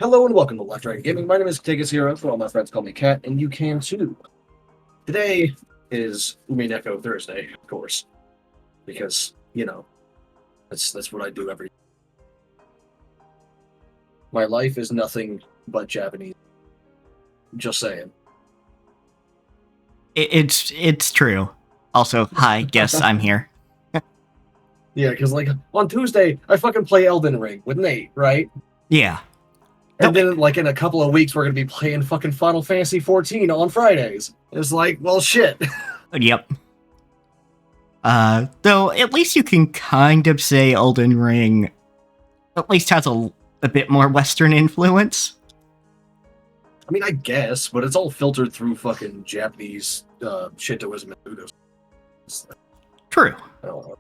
Hello and welcome to Left Right Gaming. My name is Tigas Hero, so all my friends call me Cat, and you can too. Today is Umineko Thursday, of course, because that's what I do every. My life is nothing but Japanese. Just saying. It's true. Also, hi, guess I'm here. Yeah, because like on Tuesday I fucking play Elden Ring with Nate, right? Yeah. And then like in a couple of weeks we're gonna be playing fucking Final Fantasy 14 on Fridays. It's like, well, shit. Yep. Though at least you can kind of say Elden Ring at least has a bit more Western influence. I mean, I guess, but it's all filtered through fucking Japanese Shintoism and Buddhism. True. I don't know.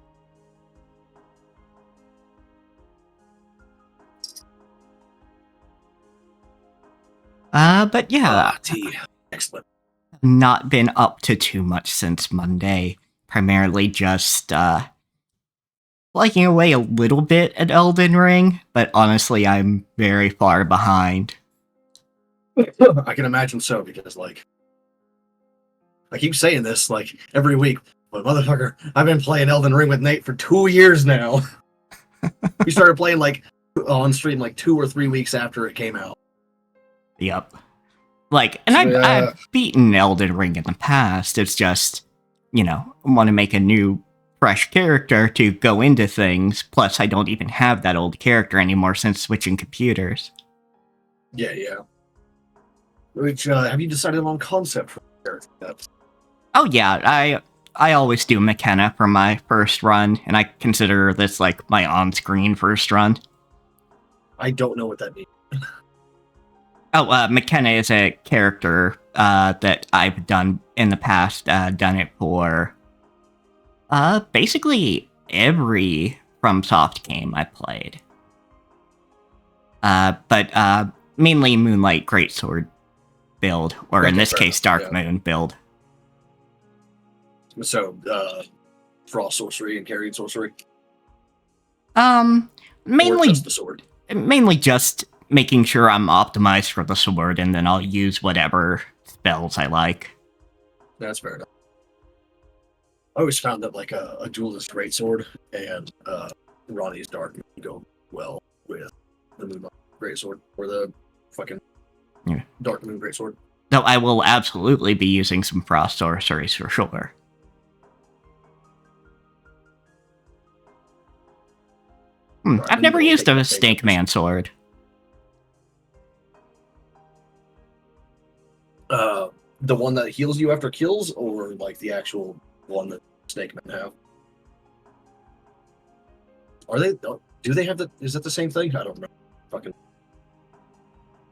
But yeah, Excellent. not been up to too much since Monday. Primarily just, liking away a little bit at Elden Ring, but honestly, I'm very far behind. I can imagine so, because, like, I keep saying this, like, every week, but motherfucker, I've been playing Elden Ring with Nate for 2 years now. We started playing, like, on stream, like, 2 or 3 weeks after it came out. Yep. Like, and I've beaten Elden Ring in the past, it's just, I want to make a new, fresh character to go into things, plus I don't even have that old character anymore since switching computers. Yeah. Which, have you decided on concept for the character yet? Oh yeah, I always do McKenna for my first run, and I consider this like my on-screen first run. I don't know what that means. McKenna is a character that I've done in the past, done it for basically every FromSoft game I played. But mainly Moonlight Greatsword build, or in this case, Dark Moon build. So, frost sorcery and carried sorcery? Mainly just the sword? Mainly just making sure I'm optimized for the sword, and then I'll use whatever spells I like. That's fair enough. I always found that like a duelist greatsword and Ronnie's Dark Moon go well with the Moonlight Greatsword or the fucking Dark Moon Greatsword. Though I will absolutely be using some frost sorceries for sure. I've never used a Snake Man sword. The one that heals you after kills, or like the actual one that Snake Men have? Are they? Do they have the? Is that the same thing? I don't know. Fucking.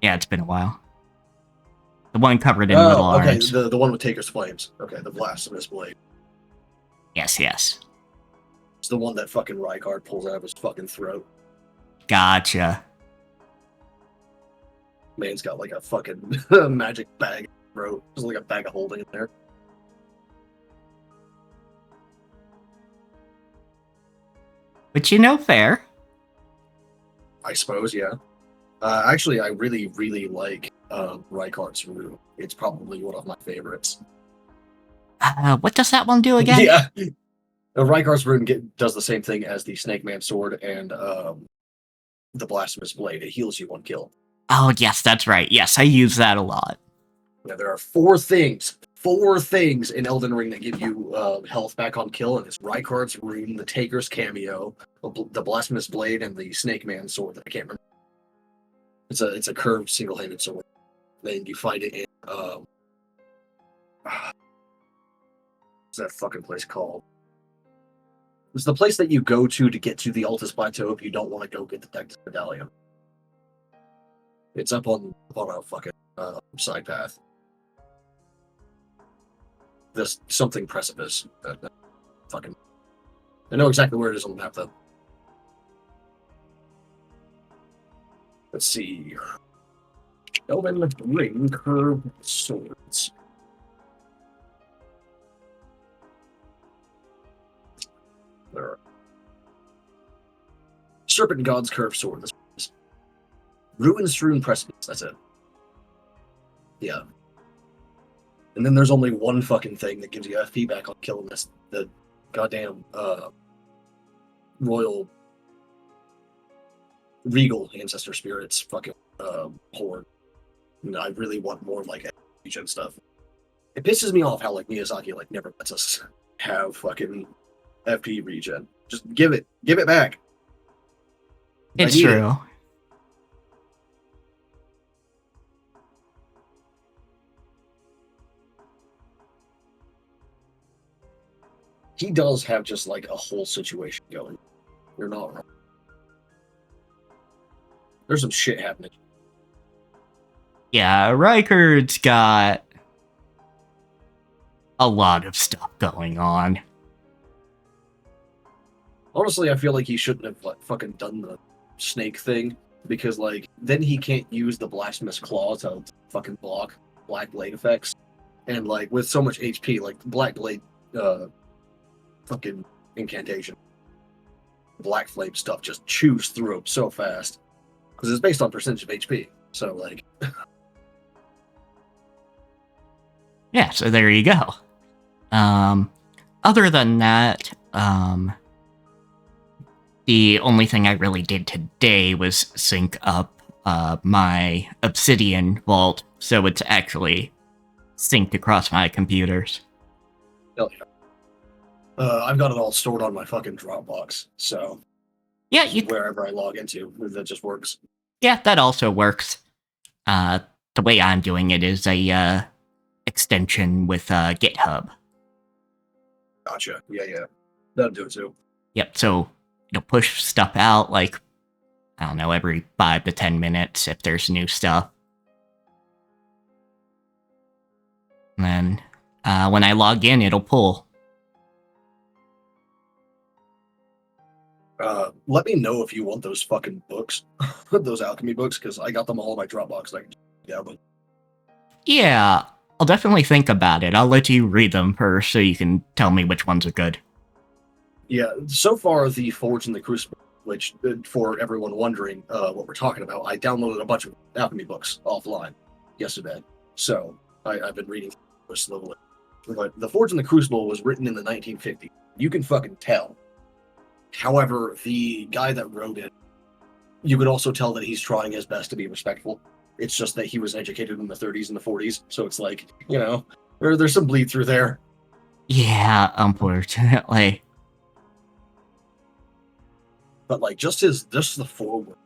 Yeah, it's been a while. The one covered in little arms. Okay, the one with Taker's Flames. Okay, the Blasphemous Blade. Yes. It's the one that fucking Rykard pulls out of his fucking throat. Gotcha. Man's got like a fucking magic bag, bro. There's like a bag of holding in there. But fair. I suppose, yeah. Actually, I really, really like Rykard's Rune. It's probably one of my favorites. What does that one do again? Yeah. Rykard's Rune does the same thing as the Snake Man Sword and the Blasphemous Blade. It heals you one kill. Oh, yes, that's right. Yes, I use that a lot. Yeah, there are four things in Elden Ring that give you health back on kill, and it's Rykard's Rune, the Taker's Cameo, the Blasphemous Blade, and the Snake Man Sword that I can't remember. It's a curved single-handed sword. Then you find it in what's that fucking place called? It's the place that you go to get to the Altus Plateau if you don't want to go get the Dectus Medallion. It's up on a fucking side path. This something precipice. Fucking. I know exactly where it is on the map though. Let's see. Elven Ring Curved Swords. There are Serpent God's Curved Sword. Ruin Strewn Precipice, that's it. Yeah. And then there's only one fucking thing that gives you FP back on killing this, the goddamn royal regal ancestor spirits fucking horde. And I really want more like regen stuff. It pisses me off how like Miyazaki like never lets us have fucking FP regen. Just give it back. It's true. He does have just like a whole situation going. You're not wrong. There's some shit happening. Yeah, Riker's got a lot of stuff going on. Honestly, I feel like he shouldn't have like fucking done the snake thing, because like then he can't use the blasphemous claw to fucking block Black Blade effects, and like with so much HP, like Black Blade fucking incantation, Black Flame stuff just chews through him so fast because it's based on percentage of HP. So like, yeah. So there you go. Other than that, the only thing I really did today was sync up my Obsidian vault, so it's actually synced across my computers. hell yeah. I've got it all stored on my fucking Dropbox, so Yeah, wherever I log into, that just works. Yeah, that also works. The way I'm doing it is a extension with GitHub. Gotcha. Yeah. That'll do it too. Yep, so it'll push stuff out like, I don't know, every 5 to 10 minutes if there's new stuff. And then when I log in, it'll pull. Let me know if you want those fucking books, those alchemy books, because I got them all in my Dropbox. But Yeah, I'll definitely think about it. I'll let you read them first so you can tell me which ones are good. yeah, so far the Forge and the Crucible, which for everyone wondering what we're talking about, I downloaded a bunch of alchemy books offline yesterday, so I've been reading slowly. But the Forge and the Crucible was written in the 1950s. You can fucking tell. However, the guy that wrote it, you could also tell that he's trying his best to be respectful. It's just that he was educated in the 30s and the 40s, so it's like, you know, there's some bleed through there. Yeah, unfortunately. But like, just the forward,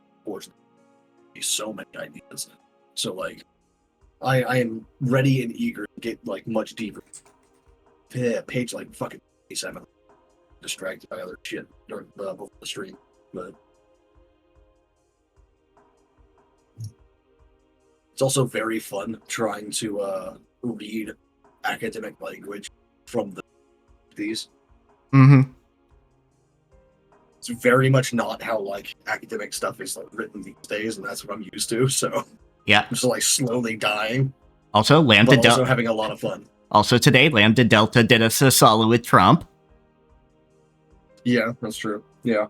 so many ideas. So like, I am ready and eager to get like much deeper. Yeah, page like fucking 87. Distracted by other shit during before the stream, but it's also very fun trying to read academic language from these. Mm-hmm. It's very much not how like academic stuff is like written these days, and that's what I'm used to. So Yeah. I'm just like slowly dying. Also, Lambda but also having a lot of fun. Also today, Lambda Delta did a solid with Trump. Yeah, that's true. Yeah.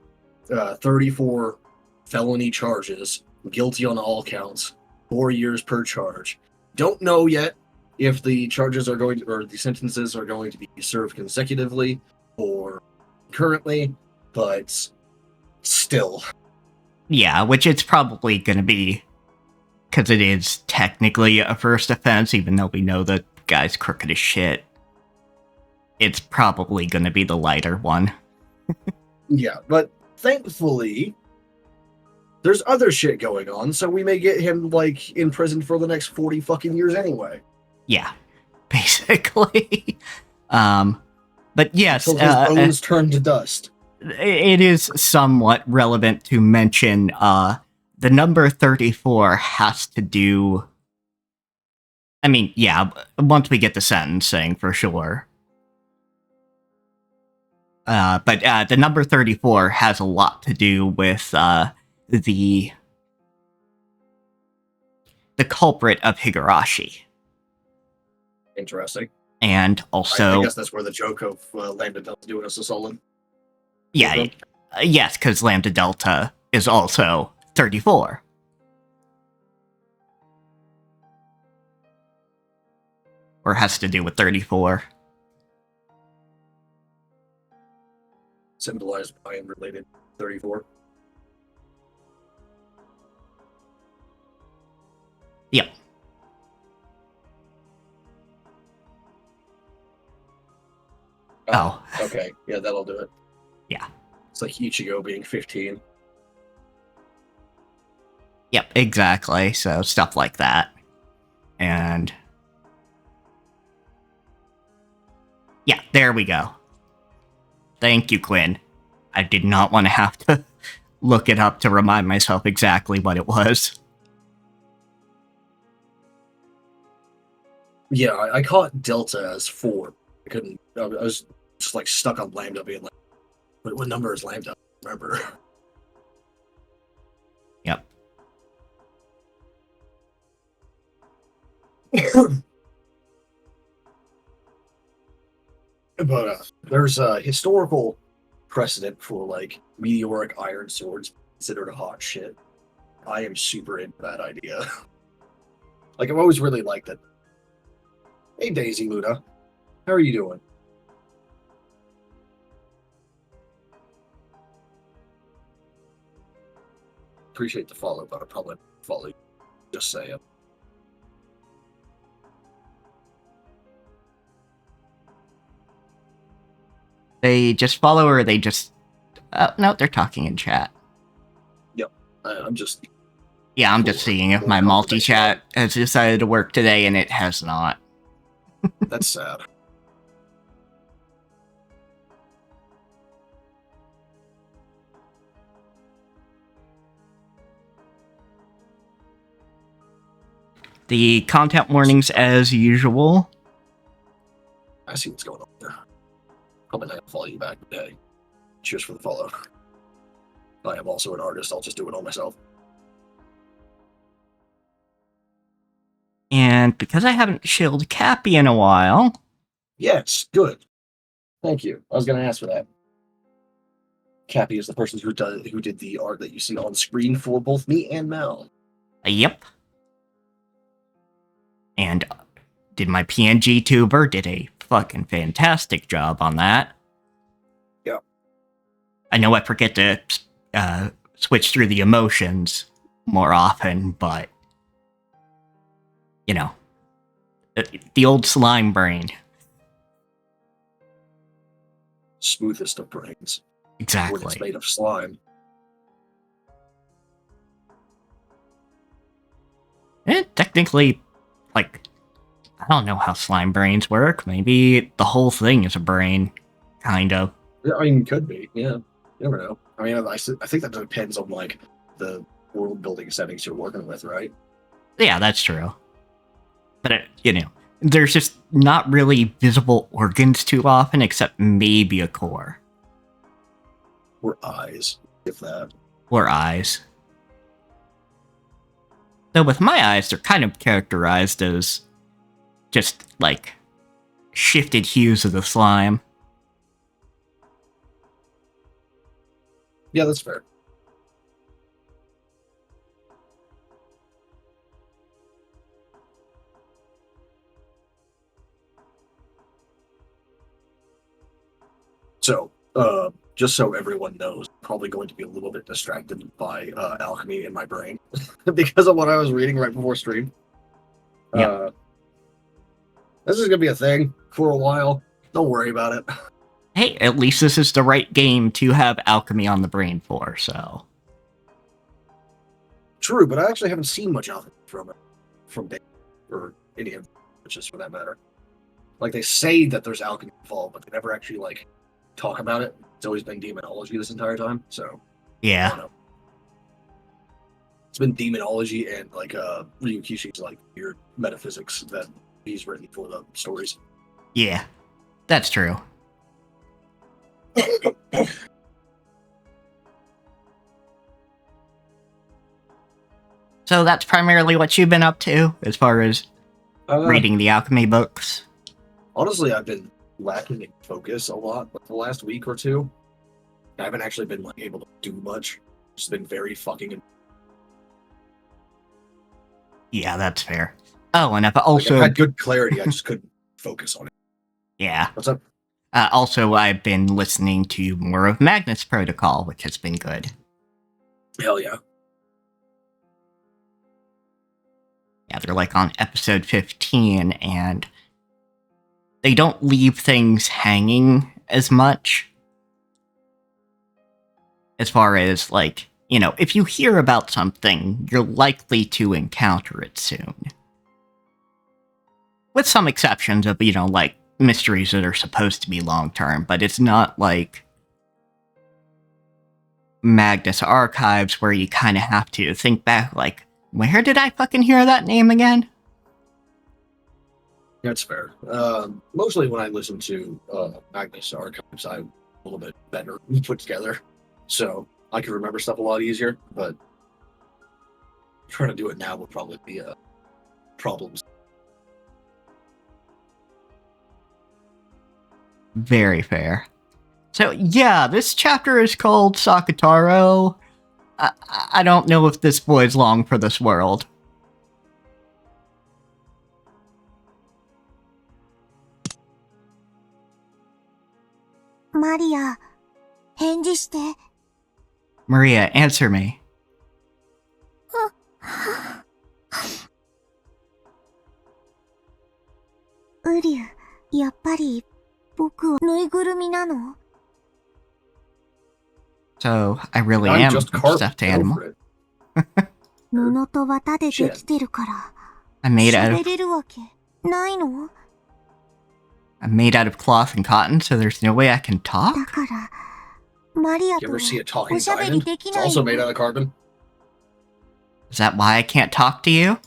34 felony charges, guilty on all counts, 4 years per charge. Don't know yet if the charges are going to, or the sentences are going to be served consecutively or currently, but still. Yeah, which it's probably going to be, because it is technically a first offense, even though we know the guy's crooked as shit. It's probably going to be the lighter one. Yeah, but thankfully, there's other shit going on, so we may get him, like, in prison for the next 40 fucking years anyway. Yeah, basically. But yes, until his bones turn to dust. It is somewhat relevant to mention the number 34 has to do... I mean, yeah, once we get the sentencing, for sure. But the number 34 has a lot to do with the culprit of Higurashi. Interesting. And also... I guess that's where the joke of Lambda Delta doing us a solid. Yeah, yes, because Lambda Delta is also 34. or has to do with 34. Symbolized by and related 34. Yep. Oh. Okay. Yeah, that'll do it. Yeah. It's like Ichigo being 15. Yep, exactly. So stuff like that. And yeah, there we go. Thank you, Quinn. I did not want to have to look it up to remind myself exactly what it was. Yeah, I caught Delta as 4. I couldn't. I was just like stuck on Lambda being like, what number is Lambda? Remember? Yep. But there's a historical precedent for like meteoric iron swords considered a hot shit. I am super into that idea. Like I've always really liked it. Hey Daisy Luna, how are you doing? Appreciate the follow, but I'll probably follow you. Just saying. They just follow or they just... no, they're talking in chat. Yep. I'm just... Yeah, I'm just seeing if my multi-chat has decided to work today, and it has not. That's sad. The content warnings as usual. I see what's going on there. Probably not gonna follow you back today. Cheers for the follow. I am also an artist. I'll just do it all myself. And because I haven't shilled Cappy in a while... Yes, good. Thank you. I was going to ask for that. Cappy is the person who did the art that you see on screen for both me and Mel. Yep. And did my PNG tuber did a fucking fantastic job on that. Yeah. I know I forget to switch through the emotions more often, but you know, the old slime brain. Smoothest of brains. Exactly. When it's made of slime. Technically, like, I don't know how slime brains work. Maybe the whole thing is a brain, kind of. Yeah, I mean, could be. Yeah, you never know. I mean, I think that depends on like the world building settings you're working with, right? Yeah, that's true. But you know, there's just not really visible organs too often, except maybe a core. Or eyes, if that. Or eyes. Though with my eyes, they're kind of characterized as just, like, shifted hues of the slime. Yeah, that's fair. So, just so everyone knows, I'm probably going to be a little bit distracted by alchemy in my brain because of what I was reading right before stream. Yeah. This is going to be a thing for a while. Don't worry about it. Hey, at least this is the right game to have alchemy on the brain for, so... True, but I actually haven't seen much alchemy from Dave, or any of just for that matter. Like, they say that there's alchemy involved, but they never actually, like, talk about it. It's always been demonology this entire time, so... Yeah. I don't know. It's been demonology and, like, Ryukishi's, like, weird metaphysics that he's written for the stories. Yeah, that's true. So that's primarily what you've been up to, as far as reading the alchemy books? Honestly, I've been lacking in focus a lot the last week or two. I haven't actually been like able to do much. It's been very fucking... Yeah, that's fair. Oh, and I've also... Like, I've had good clarity, I just couldn't focus on it. Yeah. What's up? Also, I've been listening to more of Magnus Protocol, which has been good. Hell yeah. Yeah, they're like on episode 15, and they don't leave things hanging as much. As far as, like, you know, if you hear about something, you're likely to encounter it soon. With some exceptions of, you know, like, mysteries that are supposed to be long-term, but it's not like Magnus Archives where you kind of have to think back, like, where did I fucking hear that name again? That's fair. Mostly when I listen to Magnus Archives, I'm a little bit better put together, so I can remember stuff a lot easier, but trying to do it now would probably be problems. Very fair. So, yeah, this chapter is called Sakataro. I don't know if this boy's long for this world. Maria, 返事して。 Maria, answer me. ウリュウ、やっぱり僕はぬいぐるみなの？ So, I really I'm am just a carved stuffed animal. over it. 布と綿でできてるから。 I'm made out 喋 of れるわけないの？ I'm made out of cloth and cotton, so there's no way I can だ talk? から、マリア You と ever see a talking おしゃべり diamond? でき It's ない also の？ made out of carbon. Is that why I can't talk to you?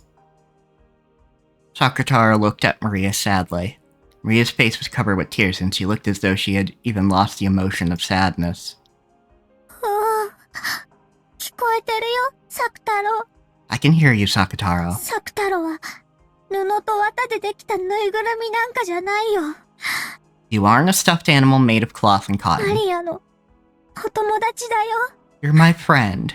Sakataro looked at Maria sadly. Maria's face was covered with tears, and she looked as though she had even lost the emotion of sadness. 聞こえてるよ、サク太郎。 I can hear you, Sakataro. サク太郎は布と綿でできたぬいぐるみなんかじゃないよ。 You aren't a stuffed animal made of cloth and マ cotton. リアのお友達だよ。 You're my friend.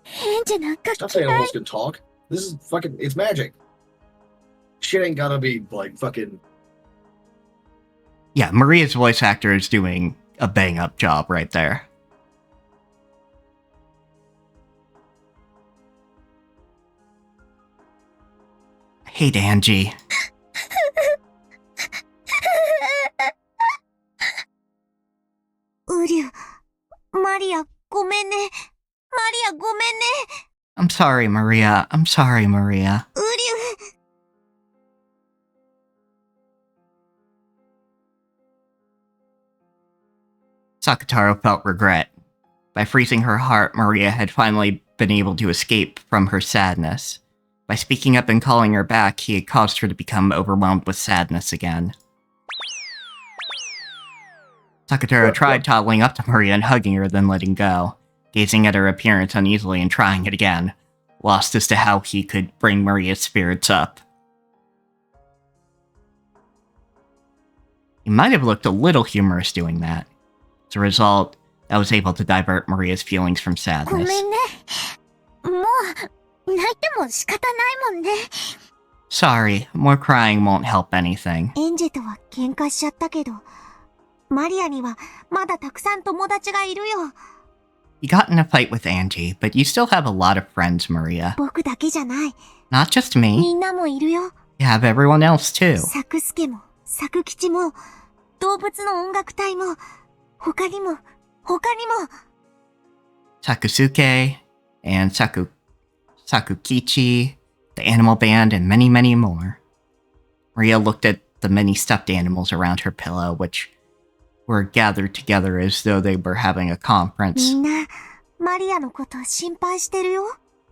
返事なんか Stuffed 嫌い。 animals can talk. This is fucking, it's magic. Shit ain't gotta be like fucking. Yeah, Maria's voice actor is doing a bang-up job right there. I hate Angie. ウリュウ、マリア、ごめんね。マリア、ごめんね。 I'm sorry, Maria. I'm sorry, Maria. ウリュウ。 Sakataro felt regret. By freezing her heart, Maria had finally been able to escape from her sadness. By speaking up and calling her back, he had caused her to become overwhelmed with sadness again. Sakataro tried toddling up to Maria and hugging her, then letting go, gazing at her appearance uneasily and trying it again, lost as to how he could bring Maria's spirits up. He might have looked a little humorous doing that. As a result, I was able to divert Maria's feelings from ご sadness. めんね。もう、泣いても仕方ないもんね。 Sorry, more crying won't help anything. エンジェとは喧嘩しちゃったけど、マリアにはまだたくさん友達がいるよ。 You got in a fight with Angie, but you still have a lot of friends, Maria. 僕だけじゃない。 Not just me. みんなもいるよ。 You have everyone else too. サクスケも、サク吉も、動物の音楽隊も、他にも。 Sakusuke, and Sakukichi, the animal band, and many, many more. Maria looked at the many stuffed animals around her pillow, which were gathered together as though they were having a conference. みんな、マリアのこと心配してるよ。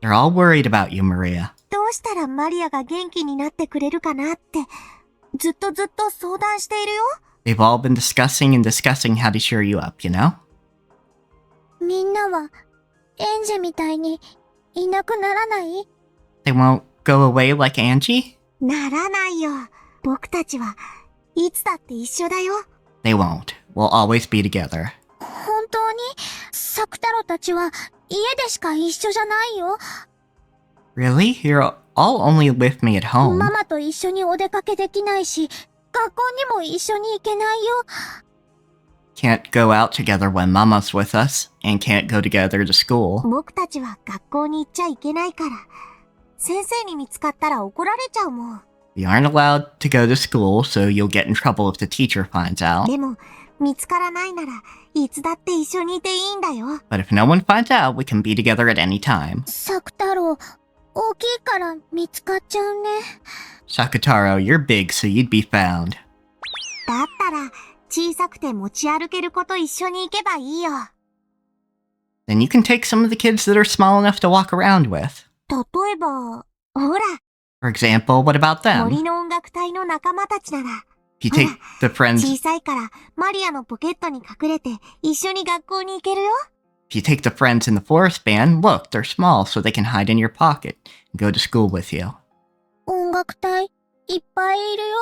They're all worried about you, Maria. どうしたらマリアが元気になってくれるかなって、ずっと相談しているよ。 They've all been discussing how to cheer you up, you know? みんなは、エンジェみたいにいなくならない？ They won't go away like Angie? ならないよ。僕たちはいつだって一緒だよ。 They won't. We'll always be together. 本当に、サク太郎たちは家でしか一緒じゃないよ。 Really? You're all only with me at home. ママと一緒にお出かけできないし、学校にも一緒に行けないよ。Can't go out together when Mama's with us, and can't go together to school. 僕たちは学校に行っちゃいけないから。先生に見つかったら怒られちゃうもん。We aren't allowed to go to school, so you'll get in trouble if the teacher finds out. でも、見つからないならいつだって一緒にいていいんだよ。But if no one finds out, we can be together at any time. サク太郎、大きいから見つかっちゃうね。Sakutaro, you're big, so you'd be found. だったら、小さくて持ち歩ける子と一緒に行けばいいよ。Then you can take some of the kids that are small enough to walk around with. 例えば、ほら、 For example, what about 森 them? の音楽隊の仲間たちなら、 If you take the 小 friends, さいからマリアのポケットに隠れて一緒に学校に行けるよ。if you take the friends in the forest band, look, they're small, so they can hide in your pocket and go to school with you. 音楽隊、いっぱいいるよ。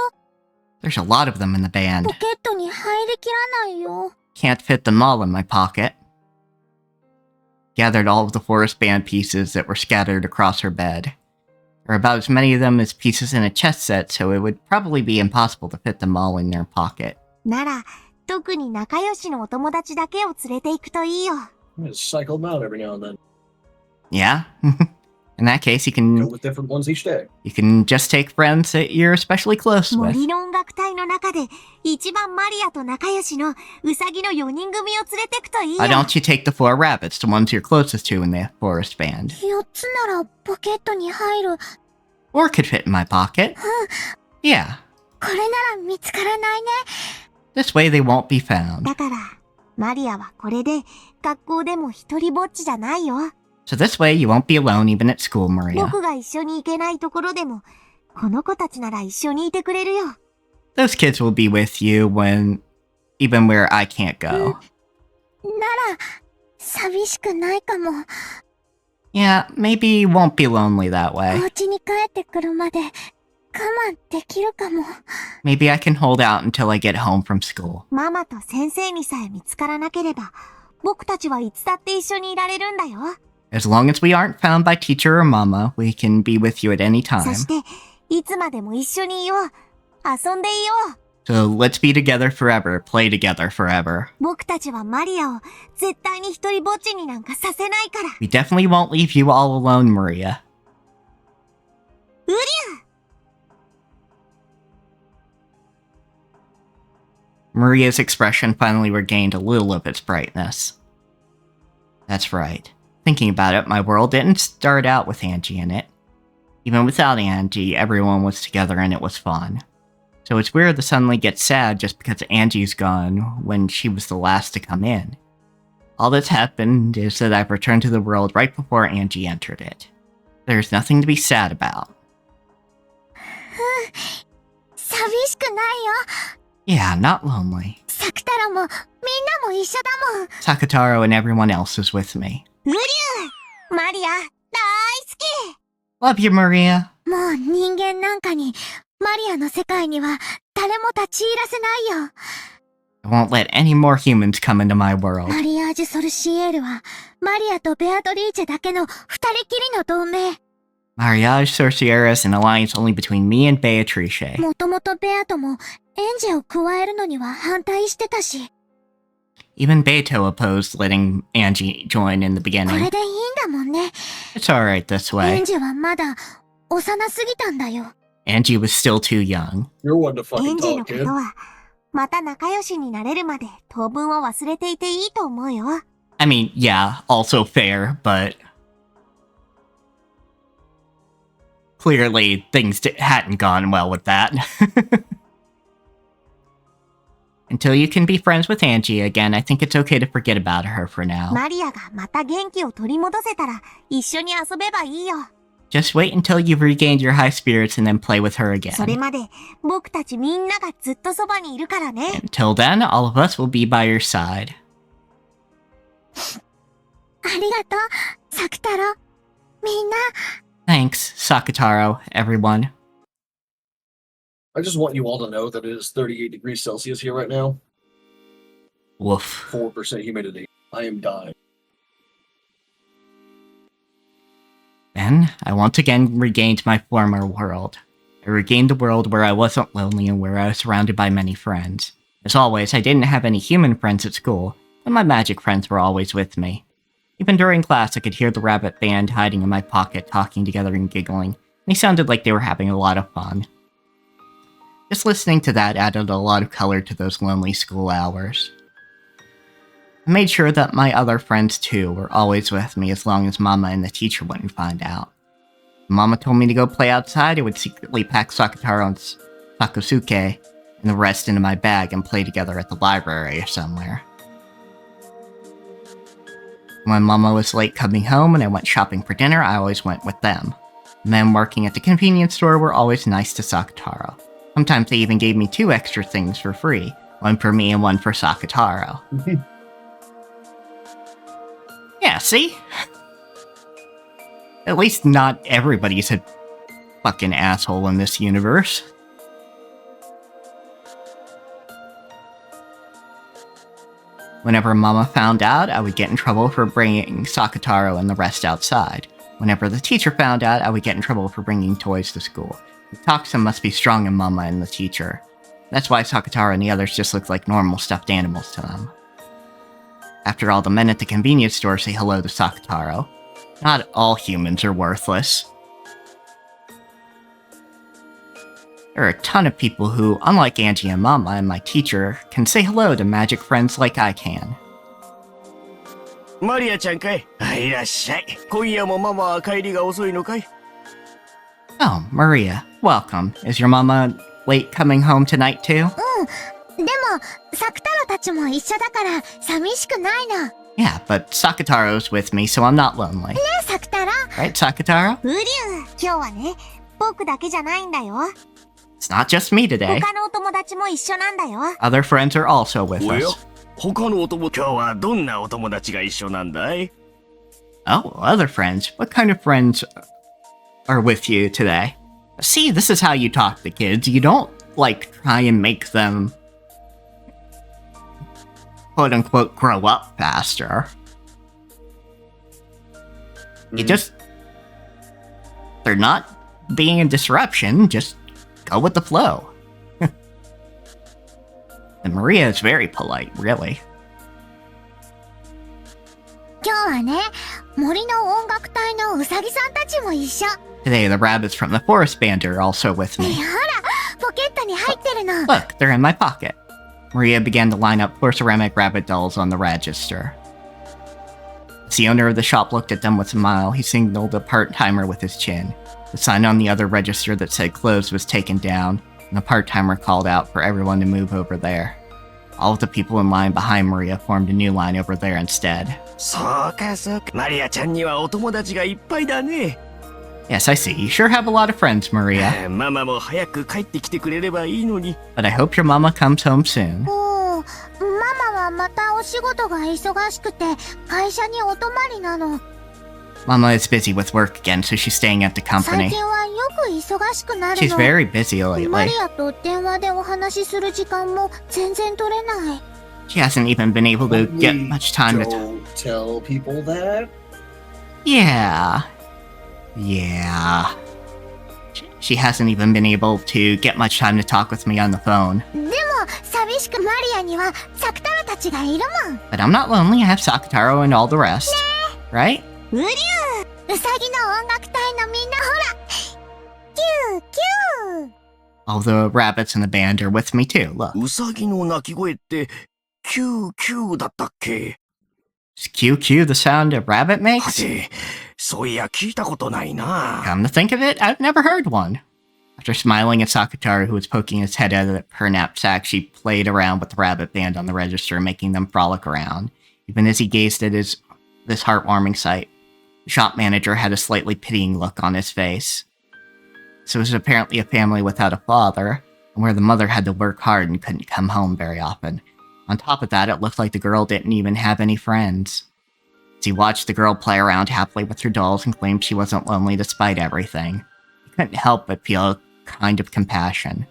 There's a lot of them in the band. ポケットに入りきらないよ。 Can't fit them all in my pocket. Gathered all of the forest band pieces that were scattered across her bed. There are about as many of them as pieces in a chess set, so it would probably be impossible to fit them all in their pocket. なら、特に仲良しのお友達だけを連れて行くといいよ。I'm gonna cycle them out every now and then. Yeah? In that case, you Go can with different ones each day. just take friends that you're especially close with. 森の音楽隊の中で一番マリアと仲良しのウサギの4人組を連れてくといいよ。 Why don't you take the 4 rabbits, the ones you're closest to in the forest band? 4つならポケットに入る。 Or could fit in my pocket. Yeah. これなら見つからないね。 This way they won't be found. だから、マリアはこれで学校でも一人ぼっちじゃないよ。 So this way you won't be alone even at school, Maria. 僕が一緒に行けないところでも、この子たちなら一緒にいてくれるよ。 Those kids will be with you even where I can't go. なら、寂しくないかも。 Yeah, maybe you won't be lonely that お way. 家に帰ってくるまで我慢できるかも。 Maybe I can hold out until I get home from school. ママと先生にさえ見つからなければ、僕たちはいつだって一緒にいられるんだよ。 As long as we aren't found by teacher or mama, we can be with you at any そ time. して、いつまでも一緒にいよう。遊んでいよう。 So let's be together forever, play together forever. 僕たちはマリアを絶対に一人ぼっちになんかさせないから。 We definitely won't leave you all alone, Maria. うりゃ Maria's expression finally regained a little of its brightness. That's right. Thinking about it, my world didn't start out with Angie in it. Even without Angie, everyone was together and it was fun. So it's weird to suddenly get sad just because Angie's gone when she was the last to come in. All that's happened is that I've returned to the world right before Angie entered it. There's nothing to be sad about. 寂しくないよ。 Yeah, not lonely. サクタラもみんなも一緒だもん。 Sakutaro and everyone else is with me. うりゅうマリア、大好き。 Love you, Maria. もう人間なんかに、マリアの世界には誰も立ち入らせないよ。 I won't let any more humans come into my world. マリアージュ・ソルシエールは、マリアとベアトリーチェだけの二人きりの同盟。 Mariage Sorciera is an alliance only between me and Beatrice. もともとベアとも、エンジェを加えるのには反対してたし。 Even Beto opposed letting Angie join in the これ beginning. でいいんだもんね。 It's alright this エン way. ジェはまだ、幼すぎたんだよ。 Angie was still too young. You're one to エ fucking ンジェの talk, こと kid. は、また仲良しになれるまで当分を忘れていていいと思うよ。 I mean, yeah, also fair, but clearly things hadn't gone well with that. Until you can be friends with Angie again, I think it's okay to forget about her for now. マリアがまた元気を取り戻せたら一緒に遊べばいいよ。 Just wait until you've regained your high spirits and then play with her それ again. まで僕たちみんながずっとそばにいるからね。 Until then, all of us will be by your side. ありがとう、サク太郎。みんな、 Thanks, Sakutaro, everyone. I just want you all to know that it is 38 degrees Celsius here right now. Woof. 4% humidity. I am dying. Then, I once again regained my former world. I I regained the world where I wasn't lonely and where I was surrounded by many friends. As always, I didn't have any human friends at school, but my magic friends were always with me. Even during class, I could hear the rabbit band hiding in my pocket, talking together and giggling, and they sounded like they were having a lot of fun. Just listening to that added a lot of color to those lonely school hours. I made sure that my other friends too were always with me as long as Mama and the teacher wouldn't find out. When Mama told me to go play outside, I would secretly pack Sakataro and Sakosuke and the rest into my bag and play together at the library or somewhere. When Mama was late coming home and I went shopping for dinner, I always went with them. The men working at the convenience store were always nice to Sakataro. Sometimes they even gave me 2 extra things for free, one for me and one for Sakataro. Yeah, see? At least not everybody's a fucking asshole in this universe. Whenever Mama found out, I would get in trouble for bringing Sakataro and the rest outside. Whenever the teacher found out, I would get in trouble for bringing toys to school. The toxin must be strong in Mama and the teacher. That's why Sakataro and the others just look like normal stuffed animals to them. After all, the men at the convenience store say hello to Sakataro. Not all humans are worthless. There are a ton of people who, unlike Angie and Mama and my teacher, can say hello to magic friends like I can. Maria-chan kai? いらっしゃい。今夜もママは帰りが遅いのかい? Oh, Maria, welcome. Is your mama late coming home tonight too? でも、サクタロたちも一緒だから寂しくないの。Yeah, but Sakataro's with me, so I'm not lonely. ねえ、サクタロ。Right, Sakataro? うりゅう、今日はね、僕だけじゃないんだよ。It's not just me today. 他のお友達も一緒なんだよ。Other friends are also with おや us. 他のお友今日はどんなお友達が一緒なんだい? Oh, other friends. What kind of friends are with you today? See, this is how you talk to kids. You don't, like, try and make them, quote-unquote, grow up faster. You just... They're not being a disruption, just go with the flow. And Maria is very polite, really. 今日はね、森の音楽隊のウサギさんたちも一緒。Today, the rabbits from the forest band are also with ね me. え、ほら、ポケットに入ってるの。Look, they're in my pocket. Maria began to line up 4 ceramic rabbit dolls on the register. As the owner of the shop looked at them with a smile, he signaled a part-timer with his chin. The sign on the other register that said closed was taken down, and the part-timer called out for everyone to move over there. All of the people in line behind Maria formed a new line over there instead. そうかそうか。マリアちゃんにはお友達がいっぱいだね。 Yes, I see. You sure have a lot of friends, Maria. ママも早く帰ってきてくれればいいのに。 But I hope your mama comes home soon. おー、ママはまたお仕事が忙しくて、会社にお泊まりなの。 Mama is busy with work again, so she's staying at the 最 company. 近はよく忙しくなる She's の。 very busy マ lately. リアと電話でお話しする時間も全然取れない。 She hasn't even been able to get much time to Don't tell people that. Yeah. She hasn't even been able to get much time to talk with me on the phone. でも、寂しくマリアにはサクタロたちがいるもん。 But I'm not lonely, I have Sakataro and all the rest. Right? うりゅう、ウサギの音楽隊のみんなほら。キューキュー。 All the rabbits in the band are with me too, look. ウサギの鳴き声ってキューキューだったっけ? Is QQ the sound a rabbit は makes? て、そういや聞いたことないな。 Come to think of it, I've never heard one. After smiling at Sakataro, who was poking his head out of her knapsack, she played around with the rabbit band on the register, making them frolic around. Even as he gazed at this heartwarming sight, the shop manager had a slightly pitying look on his face. So it was apparently a family without a father, and where the mother had to work hard and couldn't come home very often. On top of that, it looked like the girl didn't even have any friends. As he watched the girl play around happily with her dolls and claimed she wasn't lonely despite everything, he couldn't help but feel a kind of compassion.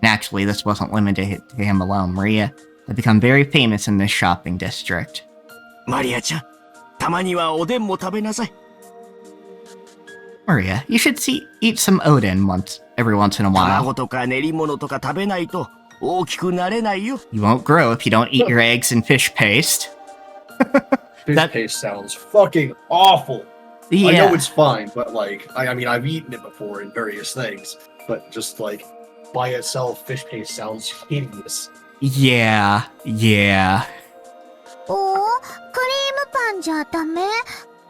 Naturally, this wasn't limited to him alone. Maria had become very famous in this shopping district. マリアちゃん、たまにはおでんも食べなさい。Maria, you should eat some Odin every once in a while. 卵とか練り物とか食べないと大きくなれないよ。 You won't grow if you don't eat your eggs in fish paste. Fish That- paste sounds fucking awful. Yeah. I know it's fine, but like, I mean, I've eaten it before in various things, but just like by itself, fish paste sounds hideous. Yeah. おー、クリームパンじゃダメ？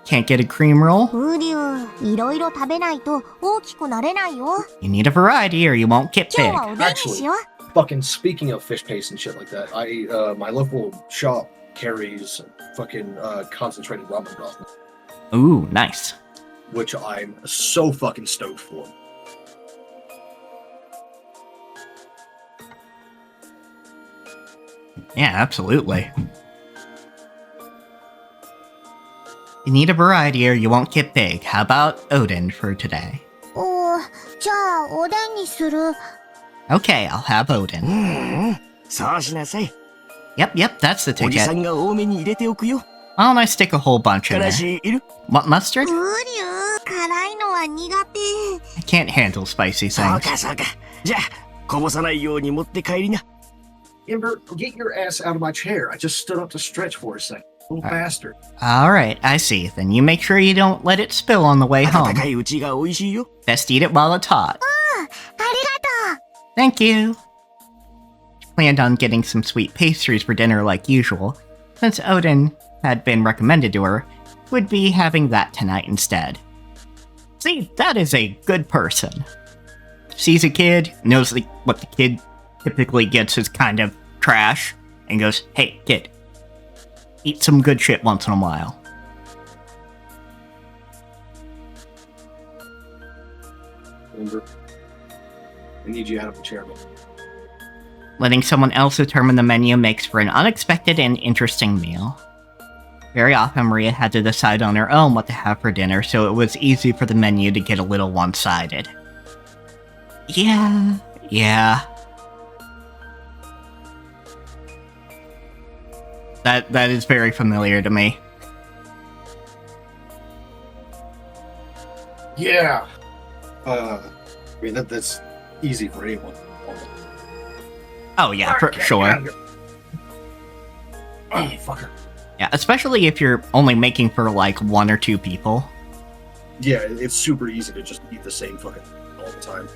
Can't get a cream roll? ウリュウ、いろいろ食べないと大きくなれないよ。 You need a variety or you won't get 今 big. 日はおでんにしよう。 Fucking speaking of fish paste and shit like that, my local shop carries fucking concentrated ramen broth, Ooh, nice. which I'm so fucking stoked for. Yeah, absolutely. You need a variety or you won't get big. How about Odin for today? おー、じゃあおでんにする。 Okay, I'll have Odin. そうしなさい。 Yep, that's the おじさ ticket. んが多めに入れておくよ。 Why don't I stick a whole bunch in から there? しいる？ What, mustard? ウリュウ、辛いのは苦手。 I can't handle spicy そう things. かそうか。じゃあこぼさないように持って帰りな。 Amber, get your ass out of my chair. I just stood up to stretch for a second. Little bastard. Alright, I see. Then you make sure you don't let it spill on the way 温 home. かいうちが美味しいよ。 Best eat it while it's hot. ありがとう。 Thank you. She planned on getting some sweet pastries for dinner like usual, since Odin had been recommended to her, would be having that tonight instead. See, that is a good person. Sees a kid, knows what the kid typically gets is kind of trash, and goes, hey, kid, eat some good shit once in a while. Amber, I need you out of the chair. Letting someone else determine the menu makes for an unexpected and interesting meal. Very often, Maria had to decide on her own what to have for dinner, so it was easy for the menu to get a little one-sided. Yeah. That is very familiar to me. Yeah. I mean, that's easy for anyone. Oh yeah, for sure. Oh, fucker. Yeah, especially if you're only making for like 1 or 2 people. Yeah, it's super easy to just eat the same fucking all the time.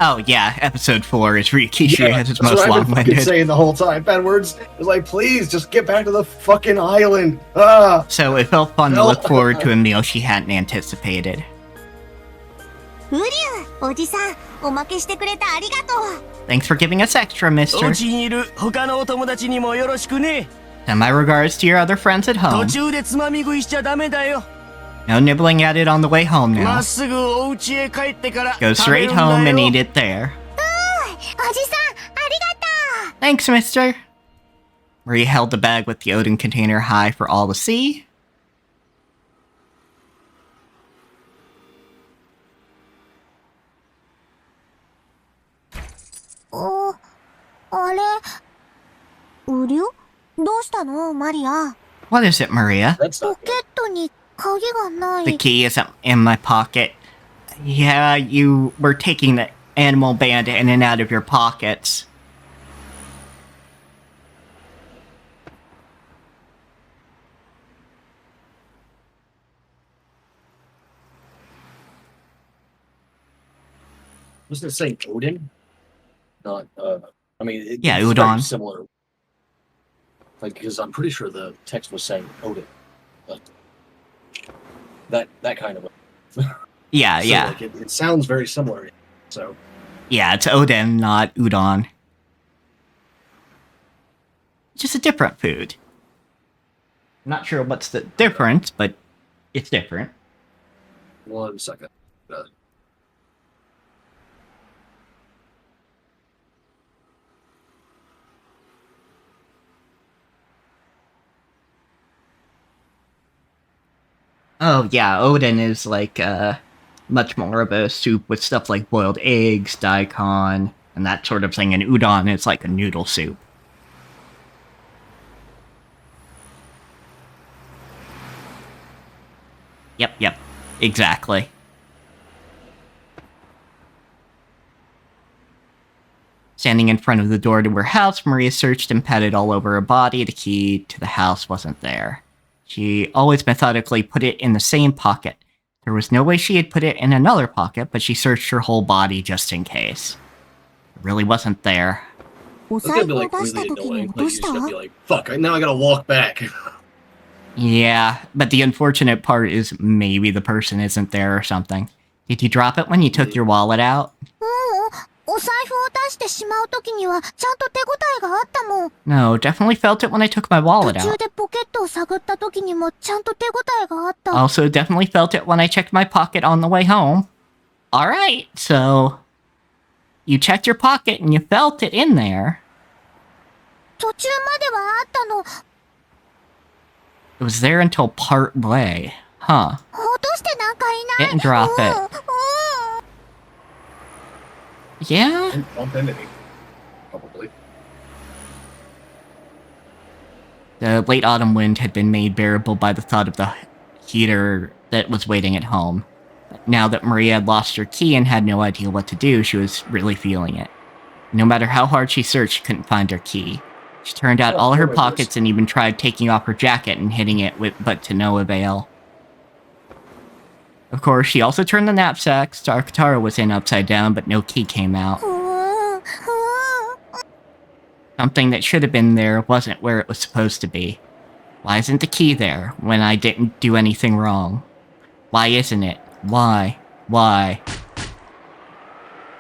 Oh yeah, episode 4 is Rikishi at its that's most what I've been fucking long-winded. saying the whole time. Bad words. It's like, please, just get back to the fucking island. Ah. So it felt fun to No. look forward to a meal she hadn't anticipated. ウリュウ、おじさん、おまけしてくれてありがとう。 Thanks for giving us extra, お mister. 家にいる他のお友達にもよろしくね。 Send my regards to your other friends at 途 home. 中でつまみ食いしちゃダメだよ。 No nibbling at it on the way home ま now. っすぐお家へ帰ってから Go 食べ straight るんだ home and よ。 eat it there. おじさん、ありがとう。 Thanks, mister. Maria held the bag with the Odin container high for all to see. あれ、ウリュウ、どうしたの、マリア。 What is it, Maria? That's ポ not ケットに鍵がな The い。 key isn't in my pocket. Yeah, you were taking the animal band in and out of your pockets. Wasn't it saying Odin? Not, I mean, Yeah, it's very Udon. similar. Like, because I'm pretty sure the text was saying Odin. But that kind of. Yeah, So, yeah. Like, it sounds very similar. So, Yeah, it's Odin, not udon. Just a different food. Not sure what's the difference, but it's different. 1 second. Oh yeah, Odin is like much more of a soup with stuff like boiled eggs, daikon, and that sort of thing, and udon is like a noodle soup. Yep, exactly. Standing in front of the door to her house, Maria searched and patted all over her body. The key to the house wasn't there. She always methodically put it in the same pocket. There was no way she had put it in another pocket, but she searched her whole body just in case. It really wasn't there. It's gonna be like really annoying. Like, you just gotta be like, fuck, now I gotta walk back. Yeah, but the unfortunate part is maybe the person isn't there or something. Did you drop it when you took your wallet out? No, definitely felt it when I took my wallet out. Also, definitely felt it when I checked my pocket on the way home. Alright, so... You checked your pocket and you felt it in there. It was there until part way. Huh. Didn't drop it. Yeah? Didn't bump into me. Probably. The late autumn wind had been made bearable by the thought of the heater that was waiting at home. But now that Maria had lost her key and had no idea what to do, she was really feeling it. No matter how hard she searched, she couldn't find her key. She turned out all her pockets and even tried taking off her jacket and hitting it, but to no avail. Of course, she also turned the knapsack Star Katara was in upside down, but no key came out. Something that should have been there wasn't where it was supposed to be. Why isn't the key there when I didn't do anything wrong? Why isn't it? Why? Why?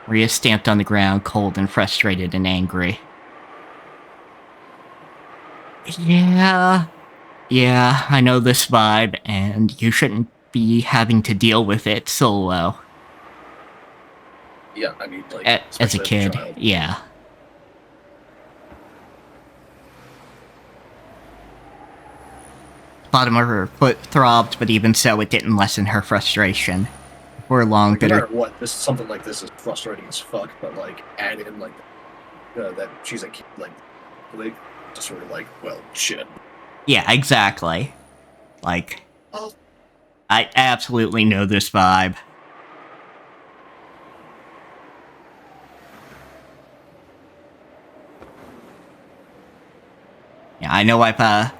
Maria stamped on the ground, cold and frustrated and angry. Yeah, I know this vibe, and you shouldn't be having to deal with it solo. Yeah, I mean, like... As a kid, yeah. Bottom of her foot throbbed, but even so, it didn't lessen her frustration. For long, like, bitter... No matter what, something like this is frustrating as fuck, but, like, add in, like, that she's a kid, like, just sort of like, well, shit. Yeah, exactly. Like, I absolutely know this vibe. Yeah, I know I've,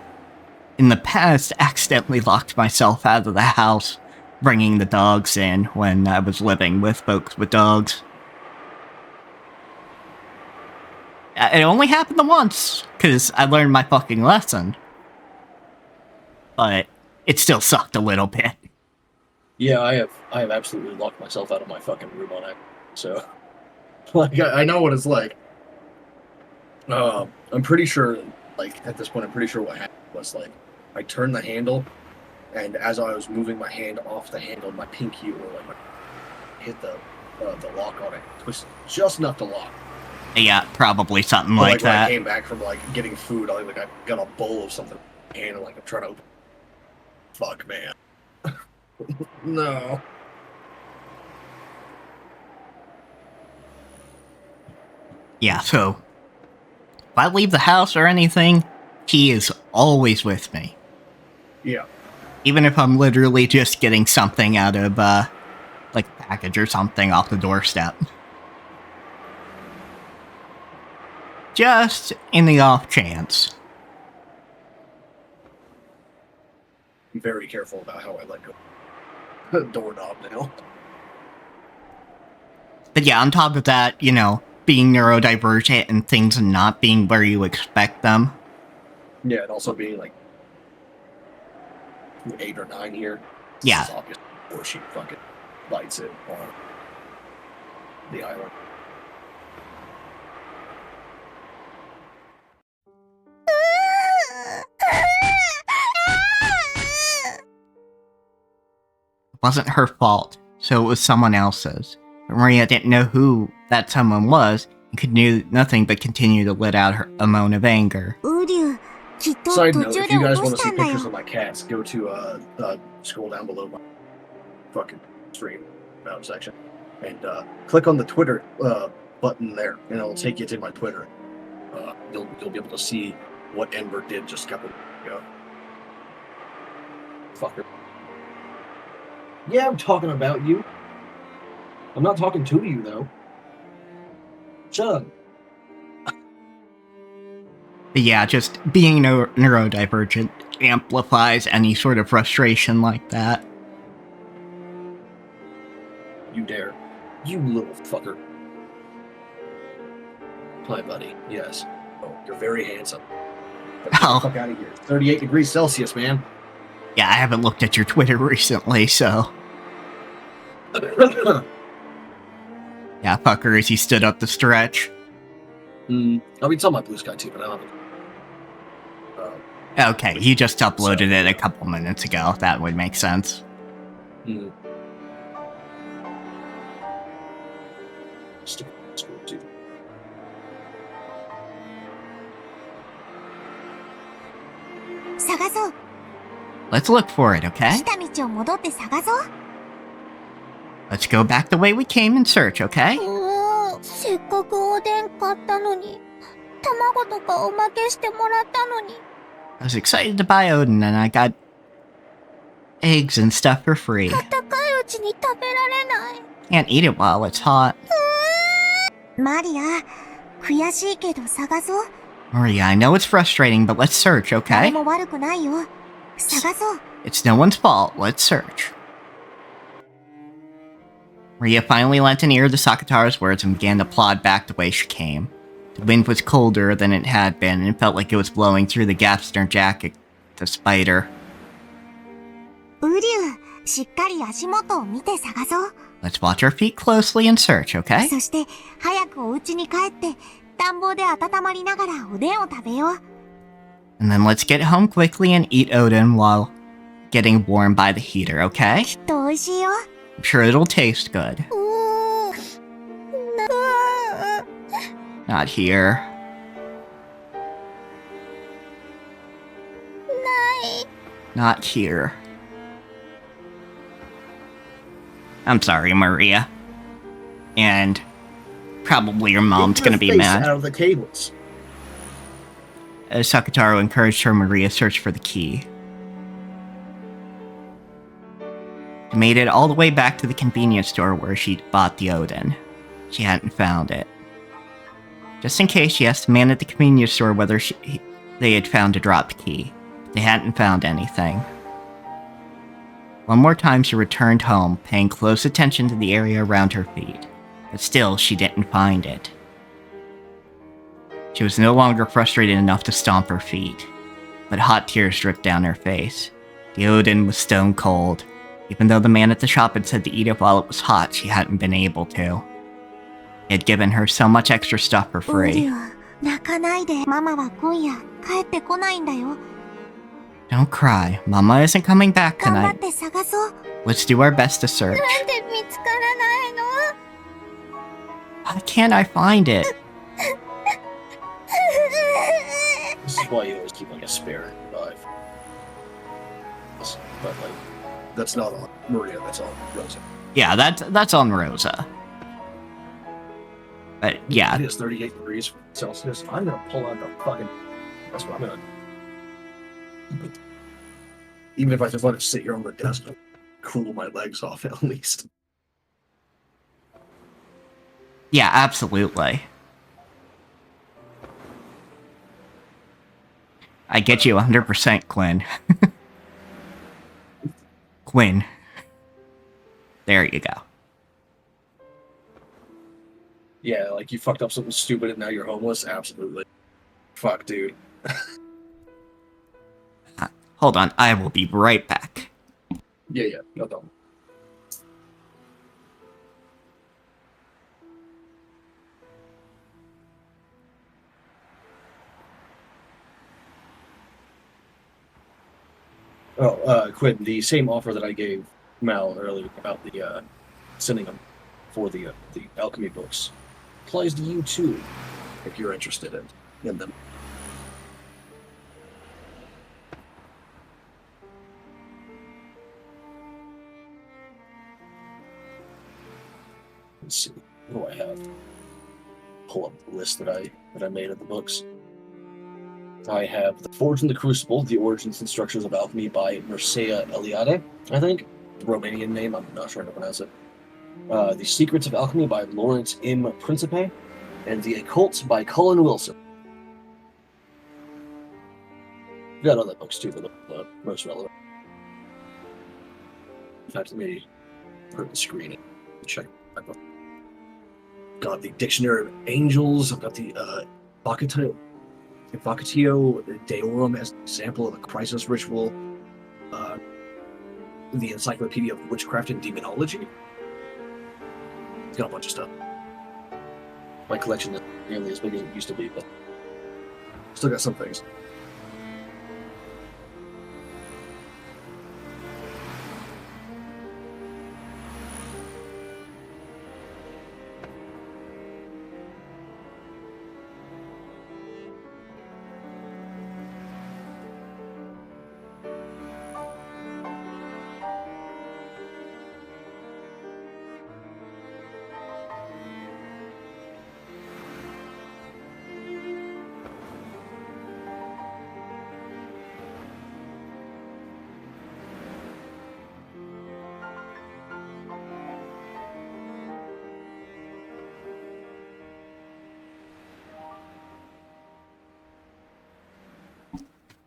in the past, accidentally locked myself out of the house, bringing the dogs in when I was living with folks with dogs. It only happened once, because I learned my fucking lesson. But it still sucked a little bit. Yeah, I have absolutely locked myself out of my fucking room on it. So, like, I know what it's like. I'm pretty sure, like, at this point, I'm pretty sure what happened was, like, I turned the handle, and as I was moving my hand off the handle, my pinky or, like, hit the lock on it, twisted just enough to lock. Yeah, probably something but, like that. When I came back from, like, getting food, I got a bowl of something in my hand, and, like, I'm trying to open. Fuck, man. No. Yeah, so if I leave the house or anything, he is always with me. Yeah. Even if I'm literally just getting something out of, like, a package or something off the doorstep. Just in the off chance. I'm very careful about how I let go. Doorknob now. But yeah, on top of that, you know, being neurodivergent and things not being where you expect them. Yeah, and also being like 8 or 9 here. Yeah. This is obvious before she fucking lights it on the island. It wasn't her fault, so it was someone else's. But Maria didn't know who that someone was, and could do nothing but continue to let out a moan of anger. Side note, if you guys want to see pictures of my cats, go to scroll down below my fucking stream about section and click on the Twitter button there, and it'll take you to my Twitter. You'll be able to see what Ember did just a couple weeks ago. Fucker. Yeah, I'm talking about you. I'm not talking to you though. Shut up. But yeah, just being neurodivergent amplifies any sort of frustration like that. You dare. You little fucker. Hi, buddy. Yes. Oh, you're very handsome. But get the fuck out of here. 38 degrees Celsius, man. Yeah, I haven't looked at your Twitter recently, so... Yeah, fucker, as he stood up to stretch. I mean, it's on my Blue Sky too, but I don't have Okay, he just uploaded it a couple minutes ago. That would make sense. Let's look for it, okay? Let's go back the way we came and search, okay? I was excited to buy Odin, and I got eggs and stuff for free. Can't eat it while it's hot. Maria, Maria, I know it's frustrating, but let's search, okay? It's no one's fault. Let's search. Maria finally lent an ear to Sakataro's words and began to plod back the way she came. The wind was colder than it had been, and it felt like it was blowing through the gaps in her jacket, despite her. Let's watch our feet closely and search, okay? And then let's get home quickly and eat Odin while getting warm by the heater, okay? I'm sure it'll taste good. Not here. Not here. I'm sorry, Maria. And probably your mom's gonna be mad. Out of the cables. As Sakataro encouraged her, Maria searched for the key. She made it all the way back to the convenience store where she'd bought the Odin. She hadn't found it. Just in case, she asked the man at the convenience store whether they had found a dropped key. They hadn't found anything. One more time she returned home, paying close attention to the area around her feet. But still, she didn't find it. She was no longer frustrated enough to stomp her feet, but hot tears dripped down her face. The Odin was stone cold. Even though the man at the shop had said to eat it while it was hot, she hadn't been able to. He had given her so much extra stuff for free. Don't cry. Mama isn't coming back tonight. Let's do our best to search. Why can't I find it? This is why you always keep like a spare knife. But like, that's not on Maria, that's on Rosa. Yeah, that's on Rosa. But yeah. It is 38 degrees Celsius. I'm gonna pull out the fucking... That's what I'm gonna... Even if I just let it sit here on the desk, I'll cool my legs off at least. Yeah, absolutely. I get you 100%, Quinn. Quinn. There you go. Yeah, like you fucked up something stupid and now you're homeless? Absolutely. Fuck, dude. Hold on, I will be right back. Yeah, no problem. Oh, Quinn, the same offer that I gave Mal earlier about the sending them for the alchemy books applies to you too, if you're interested in them. Let's see. What do I have? Pull up the list that I made of the books. I have The Forge and the Crucible, The Origins and Structures of Alchemy by Mircea Eliade, I think. Romanian name, I'm not sure how to pronounce it. The Secrets of Alchemy by Lawrence M. Principe, and The Occult by Colin Wilson. We got other books too that are most relevant. In fact, let me put the screen and check my book. Got the Dictionary of Angels. I've got the Vocatio Deorum as an example of a crisis ritual. The Encyclopedia of Witchcraft and Demonology. It's got a bunch of stuff. My collection isn't nearly as big as it used to be, but still got some things.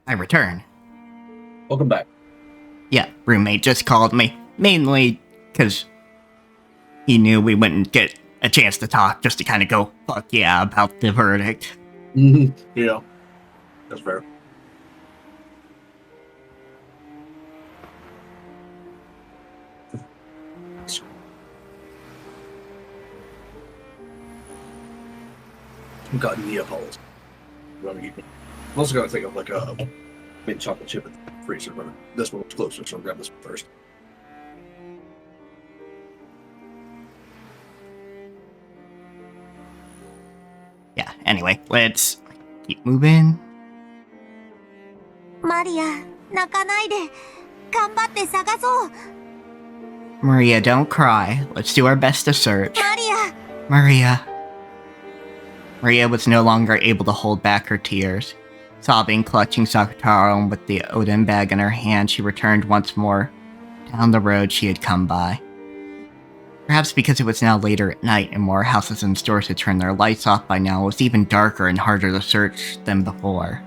I return. Welcome back. Yeah, roommate just called me. Mainly because he knew we wouldn't get a chance to talk, just to kind of go, fuck yeah, about the verdict. Yeah. That's fair. I've got Neapolitan. I'm also going to think of like a mint chocolate chip in the freezer, but this one was closer, so I'll grab this one first. Yeah, anyway, let's keep moving. マリア、泣かないで。頑張って探そう。 Maria, don't cry. Let's do our best to search. マリア。 Maria. Maria was no longer able to hold back her tears. Sobbing, clutching Sakutaro with the Odin bag in her hand, she returned once more down the road she had come by. Perhaps because it was now later at night and more houses and stores had turned their lights off by now, it was even darker and harder to search than before.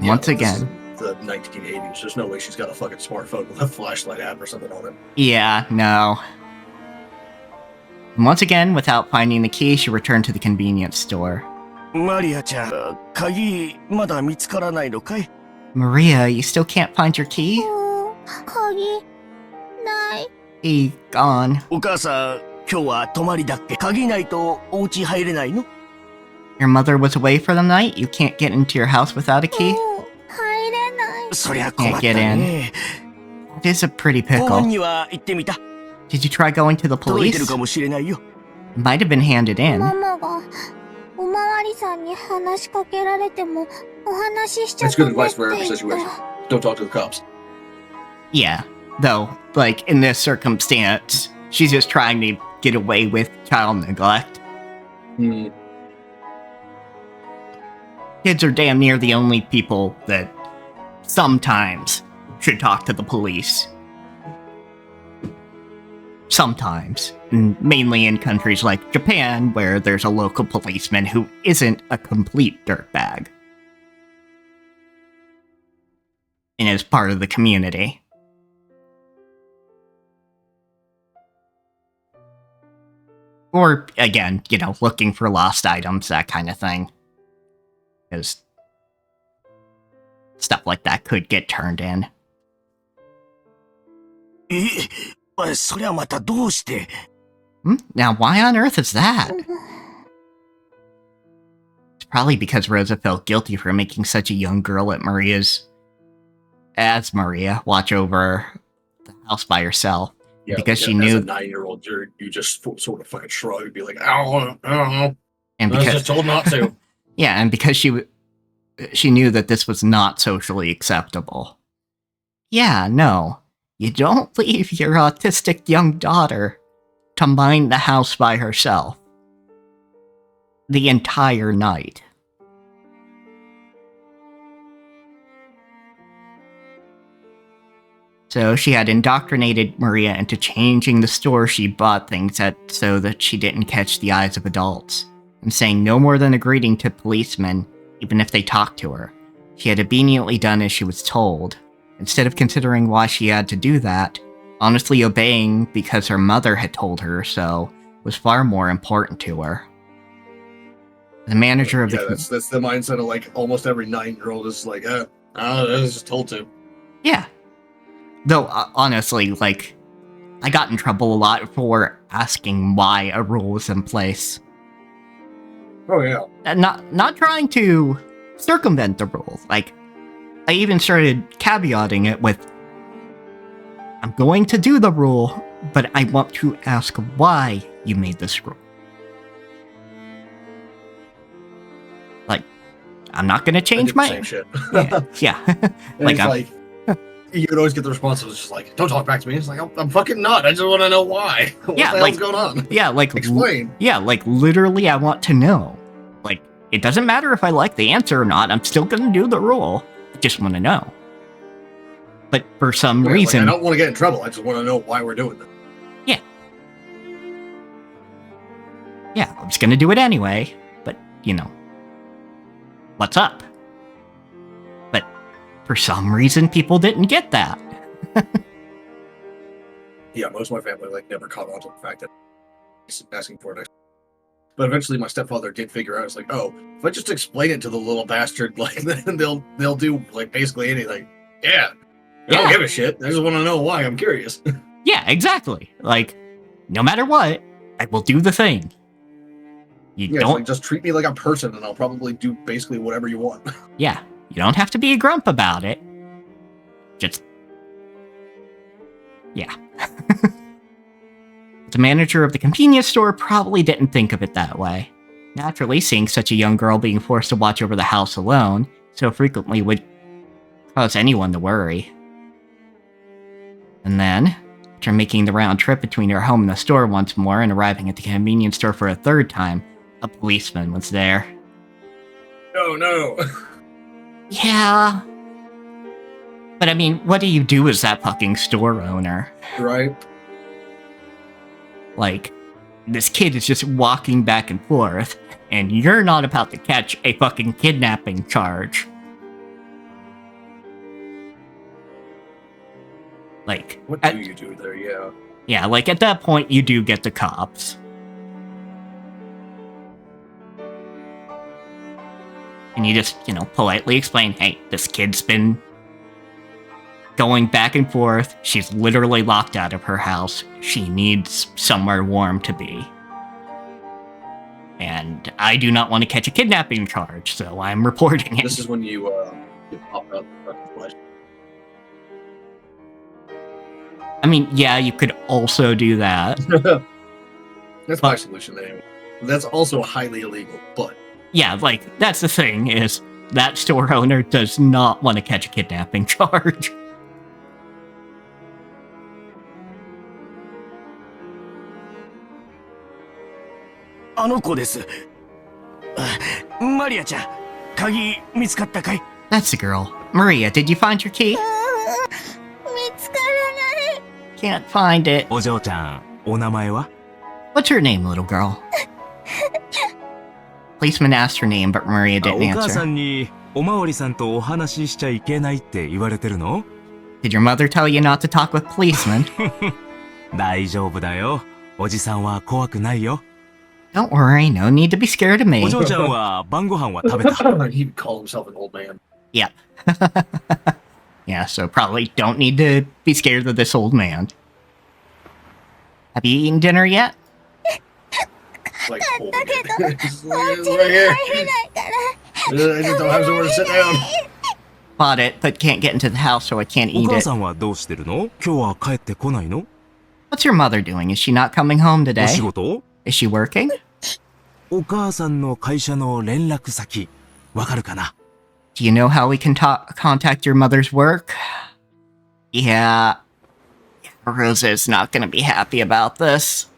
Yeah, Once again... the 1980s. There's no way she's got a fucking smartphone with a flashlight app or something on it. Yeah, no. And once again, without finding the key, she returned to the convenience store. マリアちゃん、鍵まだ見つからないのかい？ Maria, you still can't find your key? 鍵ない。 Key gone. お母さん、今日は泊まりだっけ？鍵ないとお家入れないの？ Your mother was away for the night? You can't get into your house without a key? 入れない。そりゃ困ったね。 It is a pretty 公安 pickle. には行ってみた。 Did you try going to the 届いて police? るかもしれないよ。 It might have been handed in. ママがおまわりさんに話しかけられてもお話ししちゃ That's ダ good メっ advice て for 言 every っ situation. た。 Don't talk to the cops. Yeah, though, like, in this circumstance, she's just trying to get away with child neglect. Kids are damn near the only people that sometimes should talk to the police. Sometimes. And mainly in countries like Japan, where there's a local policeman who isn't a complete dirtbag. And is part of the community. Or, again, you know, looking for lost items, that kind of thing. Because stuff like that could get turned in. そりゃまたどうして？ Now, why on earth is that? It's probably because Rosa felt guilty for making such a young girl as Maria, watch over the house by herself. Yeah, because she as knew... As a 9-year-old, you just sort of fucking shrug and be like, I don't know. And I was because, just told not to. yeah, and because she knew that this was not socially acceptable. Yeah, no. You don't leave your autistic young daughter to mind the house by herself. The entire night. So she had indoctrinated Maria into changing the store she bought things at so that she didn't catch the eyes of adults, and saying no more than a greeting to policemen, even if they talked to her. She had obediently done as she was told, instead of considering why she had to do that. Honestly, obeying because her mother had told her so was far more important to her. The manager of the... that's the mindset of, like, almost every 9-year-old is like, I was just told to. Yeah. Though, honestly, like, I got in trouble a lot for asking why a rule was in place. Oh, yeah. And not trying to circumvent the rule. Like, I even started caveating it with, I'm going to do the rule, but I want to ask why you made this rule. Like, I'm not going to change my... Same shit. Yeah. Like, you would always get the response, it was just like, don't talk back to me. It's like, I'm fucking not. I just want to know why. What the hell's going on? Yeah, like... Explain. Yeah, like, literally, I want to know. Like, it doesn't matter if I like the answer or not, I'm still going to do the rule. I just want to know. But for some reason... Like, I don't want to get in trouble, I just want to know why we're doing this. Yeah. Yeah, I was going to do it anyway, but, you know. What's up? But for some reason, people didn't get that. Yeah, most of my family, like, never caught on to the fact that he's asking for it. But eventually my stepfather did figure out, it's like, oh, if I just explain it to the little bastard, like, then they'll do, like, basically anything. Yeah. I don't give a shit. I just want to know why. I'm curious. Yeah, exactly. Like, no matter what, I will do the thing. You don't... like, just treat me like a person and I'll probably do basically whatever you want. Yeah, you don't have to be a grump about it. Just... Yeah. The manager of the convenience store probably didn't think of it that way. Naturally, seeing such a young girl being forced to watch over the house alone so frequently would cause anyone to worry. And then, after making the round trip between her home and the store once more and arriving at the convenience store for a third time, a policeman was there. Oh no. Yeah. But I mean, what do you do as that fucking store owner? Right. Like, this kid is just walking back and forth, and you're not about to catch a fucking kidnapping charge. Like, what do you do there? Yeah. Yeah, like, at that point, you do get the cops. And you just, you know, politely explain, hey, this kid's been going back and forth. She's literally locked out of her house. She needs somewhere warm to be. And I do not want to catch a kidnapping charge, so I'm reporting it. This is when you pop out the flash. I mean, yeah, you could also do that. That's my solution anyway. That's also highly illegal, but... Yeah, like, that's the thing, is that store owner does not want to catch a kidnapping charge. Maria ちゃん、鍵見つかったかい? That's the girl. Maria, did you find your key? 見つからない。 Can't find it. お嬢ちゃん、お名前は? What's her name, little girl? Policeman asked her name, but Maria didn't お母さ answer. んにおまわりさんとお話ししちゃいけないって言われてるの? Did your mother tell you not to talk with policemen? 大丈夫だよ。おじさんは怖くないよ。 Don't worry, no need to be scared of me. お嬢ちゃんは晩ご飯は食べた? He'd call himself an old man. Yep. Yeah, so probably don't need to be scared of this old man. Have you eaten dinner yet? Like, holding it. Just like, it's right here. I just don't have somewhere to sit down. Bought it, but can't get into the house, so I can't お eat 母 it. さんはどうしてるの? 今日は帰ってこないの? What's your mother doing? Is she not coming home お today? 仕事? Is she working? お母さんの会社の連絡先、わかるかな? Do you know how we can contact your mother's work? Yeah. Rosa is not gonna be happy about this.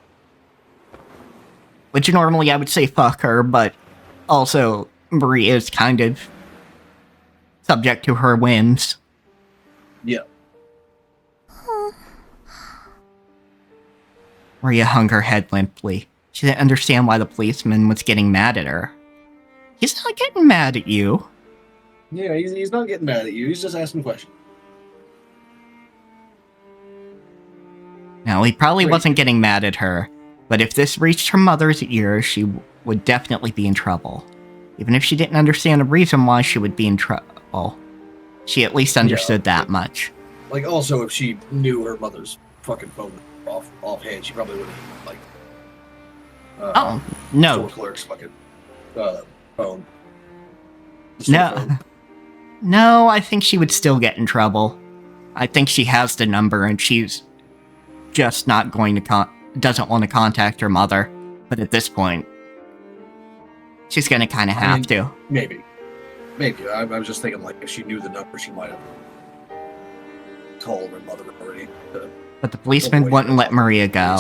Which normally I would say fuck her, but also Maria is kind of subject to her whims. Yeah. Maria hung her head limply. She didn't understand why the policeman was getting mad at her. He's not getting mad at you. Yeah, he's not getting mad at you. He's just asking questions. No, he probably Great. wasn't getting mad at her, but if this reached her mother's ears, she would definitely be in trouble. Even if she didn't understand the reason why she would be in trouble, she at least understood that much. Like, also, if she knew her mother's fucking phone offhand, she probably wouldn't even, like, oh, no. store clerk's fucking phone. No. No, I think she would still get in trouble. I think she has the number and she's just not going to doesn't want to contact her mother. But at this point, she's going to kind of have to. Maybe. I was just thinking, like, if she knew the number, she might have called her mother already. But the policeman wouldn't let Maria go,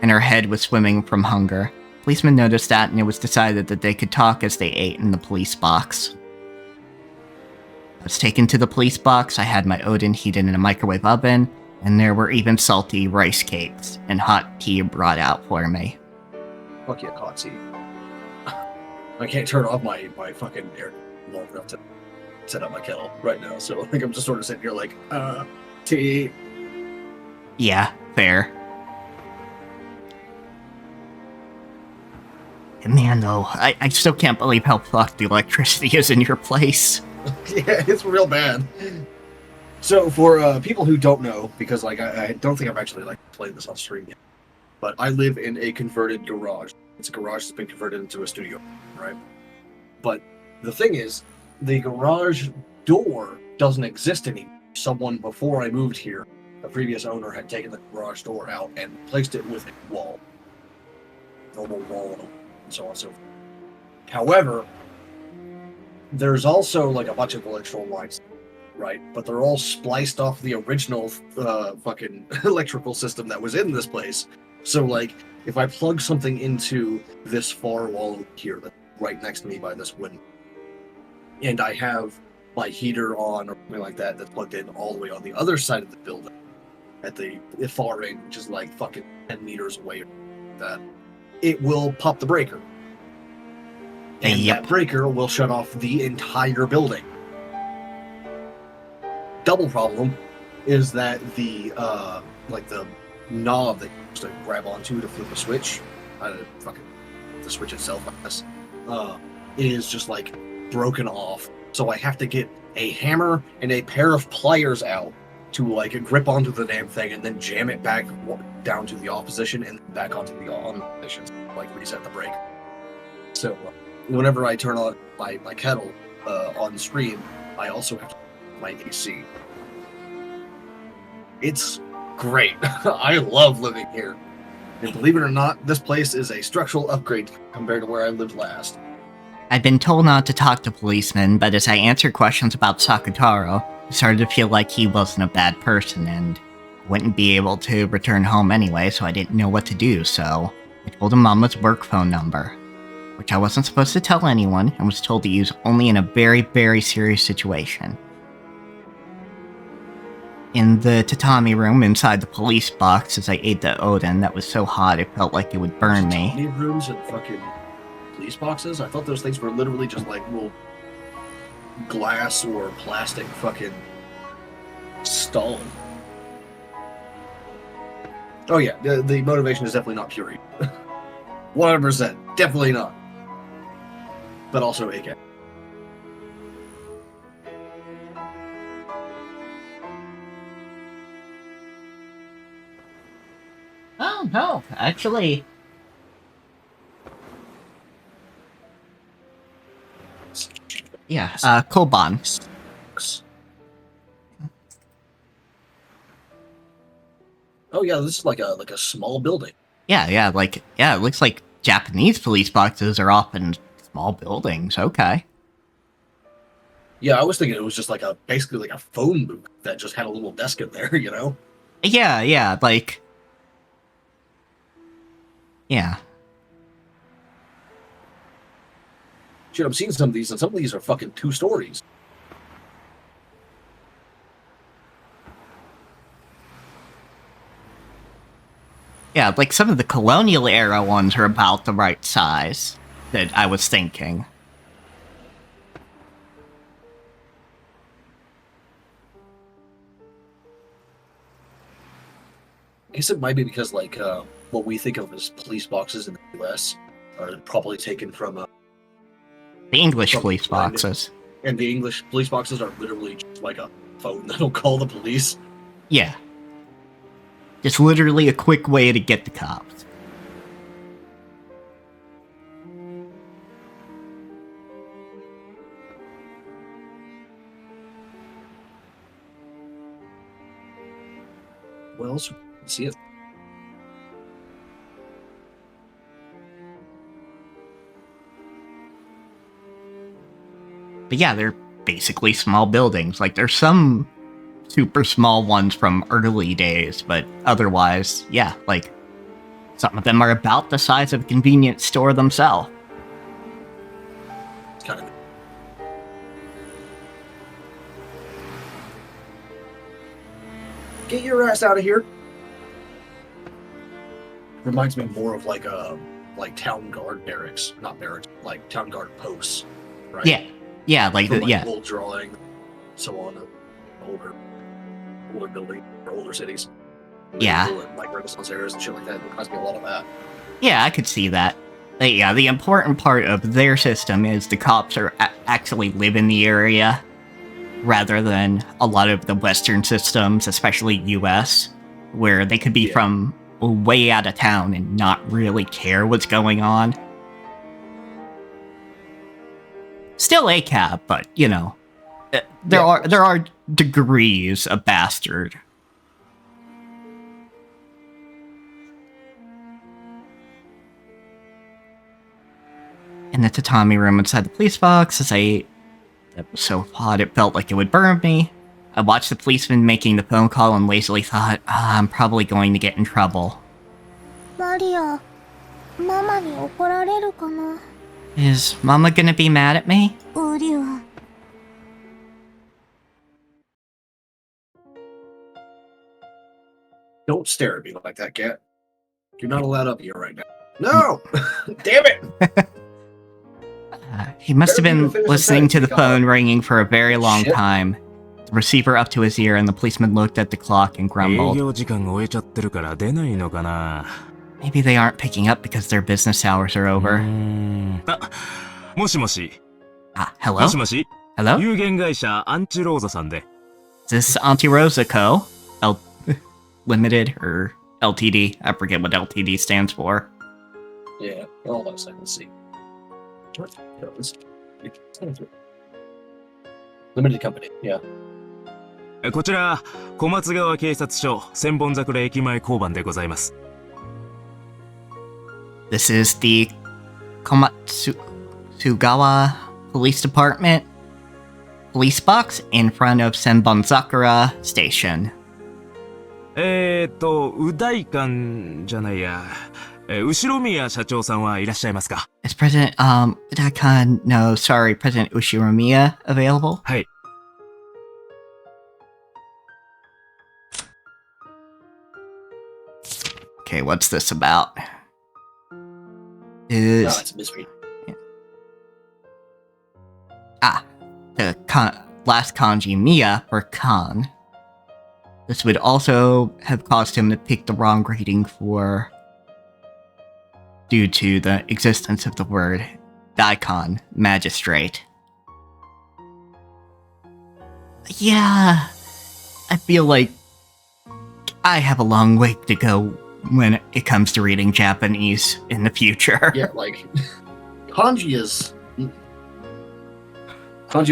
and her head was swimming from hunger. Policeman noticed that, and it was decided that they could talk as they ate in the police box. I was taken to the police box, I had my Odin heated in a microwave oven, and there were even salty rice cakes and hot tea brought out for me. Fuck yeah, hot tea. I can't turn off my fucking air long enough to set up my kettle right now, so I think I'm just sort of sitting here like, tea. Yeah, fair. And man, though, I still can't believe how fucked the electricity is in your place. Yeah, it's real bad. So for people who don't know, because like I don't think I've actually like played this on stream yet, but I live in a converted garage. It's a garage that's been converted into a studio, right? But the thing is, the garage door doesn't exist anymore. Someone before I moved here, a previous owner had taken the garage door out and placed it with a wall, normal wall, and so on and so forth. However, there's also like a bunch of electrical lines, right? But they're all spliced off the original fucking electrical system that was in this place. So like, if I plug something into this far wall here, that's right next to me by this window, and I have my heater on or something like that that's plugged in all the way on the other side of the building, at the far end, which is like fucking 10 meters away, that it will pop the breaker. And that breaker will shut off the entire building. Double problem is that the like the knob that you used to grab onto to flip a switch, the switch itself, I guess, is just like broken off. So I have to get a hammer and a pair of pliers out to like grip onto the damn thing and then jam it back down to the off position and back onto the on position, like reset the brake. So whenever I turn on my kettle on screen, I also have to my AC. It's great. I love living here. And believe it or not, this place is a structural upgrade compared to where I lived last. I'd been told not to talk to policemen, but as I answered questions about Sakutaro, I started to feel like he wasn't a bad person and wouldn't be able to return home anyway, so I didn't know what to do, so I told him Mama's work phone number, which I wasn't supposed to tell anyone and was told to use only in a very, very serious situation. In the tatami room inside the police box, as I ate the Odin that was so hot it felt like it would burn me. Tatami rooms and fucking police boxes? I thought those things were literally just like little glass or plastic fucking stall. Oh yeah, the motivation is definitely not purity. 100%, definitely not. But also AK. Oh, no, actually... Yeah, Koban. Oh yeah, this is like a small building. Yeah, it looks like Japanese police boxes are often small buildings, okay. Yeah, I was thinking it was just like basically like a phone booth that just had a little desk in there, you know? Yeah, yeah. Shit, I'm seeing some of these, and some of these are fucking 2 stories. Yeah, like some of the colonial era ones are about the right size that I was thinking. guess it might be because like what we think of as police boxes in the U.S. are probably taken from The English from police London. boxes. And the English police boxes are literally just like a phone that'll call the police. Yeah. Just literally a quick way to get the cops. Well, so let's see it. But yeah, they're basically small buildings. Like, there's some super small ones from early days, but otherwise, yeah, like, some of them are about the size of a convenience store themselves. It's kind of get your ass out of here. Reminds me more of like town guard barracks, not barracks, like town guard posts, right? Yeah, like, From, yeah. Old drawing, so on, older building or older cities. Yeah. And, like Renaissance eras and shit like that. It reminds me a lot of that. Yeah, I could see that. Yeah, the important part of their system is the cops are actually live in the area, rather than a lot of the Western systems, especially US, where they could be from way out of town and not really care what's going on. Still ACAB, but, you know, there are degrees of bastard. In the tatami room inside the police box, it was so hot it felt like it would burn me. I watched the policeman making the phone call and lazily thought, I'm probably going to get in trouble. Maria, Mama ni okorareru kana? Is Mama gonna be mad at me? Uryu. Don't stare at me like that, cat. You're not allowed up here right now. No! Damn it! He must have been Finish the listening to the sentence, phone ringing for a very long Shit. time. The receiver up to his ear, and the policeman looked at the clock and 営 grumbled. 業時間終えちゃってるから出ないのかな。 Maybe they aren't picking up because their business hours are over. あ、もしもし。 Hello? もしもし。 Hello? 有限会社アンチローザさんで。 Is this Auntie Rosa Co? Limited or LTD? I forget what LTD stands for. Yeah, hold on a second, let's see. Limited company, yeah. こちら、小松川警察署千本桜駅前交番でございます。 This is the Komatsugawa Police Department police box in front of Senbonzakura Station. う大館じゃないや。後宮社長さんはいらっしゃいますか？ Is President, no, sorry, President Ushiromiya available? はい。 Okay, what's this about? No, it's a mystery. The last kanji Miya for Kan. This would also have caused him to pick the wrong rating for... due to the existence of the word daikon, magistrate. Yeah, I feel like I have a long way to go when it comes to reading Japanese in the future. Yeah, like, kanji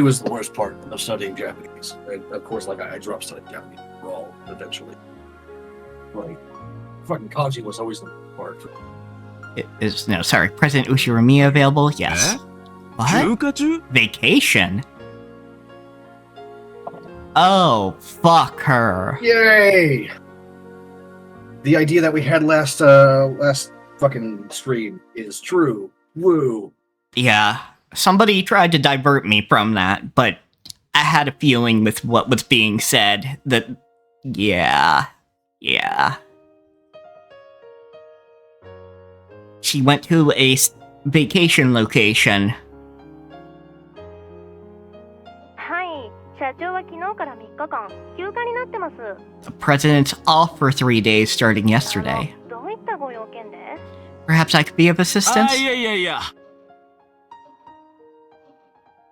was the worst part of studying Japanese. And of course, like, I dropped studying Japanese raw eventually. Like, fucking kanji was always the worst part. No, sorry, President Ushiromiya available? Yes. What? 休暇中？ Vacation? Oh, fuck her. Yay! The idea that we had last fucking stream is true. Woo. Yeah, somebody tried to divert me from that, but I had a feeling with what was being said that, yeah. She went to a vacation location. はい、社長は昨日から3日間休暇になってます。president's off for 3 days starting yesterday. どういったご用件で？ Perhaps I could be of assistance? あ、いやいやいや。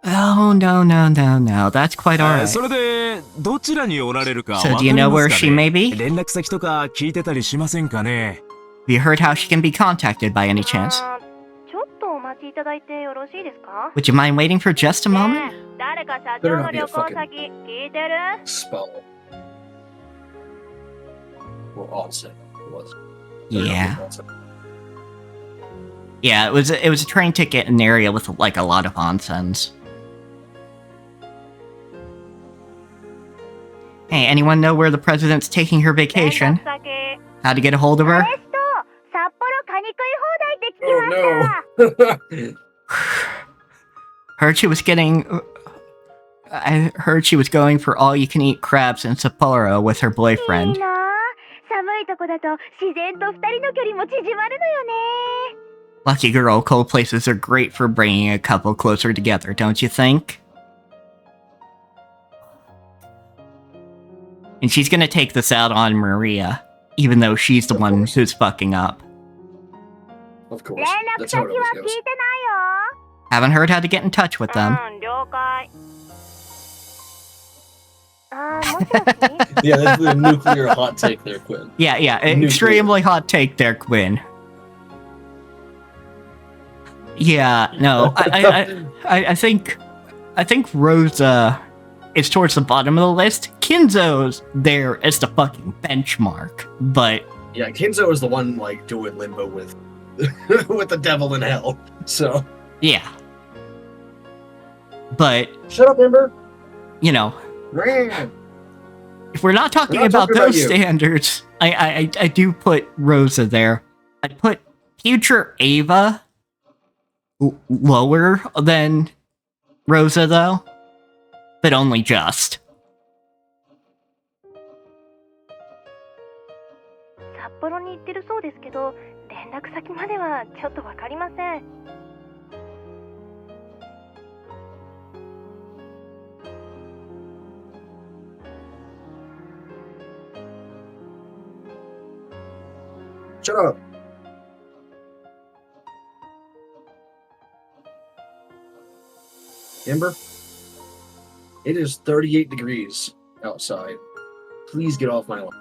Oh, no, no, no, no. That's quite alright. それで、どちらにおられるか So わか do you り know ま where すか she ね may be? 連絡先とか聞いてたりしませんかね Have you heard how she can be contacted by any chance? ちょっとお待ちいただいてよろしいですか？ Would you mind waiting for just a moment? 誰か社長の旅行先聞いてる？ Spell. Or onset. It was. Yeah. Yeah, it was a train ticket in an area with like a lot of onsens. Hey, anyone know where the president's taking her vacation? How to get a hold of her? 札幌カニ食い放題って聞きました。 Oh no. Heard she was getting. I heard she was going for all-you-can-eat crabs in Sapporo with her いい boyfriend. なあ。寒いとこだと自然と二人の距離も縮まるのよね。 Lucky girl, cold places are great for bringing a couple closer together, don't you think? And she's gonna take this out on Maria, even though she's the one who's fucking up. Of 連 course. 絡 That's 先 how は it 聞い always て goes. ないよ。 Haven't heard how to get in touch with them. 了解。もしもし Yeah, that's the nuclear hot take there, Quinn. Yeah, Nuclear. extremely hot take there, Quinn. Yeah, no, I think Rosa is towards the bottom of the list. Kinzo's there as the fucking benchmark, but Yeah, Kinzo is the one like doing limbo with with the devil in hell. So yeah. But shut up, Ember. you know, Man. if we're not talking We're not about talking about those you. standards, I do put Rosa there. I put future Ava lower than Rosa though, but only just. 札幌に行ってるそうですけど、連絡先まではちょっとわかりません。 Shut up. Ember, it is 38 degrees outside. Please get off my lawn.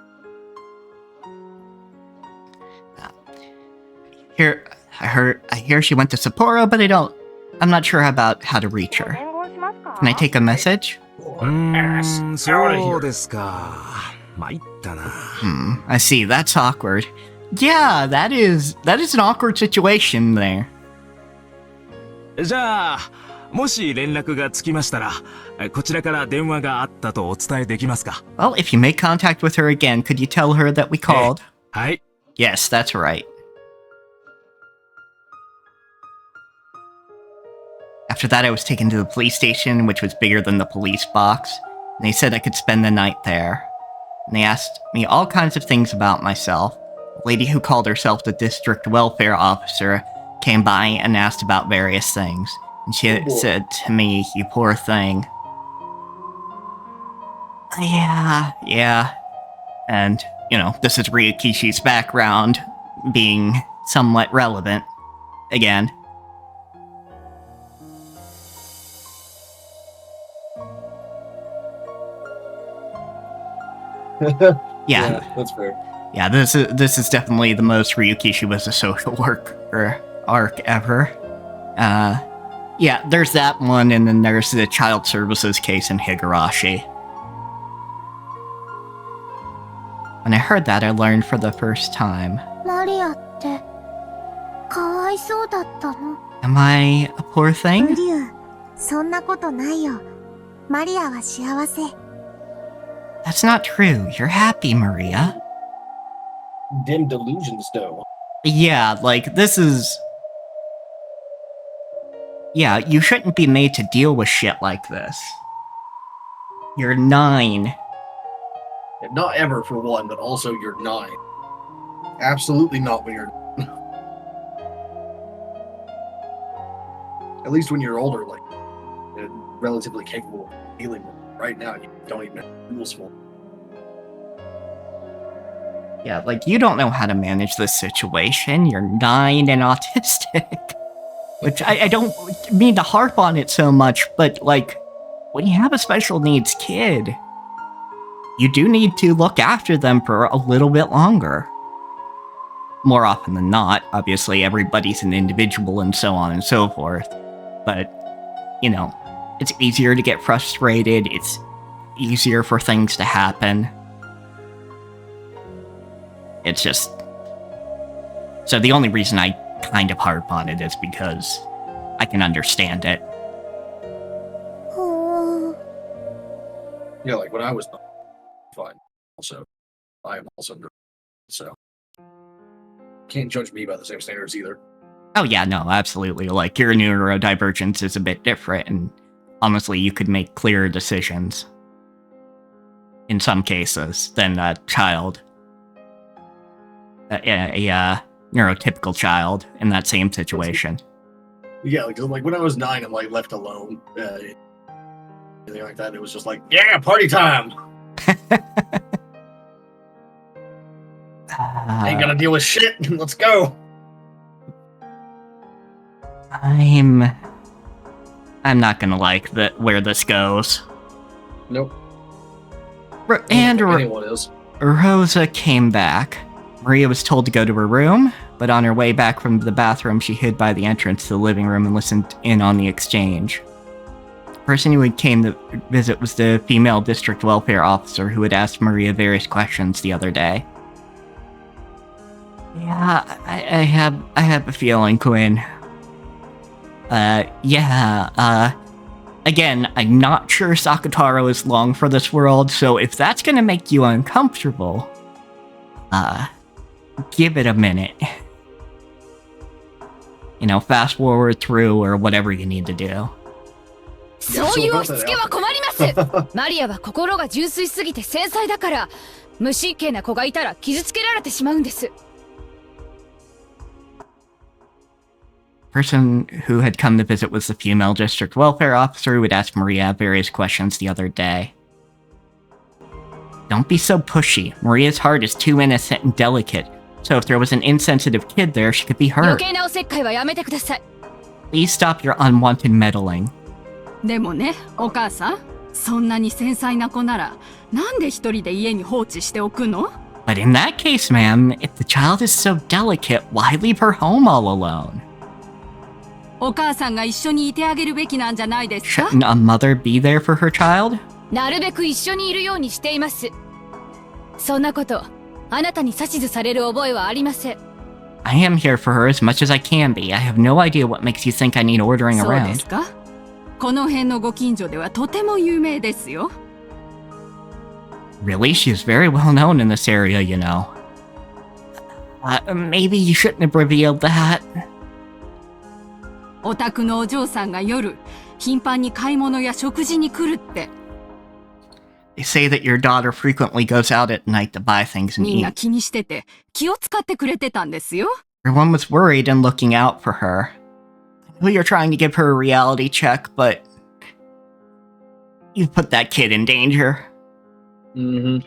Here, I hear she went to Sapporo, but I'm not sure about how to reach her. 伝言しますか？ Can I take a message? そうですか。参ったな。 I see, that's awkward. Yeah, that is an awkward situation there. じゃあ、もし連絡がつきましたら、こちらから電話があったとお伝えできますか？ Well, if you make contact with her again, could you tell her that we called? はい。 Yes, that's right. After that, I was taken to the police station, which was bigger than the police box, and they said I could spend the night there. And they asked me all kinds of things about myself. A lady who called herself the district welfare officer came by and asked about various things. And she said to me, "You poor thing." Yeah. And, this is Ryukishi's background being somewhat relevant. Again. Yeah, that's fair. Yeah, this is definitely the most Ryukishi was a social worker arc ever. Yeah, there's that one, and then there's the child services case in Higurashi. When I heard that, I learned for the first time. Maria ってかわいそうだったの？ Am I a poor ウ thing? リュウ、そんなことないよ。マリアは幸せ。 That's not true. You're happy, Maria. Dim delusions, though. Yeah, like, this is... Yeah, you shouldn't be made to deal with shit like this. You're 9. And not ever, for one, but also you're 9. Absolutely not when you're... At least when you're older, like, relatively capable of dealing with it. Right now, you don't even have rules for it. Yeah, like, you don't know how to manage this situation. You're 9 and autistic. Which I don't mean to harp on it so much, but, like, when you have a special needs kid, you do need to look after them for a little bit longer. More often than not, obviously, everybody's an individual and so on and so forth. But, you know, it's easier to get frustrated, it's easier for things to happen. It's just... So the only reason I kind of harp on it is because I can understand it. Yeah, like when I was fine. Also, I am also nervous, so can't judge me by the same standards either. Oh yeah, no, absolutely. Like, your neurodivergence is a bit different, and honestly, you could make clearer decisions in some cases than a child. A neurotypical child in that same situation. Yeah, like when I was 9 and like left alone, anything like that, it was just like, yeah, party time. Ain't gonna deal with shit. Let's go. I'm not gonna like where this goes. Nope. And anyone is. Rosa came back. Maria was told to go to her room, but on her way back from the bathroom, she hid by the entrance to the living room and listened in on the exchange. The person who came to visit was the female district welfare officer who had asked Maria various questions the other day. Yeah, I have a feeling, Quinn. Again, I'm not sure Sakataro is long for this world, so if that's gonna make you uncomfortable, give it a minute. You know, fast forward through or whatever you need to do. そういう押し付けは困りますマリアは心が純粋すぎて繊細だから無神経な子がいたら傷つけられてしまうんです Person who had come to visit was the female district welfare officer who would ask Maria various questions the other day. Don't be so pushy. Maria's heart is too innocent and delicate, so if there was an insensitive kid there, she could be hurt. 余計なおせっかいはやめてください Please stop your unwanted meddling. でもね、お母さん、そんなに繊細な子なら、なんで一人で家に放置しておくの？ But in that case, ma'am, if the child is so delicate, why leave her home all alone? お母さんが一緒にいてあげるべきなんじゃないですか？ Shouldn't a mother be there for her child? なるべく一緒にいるようにしていますそんなことあなたに指図される覚えはありません I am here for her as much as I can be. I have no idea what makes you think I need ordering そうで around. すか？この辺のご近所ではとても有名ですよ。 Really? She is very well known in this area, you know. Maybe you shouldn't have revealed that. お宅のお嬢さんが夜、頻繁に買い物や食事に来るって。 They say that your daughter frequently goes out at night to buy things and みんな eat. 気にしてて、気を使ってくれてたんですよ。 Everyone was worried and looking out for her. I know you're trying to give her a reality check, but you've put that kid in danger. Mm-hmm.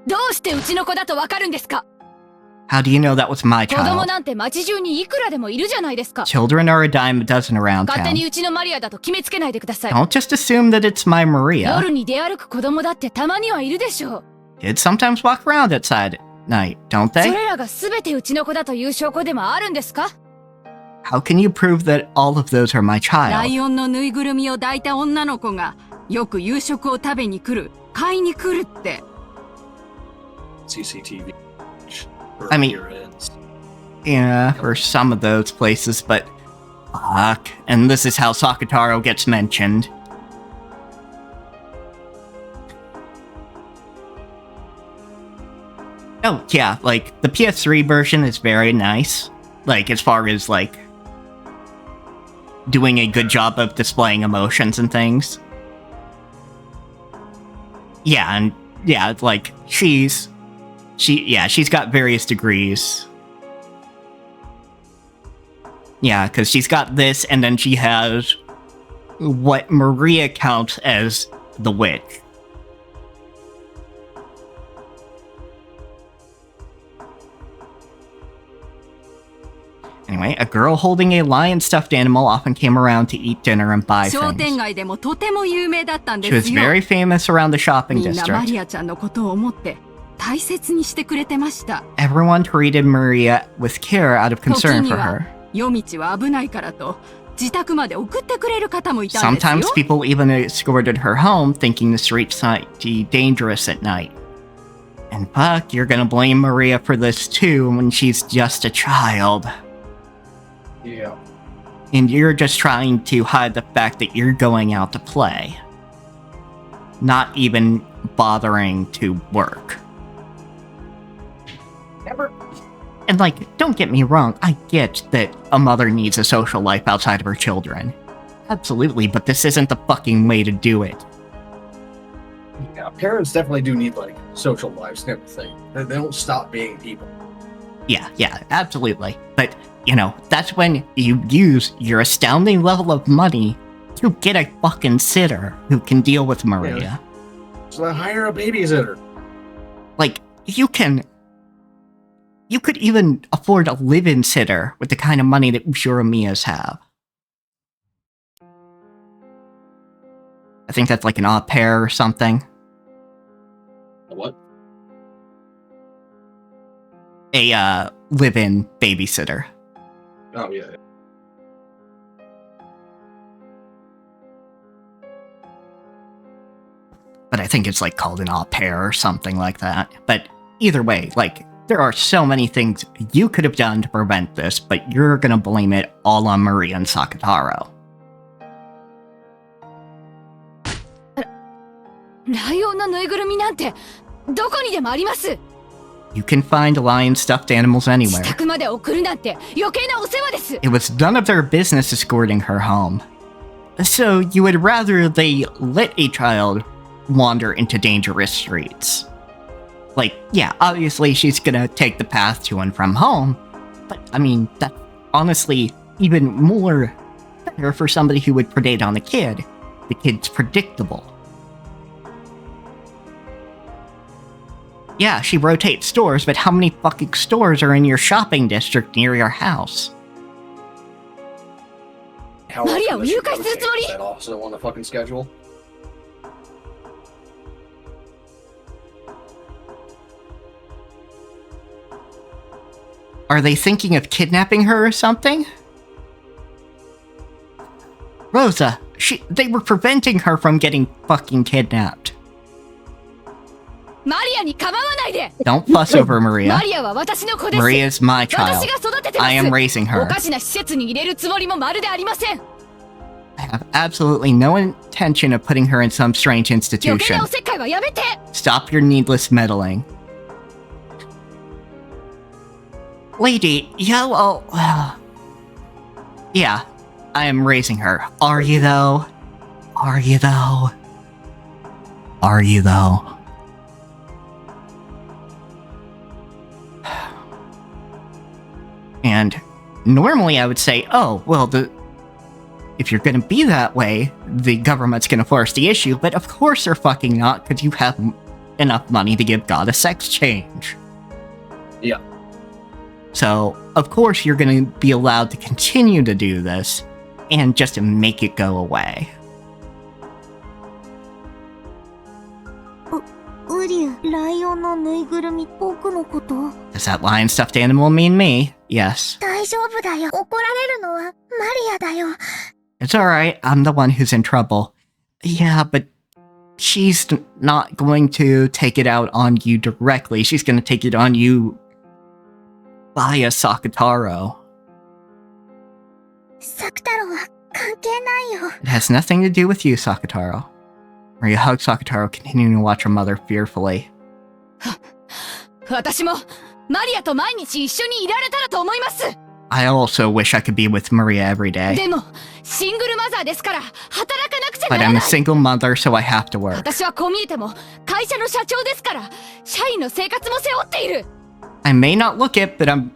どうしてうちの子だとわかるんですか How do you know that was my 子供 child? なんて街中にいくらでもいるじゃないですか Children are a dime a dozen around 勝手 town. にうちのマリアだと決めつけないでください Don't just assume that it's my Maria. 夜に出歩く子供だってたまにはいるでしょう Kids sometimes walk around outside at night, don't そ they? れらが全てうちの子だという証拠でもあるんですか How can you prove that all of those are my ラ child? イオンのぬいぐるみを抱いた女の子が、よく夕食を食べに来る、買いに来るって。 CCTV. I mean- Yeah, for some of those places, but fuck. And this is how Sakataro gets mentioned. Oh, yeah, like, the PS3 version is very nice. Like, as far as, like, doing a good job of displaying emotions and things. Yeah, and, yeah, like, she's got various degrees. Yeah, because she's got this, and then she has what Maria counts as the witch. Anyway, a girl holding a lion stuffed animal often came around to eat dinner and buy 商店 things. 街でもとても有名だったんで She was すよ。 very famous around the shopping みんなマ district. リアちゃんのことを思って大切にしてくれてました。 Everyone treated Maria with care out of 時 concern に for は her. 夜道は危ないからと自宅まで送ってくれる方もいたんですよ。 Sometimes people even escorted her home, thinking the streets might be dangerous at night. And fuck, you're gonna blame Maria for this too when she's just a child. Yeah. And you're just trying to hide the fact that you're going out to play. Not even bothering to work. Never. And like, don't get me wrong, I get that a mother needs a social life outside of her children. Absolutely, but this isn't the fucking way to do it. Yeah, parents definitely do need like social lives and everything. They don't stop being people. Yeah, absolutely. But, you know, that's when you use your astounding level of money to get a fucking sitter who can deal with Maria. Yeah. So then hire a babysitter. Like, you could even afford a live-in sitter with the kind of money that Ushuramias have. I think that's like an au pair or something. A what? A, live-in babysitter. Oh, yeah. But I think it's like called an au pair or something like that. But either way, like, there are so many things you could have done to prevent this, but you're gonna blame it all on Maria and Sakataro. ライオンのぬいぐるみなんてどこにでもあります。 You can find lion stuffed animals 自 anywhere. 宅まで送るなんて余計なお世話です。 It was none of their business escorting her home. So you would rather they let a child wander into dangerous streets. Like, yeah, obviously she's gonna take the path to and from home, but I mean, that's honestly even more better for somebody who would predate on the kid. The kid's predictable. Yeah, she rotates stores, but how many fucking stores are in your shopping district near your house? How Maria, often does she you guys rotate? do Is that also on the fucking schedule? Are they thinking of kidnapping her or something? Rosa, they were preventing her from getting fucking kidnapped. マリアに構わないで。 Don't fuss over Maria. マリアは私の子です。 Maria's my 私 child. が育ててます。 I am raising お her. かしな施設に入れるつもりもまるでありません。 I have absolutely no intention of putting her in some strange 余計 institution. なおせっかいはやめて。 Stop your needless meddling. Lady, yeah, well... yeah, I am raising her. Are you though? Are you though? Are you though? And normally I would say, oh, well, if you're gonna be that way, the government's gonna force the issue, but of course they're fucking not, because you have enough money to give God a sex change. Yeah. So, of course you're gonna be allowed to continue to do this, and just to make it go away. ウリュ、ライオンのぬいぐるみ、僕のこと？ Does that lion stuffed animal mean me? Yes. 大丈夫だよ。怒られるのはマリアだよ。 It's alright, I'm the one who's in trouble. Yeah, but she's not going to take it out on you directly. She's gonna take it on you via Sakataro. サク太郎は関係ないよ。 It has nothing to do with you, Sakataro. Maria hugged Sakataro, continuing to watch her mother fearfully. 私もマリアと毎日一緒にいられたらと思います。 I also wish I could be with Maria every day. でもシングルマザーですから働かなくちゃ But なら I'm な a い。 single mother, so I have to work. 私はこう見えても会社の社長ですから社員の生活も背負っている。 I may not look it, but I'm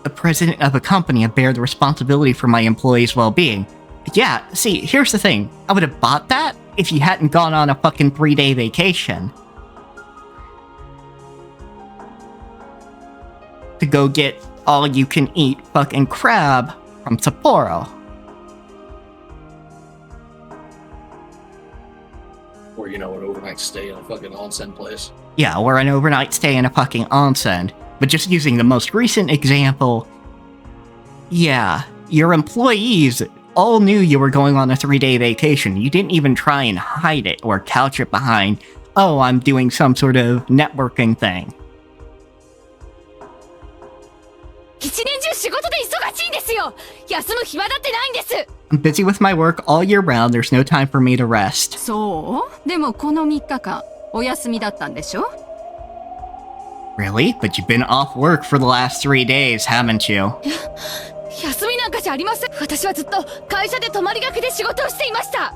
a president of a company. I bear the responsibility for my employees' well-being. Yeah, see, here's the thing. I would have bought that if you hadn't gone on a fucking 3-day vacation. To go get all-you-can-eat fucking crab from Sapporo. Or, an overnight stay in a fucking onsen place. Yeah, or an overnight stay in a fucking onsen. But just using the most recent example, yeah, your employees all knew you were going on a 3-day vacation. You didn't even try and hide it or couch it behind, oh, I'm doing some sort of networking thing. 一年中仕事で忙しいんですよ。休む暇だってないんです。 I'm busy with my work all year round. There's no time for me to rest. そうでもこの3日間お休みだったんでしょ Really? But you've been off work for the last 3 days, haven't you? 休みなんかじゃありません。私はずっと会社で泊まりがけで仕事をしていました。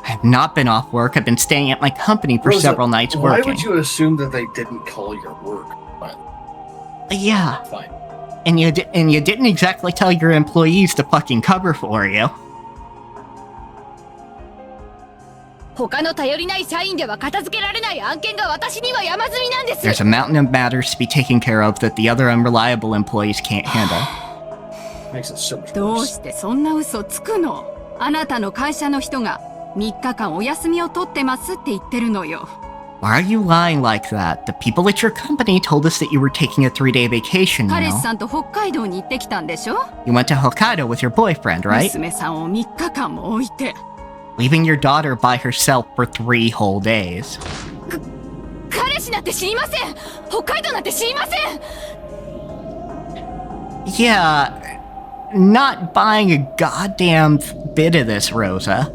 I have not been off work. I've been staying at my company for Rosa, several nights why working. would you assume that they didn't call your work? Yeah, Fine. and you didn't exactly tell your employees to fucking cover for you. 他の頼りない社員では片付けられない案件が私には山積みなんです。 There's a mountain of matters to be taken care of that the other unreliable employees can't handle. Makes it so much どう worse. してそんな嘘つくのあなたの会社の人が3日間お休みを取ってますって言ってるのよ Why are you lying like that? The people at your company told us that you were taking a 3-day vacation, you 彼氏 know? さんと北海道に行ってきたんでしょ You went to Hokkaido with your boyfriend, right? 娘さんを3日間も置いて Leaving your daughter by herself for 3 whole days. 彼氏なんて知りません。北海道なんて知りません。 Yeah, not buying a goddamn bit of this, Rosa.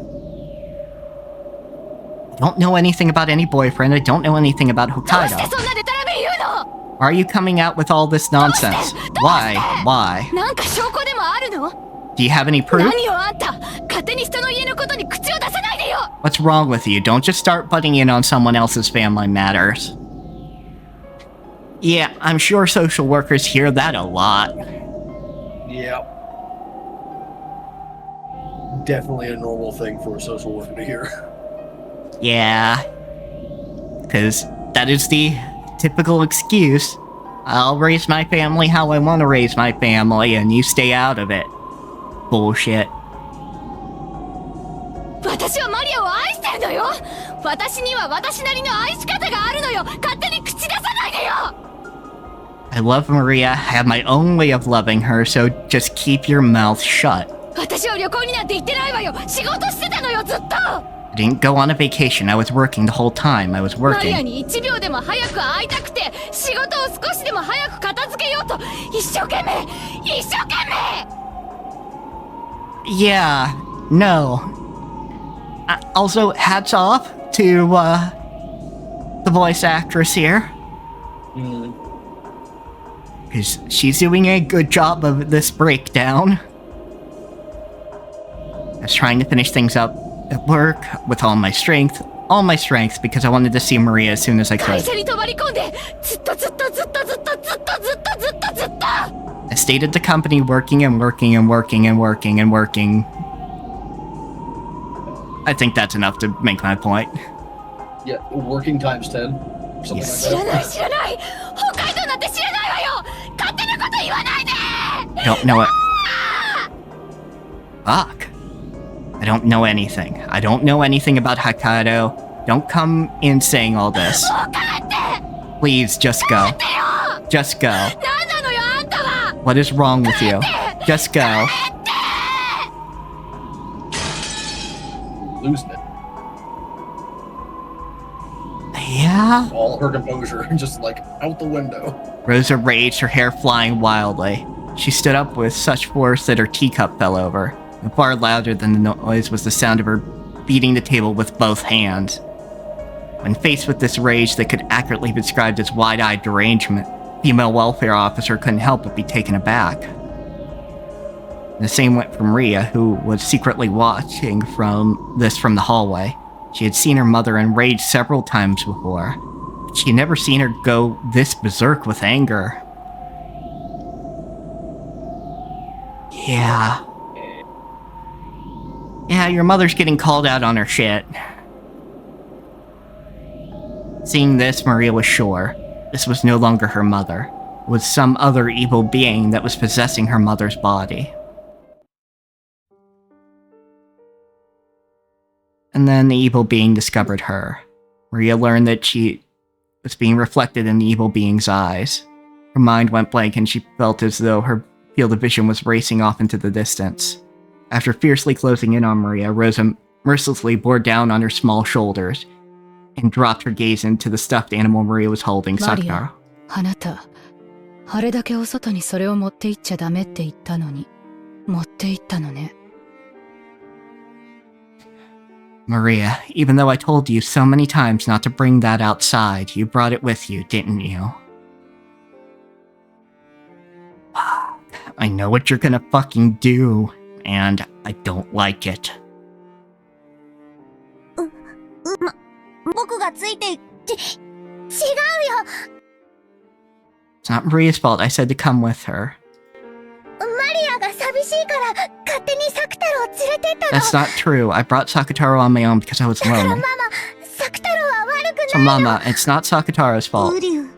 I don't know anything about any boyfriend. I don't know anything about どうして Hokkaido. そんなデタラメ言うの？ Why are you coming out with all this nonsense? Why? Why? なんか証拠でもあるの？ Do you have any proof? 何よあんた、勝手に人の家のことに口を出さないでよ。 What's wrong with you? Don't just start butting in on someone else's family matters. Yeah, I'm sure social workers hear that a lot. Yep. Definitely a normal thing for a social worker to hear. Yeah. Because that is the typical excuse. I'll raise my family how I want to raise my family, and you stay out of it. Bullshit. 私はマリアを愛してるのよ。私には私なりの愛し方があるのよ。勝手に口出さないでよ。 I love Maria. I have my own way of loving her, so just keep your mouth shut. 私は旅行になんて行ってないわよ。仕事してたのよ、ずっと。 I didn't go on a vacation. I was working the whole time. I was マリア working. に1秒でも早く会いたくて、仕事を少しでも早く片付けようと、一生懸命、一生懸命。 Yeah, no. Also, hats off to, the voice actress here. Because she's doing a good job of this breakdown. I was trying to finish things up at work with all my strength, because I wanted to see Maria as soon as I 会 could. 社に泊まり込んで、ずっとずっとずっとずっとずっとずっとずっとずっと。 I stayed at the company working and working and working and working and working. I think that's enough to make my point. Yeah, working times 10. Or something Yes. 知ら like ない that. 知らない。北海道なんて知らないわよ。勝手なこと言わないで。 I don't know it. Fuck. I don't know anything. I don't know anything about Hokkaido. Don't come in saying all this. もう帰って。 Please, just go. 帰ってよ。 Just go. 何なのよあんたは。 What is wrong with you? Just go. Losing it. Yeah? All her composure just like out the window. Rosa raged, her hair flying wildly. She stood up with such force that her teacup fell over. And far louder than the noise was the sound of her beating the table with both hands. When faced with this rage that could accurately be described as wide-eyed derangement, the female welfare officer couldn't help but be taken aback. And the same went for Maria, who was secretly watching from the hallway. She had seen her mother enraged several times before, but she had never seen her go this berserk with anger. Yeah. Yeah, your mother's getting called out on her shit. Seeing this, Maria was sure this was no longer her mother. was some other evil being that was possessing her mother's body. And then the evil being discovered her. Maria learned that she was being reflected in the evil being's eyes. Her mind went blank and she felt as though her field of vision was racing off into the distance. After fiercely closing in on Maria, Rosa mercilessly bore down on her small shoulders and dropped her gaze into the stuffed animal Maria was holding, Sakataro. あなた、あれだけお外にそれを持って行っちゃダメって言ったのに、持って行ったのね。 Maria, even though I told you so many times not to bring that outside, you brought it with you, didn't you? I know what you're gonna fucking do, and I don't like it. 僕がついて違うよ。 It's not Maria's fault. I said to come with her. マリアが寂しいから勝手にサクタロを連れてったの。 That's not true. I brought Sakataro on my own because I was だから lonely. ママ、サクタロは悪く So ないの。 Mama, it's not Sakataro's fault. ウリュウ、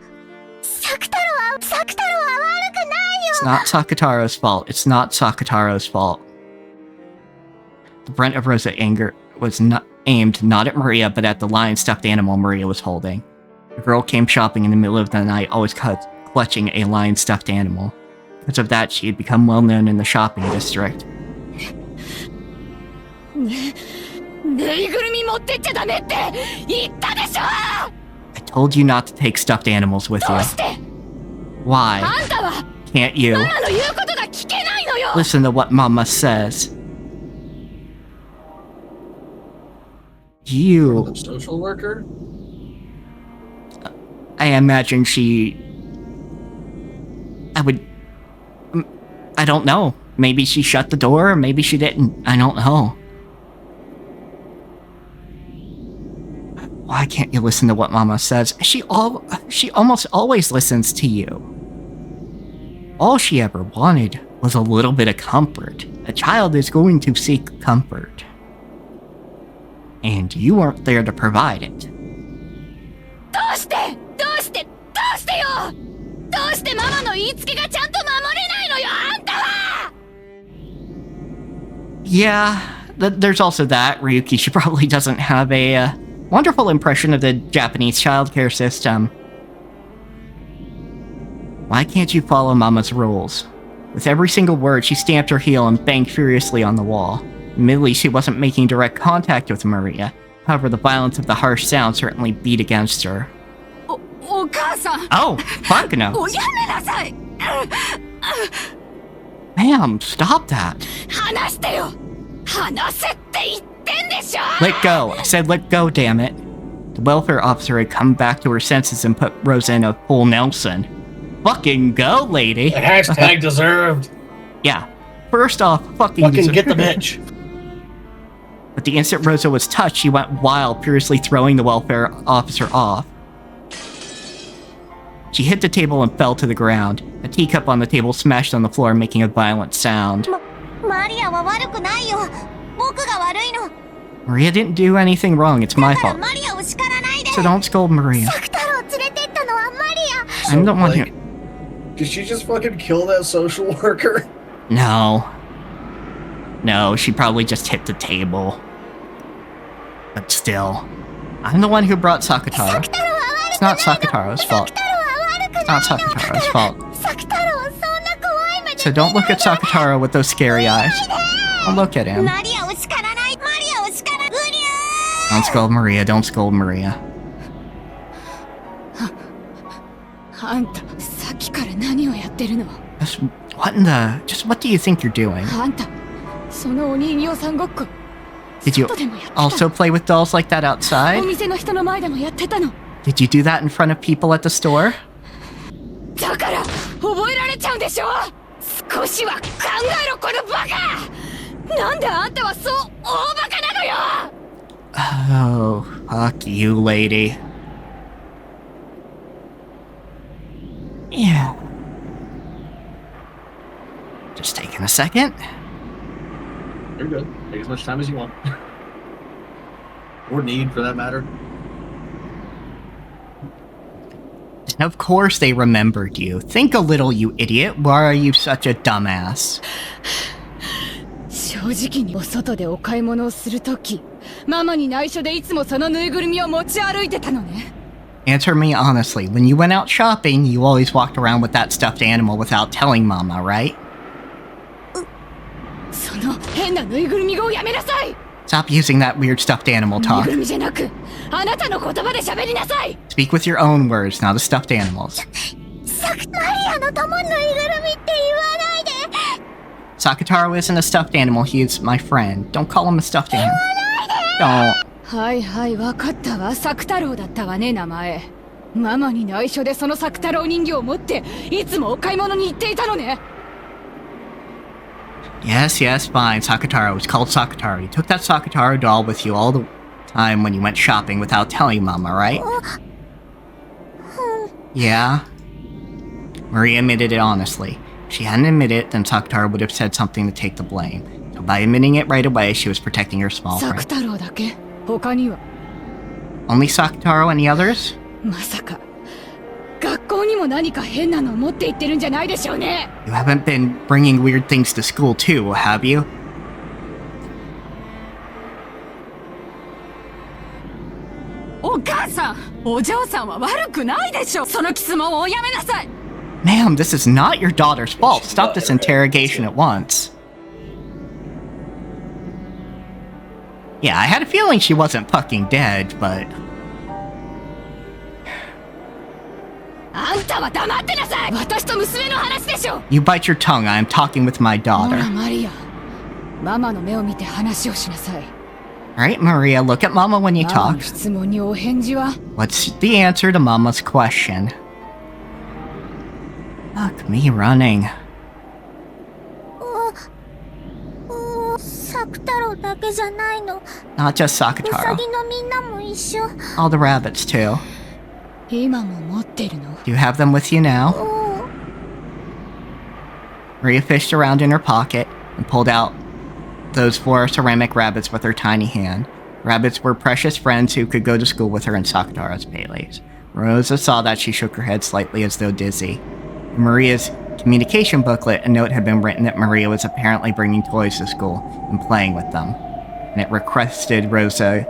サクタロは悪くないよ。 It's not Sakataro's fault. It's not Sakataro's fault. The brunt of Rosa's anger was not aimed not at Maria, but at the lion stuffed animal Maria was holding. The girl came shopping in the middle of the night, always clutching a lion stuffed animal. Because of that, she had become well known in the shopping district. ぬいぐるみ持ってっちゃダメって言ったでしょ。 I told you not to take stuffed animals with ど you. うして？ Why? あんたは Can't you ママの言うことが聞けないのよ。 listen to what Mama says? You... The social worker? I imagine she... I don't know. Maybe she shut the door, or maybe she didn't. I don't know. Why can't you listen to what Mama says? She almost always listens to you. All she ever wanted was a little bit of comfort. A child is going to seek comfort. And you weren't there to provide it. どうしてよ。どうしてママの言いつけがちゃんと守れないのよ、あんたは。 Yeah, there's also that. Ryuki, she probably doesn't have a wonderful impression of the Japanese childcare system. Why can't you follow Mama's rules? With every single word, she stamped her heel and banged furiously on the wall. Admittedly, she wasn't making direct contact with Maria. However, the violence of the harsh sound certainly beat against her. お母さん。 Oh, fuck no. おやめなさい。 Ma'am, stop that. 話してよ。話せって言ってんでしょ。 Let go. I said let go, damn it. The welfare officer had come back to her senses and put Rosa in a full Nelson. Fucking go, lady. Hashtag deserved. Yeah. First off, fucking Get the bitch. But the instant Rosa was touched, she went wild, furiously throwing the welfare officer off. She hit the table and fell to the ground. A teacup on the table smashed on the floor, making a violent sound. マリアは悪くないよ。僕が悪いの。 Maria didn't do anything wrong, it's my だから fault. マリアを叱らないで。 So don't scold Maria. サクタロを連れてったのはマリア。 I'm the one who... Did she just fucking kill that social worker? No. No, she probably just hit the table. But still, I'm the one who brought Sakataro. It's not Sakataro's fault. It's not Sakataro's fault. So don't look at Sakataro with those scary eyes. Don't look at him. マリアを叱らない。マリアを叱らない。うりゃ Don't scold Maria, don't scold Maria. あんたさっきから何をやってるの。 Just what do you think you're doing? あんたそのお人形さんごっこ Did you 外でもやってた also play with dolls like that お outside? 店の人の前でもやってたの。 Did you do that in front of people at the store? だから覚えられちゃうんでしょ。少しは考えろこのバカ。なんであんたはそう大バカなのよ。 Oh, fuck you, lady. Yeah. Just taking a second. You're good. Take as much time as you want. Or need, for that matter. Of course they remembered you. Think a little, you idiot. Why are you such a dumbass? 正直にお外でお買い物をするとき、ママに内緒でいつもそのぬいぐるみを持ち歩いてたのね。Answer me honestly. When you went out shopping, you always walked around with that stuffed animal without telling Mama, right? その変なぬいぐるみ語をやめなさい。 Stop using that weird stuffed animal ぬい talk. ぐるみじゃなく、あなたの言葉で喋りなさい。 Speak with your own words, not the stuffed animals. マリアの友ぬいぐるみって言わないで。 Sakataro isn't a stuffed animal, he is my friend. Don't call him a stuffed animal. Don't. はいはい、わかったわ。作太郎だったわね、名前。ママに内緒でその作太郎人形を持っていつもお買い物に行っていたのね。 Yes, yes, fine. Sakataro. It's called Sakataro. You took that Sakataro doll with you all the time when you went shopping without telling Mama, right? Yeah. Maria admitted it honestly. If she hadn't admitted it, then Sakataro would have said something to take the blame. So by admitting it right away, she was protecting her small 作 friend. 太郎だけ？他には？ Only Sakataro? Any others? まさか学校にも何か変なのを持って行ってるんじゃないでしょうね。 You haven't been bringing weird things to school too, have you? お母さん、お嬢さんは悪くないでしょ。そのキスもおやめなさい。 Ma'am, this is not your daughter's fault. Stop this interrogation at once. Yeah, I had a feeling she wasn't fucking dead, but... あんたは黙ってなさい。私と娘の話でしょ。 You bite your tongue, I am talking with my ほ daughter. らマリア、ママの目を見て話をしなさい。 Alright, Maria, look at Mama when you ママの talk. 質問にお返事は？ What's the answer to Mama's question? Fuck me running. サク太郎だけじゃないの。 Not just ウサ Sakataro. ギのみんなも一緒。 All the rabbits, too. 今も持ってるの？ Do you have them with you now? うん。 Maria fished around in her pocket and pulled out those 4 ceramic rabbits with her tiny hand. Rabbits were precious friends who could go to school with her in Sakataro's palace. Rosa saw that she shook her head slightly as though dizzy. In Maria's communication booklet, a note had been written that Maria was apparently bringing toys to school and playing with them, and it requested Rosa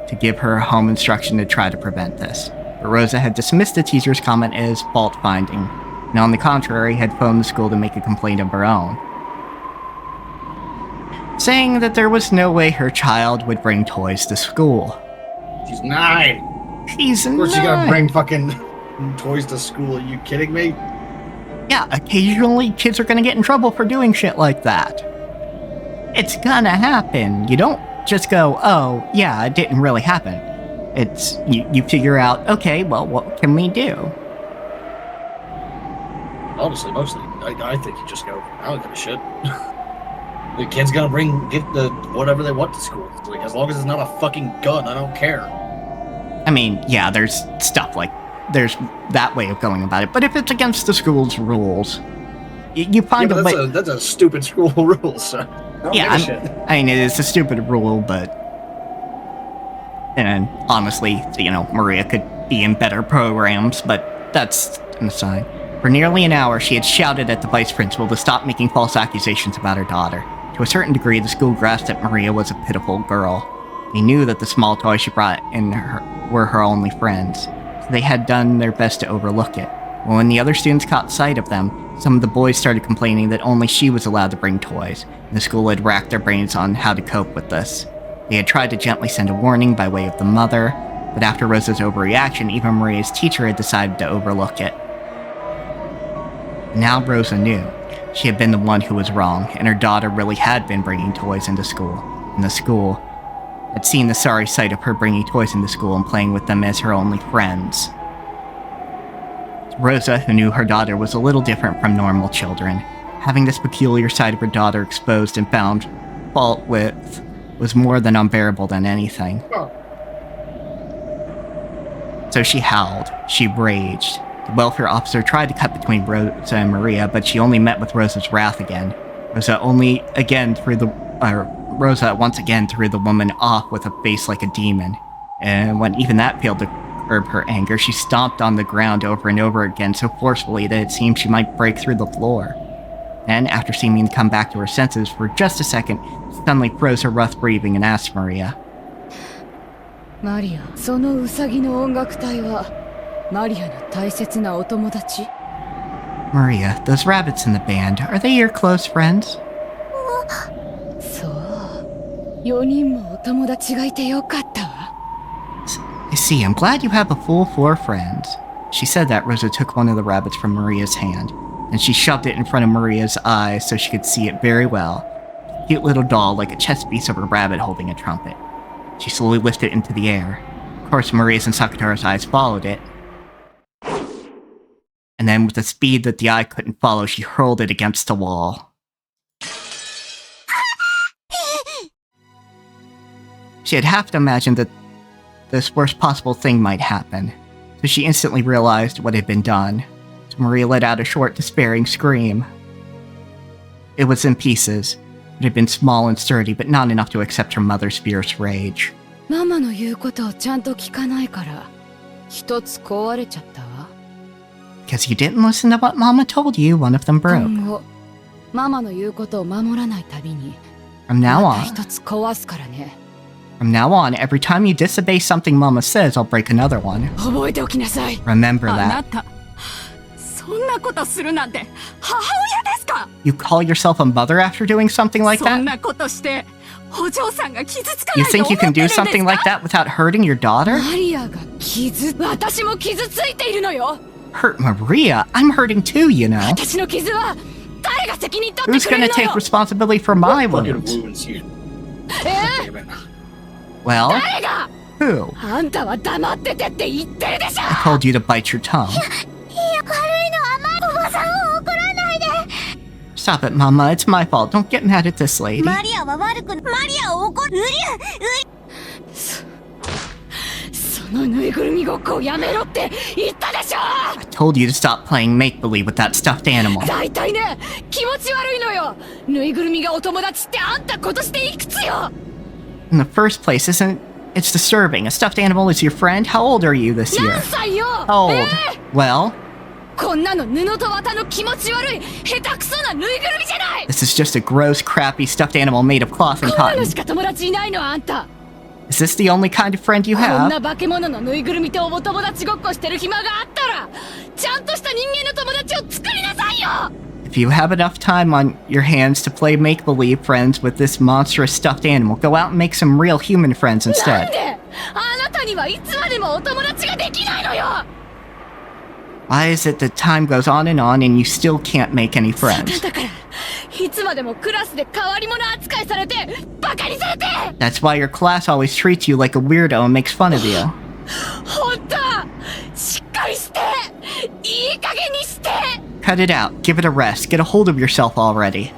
to give her home instruction to try to prevent this. But Rosa had dismissed the teacher's comment as fault-finding, and on the contrary had phoned the school to make a complaint of her own, saying that there was no way her child would bring toys to school. She's 9. She's Of course, you gotta 9. bring fucking toys to school. Are you kidding me? Yeah, occasionally kids are gonna get in trouble for doing shit like that. It's gonna happen. You don't just go, oh, yeah, it didn't really happen. It's, you figure out, okay, well, what can we do? Honestly, mostly, I think you just go, I don't give a shit. The kid's gonna get the whatever they want to school. Like, as long as it's not a fucking gun, I don't care. I mean, yeah, there's stuff like, there's that way of going about it, but if it's against the school's rules, you find a way... That's a stupid school rule, so I don't Yeah, give a shit. I mean, it is a stupid rule, but... And honestly, you know, Maria could be in better programs, but that's an aside. For nearly an hour, she had shouted at the vice principal to stop making false accusations about her daughter. To a certain degree, the school grasped that Maria was a pitiful girl. They knew that the small toys she brought in were her only friends, so they had done their best to overlook it. But when the other students caught sight of them, some of the boys started complaining that only she was allowed to bring toys, and the school had racked their brains on how to cope with this. They had tried to gently send a warning by way of the mother, but after Rosa's overreaction, even Maria's teacher had decided to overlook it. Now Rosa knew. She had been the one who was wrong, and her daughter really had been bringing toys into school. And the school had seen the sorry sight of her bringing toys into school and playing with them as her only friends. Rosa, who knew her daughter was a little different from normal children, having this peculiar side of her daughter exposed and found fault with, was more than unbearable than anything. So she howled. She raged. The welfare officer tried to cut between Rosa and Maria, but she only met with Rosa's wrath again. Rosa once again threw the woman off with a face like a demon. And when even that failed to curb her anger, she stomped on the ground over and over again so forcefully that it seemed she might break through the floor. Then, after seeming to come back to her senses for just a second, suddenly froze her rough breathing and asked Maria, マリア、そのウサギの音楽隊はマリアの大切なお友達？ Maria, those rabbits in the band, are they your close friends? そう、4人もお友達がいてよかったわ。 I see, I'm glad you have a full 4 friends. She said that, Rosa took one of the rabbits from Maria's hand, and she shoved it in front of Maria's eyes so she could see it very well. A cute little doll like a chess piece of a rabbit holding a trumpet. She slowly lifted it into the air. Of course, Maria's and Sakataro's eyes followed it. And then, with a speed that the eye couldn't follow, she hurled it against the wall. She had half imagined that this worst possible thing might happen, so she instantly realized what had been done. So Maria let out a short, despairing scream. It was in pieces. It had been small and sturdy, but not enough to accept her mother's fierce rage. ママの言うことをちゃんと聞かないから一つ壊れちゃったわ。 Because you didn't listen to what Mama told you, one of them broke. 今後ママの言うことを守らないたびに From now また on, 一つ壊すからね。 from now on, every time you disobey something Mama says, I'll break another one. 覚えておきなさい。 Remember あな that. た、そんなことするなんて母親ですか？ You call yourself a mother after doing something like そん that? なことしてお嬢さんが傷つか You ないと think 思 you って can るんで do すか？ something like that without hurting your daughter? マリアが私も傷ついているのよ。 Hurt Maria? I'm hurting too, you know. 私の傷は誰が責任取っ Who's てくれ gonna るの take よ。 responsibility for my Fucking wounds? wounds, you. え Damn it. Well, 誰が？ who? あんたは黙っててって言ってるでしょ。 I told you to bite your tongue. 悪いのはおばさんを怒らないで。 Stop it, Mama. It's my fault. Don't get mad at this lady. マリアは悪く、マリアを怒る。そのぬいぐるみごっこをやめろって言ったでしょ。 I told you to stop playing make-believe with that stuffed animal. 大体ね、気持ち悪いのよ。ぬいぐるみがお友達ってあんた今年でいくつよ。 In the first place, it's disturbing. A stuffed animal is your friend? How old are you this year? 何歳よ。 How old? Well, こんなの布と綿の気持ち悪い下手くそなぬいぐるみじゃない。 this is just a gross, crappy stuffed animal made of cloth and こんなの cotton. しか友達いないのあんた。 Is this the only kind of friend you こん have? な化け物のぬいぐるみとお友達ごっこしてる暇があったらちゃんとした人間の友達を作りなさいよ。 If you have enough time on your hands to play make-believe friends with this monstrous stuffed animal, go out and make some real human friends なん instead. であなたにはいつまでもお友達ができないのよ。 Why is it that time goes on and you still can't make any だ friends? からいつまでもクラスで変わり者扱いされてバカにされて。 That's why your class always treats you like a weirdo and makes fun of you. ほんとしっかりしていい加減にして。 Cut it out. Give it a rest. Get a hold of yourself already.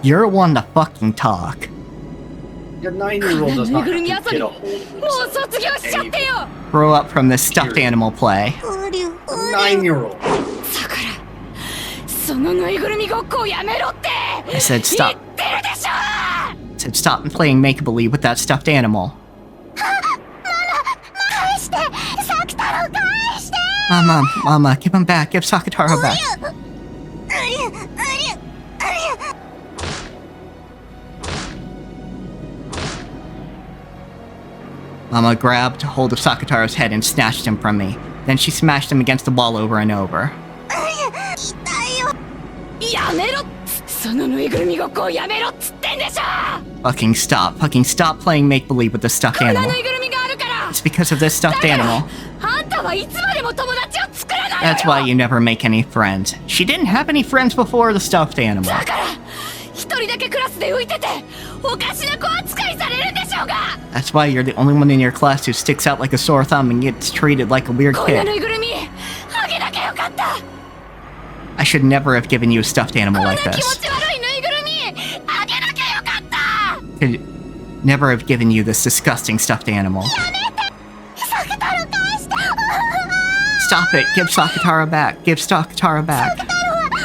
You're one to fucking talk. Your 9-year-old does not have to ぬいぐるみ遊び get a hold of もう himself. 卒業しちゃってよ。 Grow up from this stuffed animal play. うりゅうりゅ 9-year-old. だからそのぬいぐるみごっこをやめろって I said 言 stop. ってるでしょ。 Said stop playing make-believe with that stuffed animal. 返して、サキ太郎返して。 Mama, give him back. Give Sakataro back. うりゅうりゅうりゅう。 Mama grabbed hold of Sakataro's head and snatched him from me. Then she smashed him against the wall over and over. 痛いよ。やめろ。そのぬいぐるみごっこをやめろっつってんでしょ。 Fucking stop playing make-believe with the stuffed こんな animal. ぬいぐるみがあるから。 It's because of this stuffed animal. あんたはいつまでも友達を作らないのよ。 That's why you never make any friends. She didn't have any friends before the stuffed animal. だから一人だけクラスで浮いてておかしな子扱いされるんでしょうが。 That's why you're the only one in your class who sticks out like a sore thumb and gets treated like a weird こんな kid. ぬいぐるみあげなきゃよかった。 I should never have given you a stuffed animal こんな like 気持 this. ち悪いぬいぐるみあげなきゃよかった。 Could never have given you this disgusting stuffed animal. サキ太郎返して。 Stop it! Give Sakataro back! Give Sakataro back!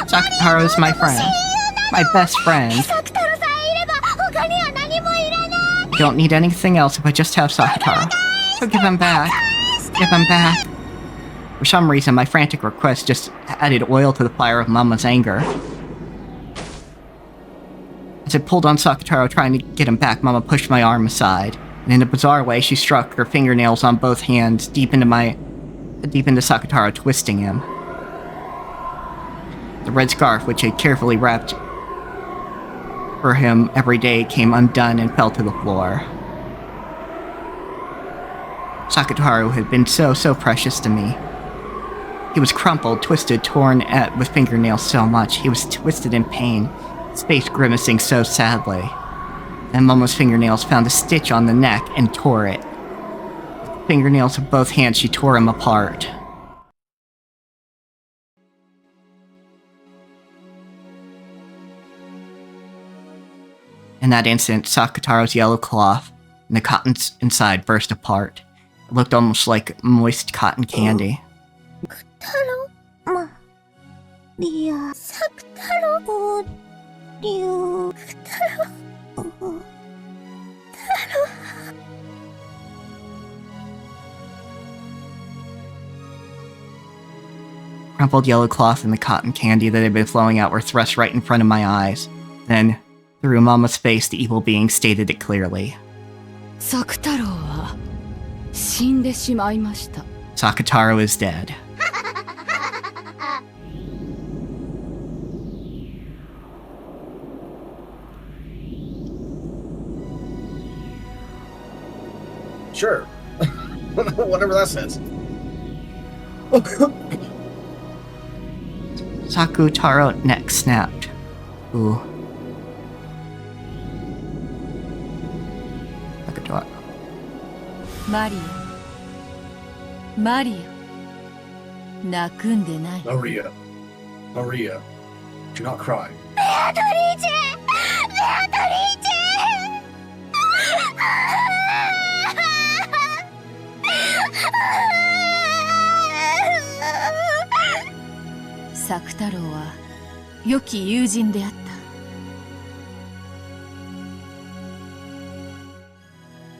Sakataro is my friend. My best friend. サキ太郎さえいれば他には何もいらない。 Don't need anything else if I just have Sakataro. So give him back. Give him back. For some reason, my frantic request just added oil to the fire of Mama's anger. As I pulled on Sakataro trying to get him back, Mama pushed my arm aside, and in a bizarre way she struck her fingernails on both hands deep into Sakataro, twisting him. The red scarf, which I carefully wrapped for him every day, came undone and fell to the floor. Sakataro had been so precious to me. He was crumpled, twisted, torn at with fingernails so much. He was twisted in pain, his face grimacing so sadly. Then Momo's fingernails found a stitch on the neck and tore it. With the fingernails of both hands, she tore him apart. In that instant, Sakataro's yellow cloth and the cotton inside burst apart. It looked almost like moist cotton candy. Crumpled yellow cloth and the cotton candy that had been flowing out were thrust right in front of my eyes. Then, through Mama's face, the evil being stated it clearly. Sakutaro is dead. Sure. Whatever that says. Sakutaro neck snapped. Ooh. Sakutaro. Maria. Nakunde nai. Maria. Do not cry. Sakutaro wa yoki yūjin de atta.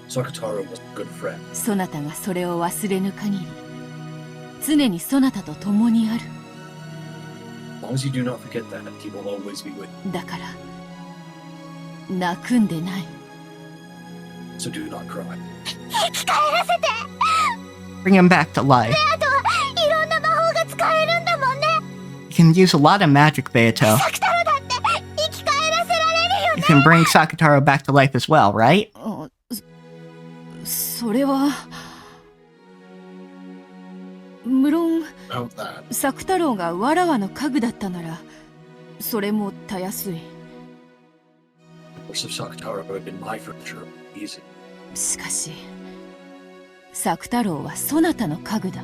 Sakutaro was a good friend. そなたがそれを忘れぬ限り、常にそなたと共にある。As long as you do not forget that, he will always be with you. だから、泣くんでない。So do not cry. 生き返らせて。 Bring him back to life. あとはいろんな魔法が使えるんだもんね。 You can use a lot of magic, Beato. サクタロだって生き返らせられるよ You ね。 can bring Sakutaro back to life as well, right? それは無論 About that. サク太郎がわらわの家具だったならそれもたやすい。 Most of Sakutaro would have been my furniture. Easy. しかしサク太郎はそなたの家具だ。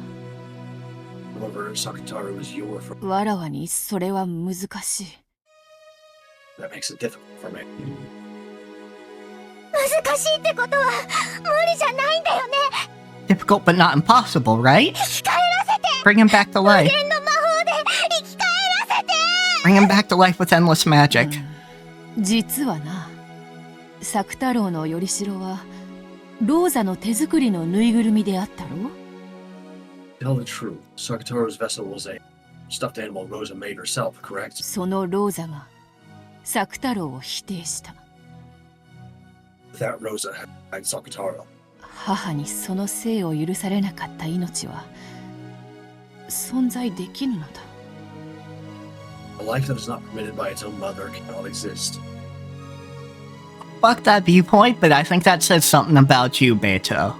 However, Sakutaro is your furniture. わらわにそれは難しい。 That makes it difficult for me. 難しいってことは無理じゃないんだよね。 Difficult but not impossible, right? 生き返らせて。 Bring him back to life. 無限の魔法で生き返らせて。 Bring him back to life with endless magic. 実はな、サク太郎のよりしろはローザの手作りのぬいぐるみであったろ。 Tell the truth. Sakutaro's vessel was a stuffed animal Rosa made herself, correct? そのローザがサク太郎を否定した。 That Rosa had Sakutaro. 母にその生を許されなかった命は存在できぬのだ。 A life that is not permitted by its own mother cannot exist. Fuck that viewpoint, but I think that says something about you, Beto.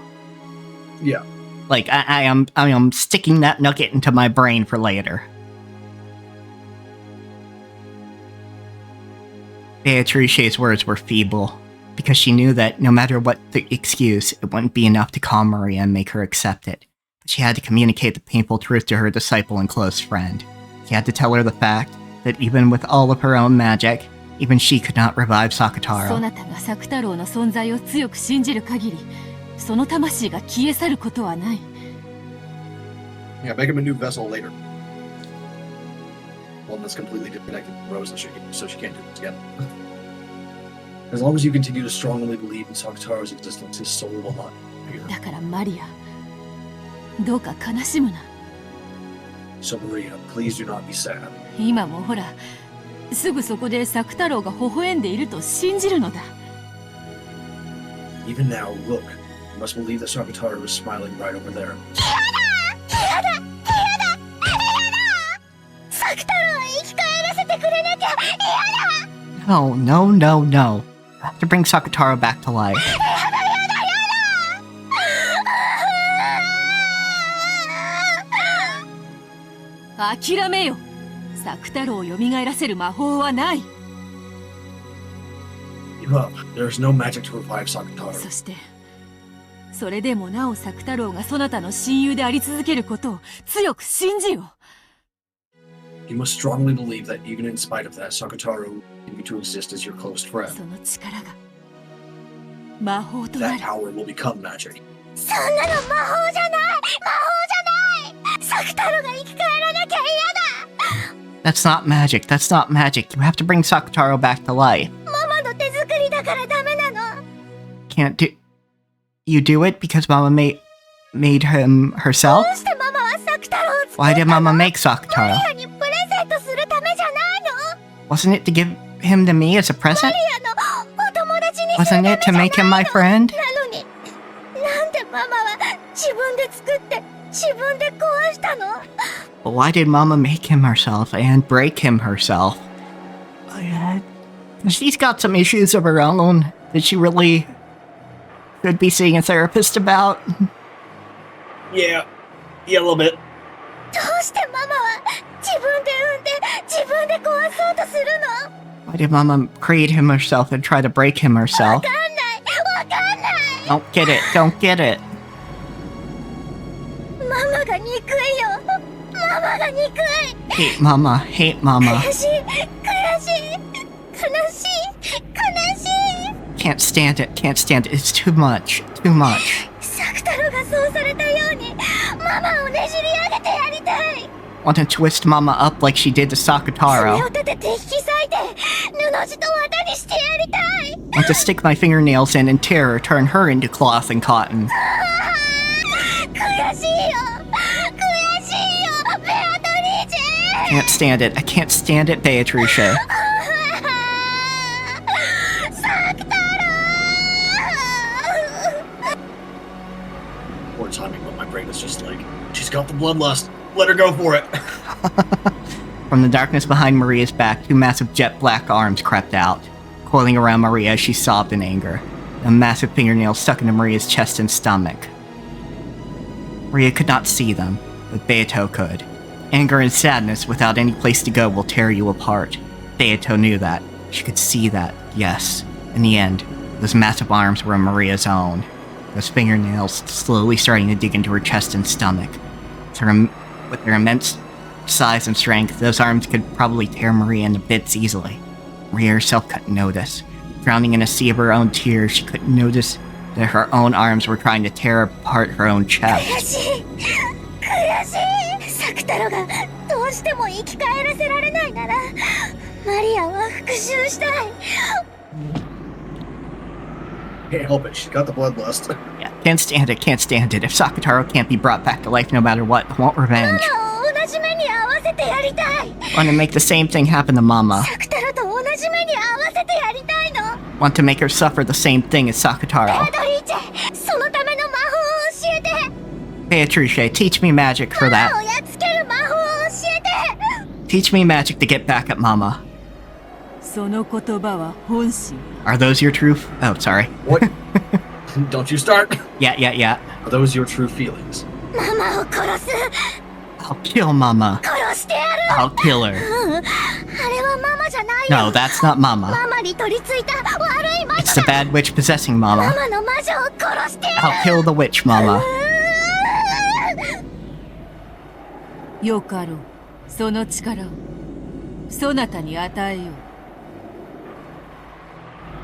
Yeah. Like, I am sticking that nugget into my brain for later. Beatrice's words were feeble, because she knew that no matter what the excuse, it wouldn't be enough to calm Maria and make her accept it. But she had to communicate the painful truth to her disciple and close friend. She had to tell her the fact that even with all of her own magic, even she could not revive そ Sakutaro. なたがサク太郎の存在を強く信じる限り、その魂が消え去ることはない。 Yeah, make him a new vessel later. One that's completely disconnected from Rosa, so she can't do it together. As long as you continue to strongly believe in Sakutaro's existence, his soul will not appear. だからマリア、どうか悲しむな。 Don't cry. サク太郎がわらわのそばにいるのを As long as you continue to strongly believe in Sakutara's existence, his soul will not appear. 見 As long as you continue to strongly believe in Sakutara's existence, his soul will not appear. るのだからマリア、どうか悲しむな。So Maria, please do not be sad. 今もほら、すぐそこで作太郎が微笑んでいると信じるのだ。Even now, look. You must believe that Sakataro is smiling right over there. No, no, no, no. I have to bring Sakataro back to life. 諦めよ。作太郎を蘇らせる魔法はない。 Give up. There is no magic to revive Sakataro. そしてそれでもなお作太郎がそなたの親友であり続けることを強く信じよ。 You must strongly believe that even in spite of that, Sakataro will continue to exist as your close friend. その力が魔法とな That る。 power will become magic. そんなの魔法じゃない。作太郎が生き返らなきゃ嫌だ。 That's not magic. That's not magic. You have to bring Sakataro back to life. ママの手作りだからダメなの。 Can't do... You do it because Mama made him ど herself? うしてママは作太郎を作った Why の？ did Mama make マ Sakataro? リアにプレゼントするためじゃないの？ Wasn't it to give him to me as a present? マリアのお友達にするた Wasn't め it じ to ゃない make him my の？ friend? なのに、なんでママは自分で作って自分で壊したの？ But why did Mama make him herself and break him herself? She's got some issues of her own that she really should be seeing a therapist about. Yeah. Yeah, a little bit. どうしてママは自分で産んで自分で壊そうとするの？ Why did Mama create him herself and try to break him わ herself? かんない。 Don't get it. Don't get it. ママが憎いよ。ママが憎い。 Hate Mama. Hate Mama. 悔しい。Can't stand it. Can't stand it. It's too much. Too much. 作太郎がそうされたようにママをねじり上げてやりたい。 Want to twist Mama up like she did to 爪 Sakataro. を立てて引き裂いて布地と綿にしてやりたい。 Want to stick my fingernails in and tear her, turn her into cloth and cotton. 悔しいよ。ベアトリーチェ。 Can't stand it. I can't stand it, Beatrice. 作太郎。 Poor timing, but my brain is just like, she's got the bloodlust. Let her go for it. From the darkness behind Maria's back, two massive jet black arms crept out, coiling around Maria as she sobbed in anger. A massive fingernail stuck into Maria's chest and stomach. Maria could not see them, but Beato could. Anger and sadness without any place to go will tear you apart. Beato knew that. She could see that, yes. In the end, those massive arms were Maria's own. Those fingernails slowly starting to dig into her chest and stomach. With their immense size and strength, those arms could probably tear Maria into bits easily. Maria herself couldn't notice. Drowning in a sea of her own tears, she couldn't notice that her own arms were trying to tear apart her own 悔 chest. しい。作太郎がどうしても生き返らせられないならマリアは復讐したい。 Can't help it. She's got the bloodlust. Yeah, can't stand it, can't stand it. If Sakataro can't be brought back to life no matter what, I want マ revenge. マを同じ目に遭わせてやりたい。 Want to make the same thing happen to Mama. 作太郎と同じ目に遭わせてやりたいの。 Want to make her suffer the same thing as ベ Sakataro. アトリーチェ、そのための魔法を教えて。 Beatrice, teach me magic for マ that. マをやっつける魔法を教えて。 Teach me magic to get back at Mama. その言葉は本心。 Are those your true... Oh, sorry. What? Don't you start. Yeah. Are those your true feelings? ママを殺す。 I'll kill Mama. 殺してやる。 I'll kill her. あれはママじゃないよ。 No, that's not Mama. ママに取り付いた悪い魔女 It's the だ。 bad witch possessing マ Mama. マの魔女を殺してやる。 I'll kill the witch, Mama. よかろう。その力をそなたに与えよう。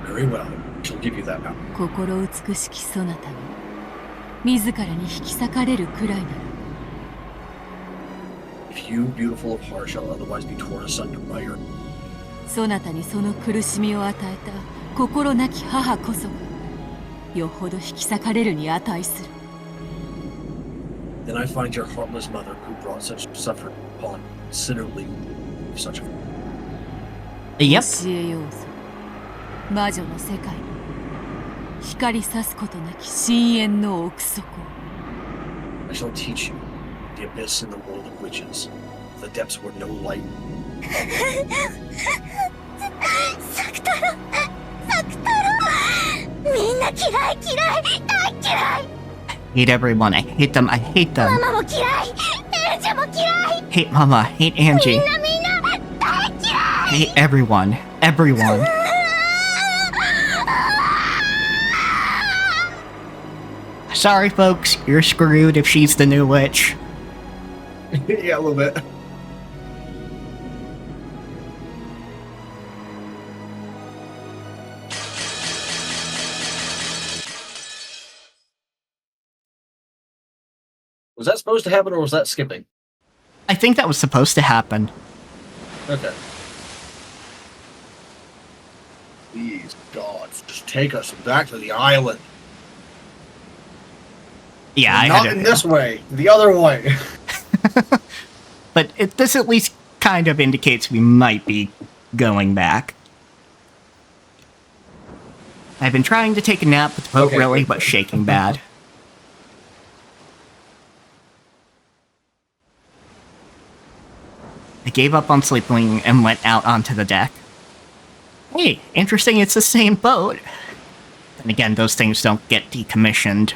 Very well. She'll give you that power. 心美しきそなたに自らに引き裂かれるくらいなら If you, beautiful of heart, shall otherwise be torn asunder by your... そなたにその苦しみを与えた心なき母こそがよほど引き裂かれるに値する。 Then I find your heartless mother who brought such suffering upon considerably such a. Yep. 教えようぞ魔女の世界に光さすことなき深淵の奥底 I shall teach you the abyss in the world of witches, the depths where no light. サクタロサクタロみんな嫌い嫌い大嫌い Hate everyone. I hate them. I hate them. ママも嫌いエンジェも嫌い Hate Mama. Hate Angie. みんな大嫌い Hate everyone. Everyone. Sorry, folks. You're screwed if she's the new witch. Yeah, a little bit. Was that supposed to happen, or was that skipping? I think that was supposed to happen. Okay. Please, God, just take us back to the island. Yeah, I Not had in this way, the other way. But this at least kind of indicates we might be going back. I've been trying to take a nap with the boat really, but shaking bad. I gave up on sleeping and went out onto the deck. Hey, interesting, it's the same boat. And again, those things don't get decommissioned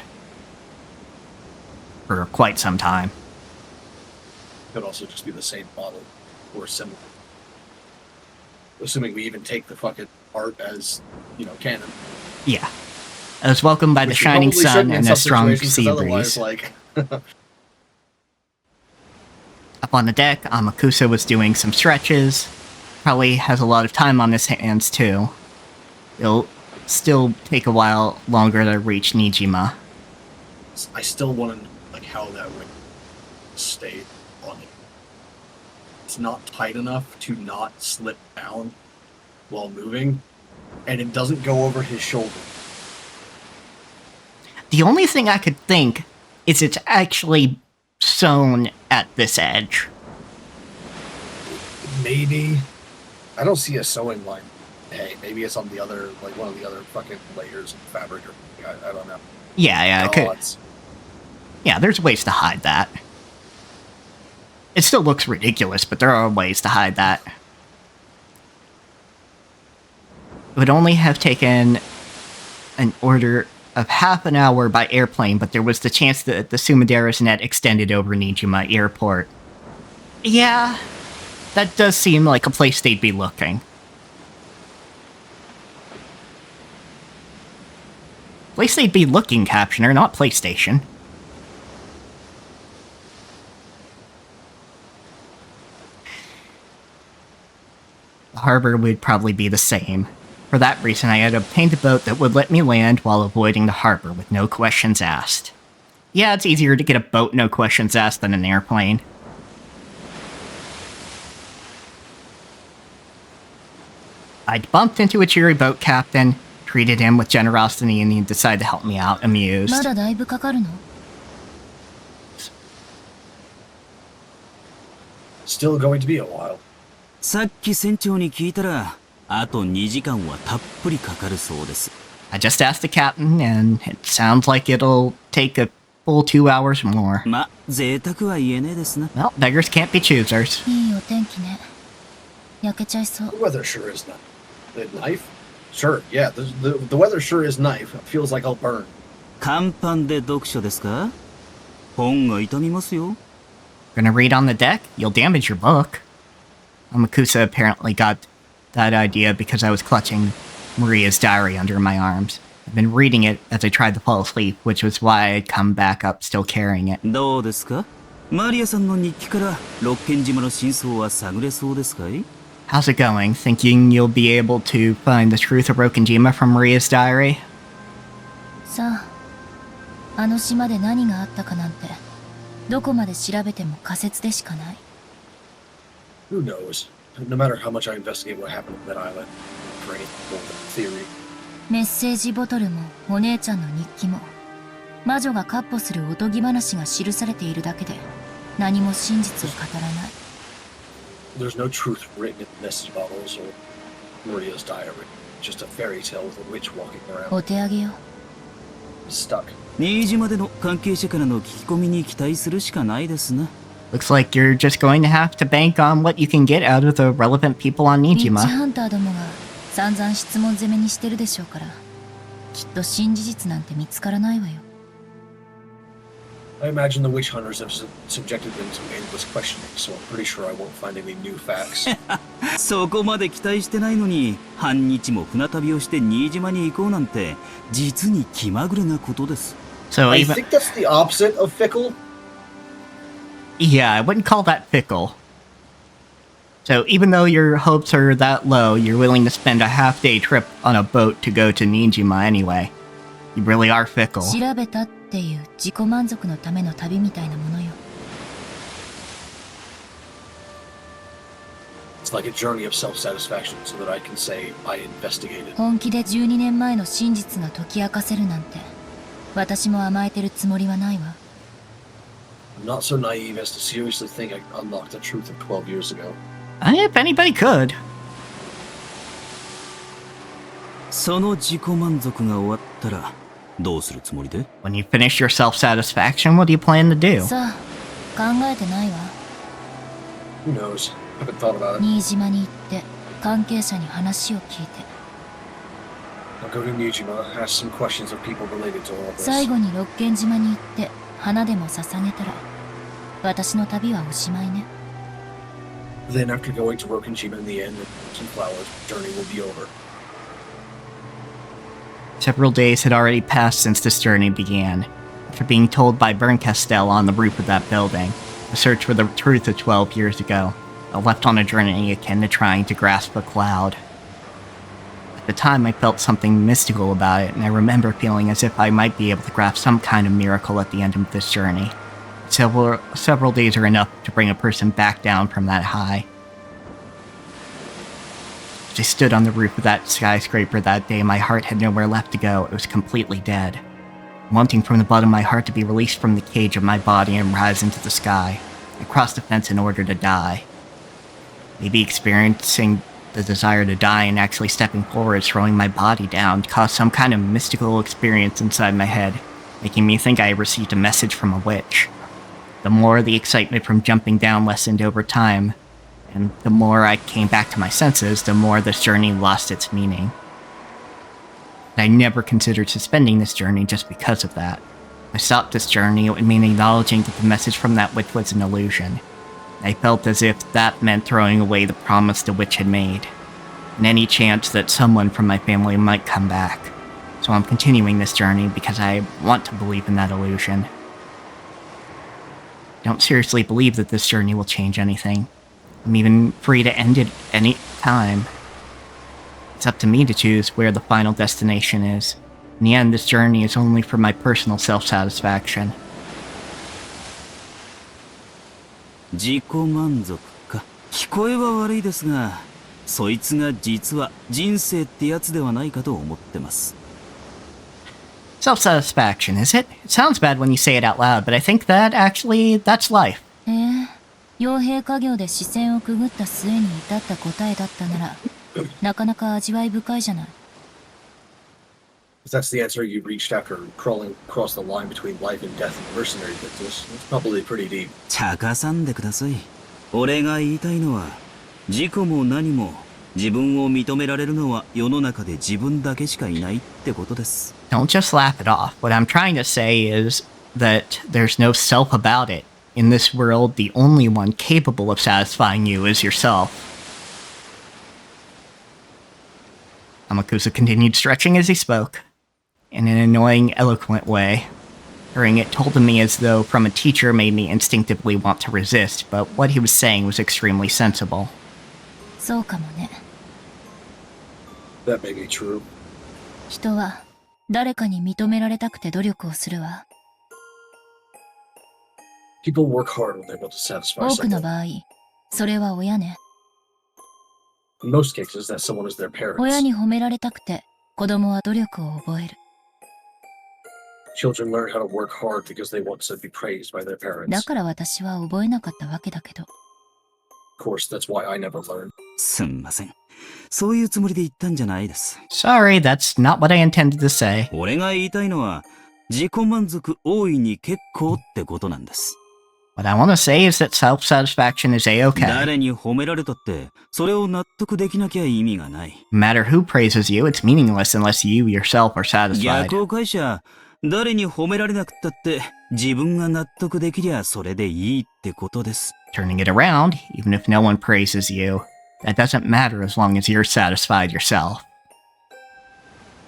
for quite some time. Could also just be the same model or similar. Assuming we even take the fucking art as, canon. Yeah. I was welcomed by the Which we shining probably sun shouldn't in and some a strong situations, 'cause sea otherwise, breeze. Up on the deck, Amakusa was doing some stretches. Probably has a lot of time on his hands, too. It'll still take a while longer to reach Nijima. I still want to, how that ring stayed on it. It's not tight enough to not slip down while moving, and it doesn't go over his shoulder. The only thing I could think is it's actually sewn at this edge. Maybe. I don't see a sewing line. Hey, maybe it's on the other, one of the other fucking layers of fabric, or I don't know. Yeah, it could. Yeah, there's ways to hide that. It still looks ridiculous, but there are ways to hide that. It would only have taken an order of half an hour by airplane, but there was the chance that the Sumidaris net extended over Nijima Airport. Yeah, that does seem like a place they'd be looking. Place they'd be looking, Captioner, not PlayStation. The harbor would probably be the same. For that reason, I had obtained a boat that would let me land while avoiding the harbor with no questions asked. Yeah, it's easier to get a boat no questions asked than an airplane. I'd bumped into a cheery boat captain, treated him with generosity, and he decided to help me out, amused. まだだいぶかかるの Still going to be a while. さっき船長に聞いたら、あと2時間はたっぷりかかるそうです。I just asked the captain, and it sounds like it'll take a full 2 hours more. ま、贅沢は言えねえですな。Well, beggars can't be choosers. いいお天気ね焼けちゃいそう The weather sure is nice. The knife? Sure, yeah, the weather sure is knife. It feels like I'll burn. 甲板で読書ですか？本が傷みますよ。 Gonna read on the deck? You'll damage your book. Amakusa apparently got that idea because I was clutching Maria's diary under my arms. I've been reading it as I tried to fall asleep, which was why I'd come back up still carrying it. どうですか？マリアさんの日記からロッケン島の真相は探れそうですかい？ How's it going? Thinking you'll be able to find the truth of Rokkenjima from Maria's diary? さああの島で何があったかなんてどこまで調べても仮説でしかない Who knows? No matter how much I investigate what happened on that island, for any theory. メッセージボトルもお姉ちゃんの日記も魔女が闊歩するおとぎ話が記されているだけで何も真実を語らない There's no truth written in message bottles or Maria's diary. Just a fairy tale with a witch walking お around. 手上げよ。 Stuck. 新島での関係者からの聞き込みに期待するしかないですな。Looks like you're just going to have to bank on what you can get out of the relevant people on リッチ Nijima. ハンターどもが散々質問攻めにしてるでしょうから、きっと真事実なんて見つからないわよ。I imagine the witch hunters have subjected them to endless questioning, so I'm pretty sure I won't find any new facts. そこまで期待してないのに、半日も船旅をして新島に行こうなんて、実に気まぐれなことです。So I even think that's the opposite of fickle. yeah, I wouldn't call that fickle. So even though your hopes are that low, you're willing to spend a half-day trip on a boat to go to Nijima anyway. You really are fickle. 調べたっていう自己満足のための旅みたいなものよ。It's like a journey of self-satisfaction so that I can say I investigated. 本気で12年前の真実が解き明かせるなんて、私も甘えてるつもりはないわ。I'm not so naive as to seriously think I unlocked the truth of 12 years ago. If anybody could. その自己満足が終わったら、どうするつもりで？ When you finish your self-satisfaction, what do you plan to do? さあ、考えてないわ。 Who knows? Haven't thought about it. 新島に行って関係者に話を聞いて、 I'll go to Nijima, ask some questions of people related to all of 最 this. 後にロッケン島に行って花でも捧げたら、私の旅はおしまいね。 Then after going to Rokkenjima in the end and some flowers, journey will be over. Several days had already passed since this journey began. After being told by Berncastel on the roof of that building, the search for the truth of 12 years ago, I left on a journey akin to trying to grasp a cloud. At the time, I felt something mystical about it, and I remember feeling as if I might be able to grasp some kind of miracle at the end of this journey. Several days are enough to bring a person back down from that high. As I stood on the roof of that skyscraper that day, my heart had nowhere left to go. It was completely dead. Wanting from the bottom of my heart to be released from the cage of my body and rise into the sky, I crossed the fence in order to die. Maybe experiencing the desire to die and actually stepping forward, throwing my body down, caused some kind of mystical experience inside my head, making me think I had received a message from a witch. The more the excitement from jumping down lessened over time, and the more I came back to my senses, the more this journey lost its meaning. I never considered suspending this journey just because of that. I stopped this journey, it would mean acknowledging that the message from that witch was an illusion. I felt as if that meant throwing away the promise the witch had made, and any chance that someone from my family might come back. So I'm continuing this journey because I want to believe in that illusion. I don't seriously believe that this journey will change anything. I'm even free to end it any time. It's up to me to choose where the final destination is. In the end, this journey is only for my personal self-satisfaction. 自己満足か。聞こえは悪いですが、そいつが実は人生ってやつではないかと思ってます。Self-satisfaction, is it? It sounds bad when you say it out loud, but I think that actually, that's life. 傭兵家業で視線をくぐった末に至った答えだったなら、なかなか味わい深いじゃない。If that's the answer you reached after crawling across the line between life and death in mercenary business, it's probably pretty deep. 茶化さんでください。俺が言いたいのは、自己も何も自分を認められるのは世の中で自分だけしかいないってことです。Don't just laugh it off. What I'm trying to say is that there's no self about it. In this world, the only one capable of satisfying you is yourself. Amakusa continued stretching as he spoke, in an annoying, eloquent way. Hearing it told to me as though from a teacher made me instinctively want to resist, but what he was saying was extremely sensible. そうかもね。That may be true. 人は誰かに認められたくて努力をするわ。People work hard when they want to satisfy 多くの someone. 場合、それは親ね。In most cases, that someone is their parents. 親に褒められたくて子供は努力を覚える。 Children learn how to work hard because they want to be praised by their だ parents. から私は覚えなかったわけだけど。course, that's why I never learned. すんません。そういうつもりで言ったんじゃないです。 Sorry, that's not what I intended to say. 俺が言いたいのは、自己満足大いに結構ってことなんです。 What I want to say is that self-satisfaction is a-okay. 誰に褒められたって、それを納得できなきゃ意味がない。 No matter who praises you, it's meaningless unless you yourself are satisfied. 逆を返しゃ、誰に褒められなくったって、自分が納得できりゃそれでいいってことです。 Turning it around, even if no one praises you, that doesn't matter as long as you're satisfied yourself.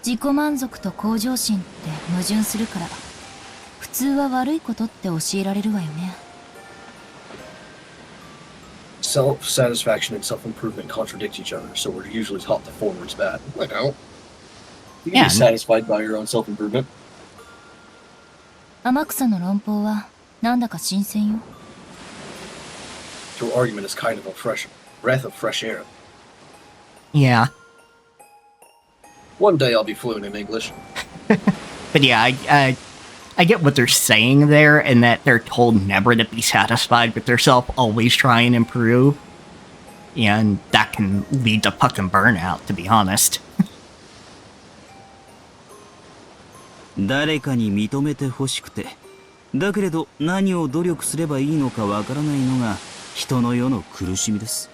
自己満足と向上心って矛盾するから、普通は悪いことって教えられるわよね。Self-satisfaction and self-improvement contradict each other, so we're usually taught the former's bad. I don't. You can Yeah, be satisfied by your own self-improvement. 天草の論法はなんだか新鮮よ。 Your argument is kind of a breath of fresh air. Yeah. One day I'll be fluent in English. But yeah, I get what they're saying there, and that they're told never to be satisfied with themselves, always try and improve. And that can lead to fucking burnout, to be honest. 誰かに認めてほしくて、だけれど何を努力すればいいのかわからないのが人の世の苦しみです。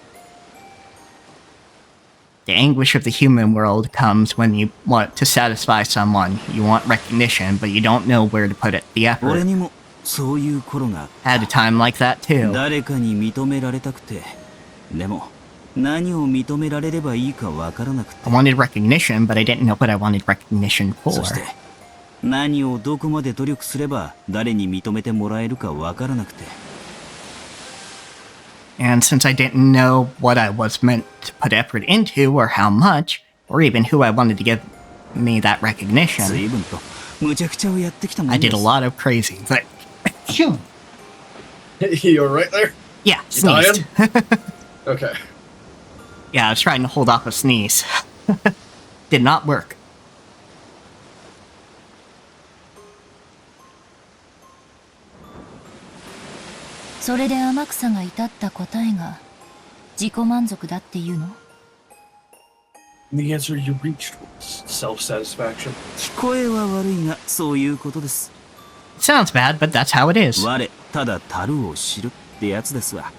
The anguish of the human world comes when you want to satisfy someone. You want recognition, but you don't know where to put it, the 俺 effort. にもそういう頃が Had a time like that too. 誰かに認められたくて、でも何を認められればいいかわからなくて、 I wanted recognition, but I didn't know what I wanted recognition そ for. して何をどこまで努力すれば誰に認めてもらえるかわからなくて、 And since I didn't know what I was meant to put effort into, or how much, or even who I wanted to give me that recognition, 随分と無茶苦茶をやってきたも I んで did a す。 lot of crazy things. You alright there? Yeah, You dying? sneezed. Okay. Yeah, I was trying to hold off a sneeze. Did not work. それで天草が至った答えが自己満足だっていうの？ The answer you reached was self-satisfaction. 聞こえは悪いがそういうことです。 Sounds bad, but that's how it is. 我ただ樽を知るってやつですわ。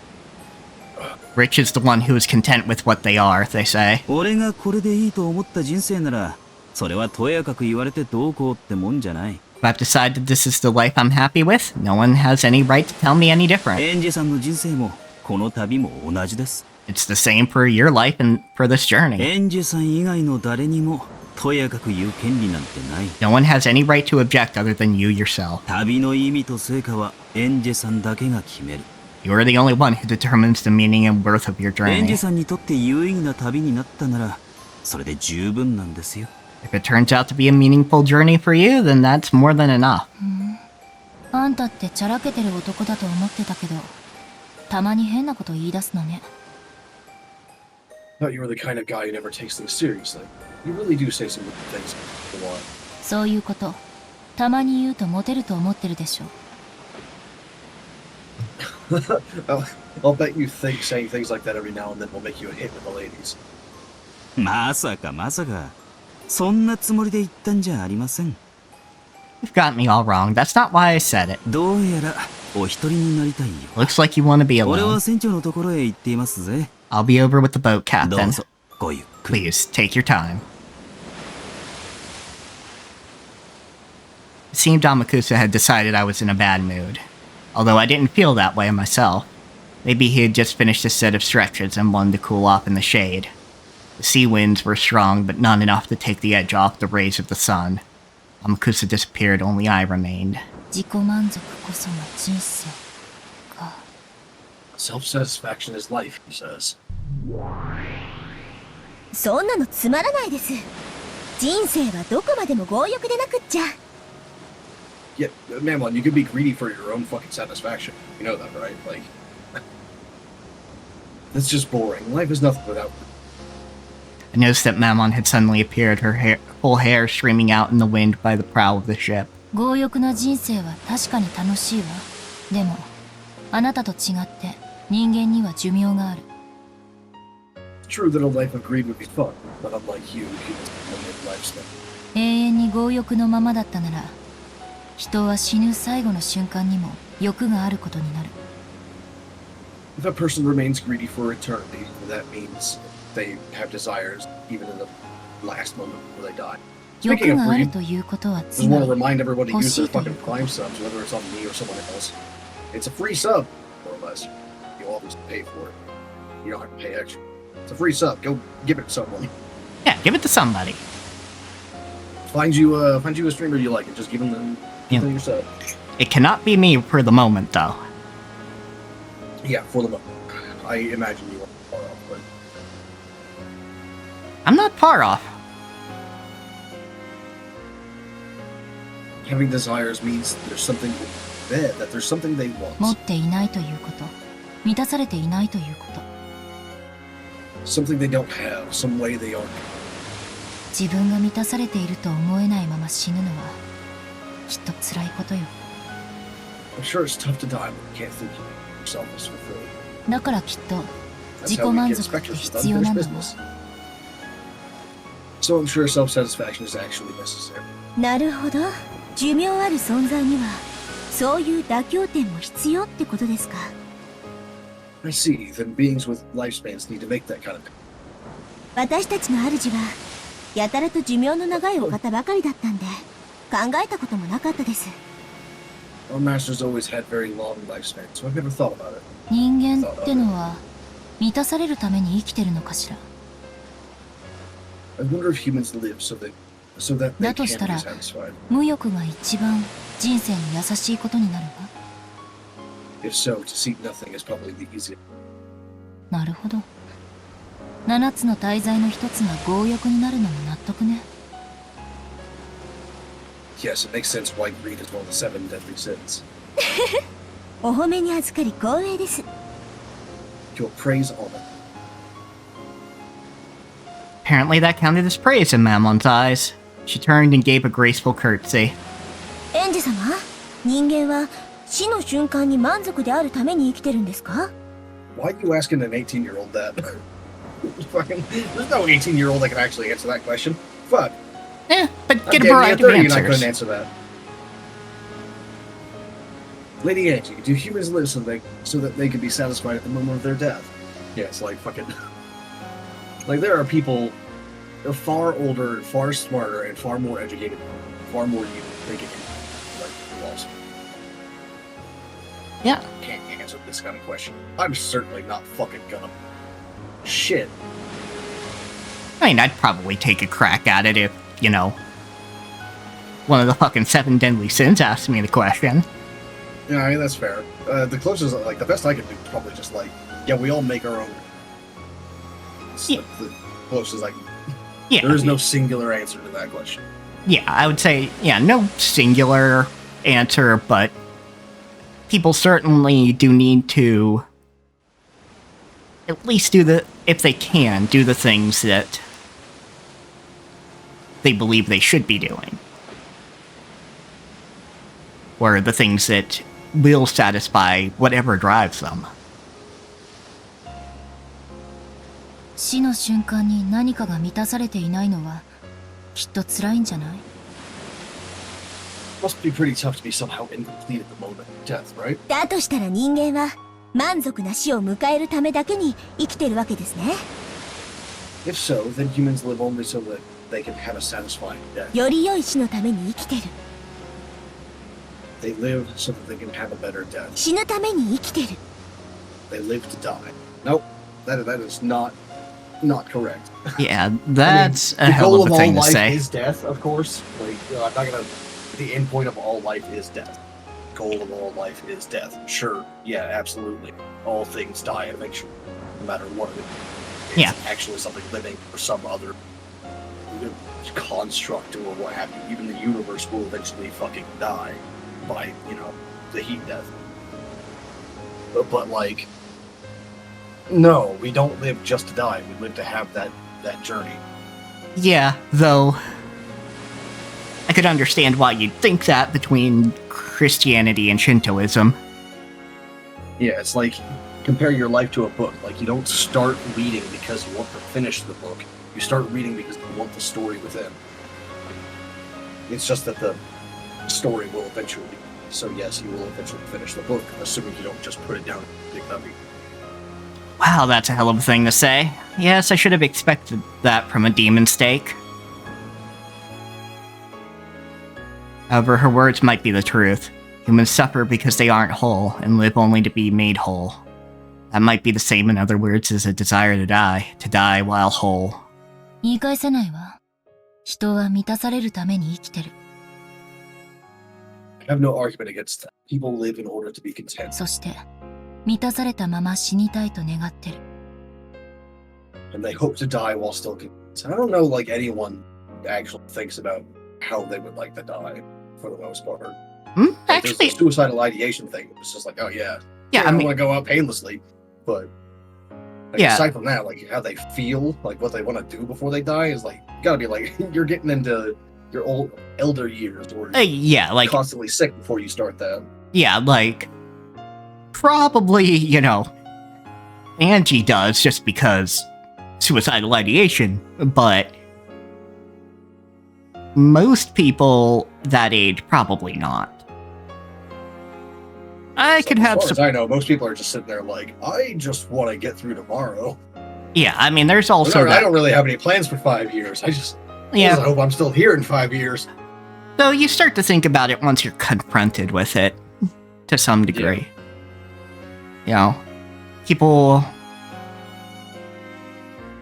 Rich is the one who is content with what they are, they say. 俺がこれでいいと思った人生なら、それはとやかく言われてどうこうってもんじゃない。 If I've decided this is the life I'm happy with, no one has any right to tell me any different. エンジェさんの人生もこの旅も同じです。 It's the same for your life and for this journey. エンジェさん以外の誰にもとやかく言う権利なんてない。 No one has any right to object other than you yourself. 旅の意味と成果はエンジェさんだけが決める。 You are the only one who determines the meaning and worth of your エンジェ journey. さんにとって有意義な旅になったなら、それで十分なんですよ。 If it turns out to be a meaningful journey for you, then that's more than enough. あんたってチャラけてる男だと思ってたけど、たまに変なこと言い出すのね。 Thought you were the kind of guy who never takes things seriously. You really do say some good things a lot. そういうこと、たまに言うとモテると思ってるでしょ。 I'll bet you think saying things like that every now and then will make you a hit with the ladies. まさかまさか、そんなつもりで言ったんじゃありません。 You've got me all wrong. That's not why I said it. どうやらお一人になりたいよ。 Looks like you want to be 俺 alone. は船長のところへ行っていますぜ。 I'll be over with the boat ど captain. うぞ、ごゆっくり。 Please, take your time. It seemed Amakusa had decided I was in a bad mood. Although I didn't feel that way myself. Maybe he had just finished a set of stretches and wanted to cool off in the shade. The sea winds were strong, but not enough to take the edge off the rays of the sun. Amakusa disappeared, only I remained. 自己満足こそが人生か。 Self-satisfaction is life, he says. そんなのつまらないです。人生はどこまでも強欲でなくっちゃ。 Yeah, Mammon, you can be greedy for your own fucking satisfaction. You know that, right? Like, that's just boring. Life is nothing without. I noticed that Mammon had suddenly appeared, her full hair streaming out in the wind by the prow of the ship. 強欲な人生は確かに楽しいわ。でも、あなたと違って人間には寿命がある。True that a life of greed would be fun, but unlike you, humans have a limited lifespan. 永遠に強欲のままだったなら、人は死ぬ最後の瞬間にも欲があることになる。If a person remains greedy for eternity, that means they have desires even in the last moment before they die. 欲があるということは I つ just ま want り to remind everyone to 欲 use し their いという fucking Prime subs, whether it's on me or someone else. It's a free sub, more or less. You always pay for it. You don't have to pay extra. It's a free sub. Go give it to someone. Yeah, give it to somebody. Find you a streamer you like, and just give them Yeah. your sub. It cannot be me for the moment, though. Yeah, for the moment. I imagine you are far off, but I'm not far off. having desires means there's something there, that there's something they 持っ want. ていないということ、満たされていないということ。 Something they don't have, some way they aren't. 自分が満たされていると思えないまま死ぬのはきっと辛いことよ。 I'm sure it's tough to die when you can't think yourself as fulfilled. だからきっと That's 自 how 己 we 満 get 足って specters 必要 with なん unfinished だもん。 business. So I'm sure self-satisfaction is actually necessary. なるほど。寿命ある存在にはそういう妥協点も必要ってことですか。 I see. Then beings with lifespans need to make that kind of. 私たちの主はやたらと寿命の長いお方ばかりだったんで考えたこともなかったです。 Our masters always had very long lifespans, so I've never thought about it. 人間ってのは満たされるために生きてるのかしら。 I wonder if humans live so that they だと can し be たら satisfied. 無欲が一番人生に優しいことになるわ。 If so, to seek nothing is probably the easiest. なるほど。7つの大罪の一つが強欲になるのも納得ね。 Yes, it makes sense why greed is one of the 7 deadly sins. お褒めに預かり光栄です。 You'll praise honor. Apparently that counted as praise in Mammon's eyes. She turned and gave a graceful curtsy. エンジ様、人間は死の瞬間に満足であるために生きてるんですか？ Why are you asking an 18-year-old that? Fucking, there's no 18-year-old that can actually answer that question. Fuck. But I'm get a getting you at variety of 30 and I couldn't answers. answer that. Lady Angie, do humans live so that they can be satisfied at the moment of their death? Yeah, it's like fucking. Like there are people, they're far older, far smarter, and far more educated, far more you thinking. Like who else? Yeah. Can't answer this kind of question. I'm certainly not fucking gonna. Shit. I mean, I'd probably take a crack at it if, you know, one of the fucking 7 deadly sins asked me the question. Yeah, I mean, that's fair. The closest, like, the best I could do is probably just like, yeah, we all make our own. It's Yeah. like the closest I can. Yeah. There is no singular answer to that question. Yeah, I would say, yeah, no singular answer, but people certainly do need to at least if they can, do the things that they believe they should be doing. Or the things that will satisfy whatever drives them. 死の瞬間に何かが満たされていないのはきっと辛いんじゃない？ Must be pretty tough to be somehow incomplete at the moment of death, right? だとしたら人間は満足な死を迎えるためだけに生きてるわけですね。 If so, then humans live only so that they can have a satisfying death. より良い死のために生きてる。 They live so that they can have a better death. 死ぬために生きてる。 They live to die. Nope, that is not correct. Yeah, that's I mean, a hell the of a goal thing of to all life say. is death, of course. Like, I'm not gonna. The end point of all life is death. Goal of all life is death. Sure, yeah, absolutely. All things die eventually, no matter what. It's Yeah. actually something living or some other construct or what have you. Even the universe will eventually fucking die by, the heat death. But like, no, we don't live just to die. We live to have that journey. Yeah, though I could understand why you'd think that between Christianity and Shintoism. Yeah, it's like compare your life to a book. Like, you don't start reading because you want to finish the book. You start reading because you want the story within. It's just that the story will eventually. So yes, you will eventually finish the book, assuming you don't just put it down and pick it up. Wow, that's a hell of a thing to say. Yes, I should have expected that from a demon stake. However, her words might be the truth. Humans suffer because they aren't whole, and live only to be made whole. That might be the same, in other words, as a desire to die while whole. 言い返せないわ。人は満たされるために生きてる。I have no argument against that. People live in order to be content. そして、満たされたまま死にたいと願ってる。And they hope to die while still content. I don't know, like, anyone actually thinks about how they would like to die, for the most part. Like, Actually, there's the suicidal ideation thing. It's just like, oh yeah, yeah, I I mean, want to go out painlessly, but like, Yeah. aside from that, like how they feel, like what they want to do before they die is like, you gotta be like, you're getting into your old elder years, or yeah, like, constantly sick before you start that. yeah, like, probably, you know, Angie does just because suicidal ideation, but most people that age, probably not. I So could as have far some. as I know, most people are just sitting there like, I just want to get through tomorrow. Yeah, I mean, there's also I that. don't really have any plans for 5 years. I Yeah, hope I'm still here in 5 years. though you start to think about it once you're confronted with it, to some degree. You know, people.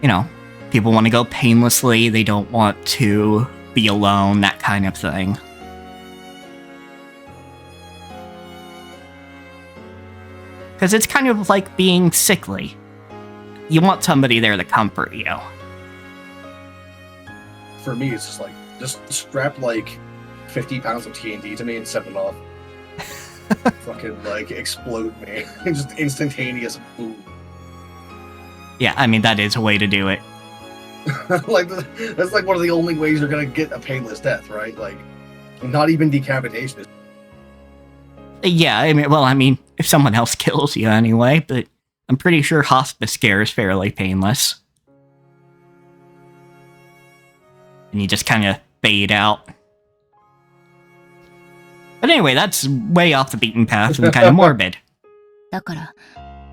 You know, people want to go painlessly. They don't want to be alone. That kind of thing. Because it's kind of like being sickly. You want somebody there to comfort you. For me, it's just like, just strap like 50 pounds of TNT to me and set it off. Fucking like explode me. Just instantaneous boom. Yeah, I mean, that is a way to do it. Like, that's like one of the only ways you're gonna get a painless death, right? Like, not even decapitation. Yeah, I mean, if someone else kills you anyway, but I'm pretty sure hospice care is fairly painless. And you just kind of fade out. But anyway, that's way off the beaten path and kind of morbid. だから、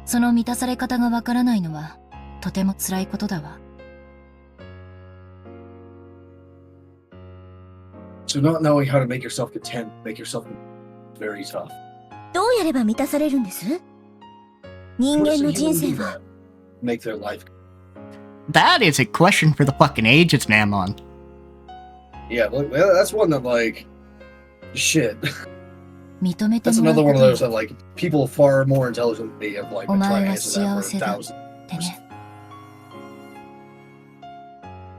その満たされ方がわからないのは、とても辛いことだわ。So not knowing how to make yourself content, make yourself very tough. どうやれば満たされるんです？人 What 間 does a の人 human 生 do は that? Make their life. That is a question for the fucking ages, Namon. Yeah, well, that's one that like, shit. 認めて That's もらう another こ one of と those that like people far more intelligent than me have like been trying to answer that for お前は幸せだ。 thousands. ってね。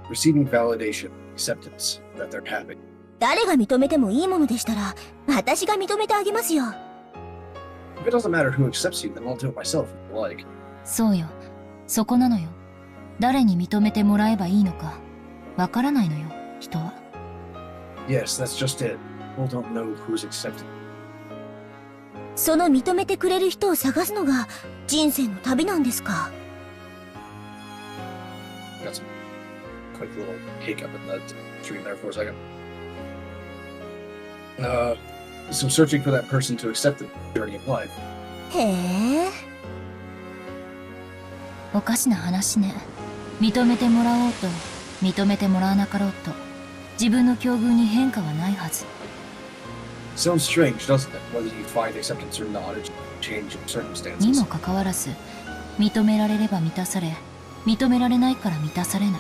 Receiving validation, acceptance that they're happy. 誰が認めてもいいものでしたら、私が認めてあげますよ。If it doesn't matter who accepts you, then I'll do it myself if you like. そうよ。そこなのよ。誰に認めてもらえばいいのか、わからないのよ、人は。Yes, that's just it. People don't know who's accepted. その認めてくれる人を探すのが人生の旅なんですか。Got some quick little hiccup in the stream there for a second. So searching for that person to accept the journey of life. へえ。おかしな話ね。認めてもらおうと、認めてもらわなかろうと、自分の境遇に変化はないはず。Sounds strange, doesn't it? Whether you find acceptance or not, it's changing に circumstances. もかかわらず、認められれば満たされ、認められないから満たされない。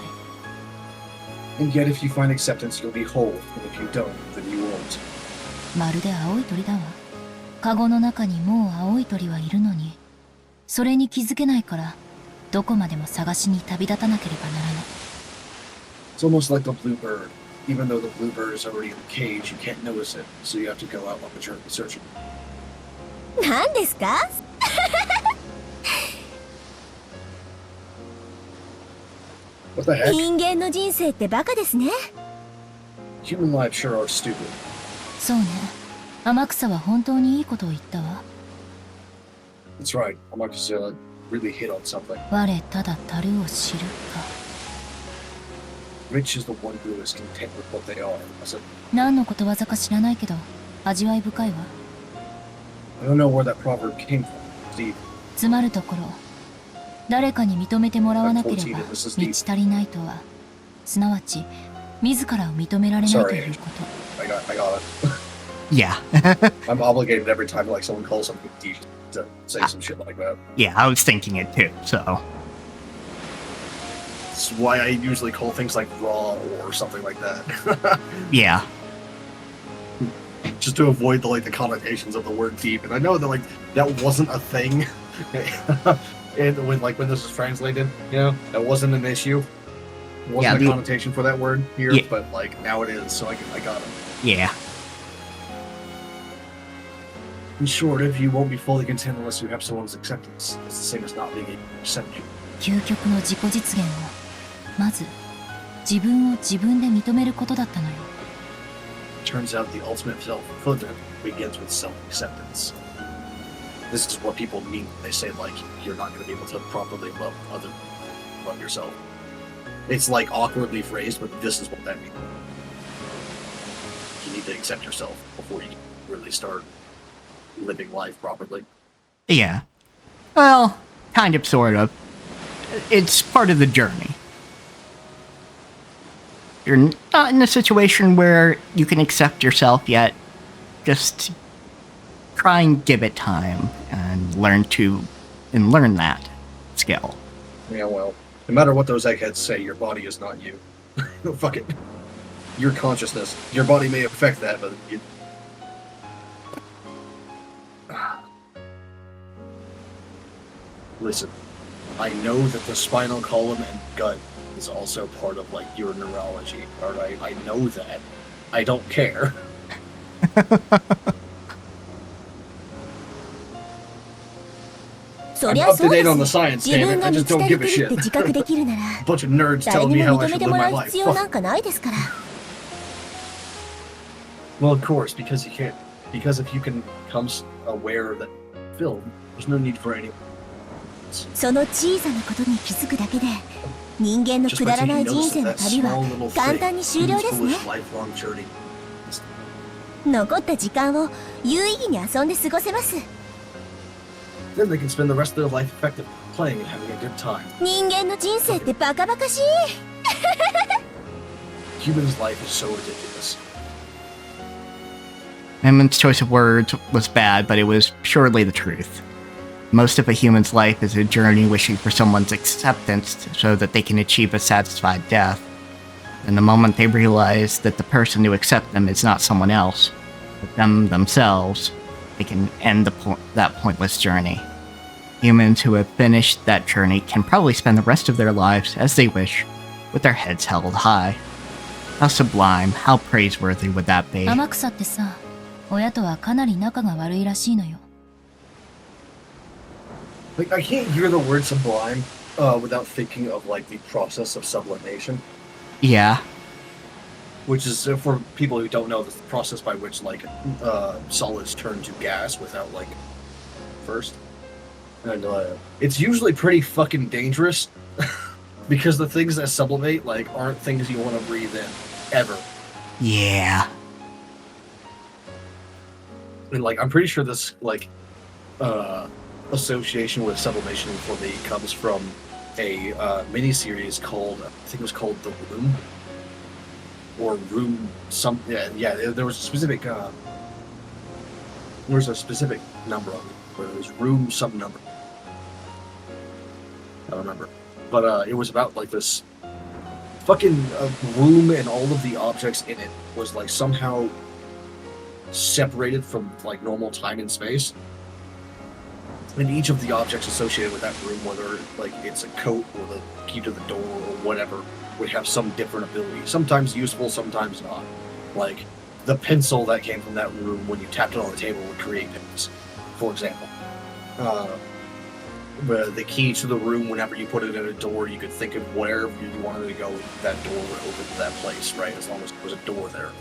And yet, if you find acceptance, you'll be whole. And if you don't, then you won't. まるで青い鳥だわ。カゴの中にもう青い鳥はいるのに、それに気づけないから、どこまでも探しに旅立たなければならない。It's almost like the blue bird. Even though the blue bird is already in the cage, you can't notice it, so you have to go out on the journey searching. 何ですか？ What the heck? 人間の人生ってバカですね。 Human lives sure are stupid. そうね。天草は本当にいいことを言ったわ。That's right. I'm about to really hit on something. 我ただ樽を知るか。 Rich is the one who is content with what they are. So, 何のことわざか知らないけど、味わい深いわ。 I don't know where that proverb came from, Steve. つまるところ、誰かに認めてもらわなければ満ち足りないとは、すなわち、自らを認められないということ。I got it. Yeah. I'm obligated every time like someone calls something deep to say some shit like that. Yeah, I was thinking it too, so. That's why I usually call things like raw or something like that. Yeah. Just to avoid the connotations of the word deep. And I know that that wasn't a thing. And when this was translated, that wasn't an issue. It wasn't a connotation for that word here, but now it is, so I got it. Yeah. In short, if you won't be fully content unless you have someone's acceptance, it's the same as not being able to accept you. 究極の自己実現は、まず、自分を自分で認めることだったのよ。Turns out the ultimate self-fulfillment begins with self-acceptance. This is what people mean when they say, you're not going to be able to properly love yourself. It's awkwardly phrased, but this is what that means. You need to accept yourself before you can really start living life properly. Yeah. Well, kind of, sort of. It's part of the journey. You're not in a situation where you can accept yourself yet. Just try and give it time and learn that skill. Yeah, well, no matter what those eggheads say, your body is not you. Fuck it. Your consciousness. Your body may affect that, but you... Listen, I know that the spinal column and gut is also part of your neurology, alright? I know that. I don't care. I'm up to date on the science, damn it. I just don't give a shit. A bunch of nerds telling me how I should live my life. Well, of course, because you can't. Because if you can become aware that film, there's no need for any. その小さなことに気づくだけで、人間のくだらない人生の旅は簡単に終了ですね。残った時間を有意義に遊んで過ごせます。Then they can spend the rest of their life effectively playing and having a good time. 人間の人生ってバカバカしい。Human's life is so ridiculous. Emin's choice of words was bad, but it was surely the truth. Most of a human's life is a journey wishing for someone's acceptance so that they can achieve a satisfied death. And the moment they realize that the person to accept them is not someone else, but them themselves, they can end that pointless journey. Humans who have finished that journey can probably spend the rest of their lives as they wish, with their heads held high. How sublime, how praiseworthy would that be? 天草ってさ、親とはかなり仲が悪いらしいのよ。I can't hear the word sublime without thinking of the process of sublimation. Yeah. Which is, for people who don't know, the process by which solids turn to gas without first. And it's usually pretty fucking dangerous because the things that sublimate aren't things you want to breathe in ever. Yeah. And I'm pretty sure this association with sublimation for me comes from a miniseries called, I think it was called The Room, or Room some. Yeah. There was a specific number on it, where it was Room some number. I don't remember, but it was about this fucking room, and all of the objects in it was somehow separated from normal time and space. And each of the objects associated with that room, whether it's a coat or the key to the door or whatever, would have some different ability. Sometimes useful, sometimes not. The pencil that came from that room, when you tapped it on the table, would create pins, for example. The key to the room, whenever you put it in a door, you could think of wherever you wanted to go, that door would open to that place, right? As long as there was a door there.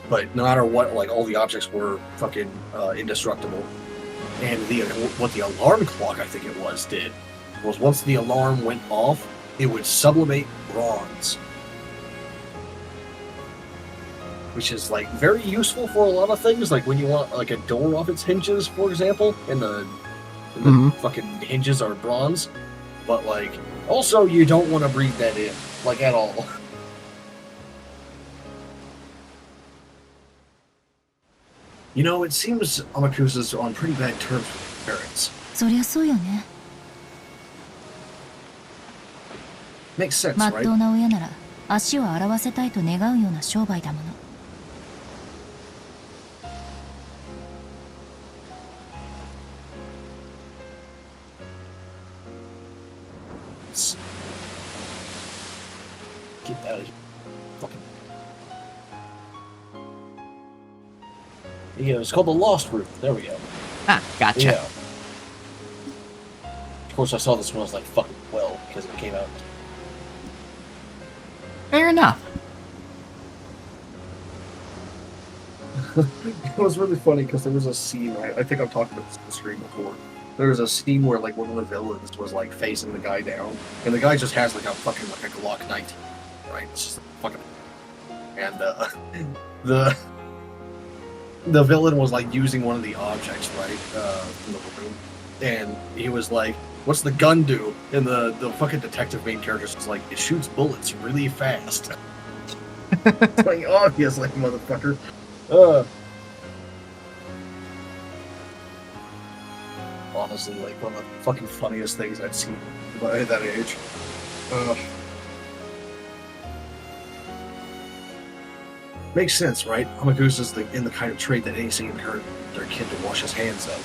But no matter what, all the objects were fucking indestructible. And what the alarm clock, I think it was, did was once the alarm went off, it would sublimate bronze. Which is, like, very useful for a lot of things, like when you want, like, a door off its hinges, for example, and the fucking hinges are bronze. But, like, also you don't want to breathe that in, like, at all. You know, it seems Amakusa's on pretty bad terms with her parents. そりゃそうよね。 Makes sense, まっ right? とうな親なら足を洗わせたいと願うような商売だもの。Get out of here. Fucking. Yeah, it's called the Lost Room. There we go. Ah, gotcha. Yeah. Of course, I saw this when I was like fucking 12 because it came out. Fair enough. It was really funny because there was a scene. I think I've talked about this on the stream before. There was a scene where like one of the villains was like facing the guy down, and the guy just has like a fucking like a Glock 19, right? It's just fucking. And the villain was like using one of the objects, right, in the room, and he was like, "What's the gun do?" And the fucking detective main character was like, "It shoots bullets really fast." It's like, obviously, motherfucker. Honestly, like one of the fucking funniest things I've seen at that age. Makes sense, right? Amakusa's in the kind of trait that any single parent their kid to wash his hands of.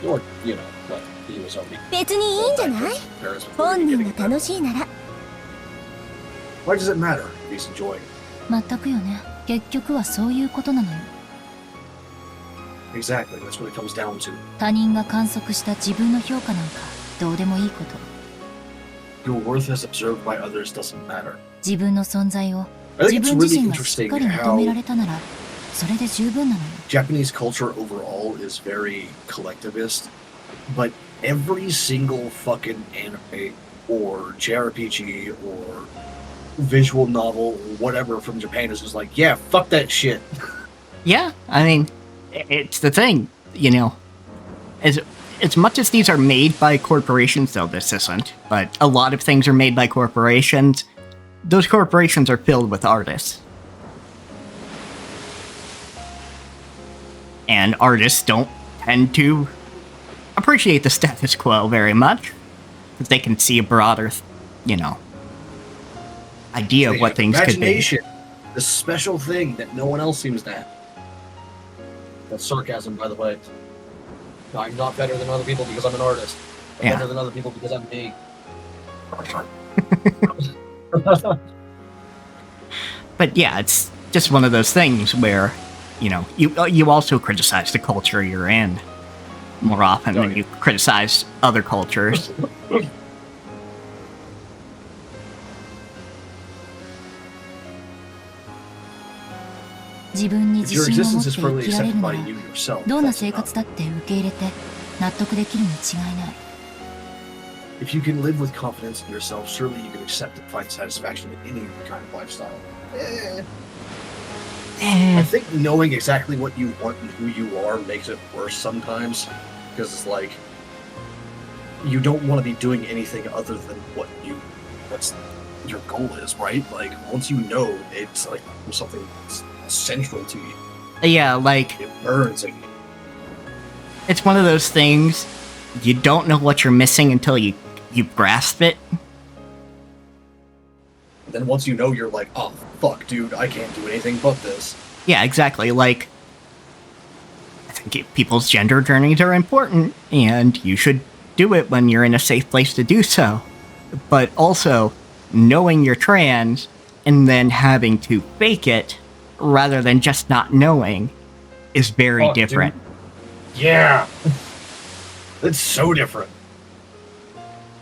Or, you know, but he was already. 別にいいんじゃない？ Parents 本人 getting が楽しいなら。 Why does it matter if he's enjoying it? まったくよね。結局はそういうことなのよ。 Exactly, that's what it comes down to. 他人が観測した自分の評価なんかどうでもいいこと。 Your worth as observed by others doesn't matter. 自分の存在を I 自 think it's 分自 really 身がしっ interesting かり認めら how れたならそれで十分なのよ。 Japanese culture overall is very collectivist, but every single fucking anime or JRPG or visual novel or whatever from Japan is just like, yeah, fuck that shit. Yeah, I mean, it's the thing, you know. As much as these are made by corporations, though this isn't, but a lot of things are made by corporations, those corporations are filled with artists. And artists don't tend to appreciate the status quo very much, because they can see a broader, you know, idea of what things could be. Imagination, the special thing that no one else seems to have. That's sarcasm, by the way. I'm not better than other people because I'm an artist. I'm Yeah. better than other people because I'm me. But yeah, it's just one of those things where, you know, you also criticize the culture you're in more often than you criticize other cultures. If your existence is firmly accepted by you yourself, どんな that's 生 enough. 活だって受け入れて納得できるに違いない。 If you can live with confidence in yourself, surely you can accept and find satisfaction in any kind of lifestyle. I think knowing exactly what you want and who you are makes it worse sometimes, because it's like you don't want to be doing anything other than what's your goal is, right? Like once you know, it's like something that's central to you. Yeah, like, It burns in you. it's one of those things, you don't know what you're missing until you grasp it. Then once you know, you're like, oh fuck, dude, I can't do anything but this. Yeah, exactly. Like, I think people's gender journeys are important, and you should do it when you're in a safe place to do so. But also, knowing you're trans and then having to fake it rather than just not knowing is very Fuck, different. Dude. Yeah. It's so different.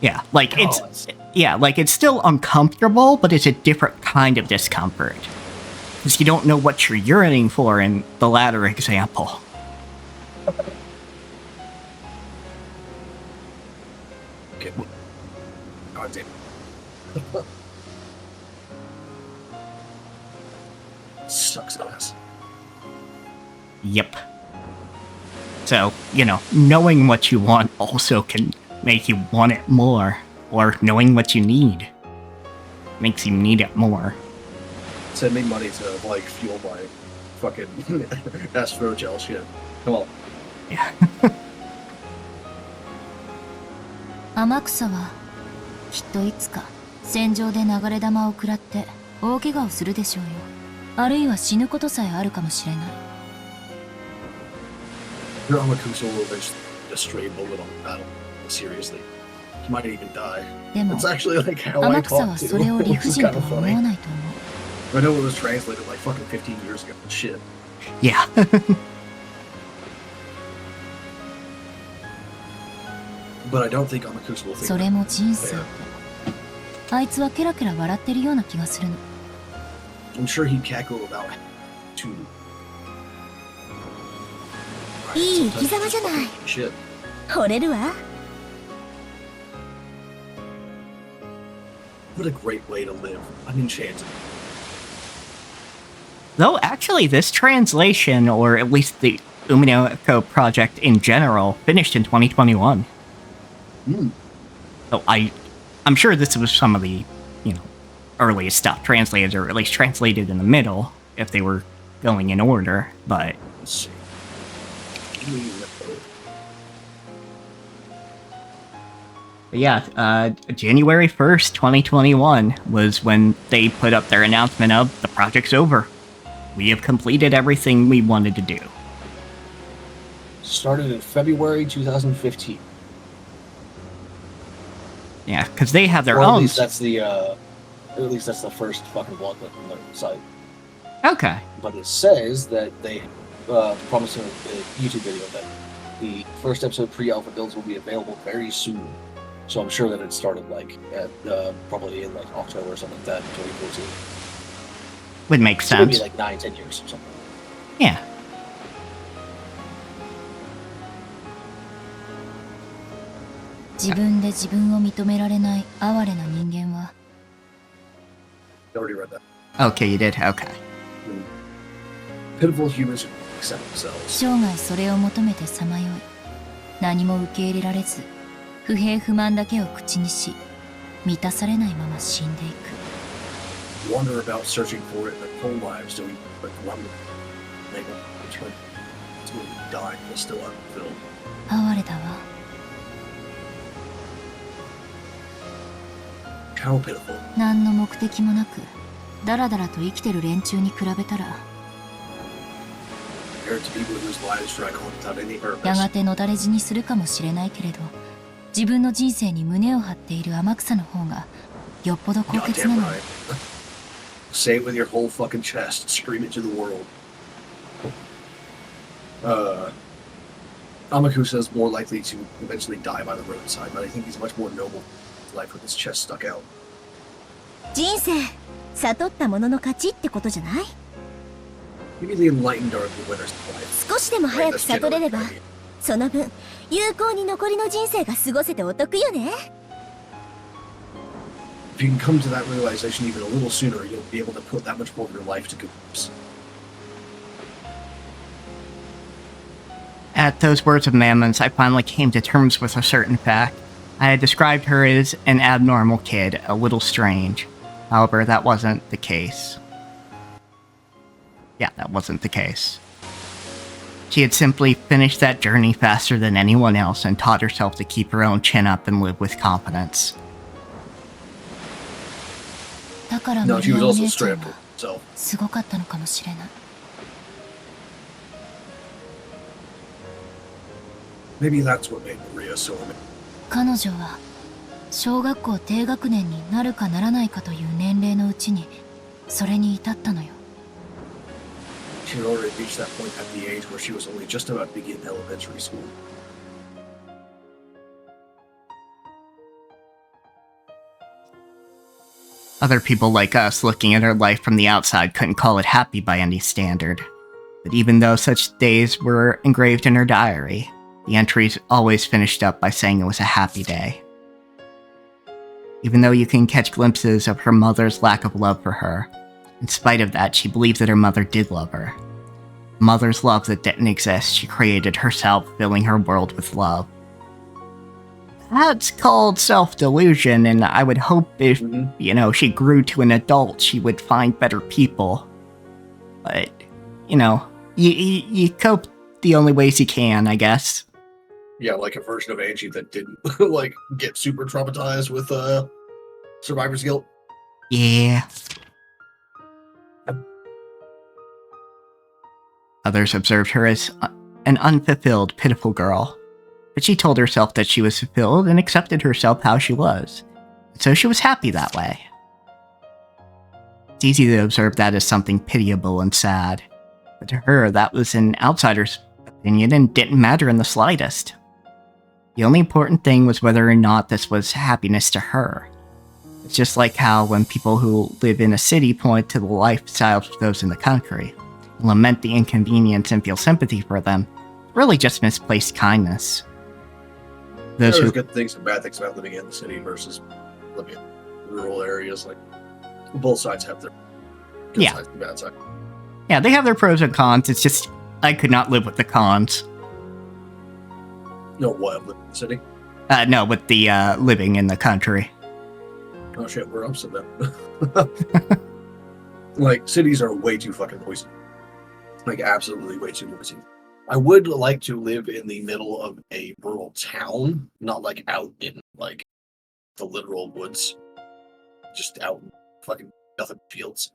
Yeah, like God. it's still uncomfortable, but it's a different kind of discomfort. Because you don't know what you're yearning for in the latter example. Okay. God damn. Sucks ass. Yep. So, knowing what you want also can make you want it more. Or knowing what you need makes you need it more. Send me money to, fuel my fucking astrogel shit. Come on. Yeah. 天草はきっといつか戦場で流れ弾を食らって大怪我をするでしょうよ。あるいは死ぬことさえあるかもしれない。Your Amakusa will eventually just stray bullet on the battle. Seriously. He might even die. でも That's actually how I 天草 talk は to. それを理不 It's 尽 kind と of は思 funny. わないと思う。 I know it was translated fucking 15 years ago. Shit. Yeah. But I don't think Amakusa will think それ that. も人生って。あいつはケラケラ笑ってるような気がするの。I'm sure he'd cackle about to. いい生き様じゃない。 Shit. 惚れるわ。 What a great way to live. I'm enchanted. Though, actually, this translation, or at least the Umineko project in general, finished in 2021. So I'm sure this was some of the, earliest stuff translated, or at least translated in the middle, if they were going in order, but... Let's see. But yeah, January 1st, 2021 was when they put up their announcement of the project's over. We have completed everything we wanted to do. Started in February 2015. Yeah, because they have their Or own... at least that's the first fucking blog on their site. Okay. But it says that they promised in a YouTube video that the first episode pre-alpha builds will be available very soon. So I'm sure that it started probably in October or something like that, 2014. Would make So maybe sense. 9-10 years or something. Yeah. 自分で自分を認められない哀れな人間は I already read that. Okay, you did? Okay. Pitiful humans who accept themselves. 生涯それを求めてさまよい、何も受け入れられず不平不満だけを口にし、満たされないまま死んでいく。 Wander about searching for it their whole lives doing one they will return to die but still unfulfilled. 哀れだわ。 How pitiful. 何の目的もなくダラダラと生きてる連中に比べたら、 Compared to people whose lives drag on without any や purpose. がてのたれ死にするかもしれないけれど、自分の人生に胸を張っている天草の方がよっぽど高潔な Goddamn の。 right. Say it with your whole fucking chest. Scream it to the world. Amakusa is more likely to eventually die by the roadside, but I think he's much more noble in life with his chest stuck out. 人生悟ったものの勝ちってことじゃない？ Maybe the enlightened are the winners of life. 少しでも Right, 早く that's 悟れれ generally ば the idea. その分有効に残りの人生が過ごせてお得よね。 If you can come to that realization even a little sooner, you'll be able to put that much more of your life to good use. At those words of Mammon's, I finally came to terms with a certain fact. I had described her as an abnormal kid, a little strange. However, that wasn't the case. Yeah, that wasn't the case. She had simply finished that journey faster than anyone else and taught herself to keep her own chin up and live with confidence. だからマ No, リ she ア was お also 姉ちゃ straight ん up は herself. すごかったのかもしれない。 Maybe that's what made Maria so amazing. 彼女は小学校低学年になるかならないかという年齢のうちにそれに至ったのよ。 She had already reached that point at the age where she was only just about to begin elementary school. Other people like us looking at her life from the outside couldn't call it happy by any standard. But even though such days were engraved in her diary, the entries always finished up by saying it was a happy day. Even though you can catch glimpses of her mother's lack of love for her, in spite of that, she believed that her mother did love her. A mother's love that didn't exist, she created herself, filling her world with love. That's called self-delusion, and I would hope if, she grew to an adult, she would find better people. But, you cope the only ways you can, I guess. Yeah, like a version of Angie that didn't, get super traumatized with, survivor's guilt. Yeah. Others observed her as an unfulfilled, pitiful girl. But she told herself that she was fulfilled and accepted herself how she was. So she was happy that way. It's easy to observe that as something pitiable and sad. But to her, that was an outsider's opinion and didn't matter in the slightest. The only important thing was whether or not this was happiness to her. It's just like how when people who live in a city point to the lifestyles of those in the country, and lament the inconvenience and feel sympathy for them, really just misplaced kindness. There's good things and bad things about living in the city versus living in rural areas. Like, both sides have their good sides and bad sides. Yeah, they have their pros and cons. It's just, I could not live with the cons. No, what? Living in the city? No, with the living in the country. Oh shit, we're opposite then. Like, cities are way too fucking noisy. Like, absolutely way too noisy. I would like to live in the middle of a rural town, not like out in like the literal woods, just out in fucking nothing fields.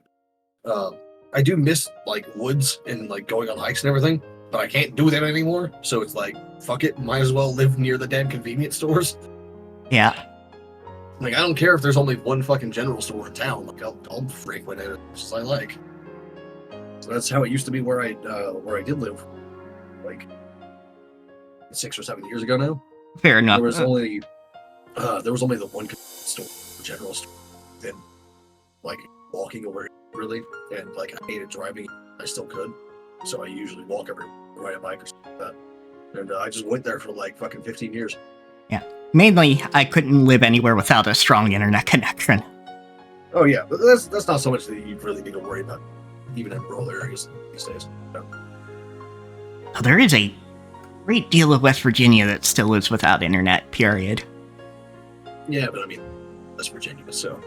I do miss like woods and like going on hikes and everything, but I can't do that anymore. So it's like, fuck it, might as well live near the damn convenience stores. Yeah. Like, I don't care if there's only one fucking general store in town. Like, I'll frequent it as much as I like. So that's how it used to be where I did live. Like 6 or 7 years ago now. Fair enough. There was only the one store, general store, and like walking over really, and like I hated driving. I still could, so I usually walk everywhere, ride a bike or something like that. And I just went there for like fucking 15 years. Yeah, mainly I couldn't live anywhere without a strong internet connection. Oh yeah, but that's not so much that you really need to worry about, even in rural areas these days. No. There is a great deal of West Virginia that still is without internet, period. Yeah, but I mean, West Virginia, so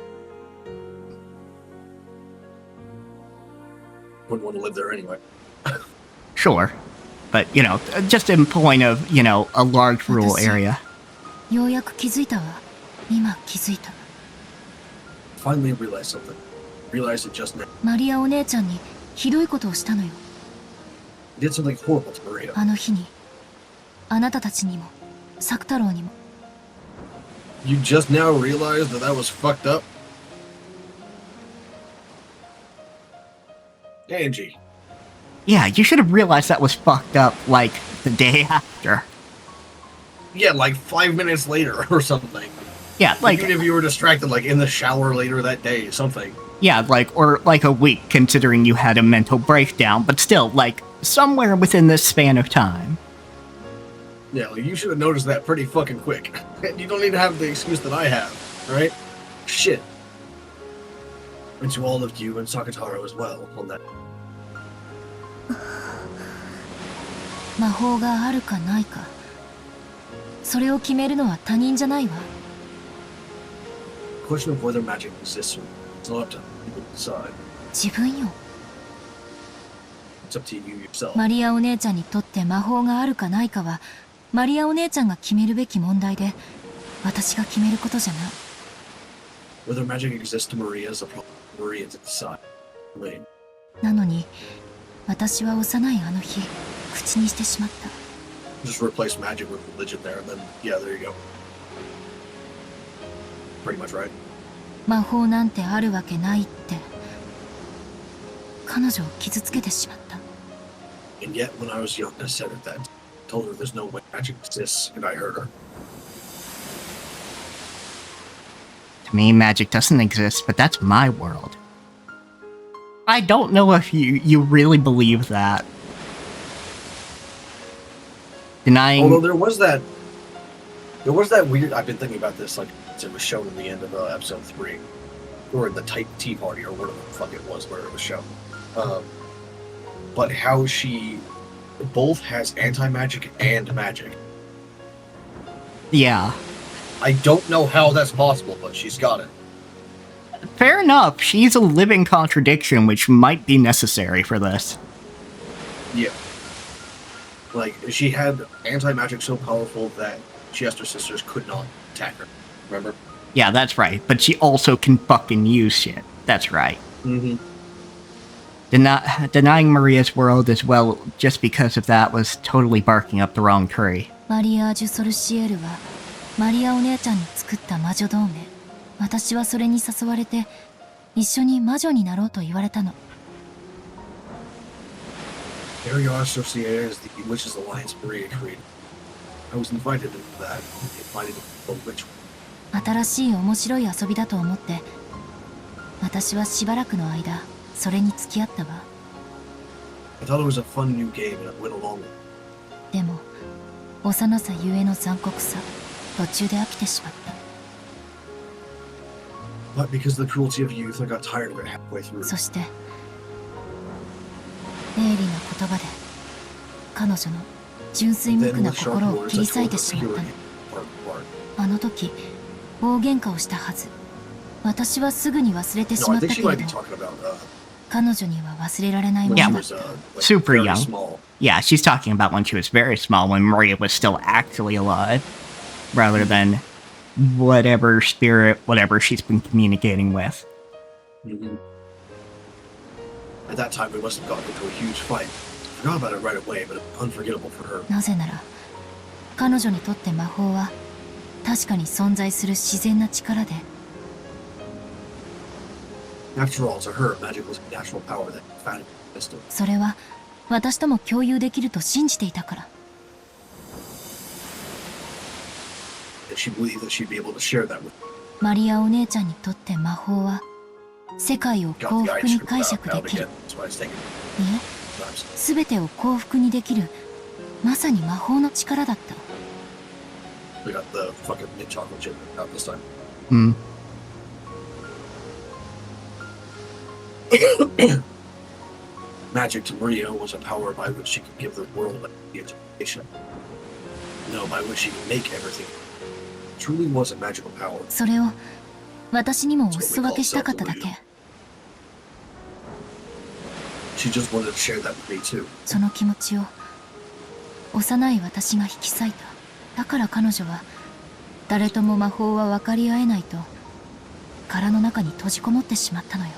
wouldn't want to live there anyway. Sure. But, just in point of, a large rural area. ようやく気づいたわ。今気づいた。 Finally realized something. Realized it just now. マリアお姉ちゃんにひどいことをしたのよ。 Did something horrible to Maria. あの日に、あなたたちにも、作太郎にも。 You just now realized that was fucked up? Angie. Yeah, you should have realized that was fucked up, like, the day after. Yeah, like 5 minutes later or something. Yeah, like... Even if you were distracted, like, in the shower later that day, something. Yeah, or like a week, considering you had a mental breakdown, but still, like, somewhere within this span of time. Yeah, like, you should have noticed that pretty fucking quick. You don't need to have the excuse that I have, right? Shit. And to all of you and Sakataro as well on that. 魔法があるかないか、それを決めるのは他人じゃないわ。 Question of whether magic exists or it's not up to people to decide. 自分よ。 It's up to you yourself. マリアお姉ちゃんにとって魔法があるかないかは、マリアお姉ちゃんが決めるべき問題で、私が決めることじゃない。 Whether magic exists to Maria is a problem for Maria to decide. Wait. なのに、私は幼いあの日、口にしてしまった。 Just replace magic with religion there, and then, yeah, there you go. Pretty much right. 魔法なんてあるわけないって、彼女を傷つけてしまった。 And yet, when I was young, I said it that. Told her there's no way magic exists, and I heard her. To me, magic doesn't exist, but that's my world. I don't know if you really believe that. Denying... Although there was that weird... I've been thinking about this, like, it was shown in the end of episode 3. Or the tea party, or whatever the fuck it was, where it was shown. But how she both has anti-magic and magic. Yeah. I don't know how that's possible, but she's got it. Fair enough. She's a living contradiction, which might be necessary for this. Yeah. Like, she had anti-magic so powerful that she asked her sisters could not attack her. Remember? Yeah, that's right. But she also can fucking use shit. That's right. Mm-hmm. Denying Maria's world as well, just because of that, was totally barking up the wrong tree. マリアージュ・ソルシエルはマリアお姉ちゃんに作った魔女同盟。私はそれに誘われて一緒に魔女になろうと言われたの。Maria Associated is the Witches Alliance Maria created. I was invited into that. Invited to the witch. 新しい面白い遊びだと思って私はしばらくの間それに付き合ったわ。 I thought it was a fun new game and I went along with it. でも幼さゆえの残酷さ途中で飽きてしまった。 But because of the cruelty of youth, I got tired of it halfway through. そして鋭利な言葉で彼女の純粋無垢な心を切り裂いてしまったの。あの時大喧嘩をしたはず。私はすぐに忘れてしまったけれど、彼女には忘れられないものだった。 Super young. Yeah, she's talking about when she was very small, when Maria was still actually alive, rather than whatever spirit, whatever she's been communicating with. Mm-hmm. At that time, we must have gotten into a huge fight. Forgot about it right away, but unforgettable for her. なぜなら、彼女にとって魔法は確かに存在する自然な力で。 After all, to her, magic was a natural power that found wisdom. それは私とも共有できると信じていたから。 And she believed that she'd be able to share that with. マリアお姉ちゃんにとって魔法は世界を幸福に解釈できる。いえ、すべてを幸福にできるまさに魔法の力だった。 We got the fucking mint chocolate chip out this time. Hmm. Magic to Maria was a power by which she could give the world the education. No, by which she could make everything. It truly was a magical power. それを私にもお裾分けしたかっただけ。 She just wanted to share that with me too. その気持ちを幼い私が引き裂いた。だから彼女は誰とも魔法は分かり合えないと殻の中に閉じこもってしまったのよ。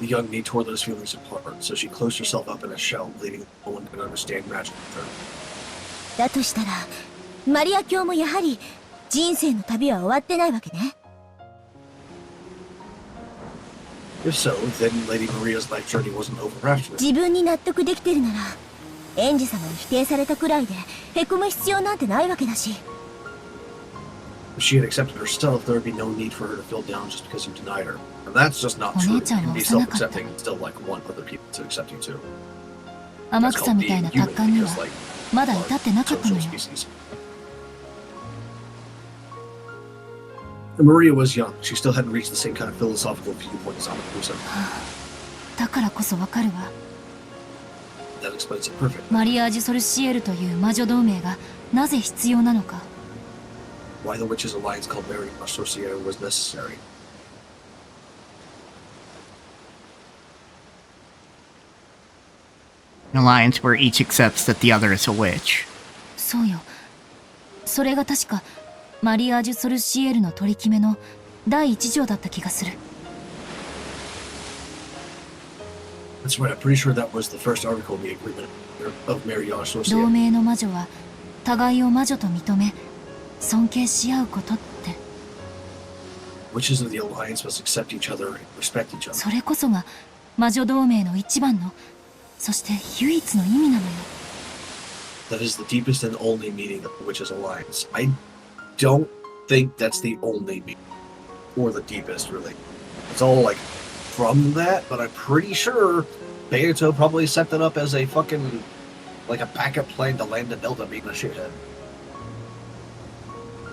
The young me tore those feelings apart, so she closed herself up in a shell, believing no one could understand magic with her. だとしたらマリア卿もやはり人生の旅は終わってないわけね。 If so, then Lady Maria's life journey wasn't over after that. 自分に納得できてるなら園児様に否定されたくらいでへこむ必要なんてないわけだし。 If she had accepted herself, there would be no need for her to feel down just because you denied her. And that's just not true. You can be self-accepting and still want other people to accept you too. 天草みたいな達観にはまだ至ってなかったのよ。 Maria was young. She still hadn't reached the same kind of philosophical viewpoint as Umineko. だからこそわかるわ。 That explains it perfectly. マリアージュ・ソルシエルという魔女同盟がなぜ必要なのか。 Why the Witches Alliance called Maria and Rosa was necessary. An alliance where each accepts that the other is a witch. そうよ。それが確かマリアージュ・ソルシエルの取り決めの第一条だった気がする。 That's right. I'm pretty sure that was the first article in the agreement of Maria and Rosa. 同盟の魔女は互いを魔女と認め尊敬し合うことって。 Witches of the alliance must accept each other and respect each other. それこそが魔女同盟の一番のそして唯一の意味なのよ。 That is the deepest and only meaning of the Witches Alliance. I don't think that's the only meaning, or the deepest, really. It's all like from that, but I'm pretty sure Beato probably set that up as a fucking like a backup plan to land the Delta being a shithead.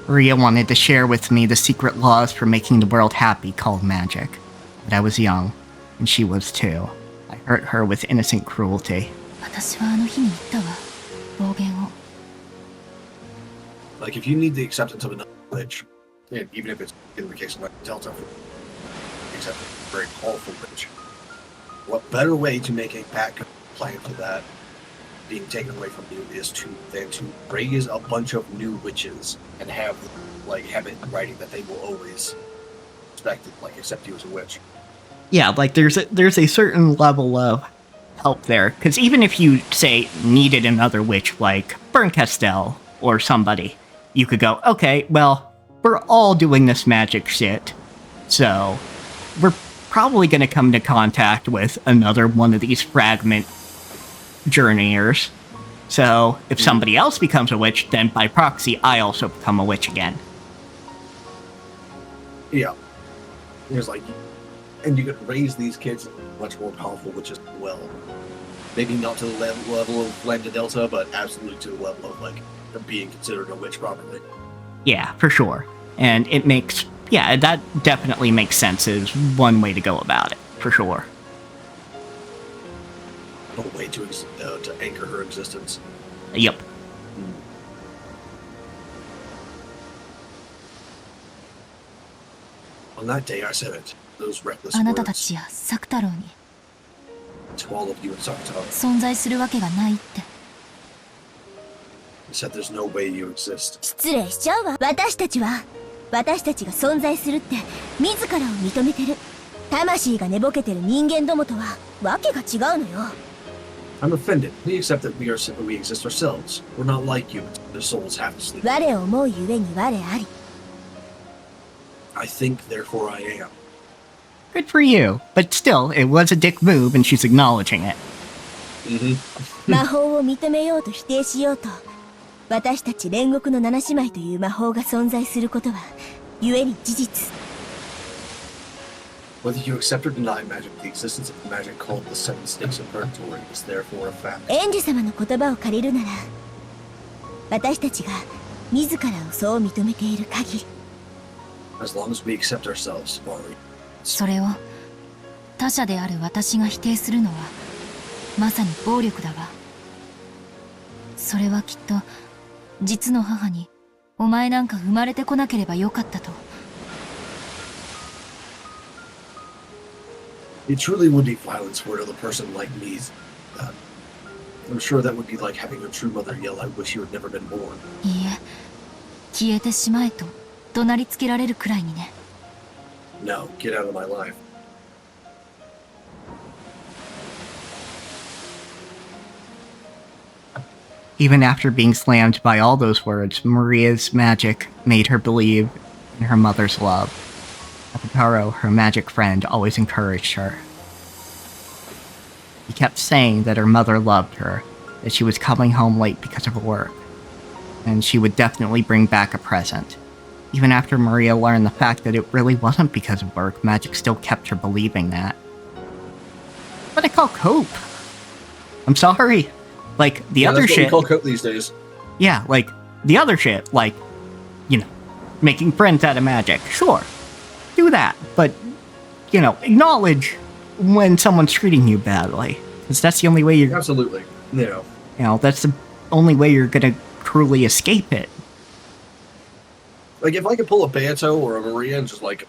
Maria wanted to share with me the secret laws for making the world happy called magic. But I was young, and she was too. I hurt her with innocent cruelty. 私はあの日に言ったわ、暴言を。 Like, if you need the acceptance of another witch, and even if it's in the case of like Delta, except a very powerful witch, what better way to make a backup plan to that being taken away from you than to raise a bunch of new witches and have it in writing that they will always respect it, like accept you as a witch. Yeah, like there's a certain level of help there, because even if you say needed another witch like Berncastel or somebody, you could go, okay, well, we're all doing this magic shit, so we're probably going to come into contact with another one of these fragment journeyers. So if somebody else becomes a witch, then by proxy, I also become a witch again. Yeah. There's like, and you could raise these kids much more powerful witches as well. Maybe not to the level of Lambda Delta, but absolutely to the level of like being considered a witch properly. Yeah, for sure. And it makes, yeah, that definitely makes sense as one way to go about it, for sure. A way to anchor her existence. Yep. On that day, I said it. Those reckless あなたた words ちやサク太郎に to all of you in Sakuto. 存在するわけがないって。 He said there's no way you exist. 失礼しちゃうわ。私たちが存在するって自らを認めてる。魂が寝ぼけてる人間どもとはわけが違うのよ。I'm offended. We accept that we exist ourselves. We're not like humans. Their souls have to sleep. 我を思うゆえに我あり。 I think, therefore I am. Good for you. But still, it was a dick move and she's acknowledging it. Mm-hmm. 魔法を認めようと否定しようと、私たち煉獄の七姉妹という魔法が存在することは、故に事実。 Whether you accept or deny magic, the existence of the magic called the Seven Snakes of Purgatory is therefore a fact. エンジェ様の言葉を借りるなら、私たちが自らをそう認めている限り。 As long as we accept ourselves, Mari. それを他者である私が否定するのはまさに暴力だわ。それはきっと実の母にお前なんか生まれてこなければよかったと。 It truly would be violence for another person like me. I'm sure that would be like having a true mother yell, I wish you had never been born. いいえ、消えてしまえと怒鳴りつけられるくらいにね。 No, get out of my life. Even after being slammed by all those words, Maria's magic made her believe in her mother's love. Akutaro, her magic friend, always encouraged her. He kept saying that her mother loved her, that she was coming home late because of work, and she would definitely bring back a present. Even after Maria learned the fact that it really wasn't because of work, magic still kept her believing that. What I call cope. I'm sorry. Like, the other that's shit... what we call cope these days. Yeah, like, the other shit, like, you know, making friends out of magic. Sure, do that, but, you know, acknowledge when someone's treating you badly. Because that's the only way you're... Absolutely. Yeah. You know, that's the only way you're gonna truly escape it. Like, if I could pull a Beato or a Maria and just, like,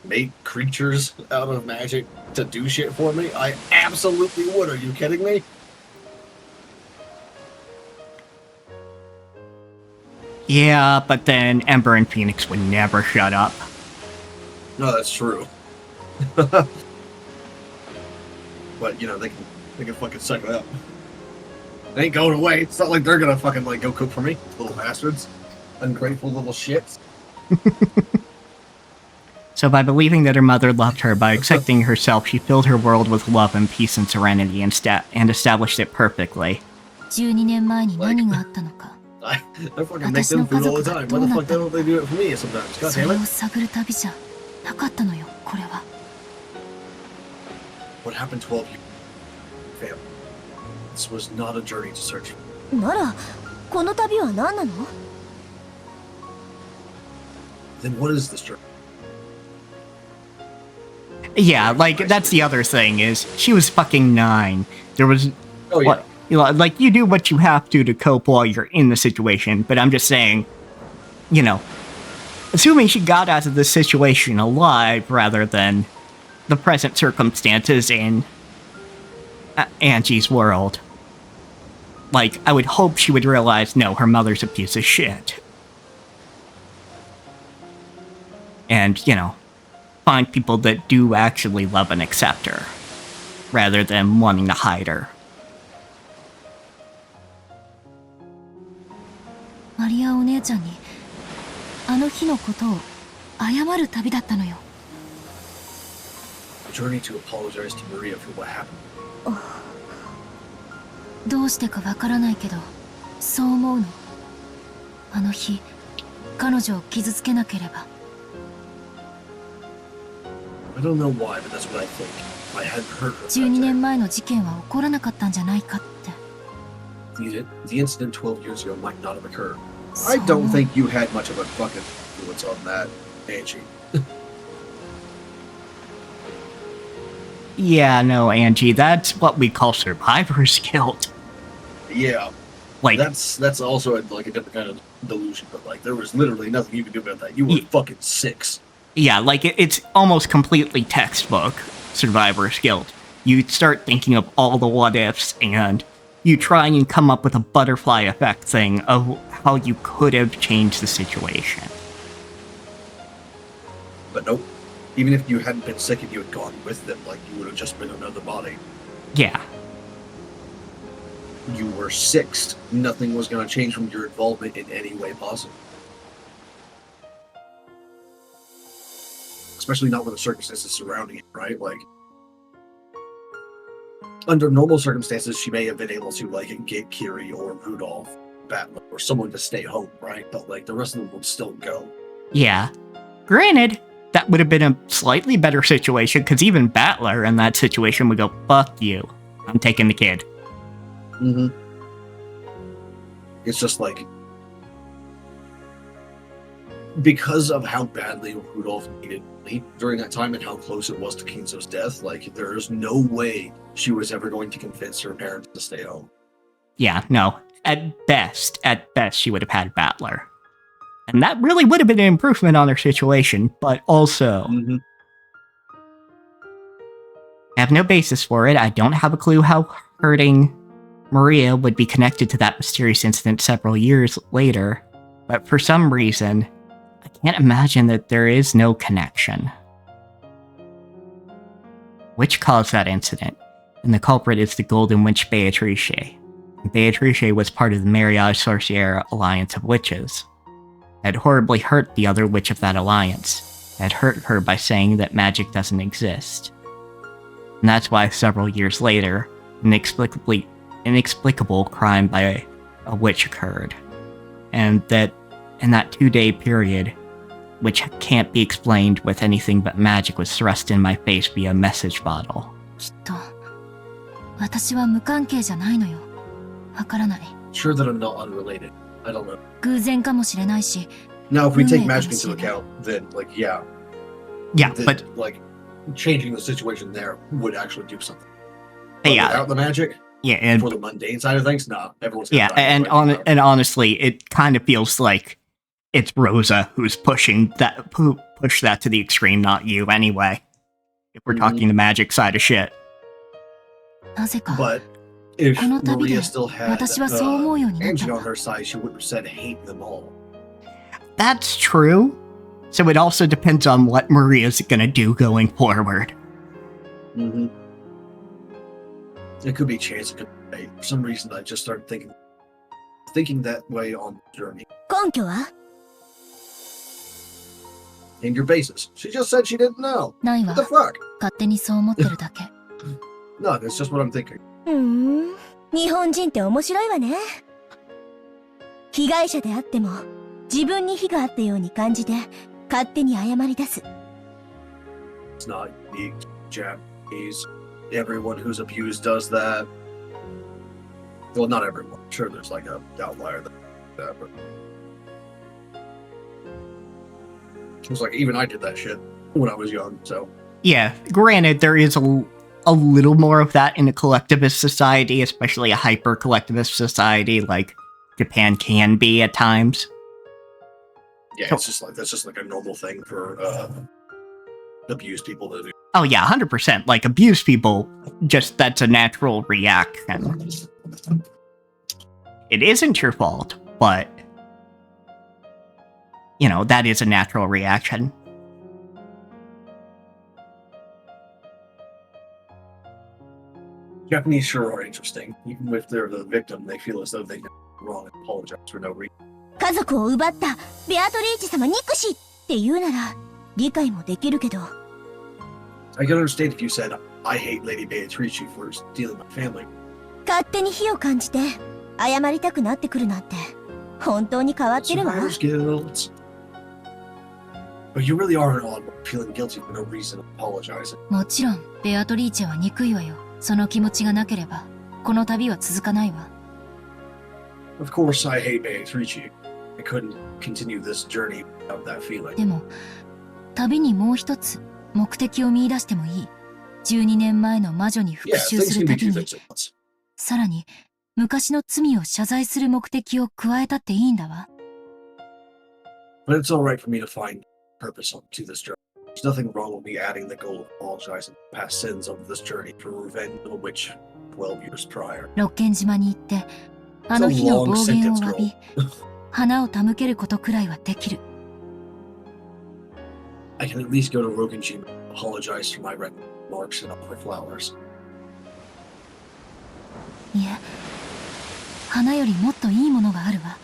make creatures out of magic to do shit for me, I absolutely would. Are you kidding me? Yeah, but then Ember and Phoenix would never shut up. No, that's true. But, you know, they can fucking suck it up. They ain't going away. It's not like they're gonna fucking, like, go cook for me, little bastards. Ungrateful little shits. So by believing that her mother loved her, by accepting herself, she filled her world with love and peace and serenity and established it perfectly. 12年前に何があったのか。I fucking make them food all the time. Why the fuck don't they do it for me sometimes? God そ damn れ it. を探る旅じゃなかったのよ、これは。 What happened 12 years ago? This was not a journey to search. ならこの旅は何なの？ Then what is this journey? Yeah, like, that's the other thing, is she was fucking 9. There was... Oh, yeah. What, you know, like, you do what you have to cope while you're in the situation, but I'm just saying, you know, assuming she got out of this situation alive rather than the present circumstances in Angie's world. Like, I would hope she would realize, no, her mother's a piece of shit. And, you know, find people that do actually love and accept her, rather than wanting to hide her. マリアお姉ちゃんにあの日のことを謝る旅だったのよ。 A journey to apologize to Maria for what happened. どうしてかわからないけど、そう思うの。あの日、彼女を傷つけなければ。 I don't know why, but that's what I think. I hadn't hurt her. 12年前の事件は起こらなかったんじゃないかって。 The incident 12 years ago might not have occurred. I don't think you had much of a fucking influence on that, Angie. Yeah, no, Angie, that's what we call survivor's guilt. Yeah. Like, That's also like a different kind of delusion, but like there was literally nothing you could do about that. You were fucking 6. yeah, like, it's almost completely textbook survivor's guilt. You start thinking of all the what-ifs, and you try and come up with a butterfly effect thing of how you could have changed the situation. But nope. Even if you hadn't been sick and you had gone with them, like you would have just been another body. Yeah. You were 6. Nothing was going to change from your involvement in any way possible. Especially not with the circumstances surrounding it, right? Like, under normal circumstances, she may have been able to, like, get Kiri or Rudolph, Batman, or someone to stay home, right? But, like, the rest of them would still go. Yeah. Granted, that would have been a slightly better situation, because even Battler in that situation would go, fuck you. I'm taking the kid. Mm-hmm. It's just like, because of how badly Rudolph needed me during that time and how close it was to Kinzo's death, like, there's no way she was ever going to convince her parents to stay home. Yeah, no. At best, she would have had Battler. And that really would have been an improvement on her situation, but also... Mm-hmm. I have no basis for it. I don't have a clue how hurting Maria would be connected to that mysterious incident several years later, but for some reason, I can't imagine that there is no connection. Which caused that incident, and the culprit is the Golden Witch Beatrice. Beatrice was part of the Mariage Sorcière alliance of witches. Had horribly hurt the other witch of that alliance, had hurt her by saying that magic doesn't exist. And that's why several years later, an inexplicable crime by a witch occurred. And that in that 2-day period, which can't be explained with anything but magic, was thrust in my face via a message bottle. きっと、私は無関係じゃないのよ。わからない。 Sure that I'm not unrelated. I don't know. 偶然かもしれないし。 Now, if we take Roommate magicかも into しれない account, then, like, yeah. Yeah, Then, but like, changing the situation there would actually do something. yeah, Without the magic, yeah, and for the mundane side of things, nah, everyone's gonna yeah, die and anyway. and honestly, it kind of feels like it's Rosa who's pushing that, who pushed that to the extreme, not you. Anyway, if we're talking the magic side of shit. なぜか。 But if この旅で Maria still had 私はそう思うようになった Angie の on her side, she would have said hate them all. That's true. So it also depends on what Maria's gonna do going forward. Mm-hmm. It could be chance. It could be fate. For some reason, I just started thinking that way on the journey. 根拠は？ And your basis. She just said she didn't know. ないわ What the。fuck? 勝手にそう思ってるだけ。 No, that's just what I'm thinking. 日本人って面白いわね。被害者であっても、自分に非があったように感じて、勝手に謝り出す。It's not unique to Japanese. Everyone who's abused does that. Well, not everyone. Sure, there's like a outlier that, but it was like even I did that shit when I was young. So yeah, granted, there is a little more of that in a collectivist society, especially a hyper collectivist society like Japan can be at times. yeah, it's just like that's just like a normal thing for abused people to do. Oh yeah, 100%. Like abused people, just that's a natural reaction. It isn't your fault, but you know, that is a natural reaction. Japanese sure are interesting. Even if they're the victim, they feel as though they did wrong and apologize for no reason. 家族を奪ったベアトリーチ様憎しって言うなら理解もできるけど。I can understand if you said, I hate Lady Beatrice for stealing my family. 勝手に非を感じて謝りたくなってくるなんて本当に変わってるわ。Survivor's guilt. But you really are an odd one, feeling guilty for no reason and apologizing. もちろんベアトリーチェは憎いわよ。その気持ちがなければこの旅は続かないわ。Of course, I hate Beatrice. I couldn't continue this journey without that feeling. でも旅にもう一つ目的を見出してもいい。12年前の魔女に復 Yeah, 讐 things す can る be 旅 two に things at once. さらに昔の罪を謝罪する目的を加えたっていいんだわ。But it's alright for me to find purpose to this journey. There's nothing wrong with me adding the goal of apologizing for past sins of this journey for revenge on a witch 12 years prior. ロッケン島に行ってあの日の暴言を詫び花を手向けることくらいはできる。I can at least go to Rokkenjima and apologize for my remarks and offer flowers. いえ、花よりもっといいものがあるわ。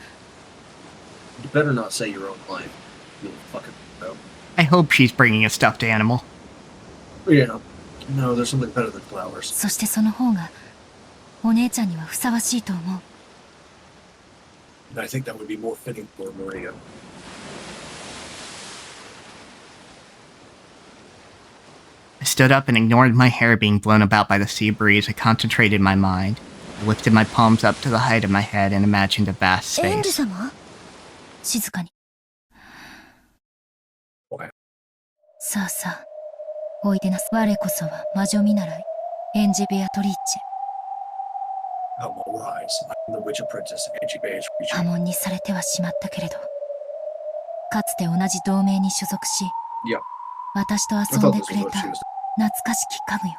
You better not say your own line. You fucking know. I hope she's bringing a stuffed animal. Yeah. No, there's something better than flowers. そしてその方がお姉ちゃんにはふさわしいと思う。 And I think that would be more fitting for Maria. I stood up and ignored my hair being blown about by the sea breeze. I concentrated my mind. I lifted my palms up to the height of my head and imagined a vast エンジ space. 様静かに。 Okay. さあさあ、おいでなす。我こそは魔女見習い、エンジェ・ベアトリーチ Come arise. I'm the witch apprentice, Angie ェ。 Beatrice. 破門にされてはしまったけれど、かつて同じ同盟に所属し、 Yeah. 私と I 遊ん thought で this く was れ what た she was. 懐かしき家具よ。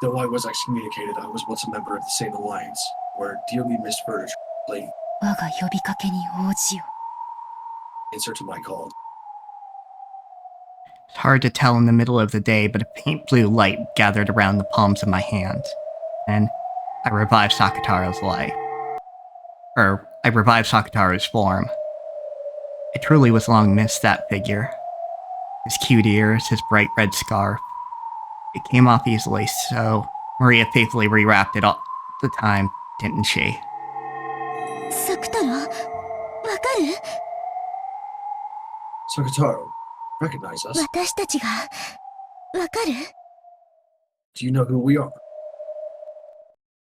Though I was excommunicated, I was once a member of the same alliance, where dearly missed furniture lay 我が呼びかけに応じよ。 answer to my call. It's hard to tell in the middle of the day, but a faint blue light gathered around the palms of my hands. Then, I revived Sakataro's life. I revived Sakataro's form. I truly was long missed that figure. His cute ears, his bright red scarf. It came off easily, so Maria faithfully rewrapped it all the time, didn't she? サクタロわかる Sakataro, recognize us. 私たちがわかる Do you know who we are?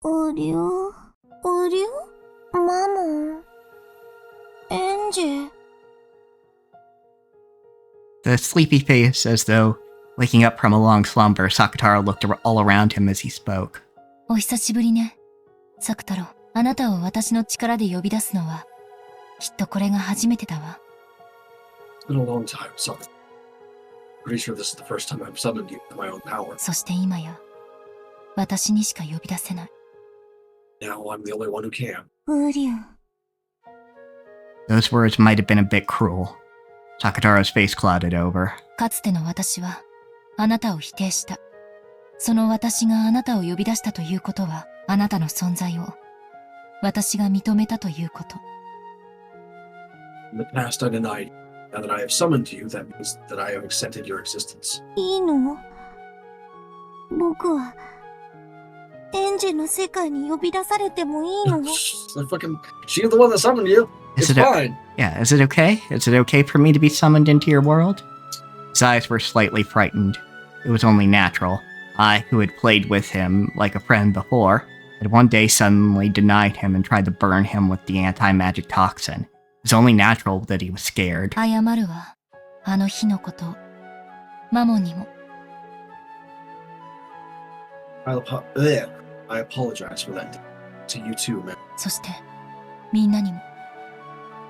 おりょマモンエンジェ The sleepy face, as though waking up from a long slumber, Sakataro looked all around him as he spoke. お久しぶりね、サクタロ。あなたを私の力で呼び出すのは、きっとこれが初めてだわ。 It's been a long time, son. Pretty sure this is the first time I've summoned you with my own power. そして今や、私にしか呼び出せない。 Now I'm the only one who can. ウリュ Those words might have been a bit cruel. Sakataro's face clouded over. かつての私は、あなたを否定した。その私があなたを呼び出したということは、あなたの存在を、私が認めたということ。 In the past, I denied you. Now that I have summoned you, that means that I have accepted your existence. いいの僕はエンジの世界に呼び出されてもいいの？ She's the one that summoned you. It's fine. Yeah, is it okay? Is it okay for me to be summoned into your world? His eyes were slightly frightened. It was only natural. I, who had played with him like a friend before, had one day suddenly denied him and tried to burn him with the anti-magic toxin. It was only natural that he was scared. 謝るわ。あの日のこと。マモンにも。I apologize for that. To you too, man. そして、みんなにも。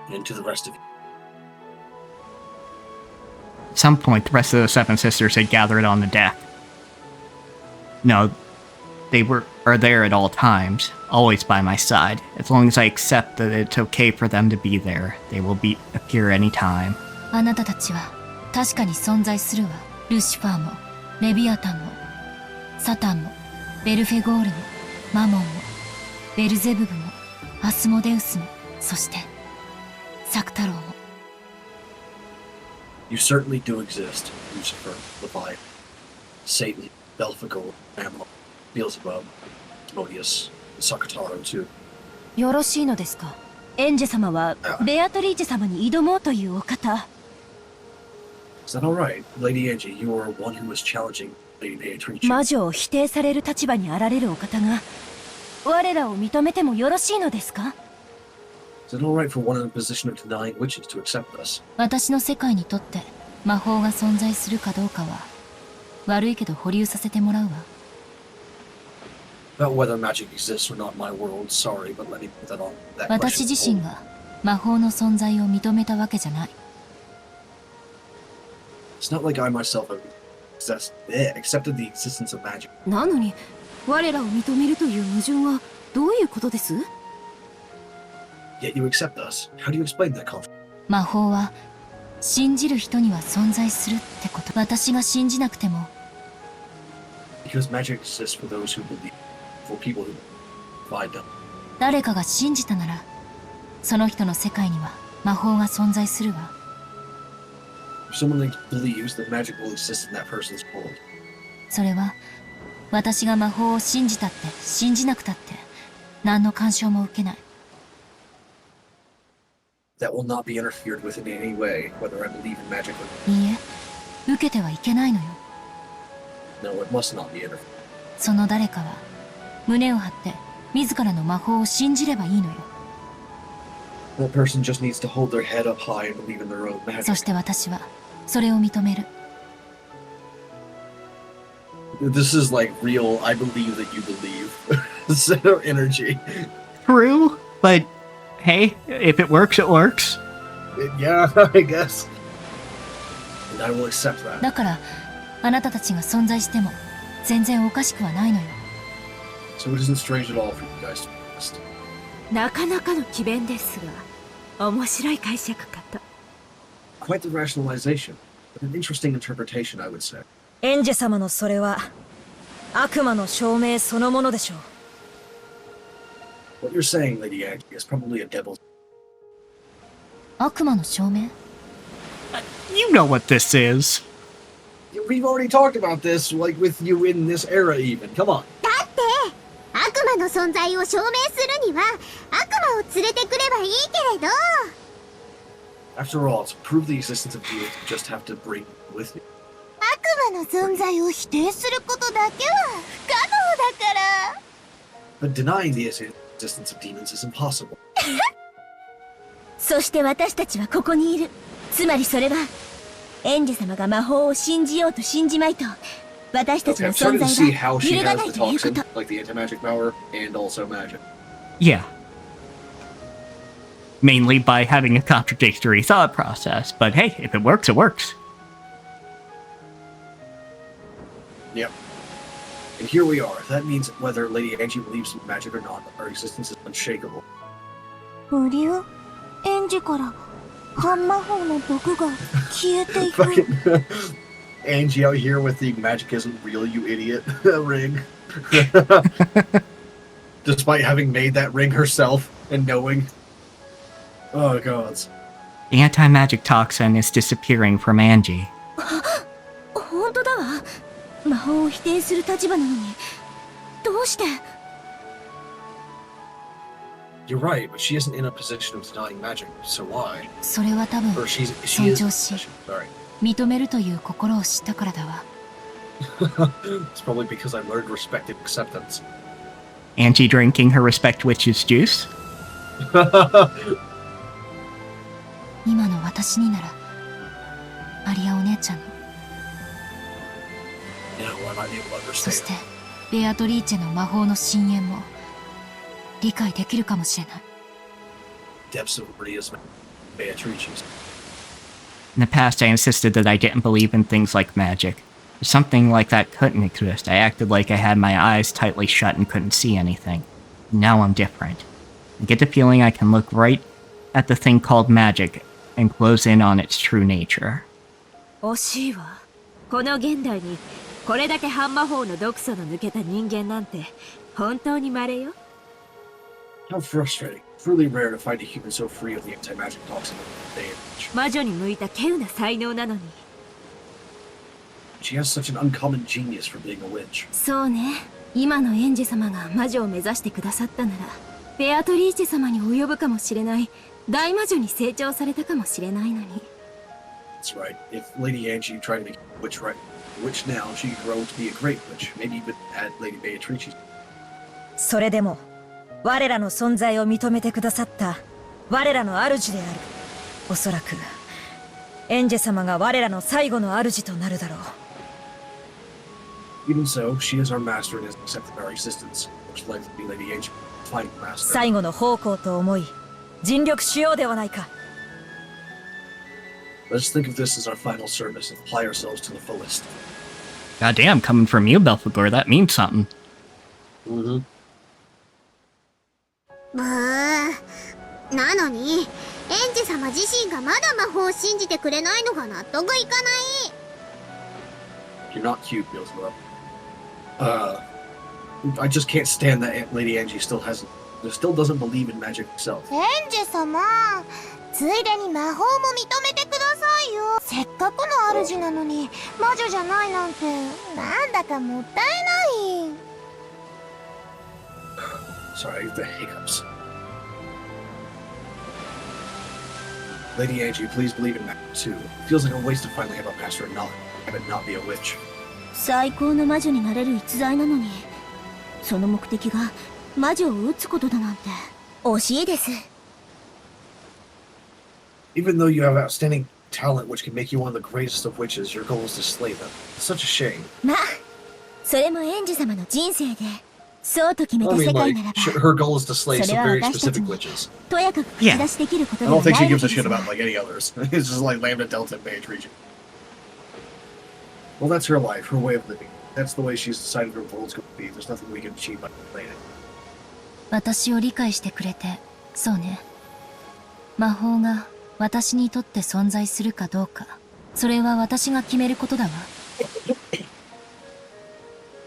And to the rest of you. At some point, the rest of the seven sisters had gathered on the deck. No, they are there at all times, always by my side. As long as I accept that it's okay for them to be there, they will appear anytime. あなたたちは確かに存在するわ。ルシファーも、レビアタンも、サタンも、ベルフェゴールも、マモンも、ベルゼブブも、アスモデウスも、そして、サクタロウも。You certainly do exist, Lucifer, Leviathan, Satan, Belphegor, Ammon, Beelzebub, Asmodeus, Sakataro too. よろしいのですか？エンジェ様はベアトリーチェ様に挑もうというお方。Is that alright? Lady Angie, you are one who is challenging Lady Beatrice. 魔女を否定される立場にあられるお方が、我らを認めてもよろしいのですか？ Is it alright for one in a position of denying witches to accept us? 私の世界にとって魔法が存在するかどうかは、悪いけど保留させてもらうわ。About whether magic exists or not in my world, sorry, but let me put that on that 私 question. 自身が魔法の存在を認めたわけじゃない。It's not like I myself have accepted the existence of magic. なのに、我らを認めるという矛盾はどういうことです？ Yet you accept us. How do you explain that conflict? 魔法は信じる人には存在するってこと。私が信じなくても。 Because magic exists for those who believe, for people who find them. 誰かが信じたなら、その人の世界には魔法が存在するわ。If someone believes that magic will exist in that person's world. それは私が魔法を信じたって信じなくたって何の干渉も受けない。That will not be interfered with in any way, whether I believe in magic or いいえ、受けてはいけないのよ。 no, it must not be interfered. その誰かは胸を張って自らの魔法を信じればいいのよ。 That person just needs to hold their head up high and believe in their own magic. そして私はそれを認める。 This is like real, I believe that you believe. Energy. True, but hey, if it works, it works. Yeah, I guess. And I will accept that. だからあなたたちが存在しても全然おかしくはないのよ。 So it isn't strange at all for you guys to exist. なかなかの詭弁ですが、面白い解釈かと。 Quite the rationalization, but an interesting interpretation, I would say. エンジェ様のそれは悪魔の証明そのものでしょう。 What you're saying, Lady Angie, is probably a devil's. 悪魔の証明？ You know what this is. We've already talked about this, like with you in this era, even. Come on. だって悪魔の存在を証明するには悪魔を連れてくればいいけれど。 After all, to prove the existence of demons, you just have to bring with you. 悪魔の存在を否定することだけは不可能だから。 But denying the existence of demons is impossible. そして私たちはここにいる。つまりそれはエンジェ様が魔法を信じようと信じまいと私たち Okay, の I'm 存 starting to 在 see が how she 揺るが has ない the というこ toxin, と。 like the anti-magic power, and also magic. Yeah. Mainly by having a contradictory thought process, but hey, if it works, it works. Yep. And here we are. That means whether Lady Angie believes in magic or not, our existence is unshakable. 保留エンジから半魔法の毒が消えていく。 Fucking Angie out here with the magic isn't real, you idiot ring. Despite having made that ring herself and knowing. Oh, gods. The anti-magic toxin is disappearing from Angie. 本当だわ。魔法を否定する立場なのにどうして You're right, but she isn't in a position of denying magic, so why? それは多分 Or she is. 尊重し Sorry. 認めるという心を知ったからだわ。 It's probably because I learned respect and acceptance. Angie drinking her respect witch's juice? 今の私にならマリアお姉ちゃんの You know, I might be able to そ understand. してベアトリーチェの魔法の深淵も理解できるかもしれない。 Depths of Maria's Beatrice's. In the past, I insisted that I didn't believe in things like magic. If something like that couldn't exist, I acted like I had my eyes tightly shut and couldn't see anything. Now I'm different. I get the feeling I can look right at the thing called magic and close in on its true nature. 惜しいわ。この現代にこれだけ半魔法の毒素の抜けた人間なんて本当に稀よ。 How frustrating. It's really rare to find a human so free of the anti-magic toxin of the day and age. 魔女に向いた稀有な才能なのに。 She has such an uncommon genius for being a witch. そうね。今のエンジェ様が魔女を目指してくださったなら、ベアトリーチェ様に及ぶかもしれない大魔女に成長されたかもしれないのに。 That's right. If Lady Angie tried to make a witch now, she could grow to be a great witch. Maybe even add Lady Beatrice. それでも我らの存在を認めてくださった我らの主である。おそらくエンジェ様が我らの最後の主となるだろう。 Even so, she is our master and has accepted our existence, which likely to be Lady Angie, final master. 最後の奉公と思い尽力しようではないか。 Let's think of this as our final service and apply ourselves to the fullest. Goddamn, coming from you, Belphegor, that means something. Mm-hmm. なのにエンジ様自身がまだ魔法を信じてくれないのが納得いかない。 You're not cute, Beelzebub. I just can't stand that Lady Angie still doesn't believe in magic herself. エンジ様、ついでに魔法も認めてくださいよ。せっかくの主なのに魔女じゃないなんてなんだかもったいない。 Sorry, I have the hiccups. Lady Angie, please believe in magic too. It feels like a waste to finally have a master and have it not be a witch. 最高の魔女になれる逸材なのに、その目的が魔女を撃つことだなんて惜しいです。 Even though you have outstanding talent which can make you one of the greatest of witches, your goal is to slay them. It's such a shame. まあ、それもエンジ様の人生で、そうと決め I た mean, 世界 like, ならば、 her goal is to slay それ some は very 私たち specific に witches. とやかく口出しできること I では don't な think い she わ gives け a で shit すわ about like any others. It's just like Lambda, Delta, and Beatrice. Well, that's her life, her way of living. That's the way she's decided her world's going to be. There's nothing we can achieve by complaining. 私を理解してくれて、そうね。魔法が私にとって存在するかどうか、それは私が決めることだわ。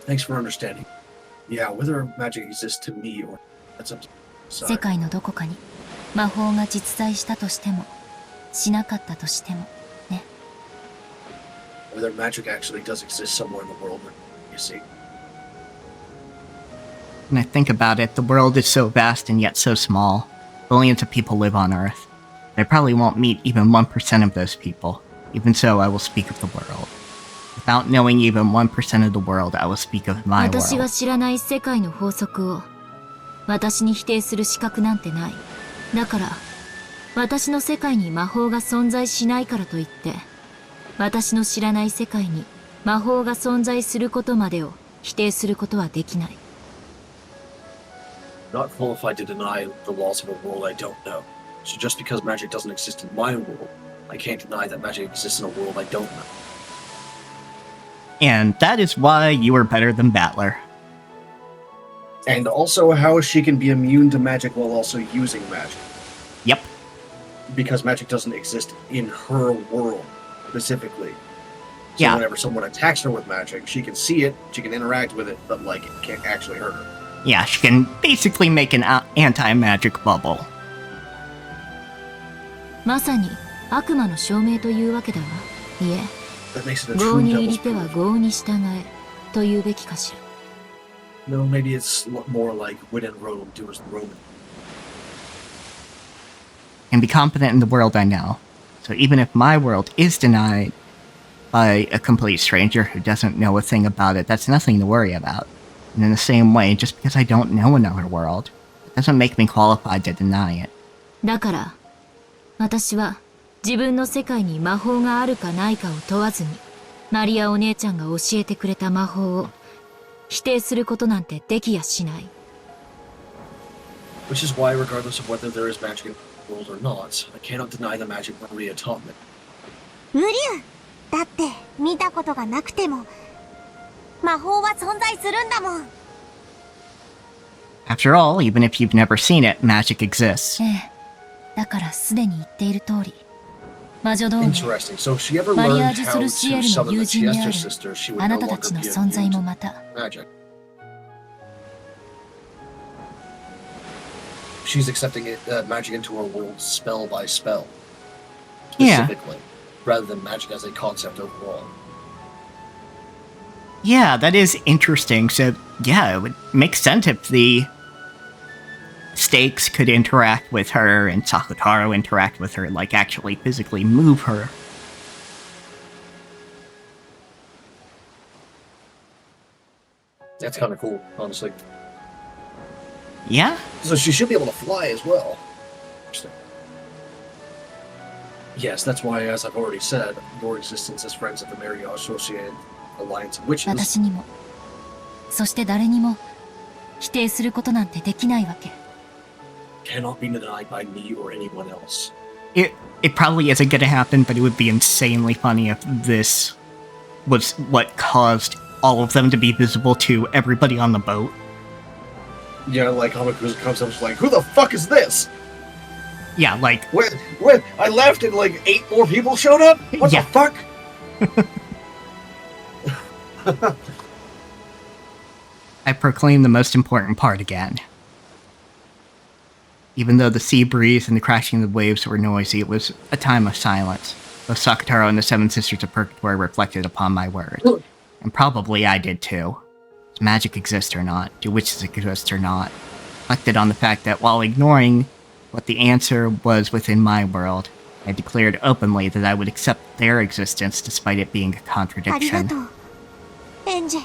Thanks for understanding. Yeah, whether magic exists to me or that's up to 世界のどこかに魔法が実在したとしても、しなかったとしても、ね。 whether magic actually does exist somewhere in the world, you see. When I think about it, the world is so vast and yet so small. Billions of people live on Earth. I probably won't meet even 1% of those people. Even so, I will speak of the world. Without knowing even 1% of the world, I will speak of my 私が world. 知らない世界の法則を私に否定する資格なんてない。だから私の世界に魔法が存在しないからといって私の知らない世界に魔法が存在することまでを否定することはできない。 Not qualified to deny the laws of a world I don't know. So just because magic doesn't exist in my world, I can't deny that magic exists in a world I don't know. And that is why you are better than Battler. And also how she can be immune to magic while also using magic. Yep. Because magic doesn't exist in her world, specifically. So Yeah. whenever someone attacks her with magic, she can see it, she can interact with it, but like it can't actually hurt her. Yeah, she can basically make an anti-magic bubble. まさに悪魔の証明というわけだわ。いえ、 That makes it a 業 true に入 devil's り手は proof. 業に従えというべきかしら。 No, maybe it's more like win and roam, do as the Roman. and be competent in the world I know. So even if my world is denied by a complete stranger who doesn't know a thing about it, that's nothing to worry about. And in the same way, just because I don't know another world, it doesn't make me qualified to deny it. だから、私は自分の世界に魔法があるかないかを問わずに、マリアお姉ちゃんが教えてくれた魔法を否定することなんてできやしない。Which is why, regardless of whether there is magic in the world or not, I cannot deny the magic Maria taught me. 無理だって見たことがなくても魔法は存在するんだもん。After all, even if you've never seen it, magic exists. ええ、だからすでに言っている通り、魔女同盟、 Interesting. So if she ever マリ learned アージュす how る to シエルの summon 友 the 人であ Siesta る sister, she would あ no なたた longer ちの be 存在 immune も to また、 magic. She's accepting it, magic into her world spell by spell, Yeah. specifically, rather than magic as a concept overall. Yeah, that is interesting. So, yeah, it would make sense if the stakes could interact with her and Sakutaro interact with her, like actually physically move her. That's kind of cool, honestly. Yeah? So she should be able to fly as well. Interesting. Yes, that's why, as I've already said, your existence as friends of the Maria Associated Alliance of Witches 私にも、そして誰にも否定することなんてできないわけ。 cannot be denied by me or anyone else. It probably isn't going to happen, but it would be insanely funny if this was what caused all of them to be visible to everybody on the boat. Yeah, like Hamakuza comes up and is like, who the fuck is this? Yeah, like... When I left and like 8 more people showed up? What Yeah. the fuck? I proclaim the most important part again. Even though the sea breeze and the crashing of the waves were noisy, it was a time of silence. Both Sakutaro and the Seven Sisters of Purgatory reflected upon my words. And probably I did too. Does magic exist or not? Do witches exist or not? Reflected on the fact that while ignoring what the answer was within my world, I declared openly that I would accept their existence despite it being a ありが contradiction. とうエンジェ。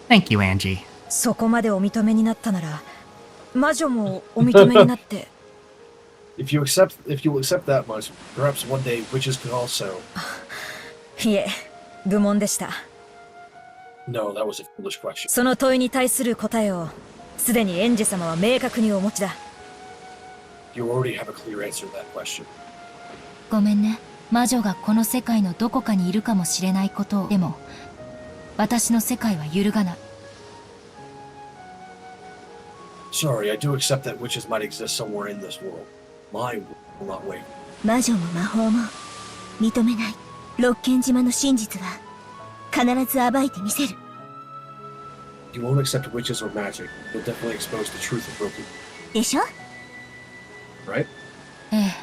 Thank you, Angie. そこまでお認めになったなら魔女もお認めになって If you accept that much, perhaps one day witches could also. いえ愚問でした。 No, that was a foolish question. その問いに対する答えをすでにエンジェ様は明確にお持ちだ。 You already have a clear answer to that question. ごめんね。魔女がこの世界のどこかにいるかもしれないことを。でも、私の世界は揺るがない。 Sorry, I do accept that witches might exist somewhere in this world. My world will not wait. 魔女も魔法も認めないロッケン島の真実は必ず暴いてみせる。 You won't accept witches or magic. You'll definitely expose the truth of Rokkenjima. でしょ？ Right? ええ、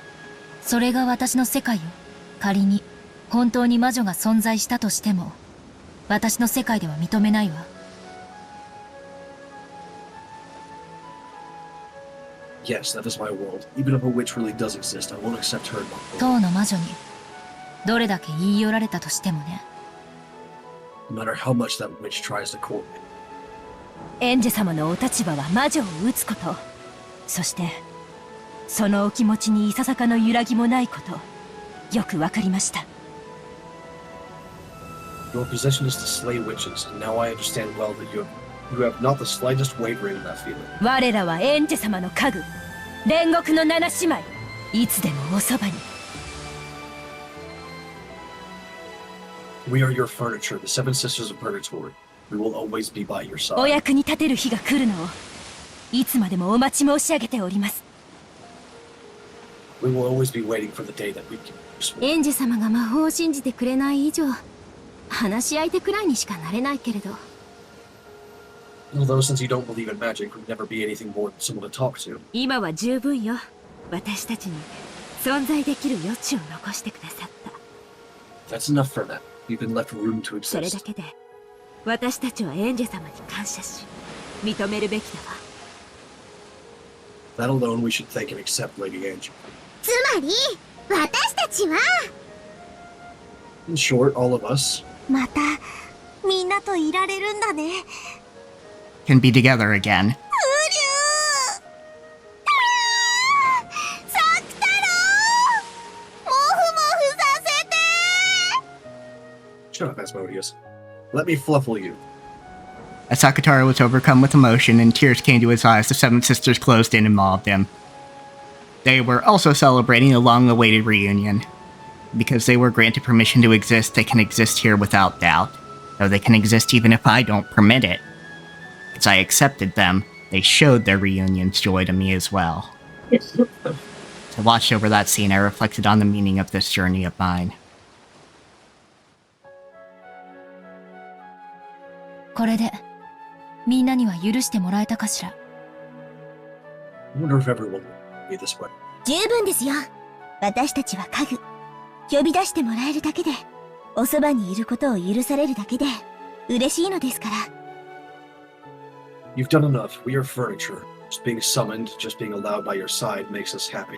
それが私の世界よ。仮に本当に魔女が存在したとしても、私の世界では認めないわ。 Yes, that is my world. Even if a witch really does exist, I won't accept her in my world. 当の魔女にどれだけ言い寄られたとしてもね。 No matter how much that witch tries to court me. エンジェ様のお立場は魔女を撃つこと、そしてそのお気持ちにいささかの揺らぎもないこと、よくわかりました。 Your position is to slay witches, and now I understand well that you have not the slightest wavering in that feeling. 我らはエンジェ様の家具、煉獄の七姉妹、いつでもおそばに。 We are your furniture, the Seven Sisters of Purgatory. We will always be by your お side. 役に立てる日が来るのをいつまでもお待ち申し上げております。 We will always be waiting for the day that we can use. エンジェ様が魔法を信じてくれない以上、話し相手くらいにしかなれないけれど。 Although since you don't believe in magic, we'd never be anything more than someone to talk to. 今は十分よ。私たちに存在できる余地を残してくださった。 That's enough for that. You've been left room to それだ exist. けで私たちはエンジェ様に感謝し認めるべきだわ。 That alone we should thank and accept, Lady Angie. つまり私たちは In short, all of us またみんなといられるんだね。 can be together again. うりゅう、サク太郎、もふもふさせて。 Shut up, Asmodeus. Let me fluffle you. As Sakataro was overcome with emotion and tears came to his eyes, the seven sisters closed in and mobbed him. They were also celebrating a long-awaited reunion. Because they were granted permission to exist, they can exist here without doubt. Though they can exist even if I don't permit it. As I accepted them, they showed their reunion's joy to me as well. As I watched over that scene, I reflected on the meaning of this journey of mine. これでみんなには許してもらえたかしら。 I wonder if everyone will be this way. 十分ですよ。私たちは家具。呼び出してもらえるだけで、おそばにいることを許されるだけで、嬉しいのですから。You've done enough. We are furniture. Just being summoned, just being allowed by your side makes us happy.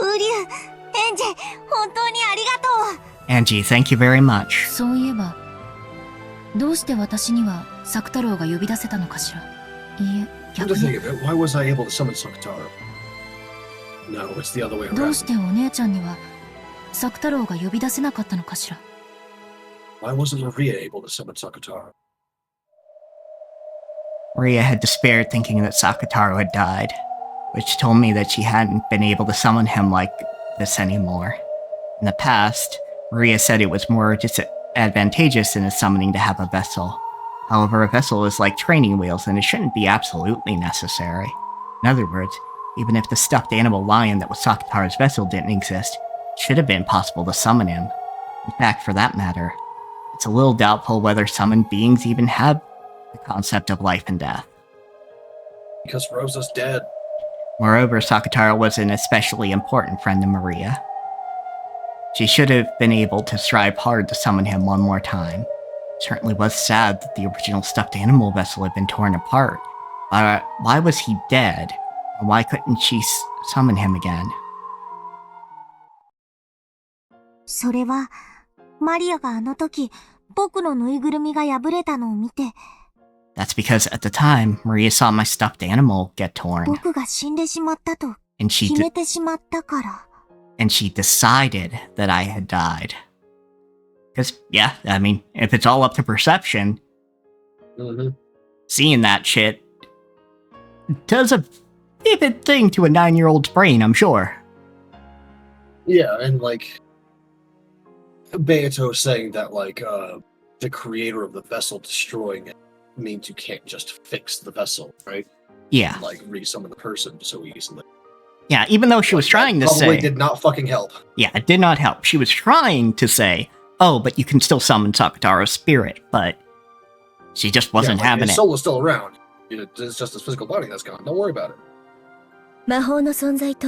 うりゅう、エンジェ、本当にありがとう。 Angie, thank you very much. そういえばどうして私には作太郎が呼び出せたのかしら。いえ、 Come 逆 to に think of it, why was I able to summon Sakataro? No, it's the other way どう around. してお姉ちゃんには作太郎が呼び出せなかったのかしら。 Why wasn't Maria able to summon Sakataro? Maria had despaired thinking that Sakataro had died, which told me that she hadn't been able to summon him like this anymore. In the past, Maria said it was more disadvantageous in a summoning to have a vessel. However, a vessel is like training wheels and it shouldn't be absolutely necessary. In other words, even if the stuffed animal lion that was Sakataro's vessel didn't exist, it should have been possible to summon him. In fact, for that matter, it's a little doubtful whether summoned beings even have the concept of life and death. Because Rosa's dead. Moreover, Sakataro was an especially important friend to Maria. She should have been able to strive hard to summon him one more time. It certainly was sad that the original stuffed animal vessel had been torn apart. Why was he dead? And why couldn't she summon him again? それは、マリアがあの時、僕のぬいぐるみが破れたのを見て、 That's because at the time, Maria saw my stuffed animal get torn. 僕が死んでしまったと And she 決めてしまったから。and she decided that I had died. Because, yeah, I mean, if it's all up to perception, seeing that shit does a vivid thing to a 9-year-old's brain, I'm sure. Yeah, and like Beato saying that like the creator of the vessel destroying it means you can't just fix the vessel, right? Yeah. Like resummon the person so easily. Yeah, even though she was trying to Probably say... did not fucking help. Yeah, it did not help. She was trying to say, oh, but you can still summon Sakataro's spirit, but she just wasn't having his it. soul is still around. It's just his physical body that's gone. Don't worry about it. 魔法の存在と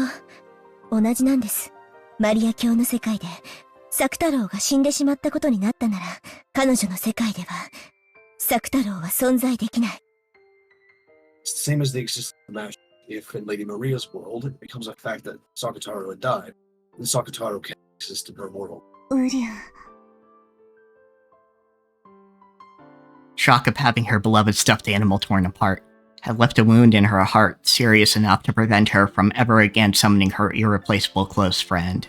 同じなんです。マリア教の世界で作太郎が死んでしまったことになったなら、彼女の世界では作太郎は存在できない。It's the same as the existence of magic. If in Lady Maria's world it becomes a fact that Sakataro had died, then Sakataro can't exist in her world. うりゅう。 Shock of having her beloved stuffed animal torn apart had left a wound in her heart serious enough to prevent her from ever again summoning her irreplaceable close friend.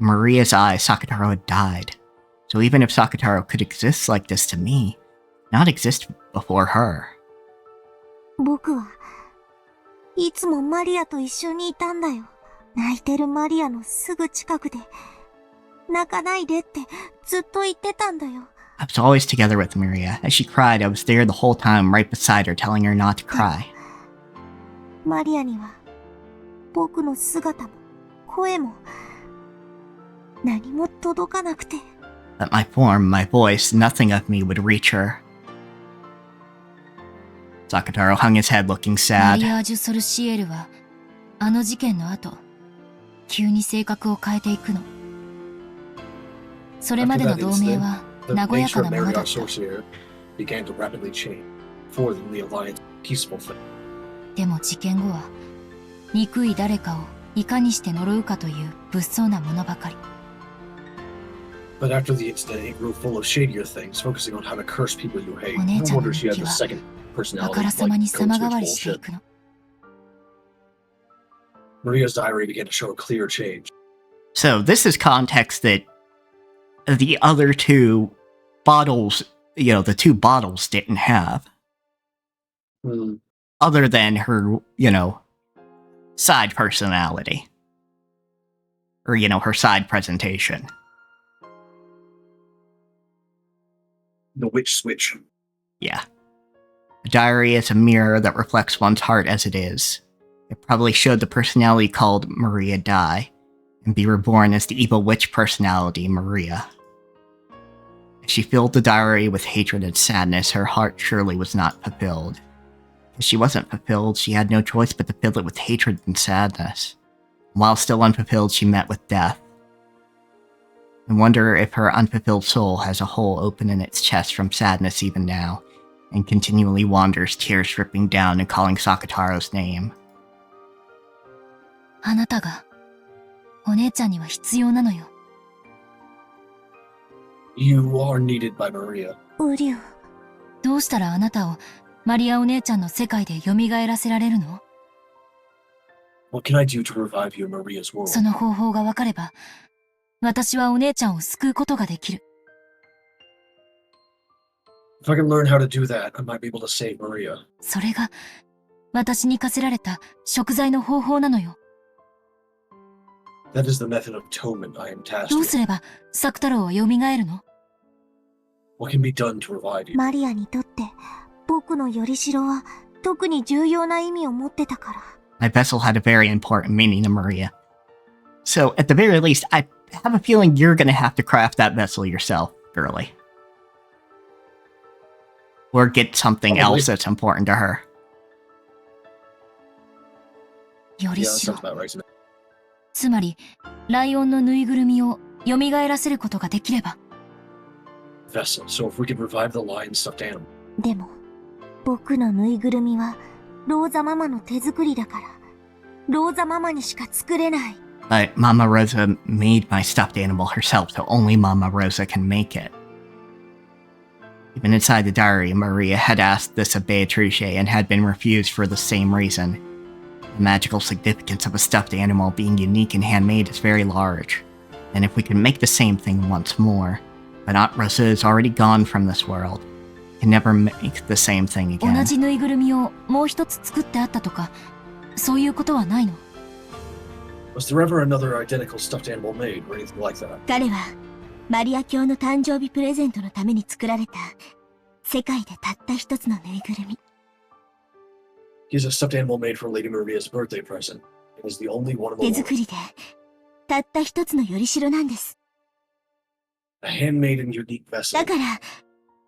In Maria's eyes, Sakataro had died, so even if Sakataro could exist like this to me, not exist before her. 僕はいつもマリアと一緒にいたんだよ。泣いてるマリアのすぐ近くで、泣かないでってずっと言ってたんだよ。I was always together with Maria. As she cried, I was there the whole time right beside her, telling her not to cry. マリアには僕の姿も声も何も届かなくて。But my form, my voice, nothing of me would reach her. Sakataro hung his head looking マ sad. リアージュ・ソルシエルはあの事件の後急に性格を変えていくの。それまでの同盟は The 和やか nature な of ものだ Maria った。 Sorcier began to rapidly change. For them, the alliance, peaceful thing. でも事件後は憎い誰かをいかにして呪うかという物騒なものばかり。But after the incident, it grew full of shadier things, focusing on how to curse people you hate. お姉 No ちゃんの wonder she 日 had 記 the は second あ personality からさま like に code 様 switch 変わりしてい bullshit. くの。Maria's diary began to show a clear change. So this is context that the other two bottles, the two bottles didn't have. Other than her, side personality. Or, her side presentation. The witch switch. Yeah. A diary is a mirror that reflects one's heart as it is. It probably showed the personality called Maria die, and be reborn as the evil witch personality, Maria. If she filled the diary with hatred and sadness, her heart surely was not fulfilled. If she wasn't fulfilled, she had no choice but to fill it with hatred and sadness. While still unfulfilled, she met with death. I wonder if her unfulfilled soul has a hole open in its chest from sadness even now, and continually wanders, tears dripping down and calling Sakataro's name. あなたがお姉ちゃんには必要なのよ。You are needed by Maria. ウリュウ。どうしたらあなたをマリアお姉ちゃんの世界で蘇らせられるの？ What can I do to revive you in Maria's world? その方法がわかれば、私はお姉ちゃんを救うことができる。If I can learn how to do that, I might be able to save Maria. それが私に課せられた贖罪の方法なのよ。That is the method of atonement I am tasked どうす with. れば作太郎は蘇るの？ What can be done to revive you? マリアにとって僕のよりしろは特に重要な意味を持ってたから。My vessel had a very important meaning to Maria. So, at the very least, I have a feeling you're gonna have to craft that vessel yourself, girly. Or get something Probably. else that's important to her. よ Yeah, り that しろ sounds。about right to me. つまり、ライオンのぬいぐるみを蘇らせることができれば。Vessel. So if we could revive the lion stuffed animal. でも僕のぬいぐるみはローザママの手作りだからローザママにしか作れない。 But Mama Rosa made my stuffed animal herself, so only Mama Rosa can make it. Even inside the diary, Maria had asked this of Beatrice and had been refused for the same reason. The magical significance of a stuffed animal being unique and handmade is very large. And if we can make the same thing once more, but Aunt Rosa is already gone from this world, can never make the same thing 同 again. じぬいぐるみをもう一つ作ってあったとか、そういうことはないの？ Was there ever another identical stuffed animal made or anything like that? 彼はマリア卿の誕生日プレゼントのために作られた世界でたった一つのぬいぐるみ。 He's a stuffed animal made for Lady Maria's birthday present. It was the only one in 手 the 作 world. りでたった一つのよりしろなんです。 A handmade and unique vessel. だから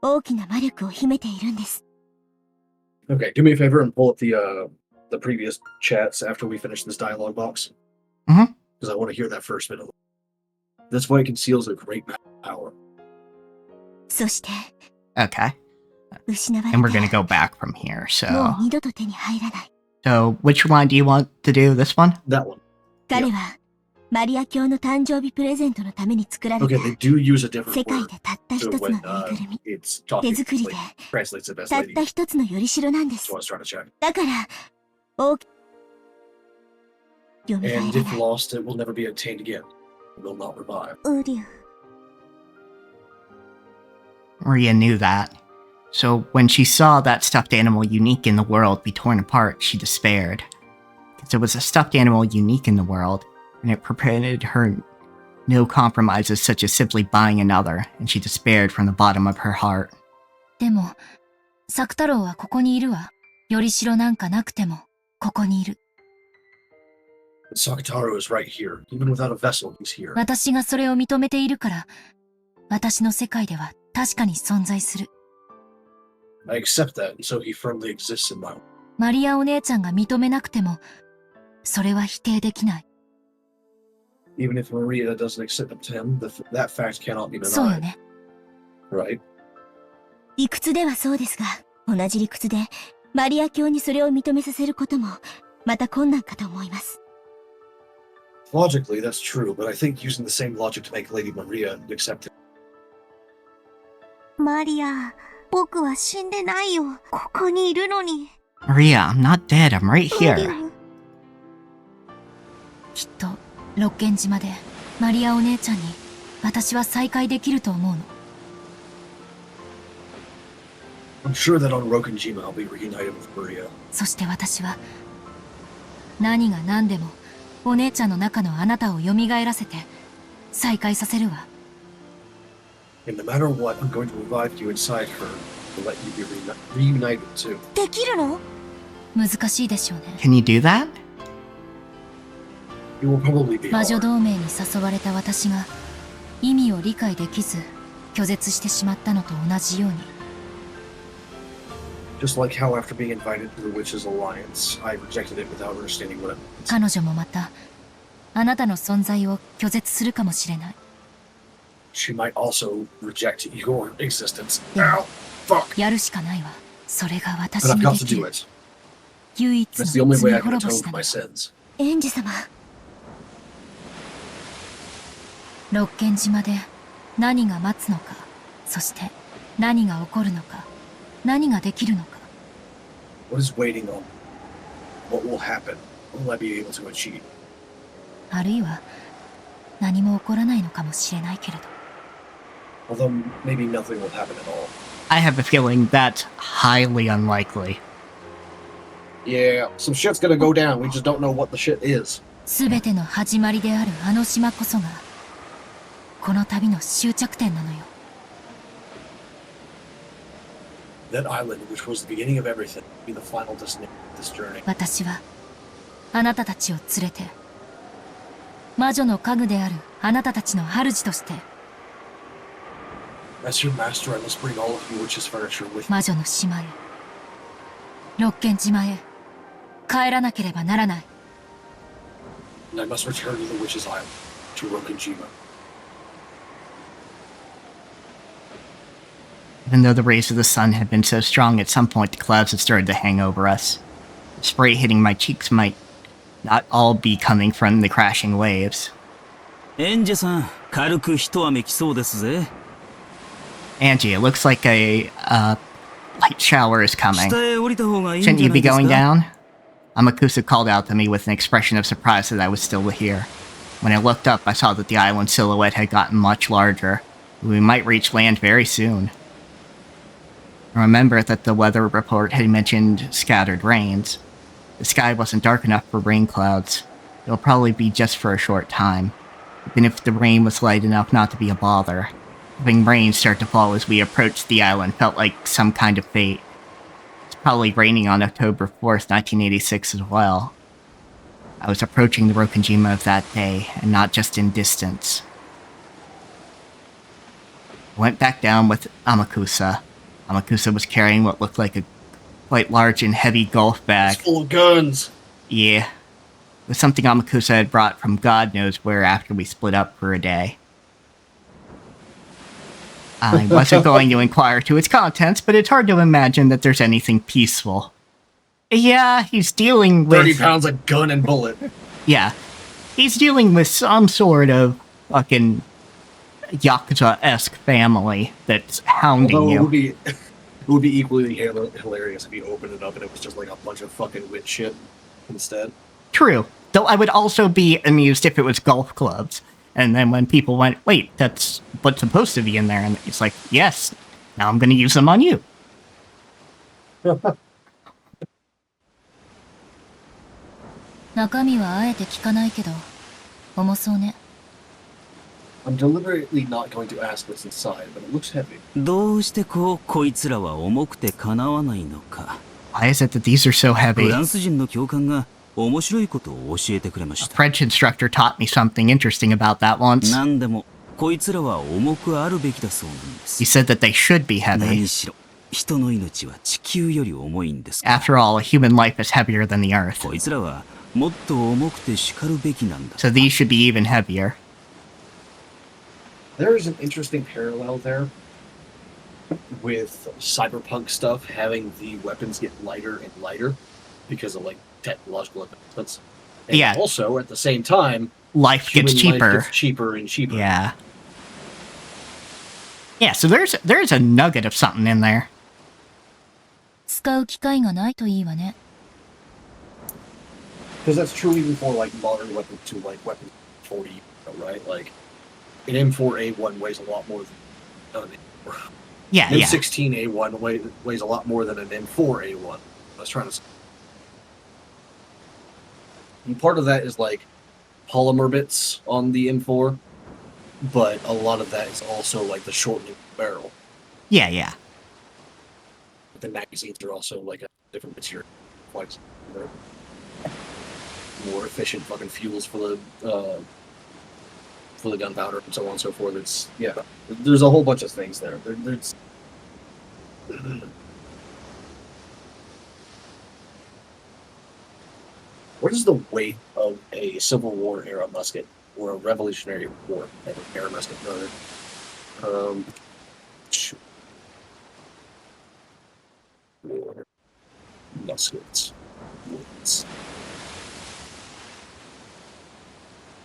大きな魔力を秘めているんです。 Okay, do me a favor and pull up the previous chats after we finish this dialogue box. Mhm. Because I want to hear that first bit of it. This way it conceals a great power. そして Okay, 失われ and we're gonna た go back from here, もう so... 二度と手に入らない。 So, which one do you want to do? This one? That one. 彼はマリア卿の誕生日プレゼントのために作られた Okay, they do use a different 世界 word. でたった一 So つの when ぬいぐるみ。 it's talking, 手作りで translates it as たっ lady. た一つのよりしろなんです So I。was trying to check. だから大き蘇 And ら if ない。 lost, it will never be obtained again. It will not revive. ウリュウ。 Maria knew that. So when she saw that stuffed animal unique in the world be torn apart, she despaired. Because it was a stuffed animal unique in the world, and it prevented her no compromises such as simply buying another, and she despaired from the bottom of her heart. でも、作太郎はここにいるわ。よりしろなんかなくても、ここにいる。 But Sakataro is right here. Even without a vessel, he's here. 私がそれを認めているから、私の世界では確かに存在する。 I accept that, and so he firmly exists in my world. マリアお姉ちゃんが認めなくても、それは否定できない。 Even if Maria doesn't accept him, that fact cannot be そうよ denied. ね。 Right? 理屈ではそうですが、同じ理屈でマリア卿にそれを認めさせることもまた困難かと思います。Logically, that's true, but I think using the same logic to make Lady Maria accept it. マリア、僕は死んでないよ。ここにいるのに。 Maria, I'm not dead. I'm right マリ here. ア。きっとロッケン島でマリアお姉ちゃんに私は再会できると思うの。 I'm sure that on Rokkenjima I'll be reunited with Maria. そして私は何が何でもお姉ちゃんの中のあなたを蘇らせて再会させるわ。 And no matter what, I'm going to revive you inside her and let you be reunited too. できるの？難しいでしょうね。 Can you do that? It will probably be 魔女 hard. 同盟に誘われた私が意味を理解できず拒絶してしまったのと同じように。 Just like how after being invited to the Witches' Alliance, I rejected it without understanding what it means. 彼女もまたあなたの存在を拒絶するかもしれない。 She might also reject your existence. Yeah. Ow! Fuck! やるしかないわ。それが私 But I've に got で to き do る it. 唯一 That's the の only 罪 way I can 滅ぼ atone し for なの my。sins. 園児様。ロッケン島で何が待つのか、そして何が起こるのか、何ができるのか。 What is waiting on? What will happen? What will I be able to achieve? あるいは何も起こらないのかもしれないけれど。 Although maybe nothing will happen at all. I have a feeling that's highly unlikely. Yeah, some shit's gonna go down. We just don't know what the shit is. すべての始まりであるあの島こそがこの旅の終着点なのよ。 That island, which was the beginning of everything, will be the final destination of this journey. 私はあなたたちを連れて魔女の家具であるあなたたちの主として As your master, I must bring all of you witches' furniture with me. 魔女の島へロッケン島へ帰らなければならない。 And I must return to the witches' island, to Rokkenjima. Even though the rays of the sun had been so strong, at some point the clouds had started to hang over us. The spray hitting my cheeks might not all be coming from the crashing waves. エンジェさん、軽く一雨来そうですぜ。 Angie, it looks like a light shower is coming. 下へ降りた方がいいん Shouldn't じゃ you な be いです going か？ down? Amakusa called out to me with an expression of surprise that I was still here. When I looked up, I saw that the island silhouette had gotten much larger. We might reach land very soon. I remember that the weather report had mentioned scattered rains. The sky wasn't dark enough for rain clouds. It'll probably be just for a short time, even if the rain was light enough not to be a bother. Having rain start to fall as we approached the island felt like some kind of fate. It's probably raining on October 4th, 1986 as well. I was approaching the Rokkenjima of that day, and not just in distance. I went back down with Amakusa. Amakusa was carrying what looked like a quite large and heavy golf bag. It's full of guns. Yeah. It was something Amakusa had brought from God knows where after we split up for a day. I wasn't going to inquire to its contents, but it's hard to imagine that there's anything peaceful. Yeah, he's dealing with... 30 pounds of gun and bullet. Yeah. He's dealing with some sort of fucking Yakuza-esque family that's hounding Although you. it would be equally hilarious if you opened it up and it was just like a bunch of fucking witch shit instead. True. Though I would also be amused if it was golf clubs. And then when people went, wait, that's what's supposed to be in there. And it's like, yes, now I'm going to use them on you. 中身はあえて聞かないけど重そうね。 I'm deliberately not going to ask what's inside, but it looks heavy. どうしてこいつらは重くてかなわないのか。 Why is it that these are so フ heavy? ランス人の教官が面白いことを教えてくれまし A た。 French instructor taught me something interesting about that once. 何でもこいつらは重くあるべきだそうなんです。 He said that they should be heavy. 何しろ人の命は地球より重いんですから。 After all, a human life is heavier than the earth. こいつらはもっと重くて叱るべきなんだ。 So these should be even heavier. There is an interesting parallel there with cyberpunk stuff having the weapons get lighter and lighter because of like technological advancements. And Yeah. also, at the same time, life gets cheaper. Life gets cheaper and cheaper. Yeah. Yeah, so there's a nugget of something in there. 使う機会がないといいわね。 Because that's true even for like modern weapons to like weapons 40, right? Like an M4A1 weighs a lot more than an M4. Yeah, an yeah. M16A1 weighs a lot more than an M4A1. I was trying to say. And part of that is like polymer bits on the M4, but a lot of that is also like the shortening of the barrel. Yeah, yeah. The magazines are also like a different material. Like more efficient fucking fuels for the gunpowder and so on and so forth. It's there's a whole bunch of things there. There's what is the weight of a Civil War era musket or a Revolutionary War era musket? War muskets.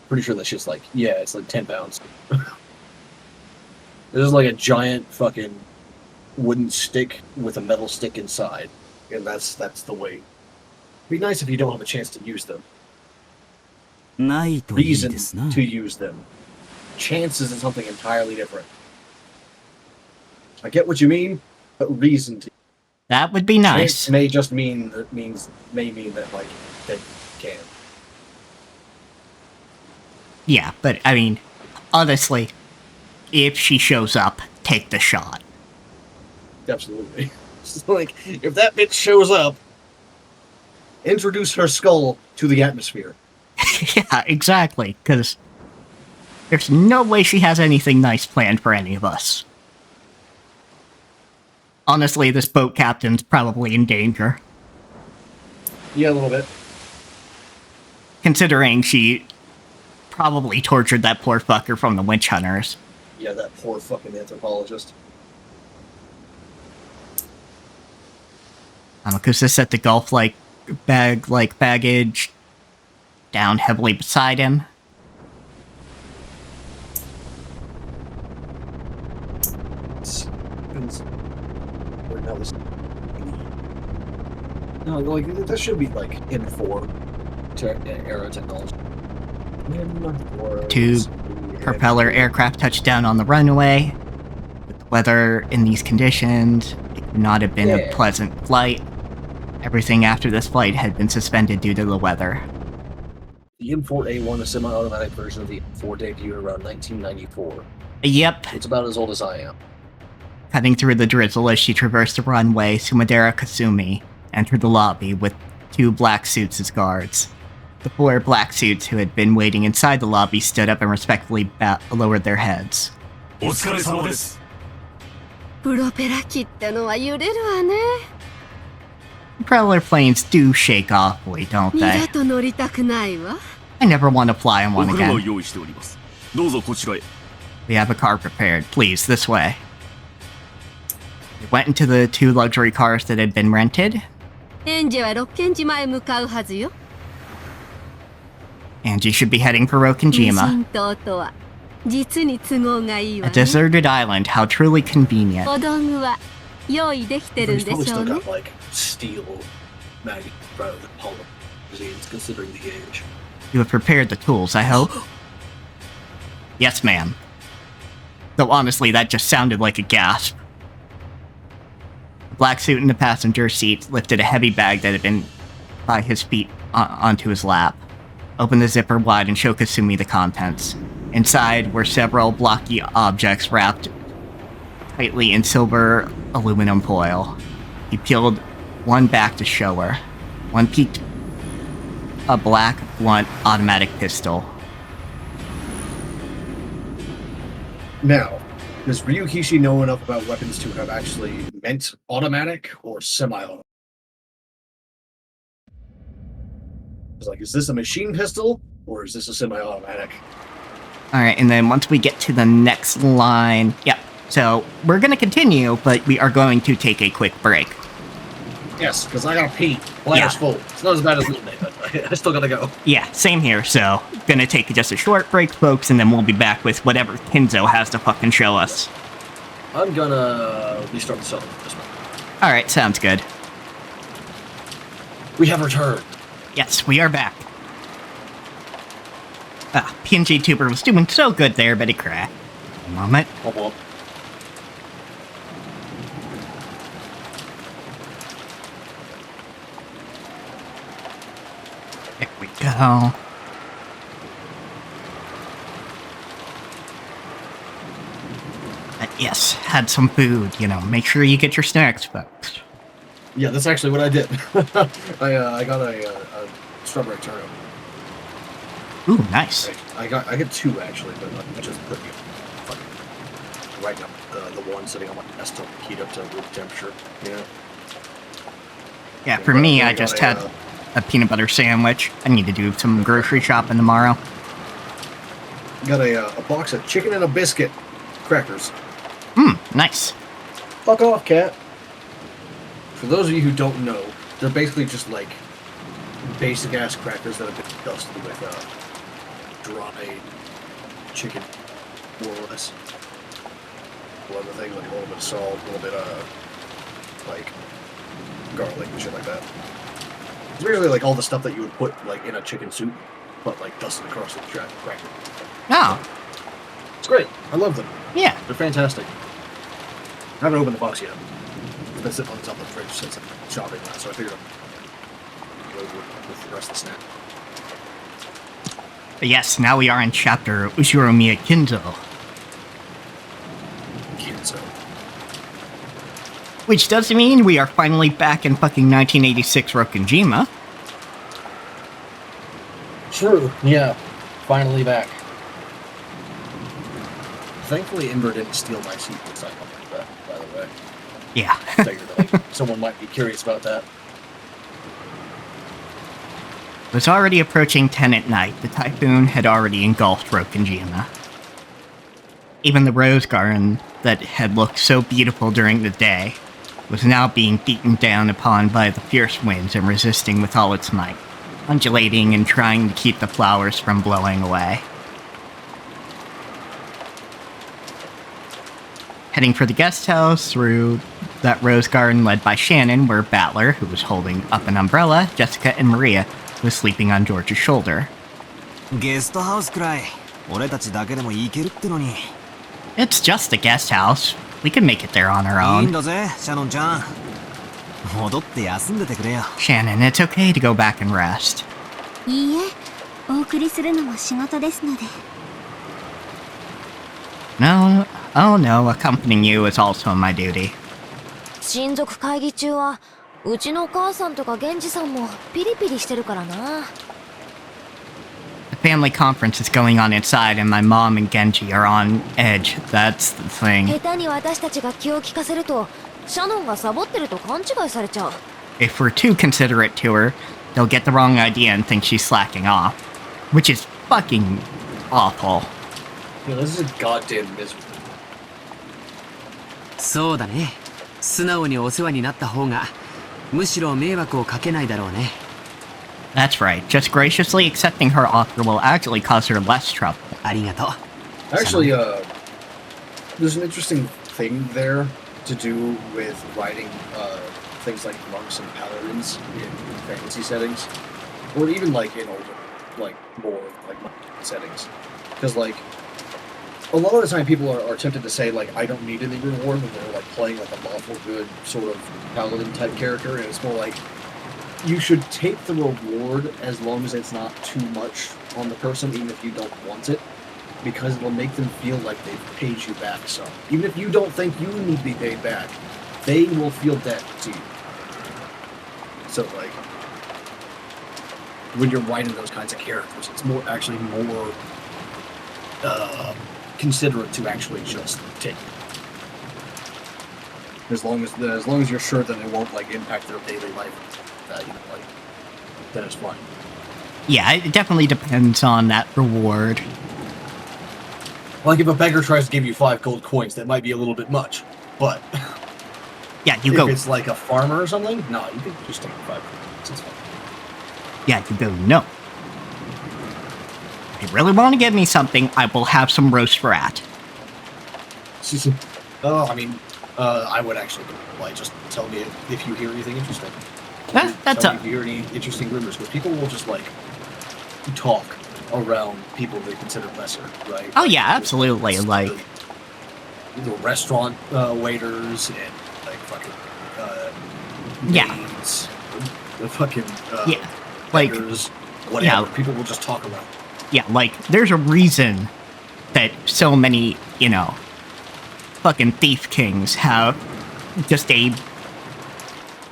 Pretty sure that shit's like, it's like 10 pounds. This is like a giant fucking wooden stick with a metal stick inside. And that's the weight. It'd be nice if you don't have a chance to use them. Reason to use them. Chances is something entirely different. I get what you mean, but reason to. That would be nice. Chance may just mean that like that you can. Yeah, but I mean, honestly, if she shows up, take the shot. Absolutely. It's like, if that bitch shows up, introduce her skull to the atmosphere. Yeah, exactly, because there's no way she has anything nice planned for any of us. Honestly, this boat captain's probably in danger. Yeah, a little bit. Considering she probably tortured that poor fucker from the witch hunters. Yeah, that poor fucking anthropologist. Amakusa set the golf baggage down heavily beside him. No, like that should be like M4 era technology. Two propeller aircraft touched down on the runway. With the weather in these conditions, it could not have been a pleasant flight. Everything after this flight had been suspended due to the weather. The M4A1, a semi-automatic version of the M4, debuted around 1994. Yep. It's about as old as I am. Cutting through the drizzle as she traversed the runway, Sumadera Kasumi entered the lobby with two black suits as guards. The four black suits who had been waiting inside the lobby stood up and respectfully lowered their heads. お疲れ様です。プロペラ機ってのは揺れるわね。Propeller planes do shake awfully, don't 二 they? 度と乗りたくないわ。I never want to fly on お one 車を again. 用意しております。どうぞこちらへ。 We have a car prepared. Please, this way. We went into the two luxury cars that had been rented. エンジェはロッケン島へ向かうはずよ。 Angie should be heading for 無 Rokkenjima. 人島とは実に都合がいいわ A ね。 deserted island, how truly convenient. お道具は用意できてるん He's で probably しょ still うね。 got like steel magazines rather than polymer magazines, considering the age. You have prepared the tools, I hope? Yes, ma'am. Though honestly, that just sounded like a gasp. The black suit in the passenger seat lifted a heavy bag that had been by his feet onto his lap. Opened the zipper wide and showed Kasumi the contents. Inside were several blocky objects wrapped tightly in silver aluminum foil. He peeled one back to show her. One peeked a black, blunt, automatic pistol. Now, does Ryukishi know enough about weapons to have actually meant automatic or semi-automatic? It's like, is this a machine pistol or is this a semi-automatic? Alright, and then once we get to the next line... Yep, so we're going to continue, but we are going to take a quick break. Yes, because I gotta pee. Bladder's full. It's not as bad as midnight, but I still gotta go. Yeah, same here, so gonna take just a short break, folks, and then we'll be back with whatever Kinzo has to fucking show us. I'm gonna restart the cell this one. Alright, sounds good. We have returned. Yes, we are back. PNG Tuber was doing so good there, but it crashed. A moment. Hold on. There we go. Yes, had some food, make sure you get your snacks, folks. Yeah, that's actually what I did. I got a strawberry turnip. Ooh, nice. I get 2 actually, but I just put fucking right now the one sitting on my desk to heat up to room temperature. Yeah. Yeah, for me, I just had a peanut butter sandwich. I need to do some grocery shopping tomorrow. Got a box of chicken and a biscuit crackers. Nice. Fuck off, cat. For those of you who don't know, they're basically just like basic ass crackers that have been dusted with dry chicken, more or less. A lot of things like a little bit of salt, a little bit of like garlic and shit like that. It's really like all the stuff that you would put like in a chicken soup, but like dusted across the cracker. Oh. It's great. I love them. Yeah. They're fantastic. I haven't opened the box yet. It's been sitting on the top of the fridge since I'm shopping last, so I figured I'd go with the rest of the snack. But yes, now we are in chapter Ushiromiya Kinzo. Which does mean we are finally back in fucking 1986 Rokkenjima. True, yeah. Finally back. Thankfully, Ember didn't steal my seat this time, by the way. Yeah. Figured like, someone might be curious about that. It was already approaching 10 at night. The typhoon had already engulfed Rokkenjima. Even the rose garden that had looked so beautiful during the day was now being beaten down upon by the fierce winds and resisting with all its might, undulating and trying to keep the flowers from blowing away. Heading for the guest house through that rose garden led by Shannon, where Battler, who was holding up an umbrella, Jessica, and Maria was sleeping on George's shoulder. Guest house くらい俺たちだけでも行けるってのに It's just a guest house. We can make it there on our いいん own. だぜシャノンちゃん戻って休んでてくれよ Shannon, it's okay to go back and rest. いいえ、お送りするのも仕事ですので。No, oh no, accompanying you is also my duty. 親族会議中はうちのお母さんとか源氏さんもピリピリしてるからな。The family conference is going on inside and my mom and Genji are on edge. That's the thing. 下手に私たちが気を利かせるとシャノンがサボってると勘違いされちゃう。 If we're too considerate to her, they'll get the wrong idea and think she's slacking off. Which is fucking awful. Yeah, this is goddamn miserable. そうだね。素直にお世話になった方がむしろ迷惑をかけないだろうね。 That's right. Just graciously accepting her offer will actually cause her less trouble. ありがとう。 Actually, there's an interesting thing there to do with writing things like monks and paladins in fantasy settings, or even like in older, like more like settings, because like a lot of the time people are tempted to say like I don't need any reward when they're like playing like a lawful good sort of paladin type character, and it's more like you should take the reward as long as it's not too much on the person, even if you don't want it, because it'll make them feel like they've paid you back some. Even if you don't think you need to be paid back, they will feel debt to you. So like, when you're writing those kinds of characters, it's actually more considerate to actually just take it. As long as you're sure that it won't like impact their daily life, then it's fine. Yeah, it definitely depends on that reward. Like if a beggar tries to give you 5 gold coins, that might be a little bit much, but Yeah, you if go. If it's like a farmer or something, no, you can just take 5 credits. It's fine. Yeah, you go, no. If you really want to give me something, I will have some roast rat. Oh, I mean, I would actually like just tell me if you hear anything interesting. That's tell me if you hear any interesting rumors, because people will just like talk around people they consider lesser, right? Oh yeah, absolutely. Like the restaurant waiters and like fucking maids, the fucking yeah, like beggars, whatever. Yeah, people will just talk around. Yeah, like there's a reason that so many, fucking thief kings have just a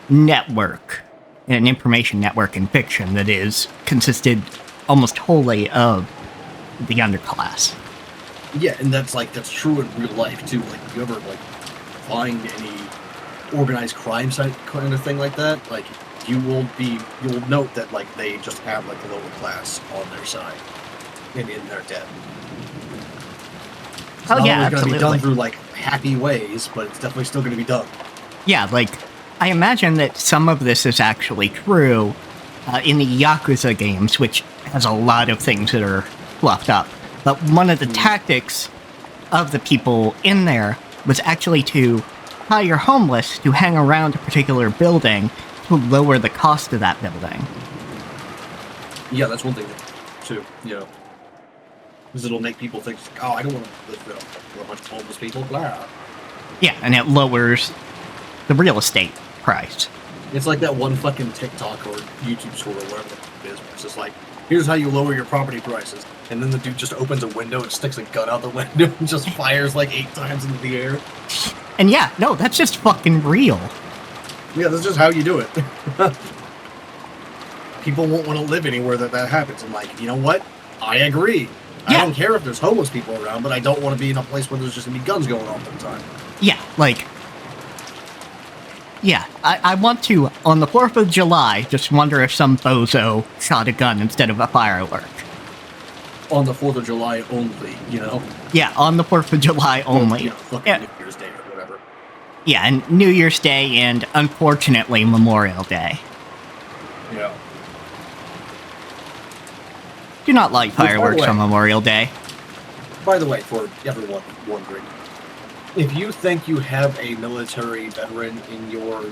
network, an information network in fiction that is consisted almost wholly of the underclass. Yeah, and that's true in real life too. Like, if you ever like find any organized crime site kind of thing like that, like you'll note that like they just have like the lower class on their side and in their debt. It's not always going to be done through like happy ways, but it's definitely still going to be done. Yeah, like I imagine that some of this is actually true in the Yakuza games, which has a lot of things that are fluffed up. But one of the tactics of the people in there was actually to hire homeless to hang around a particular building to lower the cost of that building. Yeah, that's one thing too, because it'll make people think, oh, I don't want to live with a bunch of homeless people, blah. Yeah, and it lowers the real estate price. It's like that one fucking TikTok or YouTube store or whatever it is. It's just like, here's how you lower your property prices. And then the dude just opens a window and sticks a gun out the window and just fires like 8 times into the air. And yeah, no, that's just fucking real. Yeah, that's just how you do it. People won't want to live anywhere that happens. I'm like, you know what? I agree. I don't care if there's homeless people around, but I don't want to be in a place where there's just going to be guns going off all the time. Yeah, like... Yeah, I want to, on the 4th of July, just wonder if some bozo shot a gun instead of a firework. On the 4th of July only, Yeah, on the 4th of July only. Fucking New Year's Day or whatever. Yeah, and New Year's Day and, unfortunately, Memorial Day. Yeah. Do not light fireworks on Memorial Day. By the way, for everyone wondering, if you think you have a military veteran in your,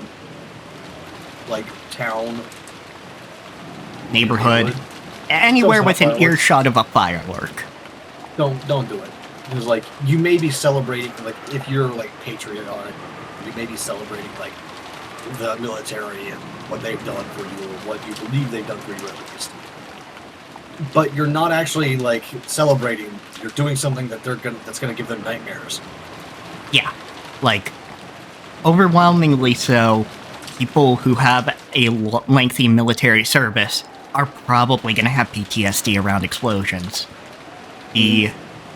like, town... Neighborhood, anywhere within earshot of a firework. Don't do it. Because, like, you may be celebrating, like, if you're, like, patriotic, you may be celebrating, like, the military and what they've done for you, or what you believe they've done for you at least. But you're not actually, like, celebrating. You're doing something that that's gonna give them nightmares. Yeah, like, overwhelmingly so, people who have a lengthy military service are probably going to have PTSD around explosions. The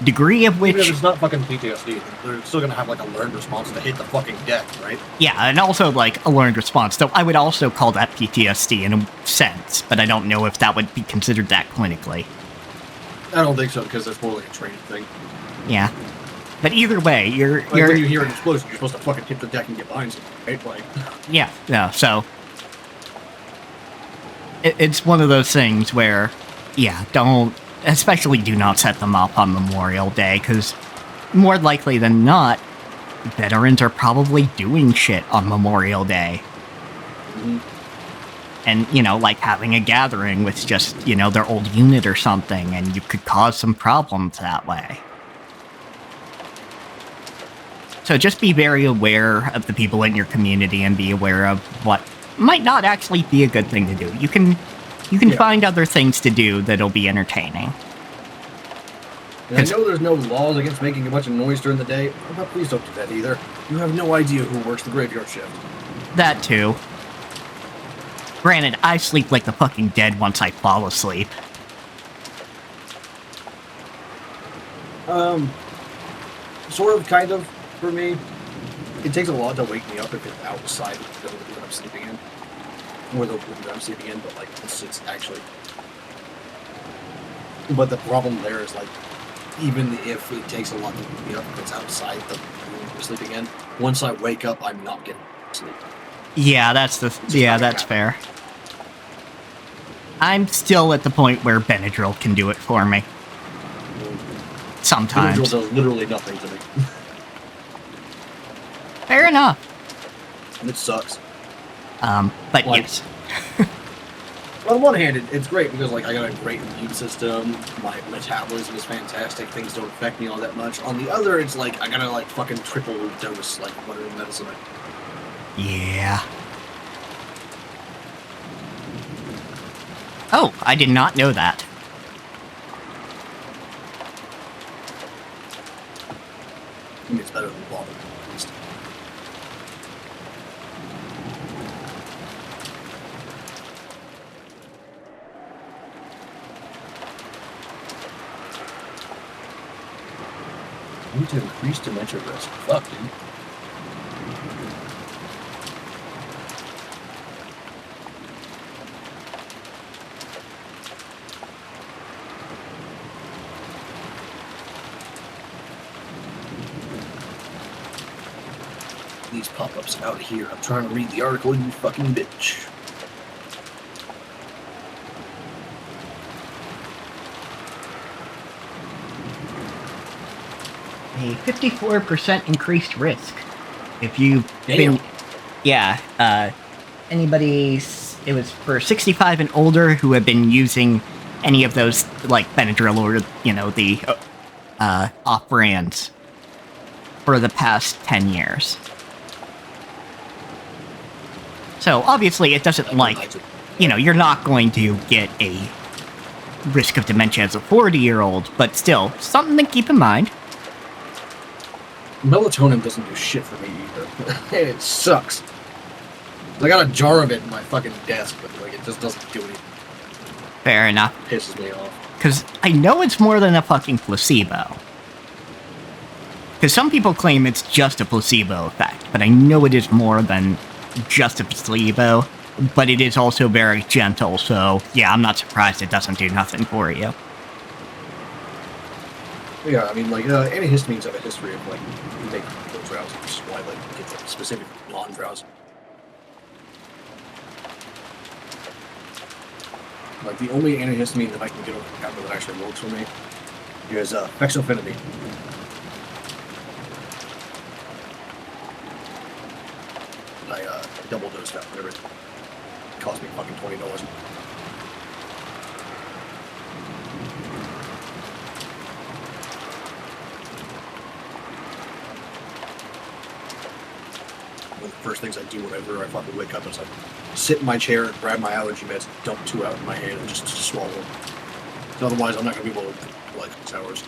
degree of which... Even if it's not fucking PTSD, they're still going to have, like, a learned response to hit the fucking deck, right? Yeah, and also, like, a learned response. Though I would also call that PTSD in a sense, but I don't know if that would be considered that clinically. I don't think so, because that's more like a training thing. Yeah. But either way, you're when you hear an explosion, you're supposed to fucking hit the deck and get behind something, right? Like... Yeah, no, so... It's one of those things where, yeah, especially do not set them up on Memorial Day, because more likely than not, veterans are probably doing shit on Memorial Day. Mm-hmm. And, like having a gathering with just, their old unit or something, and you could cause some problems that way. So just be very aware of the people in your community and be aware of what might not actually be a good thing to do. You can find other things to do that'll be entertaining. And I know there's no laws against making a bunch of noise during the day, but please don't do that either. You have no idea who works the graveyard shift. That too. Granted, I sleep like the fucking dead once I fall asleep. Sort of, kind of, for me. It takes a lot to wake me up if it's outside of the building that I'm sleeping in. Or the room that I'm sleeping in, but, like, it's actually... But the problem there is, like, even if it takes a lot to wake me up if it's outside the room we're sleeping in, once I wake up, I'm not getting sleep. Yeah, that's fair. I'm still at the point where Benadryl can do it for me. Sometimes. Benadryl does literally nothing to me. Fair enough. And it sucks. But like, yes. On one hand, it's great because like I got a great immune system, my metabolism is fantastic, things don't affect me all that much. On the other, it's like I gotta like fucking triple dose like whatever medicine Yeah. Oh, I did not know that. I mean, it's better than water, at least. Need to increase dementia risk. Fuck, dude. These pop-ups out here. I'm trying to read the article, you fucking bitch. A 54% increased risk. If you've been... Yeah, it was for 65 and older who have been using any of those, like, Benadryl or, the off-brands for the past 10 years. So, obviously, it doesn't, you're not going to get a risk of dementia as a 40-year-old, but still, something to keep in mind. Melatonin doesn't do shit for me either. It sucks. I got a jar of it in my fucking desk, but like it just doesn't do anything. Fair enough. It pisses me off. Because I know it's more than a fucking placebo. Because some people claim it's just a placebo effect, but I know it is more than just a placebo, but it is also very gentle, so yeah, I'm not surprised it doesn't do nothing for you. Yeah, I mean, like, antihistamines have a history of, like, making people drowsy, which is why, like, you get, like, specific non-drowsy. Like, the only antihistamine that I can get over the counter that actually works for me is, fexofenadine. I, double dosed that, whatever. It cost me fucking $20. One of the first things I do whenever I fucking wake up is I sit in my chair and grab my allergy meds, dump 2 out in my hand, and just swallow them. So otherwise, I'm not going to be able to, like, 6 hours.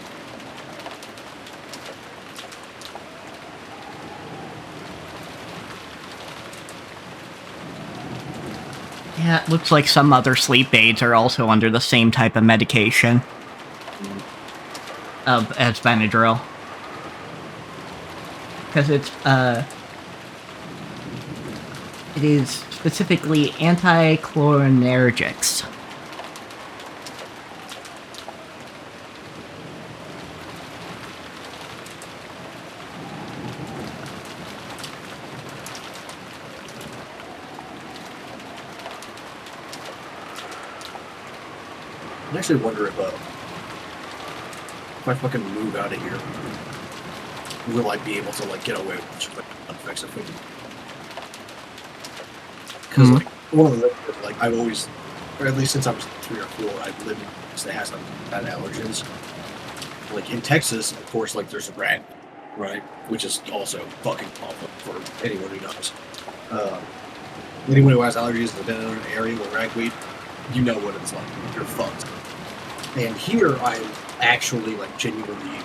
Yeah, it looks like some other sleep aids are also under the same type of medication as Benadryl. Because it is specifically anticholinergics. I actually wonder if I fucking move out of here, will I be able to like get away with just like effects of food? Because like one of the things, like I've always, or at least since I was 3 or 4, I've lived in a place that has bad allergens. Like in Texas, of course, like there's a rat, right, which is also fucking awful for anyone who knows. Anyone who has allergies and has been in an area with ragweed, you know what it's like. You're fucked. And here, I'm actually like genuinely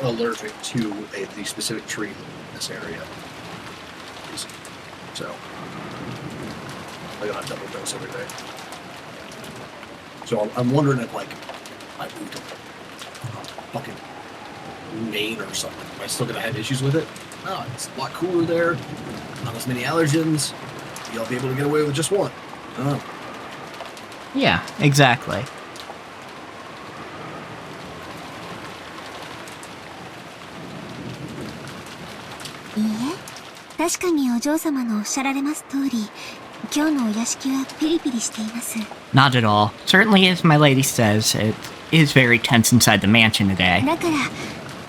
allergic to the specific tree in this area. So I got a double dose every day. So I'm wondering if like I moved to fucking Maine or something, am I still gonna have issues with it? No, it's a lot cooler there. Not as many allergens. You'll be able to get away with just one. Oh. Yeah, exactly. 確かにお嬢様のおっしゃられます通り、今日のお屋敷はピリピリしています。 Not at all. Certainly, as my lady says, it is very tense inside the mansion today. だから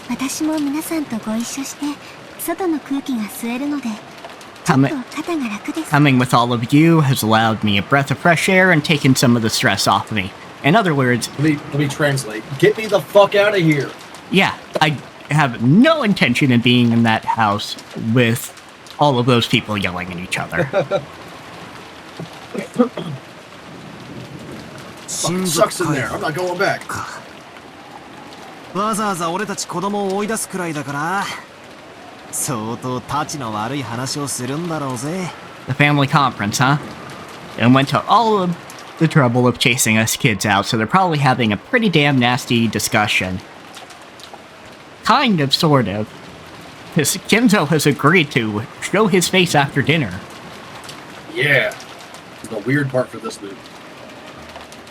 私も皆さんとご一緒して外の空気が吸えるのでちょっと肩が楽です。 Coming with all of you has allowed me a breath of fresh air and taken some of the stress off of me. In other words, let me translate. Get me the fuck out of here. Yeah, I have no intention of being in that house with all of those people yelling at each other. Fucking sucks in there. I'm not going back. わざわざ俺たち子供を追い出すくらいだから相当タチの悪い話をするんだろうぜ。 The family conference, huh? And went to all of the trouble of chasing us kids out, so they're probably having a pretty damn nasty discussion. Kind of, sort of. Because Kenzo has agreed to show his face after dinner. Yeah. The weird part for this movie.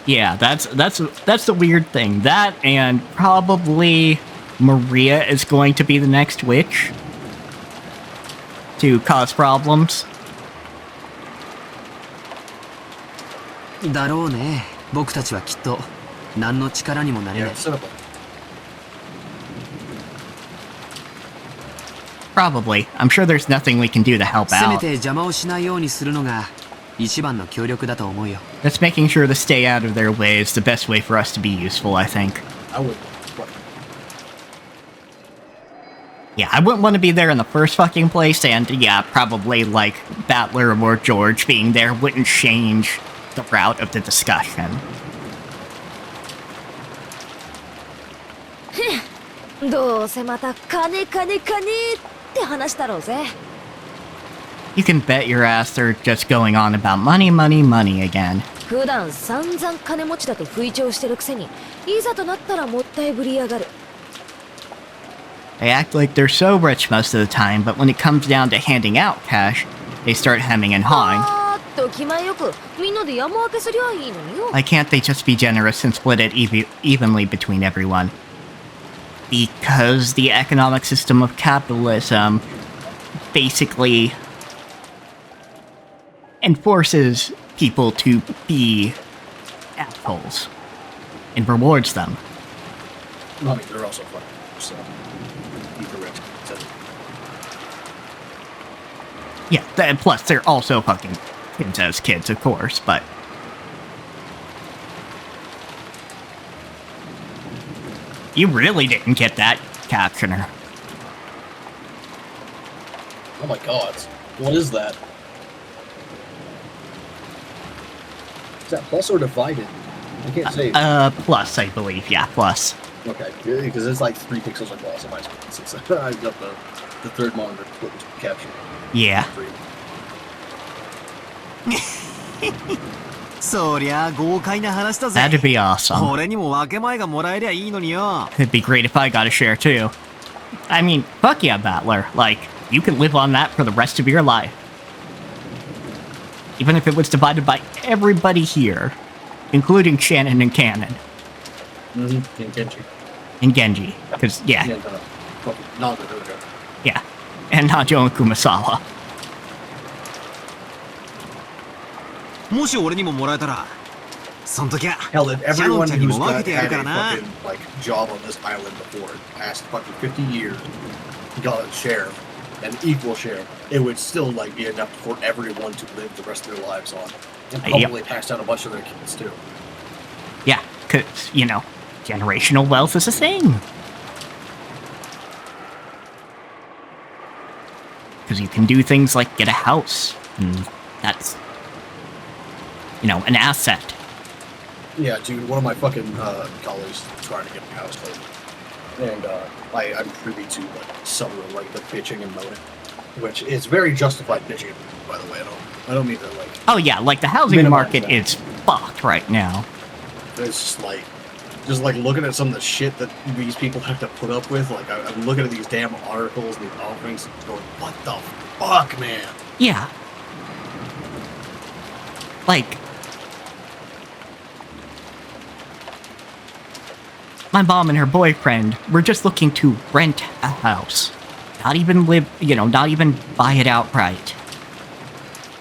Yeah, that's the weird thing. That and probably Maria is going to be the next witch to cause problems. だろうね。僕たちはきっと何の力にもなれない。 Probably. I'm sure there's nothing we can do to help せめ out. て邪魔をしないようにするのが一番の協力だと思うよ。 Just making sure to stay out of their way is the best way for us to be useful, I think. I would. Yeah, I wouldn't want to be there in the first fucking place, and yeah, probably like Battler or George being there wouldn't change the route of the discussion. どうせまた金って話だろうぜ。 You can bet your ass they're just going on about money, money, money again. 普段散々金持ちだと吹聴してるくせに、いざとなったらもったいぶりやがる。 They act like they're so rich most of the time, but when it comes down to handing out cash, they start hemming and hawing. あーっと気前よくみんなで山分けすりゃいいのによ。 Why can't they just be generous and split it evenly between everyone? Because the economic system of capitalism basically enforces people to be assholes and rewards them. I mean, they're also fucking so either rich. So. Yeah, plus they're also fucking kids as kids, of course, but... You really didn't get that, Captioner. Oh my god. What is that? Is that plus or divided? I can't say. Plus, I believe. Yeah, plus. Okay, because it's like 3 pixels across on my screen since I've got the third monitor split between capture. Yeah. そりゃ豪快な話だぜ。 That'd be awesome. 俺にも分け前がもらえりゃいいのによ。 It'd be great if I got a share too. I mean, fuck yeah, Battler. Like, you could live on that for the rest of your life. Even if it was divided by everybody here, including Shannon and Cannon. Mm-hmm. And Genji. And Genji. Because, yeah. Yeah. And Najo and Kumasawa. もし俺にももらえたら、そん時は Hell, if everyone シャノンちゃんに who's も分 got けてやる had から a な。 fucking like job on this island before, past fucking 50 years, got a share, an equal share, it would still like be enough for everyone to live the rest of their lives on, and probably pass down a bunch of their kids too. Yeah, because, you know, generational wealth is a thing. Because you can do things like get a house, and that's, you know, an asset. Yeah, dude, one of my fucking colleagues is trying to get a house clean. And I'm privy to like some of the like the bitching and moaning, which is very justified bitching, by the way. I don't mean to like. Oh yeah, like the housing market is fucked right now. It's just like looking at some of the shit that these people have to put up with. Like I'm looking at these damn articles and these offerings and going, what the fuck, man? Yeah. Like, my mom and her boyfriend were just looking to rent a house. not even not even buy it outright.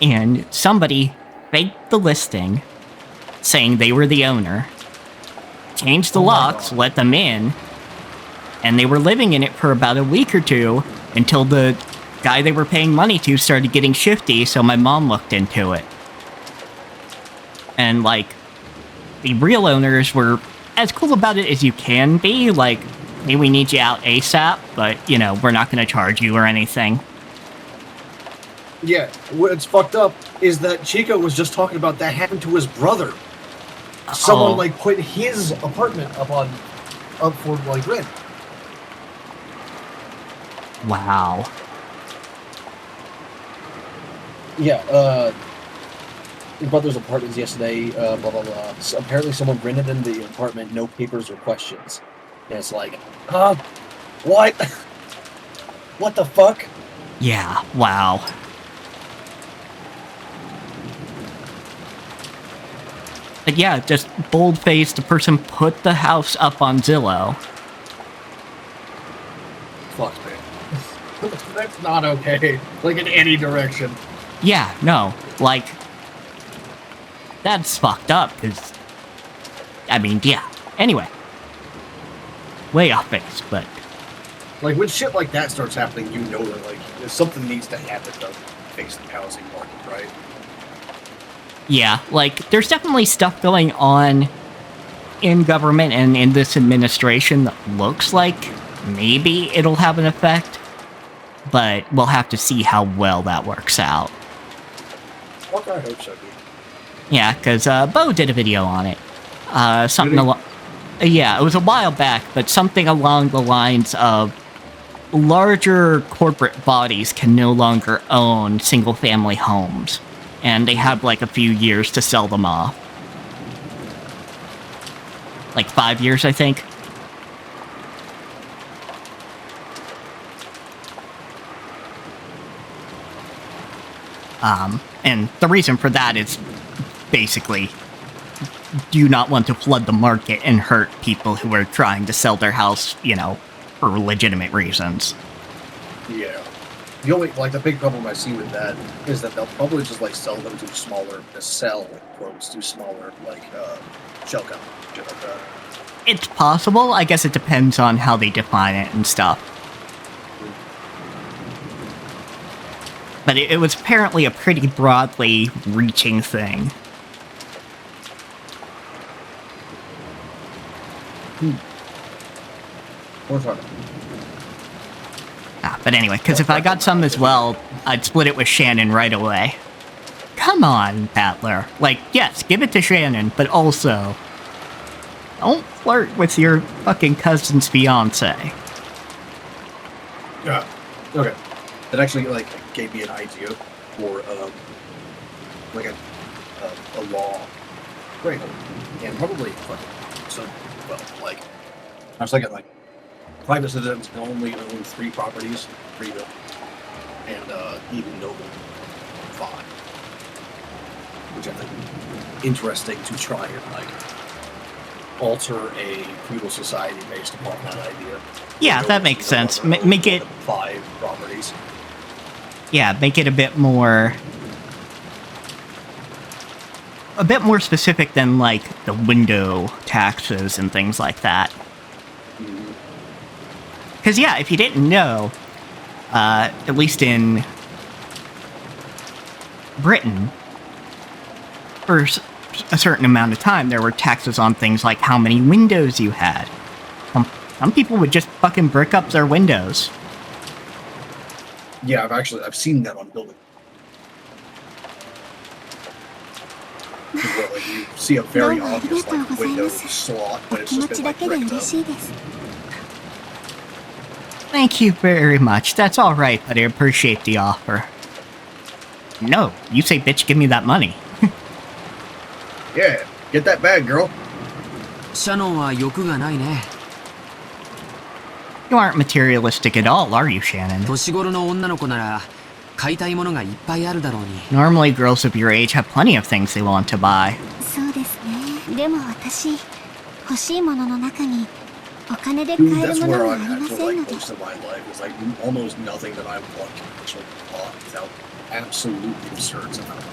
And somebody faked the listing, saying they were the owner, changed the locks, let them in, and they were living in it for about a week or two until the guy they were paying money to started getting shifty, so my mom looked into it. And, like, the real owners were as cool about it as you can be, like, hey, we need you out ASAP, but, we're not going to charge you or anything. Yeah, what's fucked up is that Chico was just talking about that happened to his brother. Someone, like, put his apartment up for, like, rent. Wow. Yeah, your brother's apartments yesterday, blah, blah, blah. So apparently someone rented in the apartment, no papers or questions. And it's like, what? What the fuck? Yeah, wow. But yeah, just bold-faced, the person put the house up on Zillow. Fuck, man. That's not okay. Like, in any direction. Yeah, no, like, that's fucked up, because, I mean, yeah. Anyway. Way off base, but... Like, when shit like that starts happening, you know that, like, something needs to happen to face the housing market, right? Yeah, like, there's definitely stuff going on in government and in this administration that looks like maybe it'll have an effect, but we'll have to see how well that works out. Fuck, I hope so, dude. Yeah, because Bo did a video on it. Yeah, it was a while back, but something along the lines of larger corporate bodies can no longer own single-family homes, and they have, like, a few years to sell them off. Like 5 years, I think. And the reason for that is basically do not want to flood the market and hurt people who are trying to sell their house, for legitimate reasons. Yeah. The only, like, the big problem I see with that is that they'll probably just, like, sell them to smaller, quotes, to smaller, like, shell companies, shit like that. It's possible. I guess it depends on how they define it and stuff. But it was apparently a pretty broadly reaching thing. But anyway, because if I got some as well, I'd split it with Shannon right away. Come on, Battler. Like, yes, give it to Shannon, but also... don't flirt with your fucking cousin's fiancé. Yeah. Okay. That actually, like, gave me an idea for, like, a law. Great. And probably, like, I was thinking, like, private citizens can only own 3 properties, 3 buildings, and, even noble 5. Which I think is interesting to try and, like, alter a feudal society based upon that idea. Yeah, that makes sense. Make it 5 properties. Yeah, make it a bit more specific than, like, the window taxes and things like that. Because, yeah, if you didn't know, at least in Britain, for a certain amount of time, there were taxes on things like how many windows you had. Some people would just fucking brick up their windows. Yeah, I've seen that on building. Where, like, you see a very obvious, like, window slot, but it's just been, like, bricked up. Thank you very much. That's alright, but I appreciate the offer. No, you say, bitch, give me that money. Yeah, get that bag, girl. シャノンは欲がないね。 You aren't materialistic at all, are you, Shannon? 年頃の女の子なら買いたいものがいっぱいあるだろうに。 Normally, girls of your age have plenty of things they want to buy. そうですね。でも私、欲しいものの中にお金で買 Dude, える that's もの where はあ I'm りま at for せん like ので。 most of my life. It's like almost nothing that I want can actually be bought without absolutely absurd amount.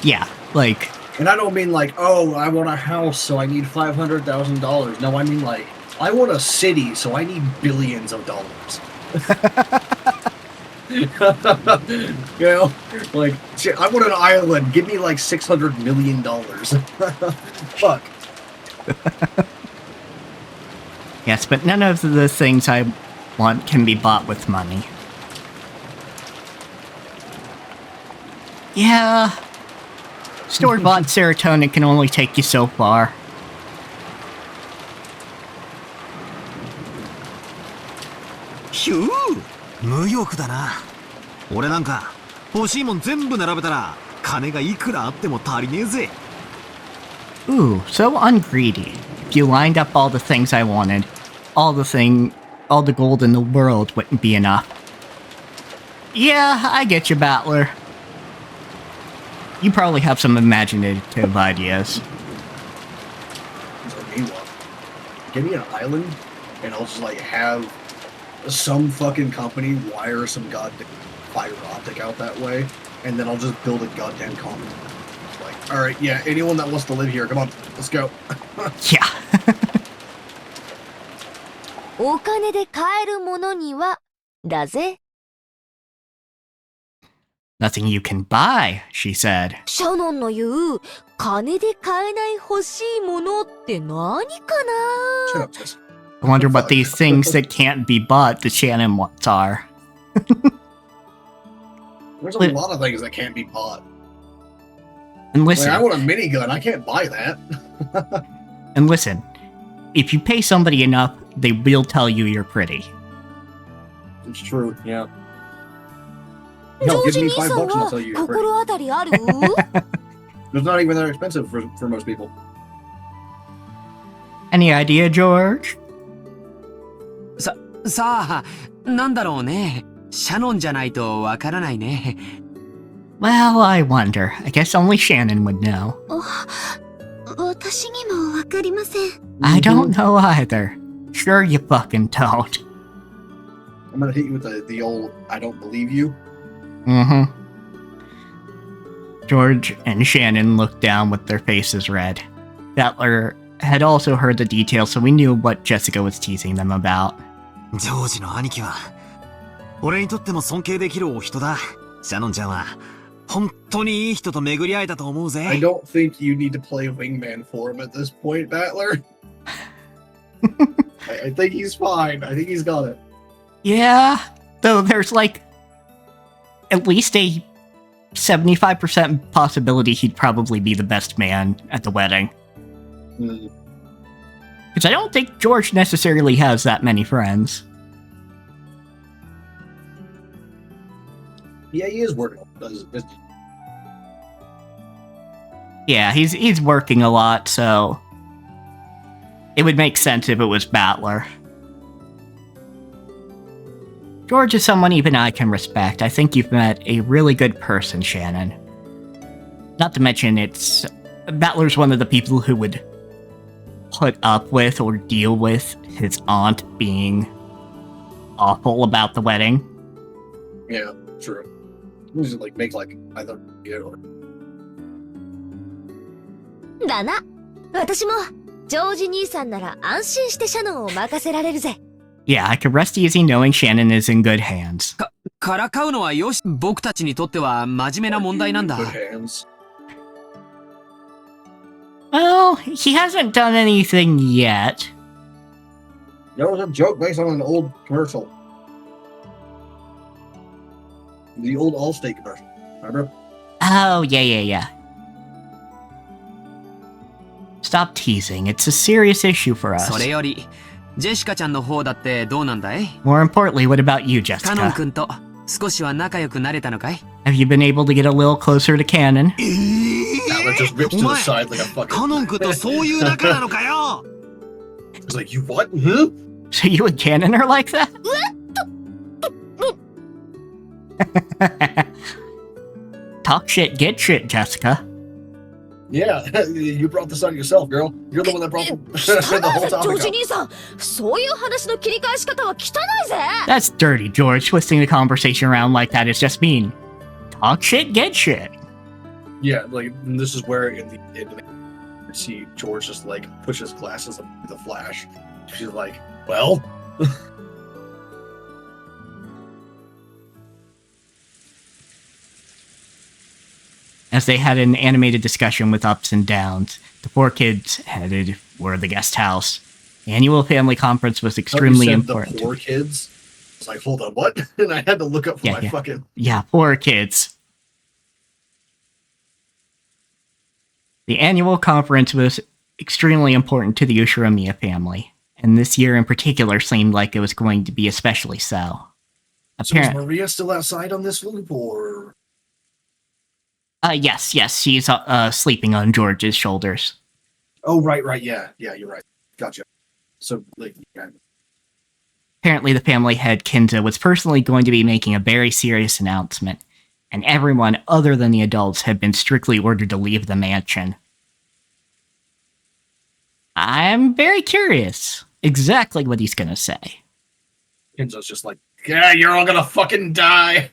Yeah, like, And I don't mean like, oh, I want a house, so I need $500,000. No, I mean like, I want a city, so I need billions of dollars. You know, like, shit, I want an island. Give me like $600 million. Fuck. yes, but none of the things I want can be bought with money. Yeah. Store-bought serotonin can only take you so far. Phew! 無欲だな。俺なんか欲しいもん全部並べたら金がいくらあっても足りねえぜ。 Ooh, so ungreedy. If you lined up all the things I wanted, all the gold in the world wouldn't be enough. Yeah, I get you, Battler. You probably have some imaginative ideas. So meanwhile, give me an island, and I'll just like have some fucking company wire some goddamn fiber optic out that way, and then I'll just build a goddamn colony. It's like, all right, yeah, anyone that wants to live here, come on, let's go. Yeah. お金で買えるものには、だぜ。Nothing you can buy, she said. シャノンの言う、金で買えない欲しいものって何か Shut な up, sis. I wonder what these things that can't be bought the Shannon wants are. There's a lot of things that can't be bought. And Like, listen, I want a minigun, I can't buy that. and listen, if you pay somebody enough, they will tell you you're pretty. It's true, yeah. ジョ Hell, ー give ジ me 兄 $5 さん and I'll は tell you you're pretty. 心当たりある It's not even that expensive for most people. Any idea, George? さあ、なんだろうね。シャノンじゃないとわからないね。Well, I wonder. I guess only Shannon would know. 私にもわかりません。I don't know either. Sure you fucking don't. I'm gonna hit you with the old I don't believe you. Mm-hmm. George and Shannon looked down with their faces red. Battler had also heard the details, so we knew what Jessica was teasing them about. ジョージの兄貴は俺にとっても尊敬できるお人だ。シャノンちゃんは本当にいい人と巡り会えたと思うぜ。 I don't think you need to play wingman for him at this point, Battler. I think he's fine. I think he's got it. Yeah, though there's like at least a 75% possibility he'd probably be the best man at the wedding. Because I don't think George necessarily has that many friends. Yeah, he is working. Yeah, he's working a lot, so it would make sense if it was Battler. George is someone even I can respect. I think you've met a really good person, Shannon. Not to mention, Battler's one of the people who would put up with or deal with his aunt being awful about the wedding. Yeah, true. He just like make like either or. だな。私も、ジョージ兄さんなら安心してシャノンを任せられるぜ。Yeah, I can rest easy knowing Shannon is in good hands. からかうのはよし、僕たちにとっては真面目な問題なんだ。 Good hands. Well, he hasn't done anything yet. There was a joke based on an old commercial. The old Allstate commercial. Remember? Oh, yeah. Stop teasing. It's a serious issue for us. それより、ジェシカちゃんの方だってどうなんだい？ More importantly, what about you, カノン Jessica? 君と少しは仲良くなれたのかい？ Have you been able to get a little closer to canon? Now just rips to the side like a fucking. カノン君とそういう仲なのかよ。 It's like, you what? Huh? So you and Canon are like that? Talk shit, get shit, Jessica. Yeah, you brought this on yourself, girl. You're the one that brought the whole ジョー topic ジ up. 兄さん、そういう話の切り返し方は汚いぜ。 That's dirty, George. Twisting the conversation around like that is just mean. Talk shit, get shit. Yeah, like and this is where in the you see George just like pushes glasses up the Flash. She's like, well. As they had an animated discussion with ups and downs, the four kids headed for the guest house. The annual family conference was extremely important. The poor kids? I was like, hold on, what? And I had to look up for my fucking... Yeah, poor kids. The annual conference was extremely important to the Ushiramiya family, and this year in particular seemed like it was going to be especially so. So is Maria still outside on this loop, or...? Yes, she's sleeping on George's shoulders. Oh, right, yeah, you're right. Gotcha. So, like, yeah. Apparently the family head, Kinza, was personally going to be making a very serious announcement, and everyone other than the adults had been strictly ordered to leave the mansion. I'm very curious exactly what he's gonna say. Kinza's just like, yeah, you're all gonna fucking die!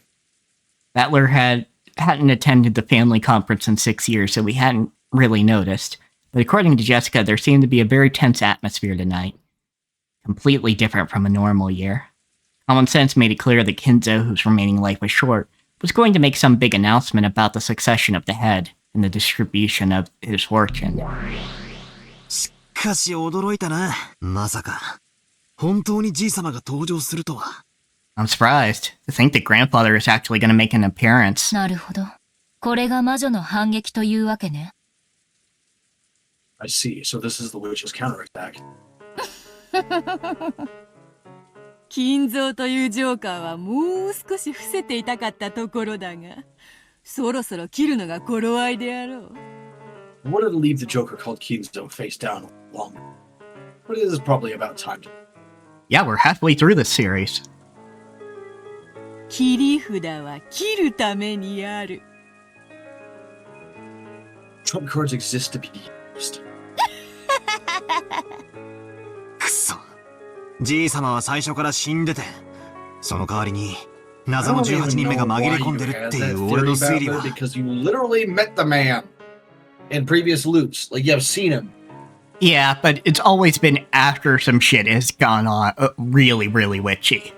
Battler hadn't attended the family conference in 6 years, so we hadn't really noticed. But according to Jessica, there seemed to be a very tense atmosphere tonight. Completely different from a normal year. Common sense made it clear that Kinzo, whose remaining life was short, was going to make some big announcement about the succession of the head and the distribution of his fortune. しかし驚いたな。まさか本当にじい様が登場するとは。I'm surprised to think that grandfather is actually going to make an appearance. なるほど。これが魔女の反撃というわけね。I see. So this is the witch's counterattack. 金蔵というジョーカーはもう少し伏せていたかったところだが、そろそろ切るのが頃合いであろう。I wanted to leave the Joker called Keenstone face down longer, but it is probably about time to. Yeah, we're halfway through this series. 切り札は切るためにある。Trump cards exist to be used. くそ。じい様は最初から死んでて、その代わりに謎の18人目が紛れ込んでるっていう俺の推理は。Because you literally met the man in previous loops, like you have seen him. Yeah, but it's always been after some shit has gone on really, really witchy.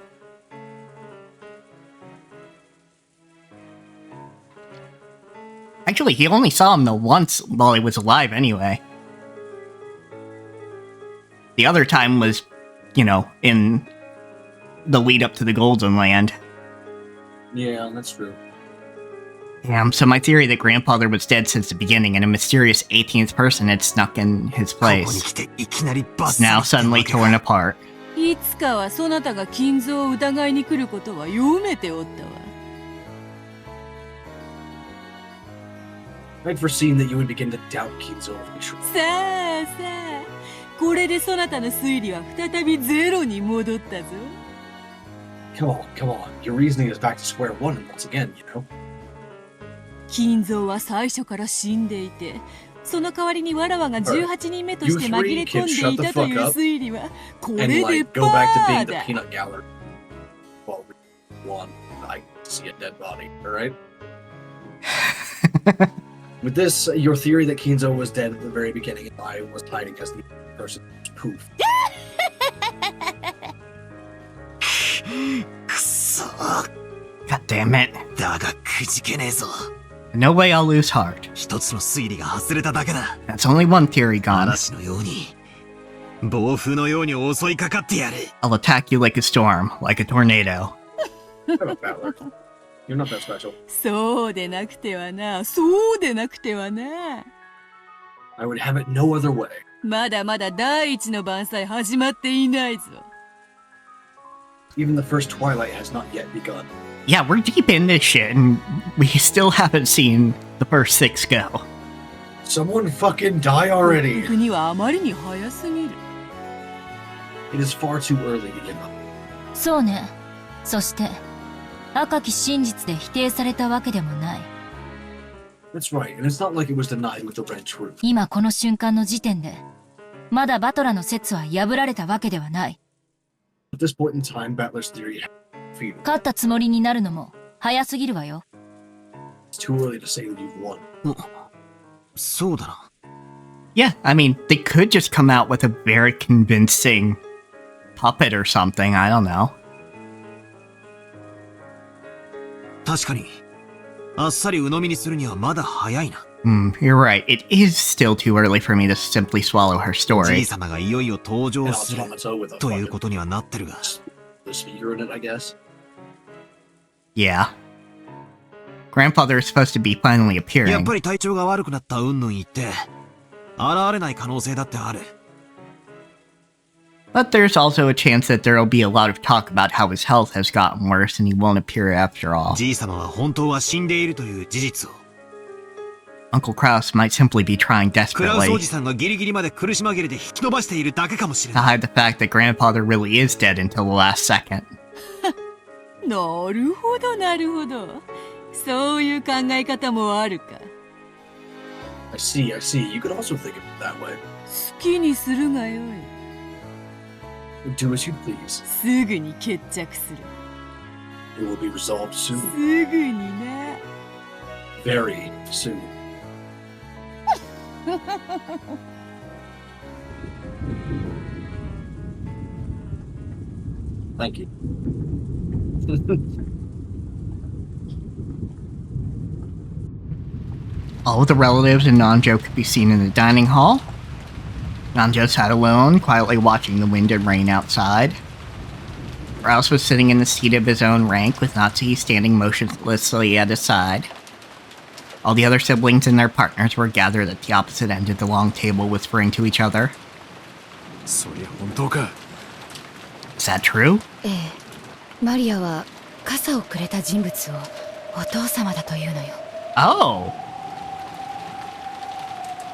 Actually, he only saw him the once while he was alive anyway. The other time was, you know, in the lead up to the Golden Land. Yeah, that's true. Damn, so my theory that grandfather was dead since the beginning and a mysterious 18th person had snuck in his place is now suddenly torn apart. いつかはそなたが金蔵を疑いに来ることは読めておったわ。I'd foreseen that you would begin to doubt Kinzo eventually. さあさあ、これでそなたの推理は再びゼロに戻ったぞ。Come on. Your reasoning is back to square one once again, you know? 金蔵は最初から死んでいて、その代わりにわらわが18人目として紛れ込んでいたという推理はこれでパーだ。Well, one, I see a dead body, alright? With this, your theory that Kinzo was dead at the very beginning and I was hiding as the person was poof. くそ。 God damn it. だがくじけねえぞ。No way I'll lose heart. 一つの推理が外れただけだ。 That's only one theory gone. 嵐のように、暴風のように襲いかかってやる。 I'll attack you like a storm, like a tornado. You're not that special. そうでなくてはな、そうでなくてはな。I would have it no other way. まだまだ第一の晩餐始まっていないぞ。Even the first Twilight has not yet begun. Yeah, we're deep in this shit, and we still haven't seen the first 6 go. Someone fucking die already. 僕にはあまりに早すぎる。It is far too early to give up. そうね。そして赤き真実で否定されたわけでもない。That's right, and it's not like it was denied with the red truth. 今この瞬間の時点で、まだバトラの説は破られたわけではない。At this point in time, Battler's theory had defeated. 勝ったつもりになるのも早すぎるわよ。It's too early to say that you've won. そうだな。Yeah, I mean, they could just come out with a very convincing puppet or something, I don't know. 確かに、あっさり鵜呑みにするにはまだ早いな。You're right. It is still too early for me to simply swallow her じ story. いさまがいよいよ登場 And する Automato with a という fucking ことにはなってるが。 the speaker in it, I guess. Yeah. Grandfather is supposed to be finally やっ appearing. ぱり体調が悪くなったうんぬん言って、現れない可能性だってある。But there's also a chance that there'll be a lot of talk about how his health has gotten worse and he won't appear after all. じいさまは本当は死んでいるという事実を。Uncle Kraus might simply be trying クラウス desperately おじさんがギリギリまで苦し紛れで引き伸ばしているだけかもしれ to ない。 hide the fact that grandfather really is dead until the last second. なるほどなるほど。そういう考え方もあるか。I see. You could also think of it that way. 好きにするがよい。 Do as you please. すぐに決着する。 It will be resolved soon. すぐにな。 Very soon. Thank you. All of the relatives and Nanjo could be seen in the dining hall. Nanjo sat alone, quietly watching the wind and rain outside. Rouse was sitting in the seat of his own rank, with Natsuki standing motionlessly at his side. All the other siblings and their partners were gathered at the opposite end of the long table, whispering to each other. そりゃ本当か。 Is that true? ええ、マリアは傘をくれた人物をお父様だというのよ。 Oh!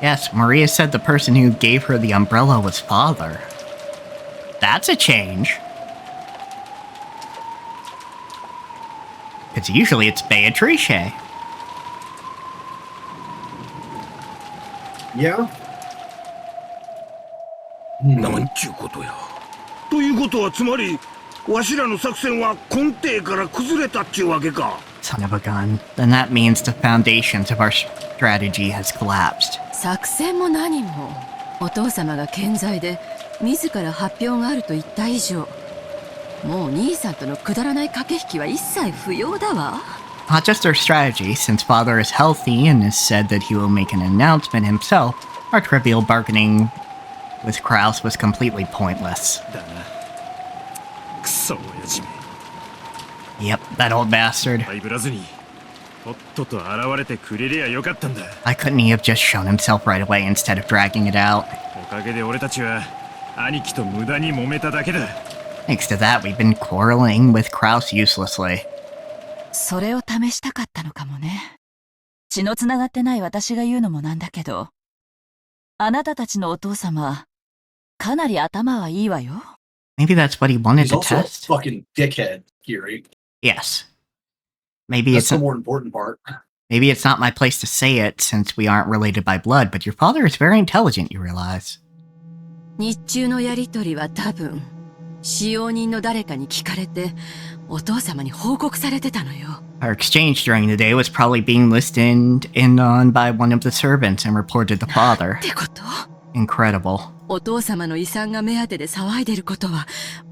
Yes, Maria said the person who gave her the umbrella was father. That's a change. Because usually it's Beatrice. Yeah? なんちゅうことや。ということはつまり、わしらの作戦は根底から崩れたっちゅうわけか。 Son of a gun. Then that means the foundations of our strategy has collapsed. 作戦も何もお父様が健在で自ら発表があると言った以上、もう兄さんとのくだらない駆け引きは一切不要だわ。 Not just our strategy, since father is healthy and has said that he will make an announcement himself, our trivial bargaining with Kraus was completely pointless. だな。クソ親父め。 Yep, that old bastard. はいぶらずに、とっとと現れてくれりゃよかったんだ。 Why couldn't he have just shown himself right away instead of dragging it out? おかげで俺たちは兄貴と無駄に揉めただけだ。 Thanks to that, we've been quarreling with Kraus uselessly. それを試したかったのかもね。血のつながってない私が言うのもなんだけど、あなたたちのお父様、かなり頭はいいわよ。 Maybe that's what he wanted He's to also a test? fucking dickhead, Kiri. Yes. Maybe That's it's the more important part. maybe it's not my place to say it since we aren't related by blood, but your father is very intelligent, you realize. 日中のやりとりは多分、使用人の誰かに聞かれて、お父様に報告されてたのよ。 Our exchange during the day was probably being listened in on by one of the servants and reported to father. ってこと？ Incredible. お父様の遺産が目当てで騒いでることは、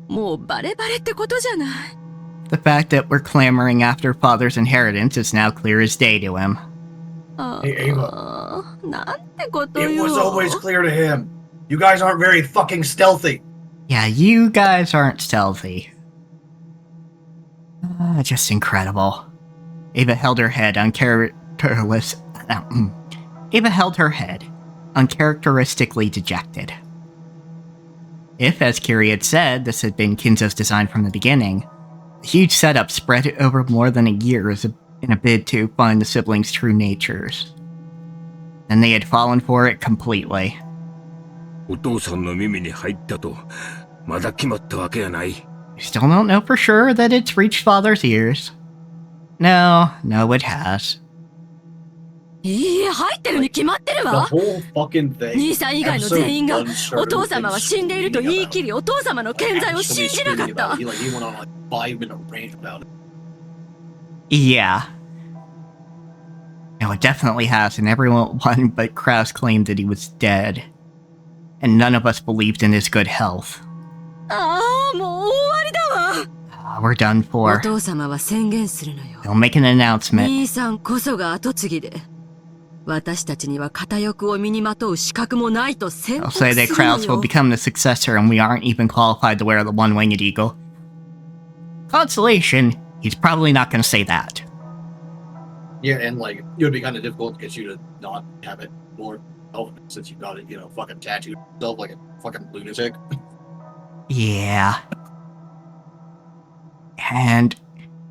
もうバレバレってことじゃない。The fact that we're clamoring after father's inheritance is now clear as day to him. Hey, Ava. なんてことよ。 It was always clear to him. You guys aren't very fucking stealthy. Yeah, you guys aren't stealthy. Just incredible. Ava held her head uncharacteristic. Ava held her head, uncharacteristically dejected. If, as Kiri had said, this had been Kinzo's design from the beginning, the huge setup spread over more than a year in a bid to find the siblings' true natures. And they had fallen for it completely. お父さんの耳に入ったと、まだ決まったわけやない。We still don't know for sure that it's reached father's ears. No, it has. いいえ、入ってるに決まってる The わ。 whole fucking thing. 兄さん以外の全員が Episode one started お父様は死んでいると言い切り、お父様の健在を actually 信じなかっ screaming た about it. He went on like 5-minute rant about it. Yeah. No, it definitely has, and everyone but Krause claimed that he was dead. And none of us believed in his good health. ああ、もう終わりだわ。 We're done お for. 父様は宣言するのよ。 They'll make an announcement. 兄さんこそが後継ぎで、私たちには片翼を身にまとう資格もないと宣 They'll 告 say す that る Krause の will よ。 become the successor, and we aren't even qualified to wear the one-winged eagle. Consolation, he's probably not going to say that. Yeah, and like it would be kind of difficult to get you to not have it more since you've got it, you know, fucking tattooed yourself like a fucking lunatic. Yeah. And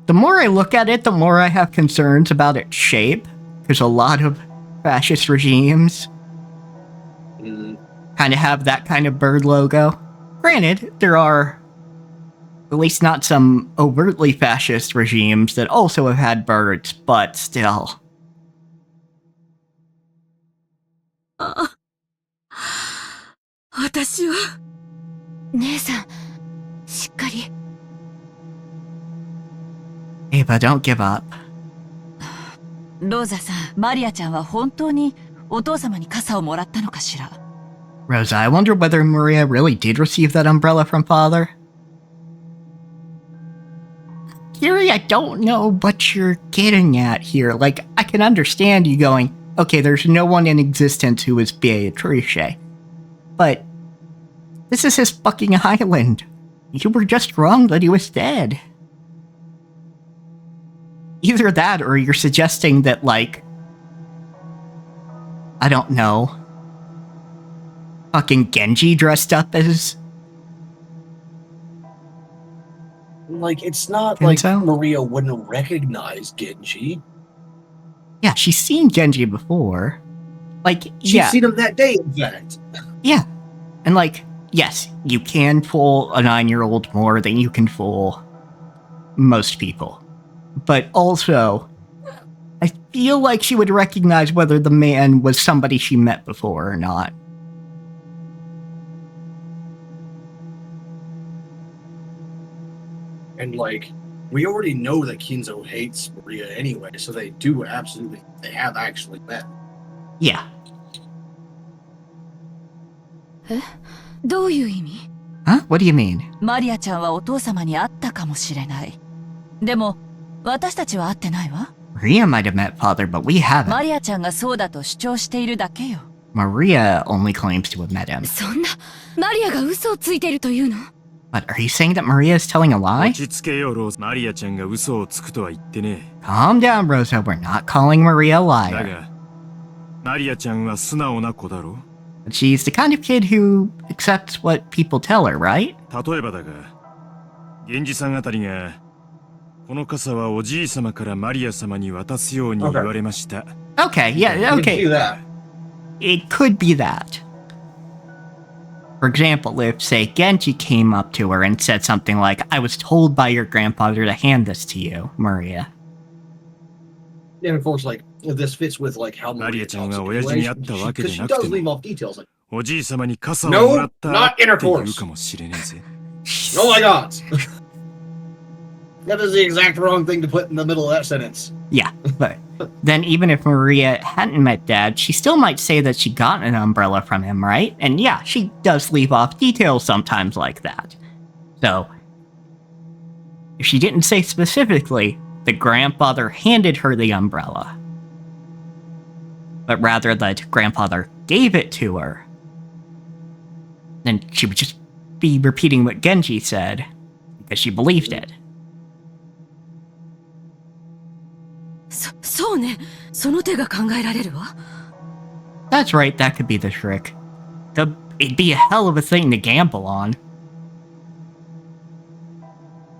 the more I look at it, the more I have concerns about its shape. Because a lot of fascist regimes kind of have that kind of bird logo. Granted, there are at least not some overtly fascist regimes that also have had birds, but still. 私は。姉さん、しっかり。 Ava, don't give up. ローザさん、マリアちゃんは本当にお父様に傘をもらったのかしら。 Rosa, I wonder whether Maria really did receive that umbrella from Father. Kiri, I don't know what you're getting at here. Like, I can understand you going, okay, there's no one in existence who is Beatrice. But this is his fucking island. You were just wrong that he was dead. Either that, or you're suggesting that, like, I don't know, fucking Genji dressed up as... Like, it's not like Maria wouldn't recognize Genji. Yeah, she's seen Genji before. Like, She's seen him that day, in fact. Yeah. And, like, yes, you can fool a 9-year-old more than you can fool most people. But also, I feel like she would recognize whether the man was somebody she met before or not. And, like, we already know that Kinzo hates Maria anyway, so they have actually met. Yeah. え、どういう意味？ Huh? What do you mean? マリアちゃんはお父様に会ったかもしれない。でも、私たちは会ってないわ。 Maria might have met Father, but we haven't. マリアちゃんがそうだと主張しているだけよ。 Maria only claims to have met him. そんな、マリアが嘘をついているというの？ But are you saying that Maria is telling a lie? 落ち着けよ、ローズ。マリアちゃんが嘘をつくとは言ってね。 Calm down, Rosa. We're not calling Maria a だ liar. が、マリアちゃんは素直な子だろ。 But she's the kind of kid who accepts what people tell her, right? 例えばだが、源氏さんあたりが、この傘はおじい様からマリア様に渡すように言われました。Okay, yeah, okay. It could be that. For example, if, say, Genji came up to her and said something like, I was told by your grandfather to hand this to you, Maria. And of course, like, this fits with, like, how Maria talks anyway, because she does leave off details. Like, おじい様に傘をもらったって言うかもしれねえぜ。 Oh my god! That is the exact wrong thing to put in the middle of that sentence. Yeah, but then even if Maria hadn't met Dad, she still might say that she got an umbrella from him, right? And yeah, she does leave off details sometimes like that. So, if she didn't say specifically, the grandfather handed her the umbrella, but rather that grandfather gave it to her, then she would just be repeating what Genji said, because she believed it. そうね。その手が考えられるわ。 That's right, that could be the trick. It'd be a hell of a thing to gamble on.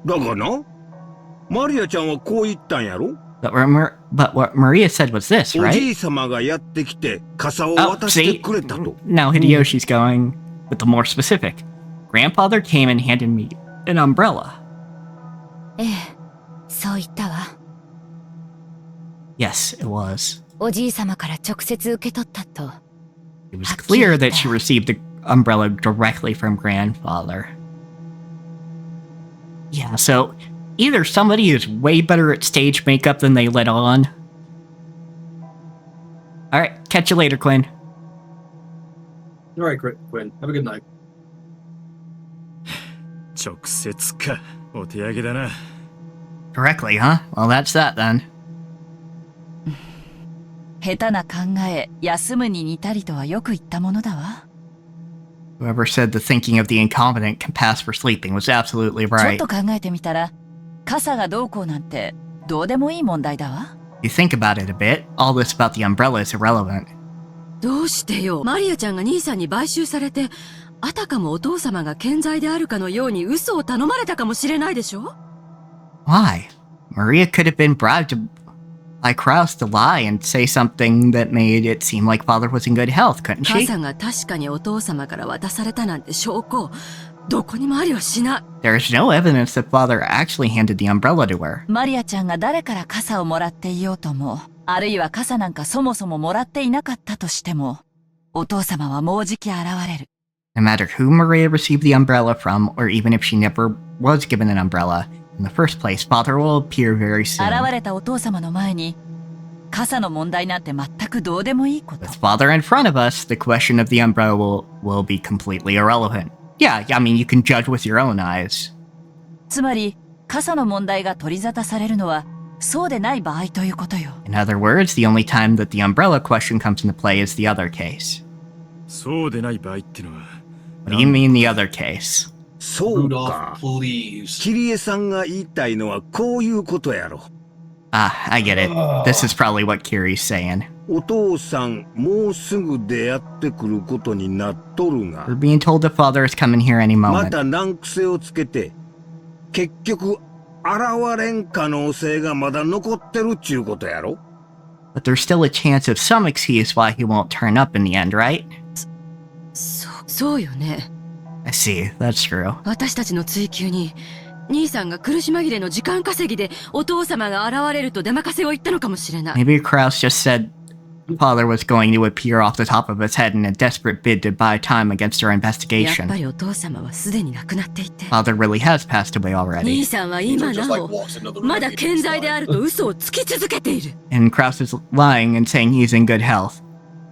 だがな、マリアちゃんはこう言ったんやろ？ But what Maria said was this, お right? じい様がやってきて傘を Oh, 渡して see? くれたと。 Now Hideyoshi's going with the more specific. Grandfather came and handed me an umbrella. ええ、そう言ったわ。 Yes, it was. おじいさまから直接受け取ったと。It was clear that she received the umbrella directly from grandfather. Yeah, so either somebody is way better at stage makeup than they let on. Alright, catch you later, Quinn. Alright, Quinn. Have a good night. 直接か。お手上げだな。Directly, huh? Well, that's that then. 下手な考え、休むに似たりとはよく言ったものだわ。Whoever said the thinking of the incompetent can pass for sleeping was absolutely ちょっ right. と考えてみたら、傘がどうこうなんてどうでもいい問題だわ。You think about it a bit, all this about the umbrella is irrelevant. どうしてよ。マリアちゃんが兄さんに買収されて、あたかもお父様が健在であるかのように嘘を頼まれたかもしれないでしょ？ Why? Maria could have been bribed by Kraus to lie and say something that made it seem like father was in good health, couldn't she? 傘が確かにお父様から渡されたなんて証拠、どこにもありはしない。There's no evidence that father actually handed the umbrella to her. マリアちゃんが誰から傘をもらっていようとも、あるいは傘なんかそもそももらっていなかったとしても、お父様はもうじき現れる。No matter who Maria received the umbrella from, or even if she never was given an umbrella, in the first place, father will appear very soon. 現れたお父様の前に、傘の問題なんて全くどうでもいいこと。With father in front of us, the question of the umbrella will be completely irrelevant. Yeah, I mean, you can judge with your own eyes. つまり、傘の問題が取り沙汰されるのは、そうでない場合ということよ。In other words, the only time that the umbrella question comes into play is the other case. そうでない場合ってのは。What do you mean the other case? そうか。キリエさんが言いたいのはこういうことやろ。Ah, I get it. This is probably what Kiri's saying. お父さん、もうすぐ出会ってくることになっとるが。We're being told that father is coming here any ま moment. た難癖をつけて、結局、現れん可能性がまだ残ってるっちゅうことやろ。But there's still a chance of some excuse why he won't turn up in the end, right? そうよね。I see, that's true. 私たちの追求に、兄さんが苦し紛れの時間稼ぎでお父様が現れると出任せを言ったのかもしれない。Maybe Kraus just said father was going to appear off the top of his head in a desperate bid to buy time against our やっ investigation. ぱりお父様はすでに亡くなっていて。 Father really has passed away already. 兄さんは今なお、まだ健在であると嘘をつき続けている。And Kraus is lying and saying he's in good health.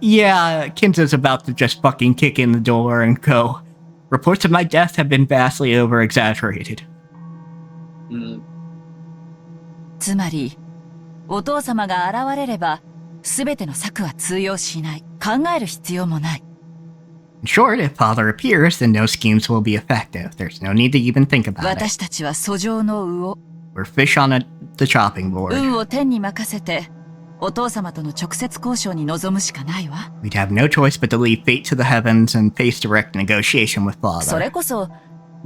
Yeah, Kinza's about to just fucking kick in the door and go, reports of my death have been vastly over-exaggerated. つまり、お父様が現れれば、すべての策は通用しない。考える必要もない。In short, if father appears, then no schemes will be effective. There's no need to even think about it. 私たちは訴状の魚。We're fish on the chopping board. 運を天に任せて、お父様との直接交渉に臨むしかないわ。We'd have no choice but to leave fate to the heavens and face direct negotiation with father. それこそ、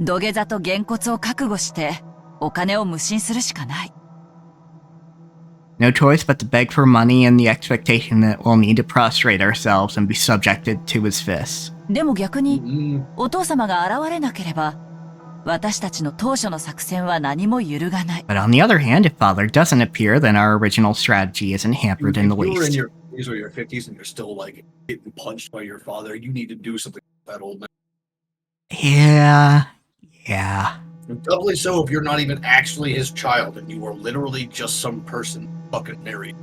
土下座とげんこつを覚悟して、お金を無心するしかない。No choice but to beg for money and the expectation that we'll need to prostrate ourselves and be subjected to his fists. でも逆に、お父様が現れなければ、私たちの当初の作戦は何も揺るがない。But on the other hand, if father doesn't appear, then our original strategy isn't hampered in the If you were in least. your 40s or your 50s and you're still like getting punched by your father, you need to do something with that old man. Yeah. And doubly so if you're not even actually his child and you are literally just some person fucking married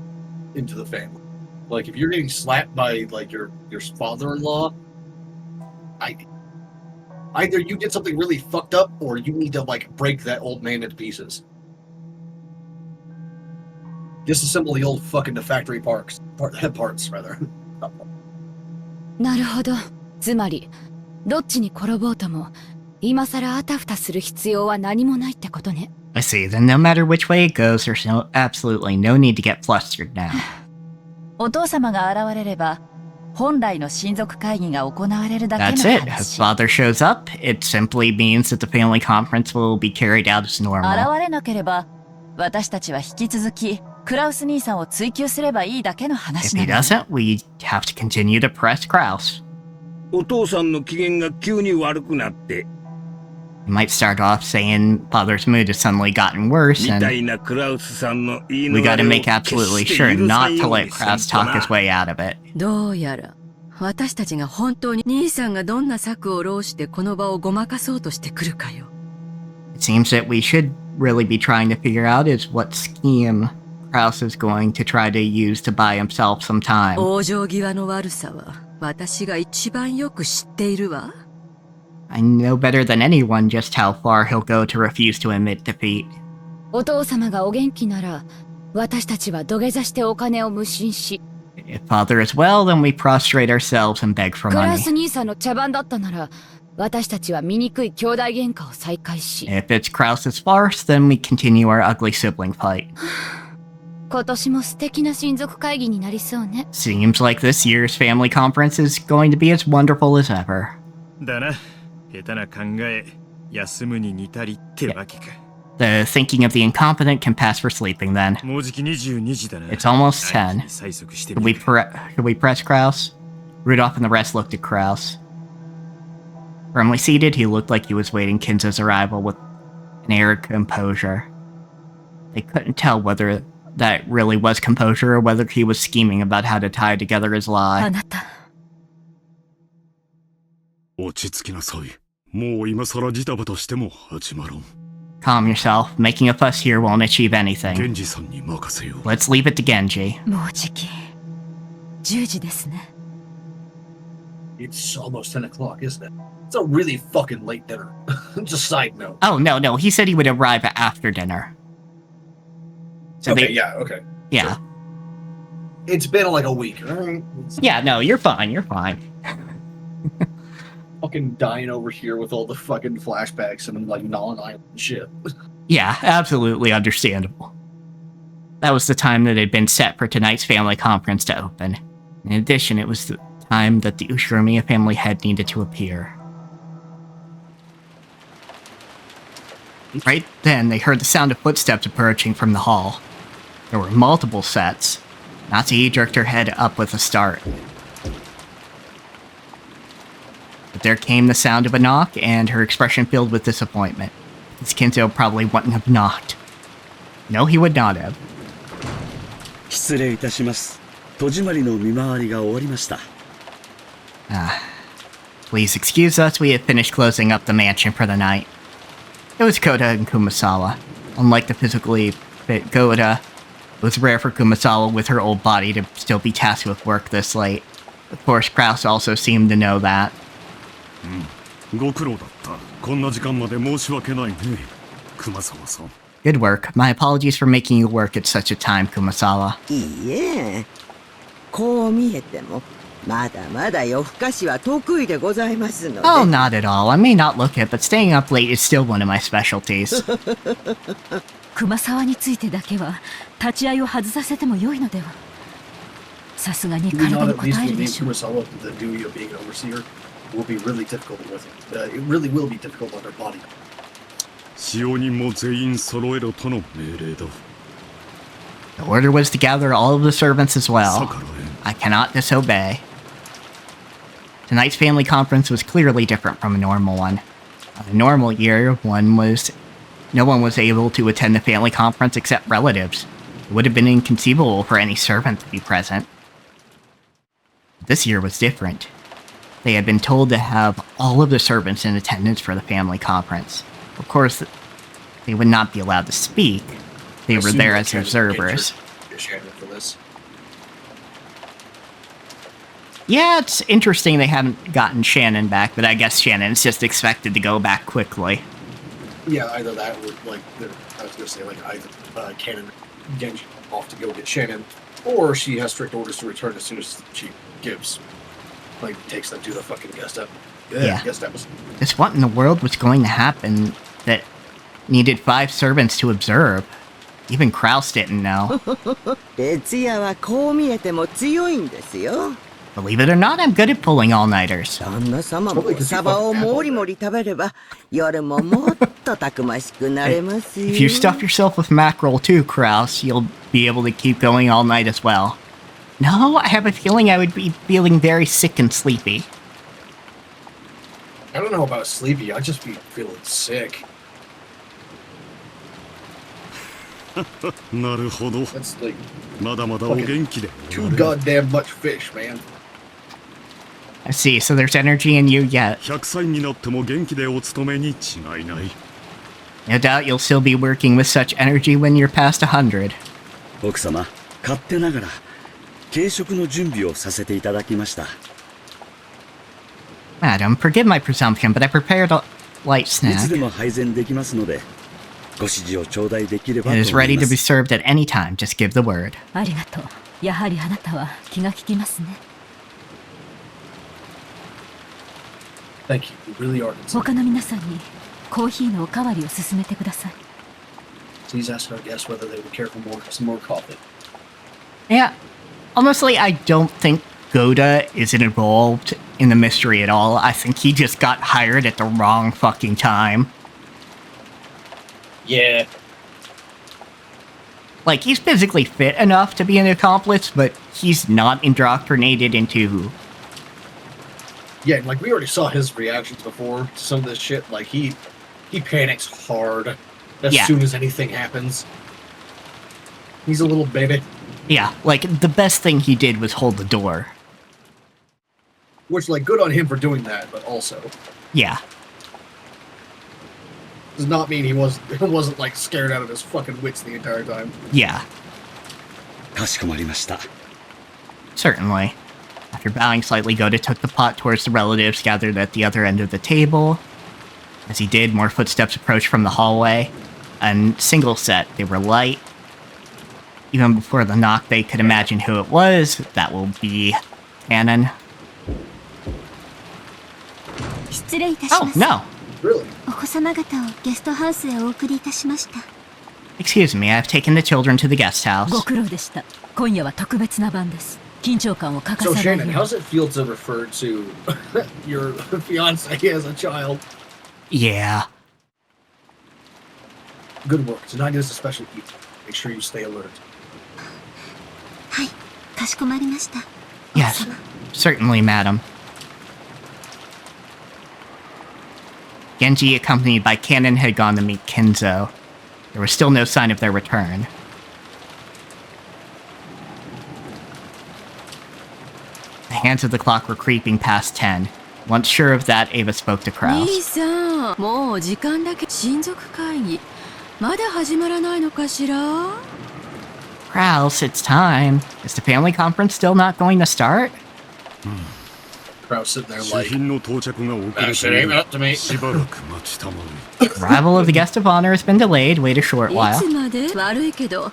into the family. Like if you're getting slapped by like your father-in-law, either you did something really fucked up or you need to like break that old man into pieces. Disassemble the old fucking factory parts rather. なるほど。つまり、どっちに転ぼうとも、今さらあたふたする必要は何もないってことね。I see. Then no matter which way it goes, there's absolutely no need to get flustered now. お父様が現れれば、本来の親族会議が行われるだけの That's 話。 it. If father shows up, it simply means that the family conference will be carried out as normal. 現れなければ、私たちは引き続き、クラウス兄さんを追求すればいいだけの If 話な he の。 doesn't, we have to continue to press Kraus. お父さんの機嫌が急に悪くなって、You might start off saying Father's mood has suddenly gotten worse, and we gotta make absolutely sure not to let Kraus talk his way out of it. どうやら私たちが本当に兄さんがどんな策を浪してこの場をごまかそうとしてくるかよ。It seems that we should really be trying to figure out is what scheme Kraus is going to try to use to buy himself some time. 往生際の悪さは私が一番よく知っているわ。I know better than anyone just how far he'll go to refuse to admit defeat. お父様がお元気なら、私たちは土下座してお金を無心し。If father is well, then we prostrate ourselves and beg for クラ money. ウス兄さんの茶番だったなら、私たちは醜い兄弟喧嘩を再開し。If it's Kraus's farce, then we continue our ugly sibling fight. 今年も素敵な親族会議になりそうね。Seems like this year's family conference is going to be as wonderful as ever. だな。下手な考え、休むに似たりってわけか。The thinking of the incompetent can pass for sleeping then. もうじき22時だな。It's almost 10. Should we press Kraus? Rudolph and the rest looked at Kraus. Firmly seated, he looked like he was waiting Kinzo's arrival with an air of composure. They couldn't tell whether that really was composure or whether he was scheming about how to tie together his lie. あなた。落ち着きなさい。もう今更ジタバタしても始まらん。Calm yourself. Making a fuss here won't achieve anything. 源氏さんに任せよう。 Let's leave it to Genji. もうじき10時ですね。It's almost 10 o'clock, isn't it? It's a really fucking late dinner. Just side note. Oh, no. He said he would arrive after dinner. So okay, they, yeah, okay. Yeah. So it's been like a week. Yeah, no, you're fine. Fucking dying over here with all the fucking flashbacks and like non-island shit. Yeah, absolutely understandable. That was the time that had been set for tonight's family conference to open. In addition, it was the time that the Ushiromiya family head needed to appear. Right then, they heard the sound of footsteps approaching from the hall. There were multiple sets. Natsuki jerked her head up with a start. But there came the sound of a knock, and her expression filled with disappointment. Because Kinzo probably wouldn't have knocked. No, he would not have. 失礼いたします。戸締まりの見回りが終わりました。Please excuse us, we have finished closing up the mansion for the night. It was Kota and Kumasawa. Unlike the physically fit Kota, it was rare for Kumasawa with her old body to still be tasked with work this late. Of course, Kraus also seemed to know that. ご苦労だった。こんな時間まで申し訳ないね。熊沢さん。Good work. My apologies for making you work at such a time, Kumasawa. いいえ。こう見えても、まだまだ夜更かしは得意でございますので。Oh, not at all. I may not look it, but staying up late is still one of my specialties. 熊沢についてだけは立ち会いを外させても良いのでは。さすがに体に応えるでしょう。Will be really difficult with it. It really will be difficult on her body. 使用人も全員揃えろとの命令だ。The order was to gather all of the servants as well. I cannot disobey. Tonight's family conference was clearly different from a normal one. On a normal year, no one was able to attend the family conference except relatives. It would have been inconceivable for any servant to be present. This year was different. They had been told to have all of the servants in attendance for the family conference. Of course, they would not be allowed to speak. They were there as observers. Yeah, it's interesting they haven't gotten Shannon back, but I guess Shannon's just expected to go back quickly. Yeah, either that or, like, I was gonna say, like, either Cannon Genji off to go get Shannon, or she has strict orders to return as soon as she gives. Like, takes them to the fucking guest episode. Just what in the world was going to happen that needed 5 servants to observe? Even Kraus didn't know. 徹夜はこう見えても強いんですよ。 Believe it or not, I'm good at pulling all-nighters. 旦那様もサバをもりもり食べれば夜ももっとたくましくなれますよ。 If you stuff yourself with mackerel too, Kraus, you'll be able to keep going all night as well. No, I have a feeling I would be feeling very sick and sleepy. I don't know about sleepy. I just be feeling sick. なるほど。 That's like まだまだお元気で。 too goddamn much fish, man. I see, so there's energy in you yet. 100歳になっても元気でお勤めに違いない。 No doubt you'll still be working with such energy when you're past 100. 奥様、勝手ながら軽食の準備をさせていただきました。 Madam, forgive my presumption, but I prepared a light い snack. つでも配膳できますので、ご指示を頂戴できれば It と is 思い ready ま to be す。 served at any time. Just give the word. ありがとう。やはりあなたは気が利きますね。 Thank you. You really are. 他の皆さんにコーヒーのおかわりを勧めてください。 Please ask our guests whether they would care for some more coffee. Yeah, honestly, I don't think Goda is involved in the mystery at all. I think he just got hired at the wrong fucking time. Yeah. Like, he's physically fit enough to be an accomplice, but he's not indoctrinated into... Yeah, like we already saw his reactions before to some of this shit. Like he panics hard as soon as anything happens. He's a little baby. Yeah, like, the best thing he did was hold the door. Which, like, good on him for doing that, but also... Yeah. Does not mean he wasn't, like, scared out of his fucking wits the entire time. Yeah. かしこまりました。 Certainly. After bowing slightly, Goda took the pot towards the relatives gathered at the other end of the table. As he did, more footsteps approached from the hallway. A single set. They were light. Even before the knock, they could imagine who it was. That will be Canon. 失礼いたします。 Oh, no. Really? お子様方をゲストハウスへお送りいたしました。 Excuse me, I've taken the children to the guest house. ご苦労でした。今夜は特別な番です。緊張感を欠か So さない Shannon, よう how's it feel to refer to your fiance as a child? Yeah. Good work. Tonight is a special evening. Make sure you stay alert. はい、かしこまりました。 Yes, certainly, madam. Genji, accompanied by Canon, had gone to meet Kenzo. There was still no sign of their return. The hands of the clock were creeping past 10. Once sure of that, Ava spoke to Kraus. 兄さん、もう時間だけ親族会議まだ始まらないのかしら？ Kraus, it's time. Is the family conference still not going to start? Kraus sitting there like, 品の到着が遅れ that て shit い ain't る up to me. しばらく待ちたまる Arrival of the guest of honor has been delayed. Wait a short い while. つまで？悪いけど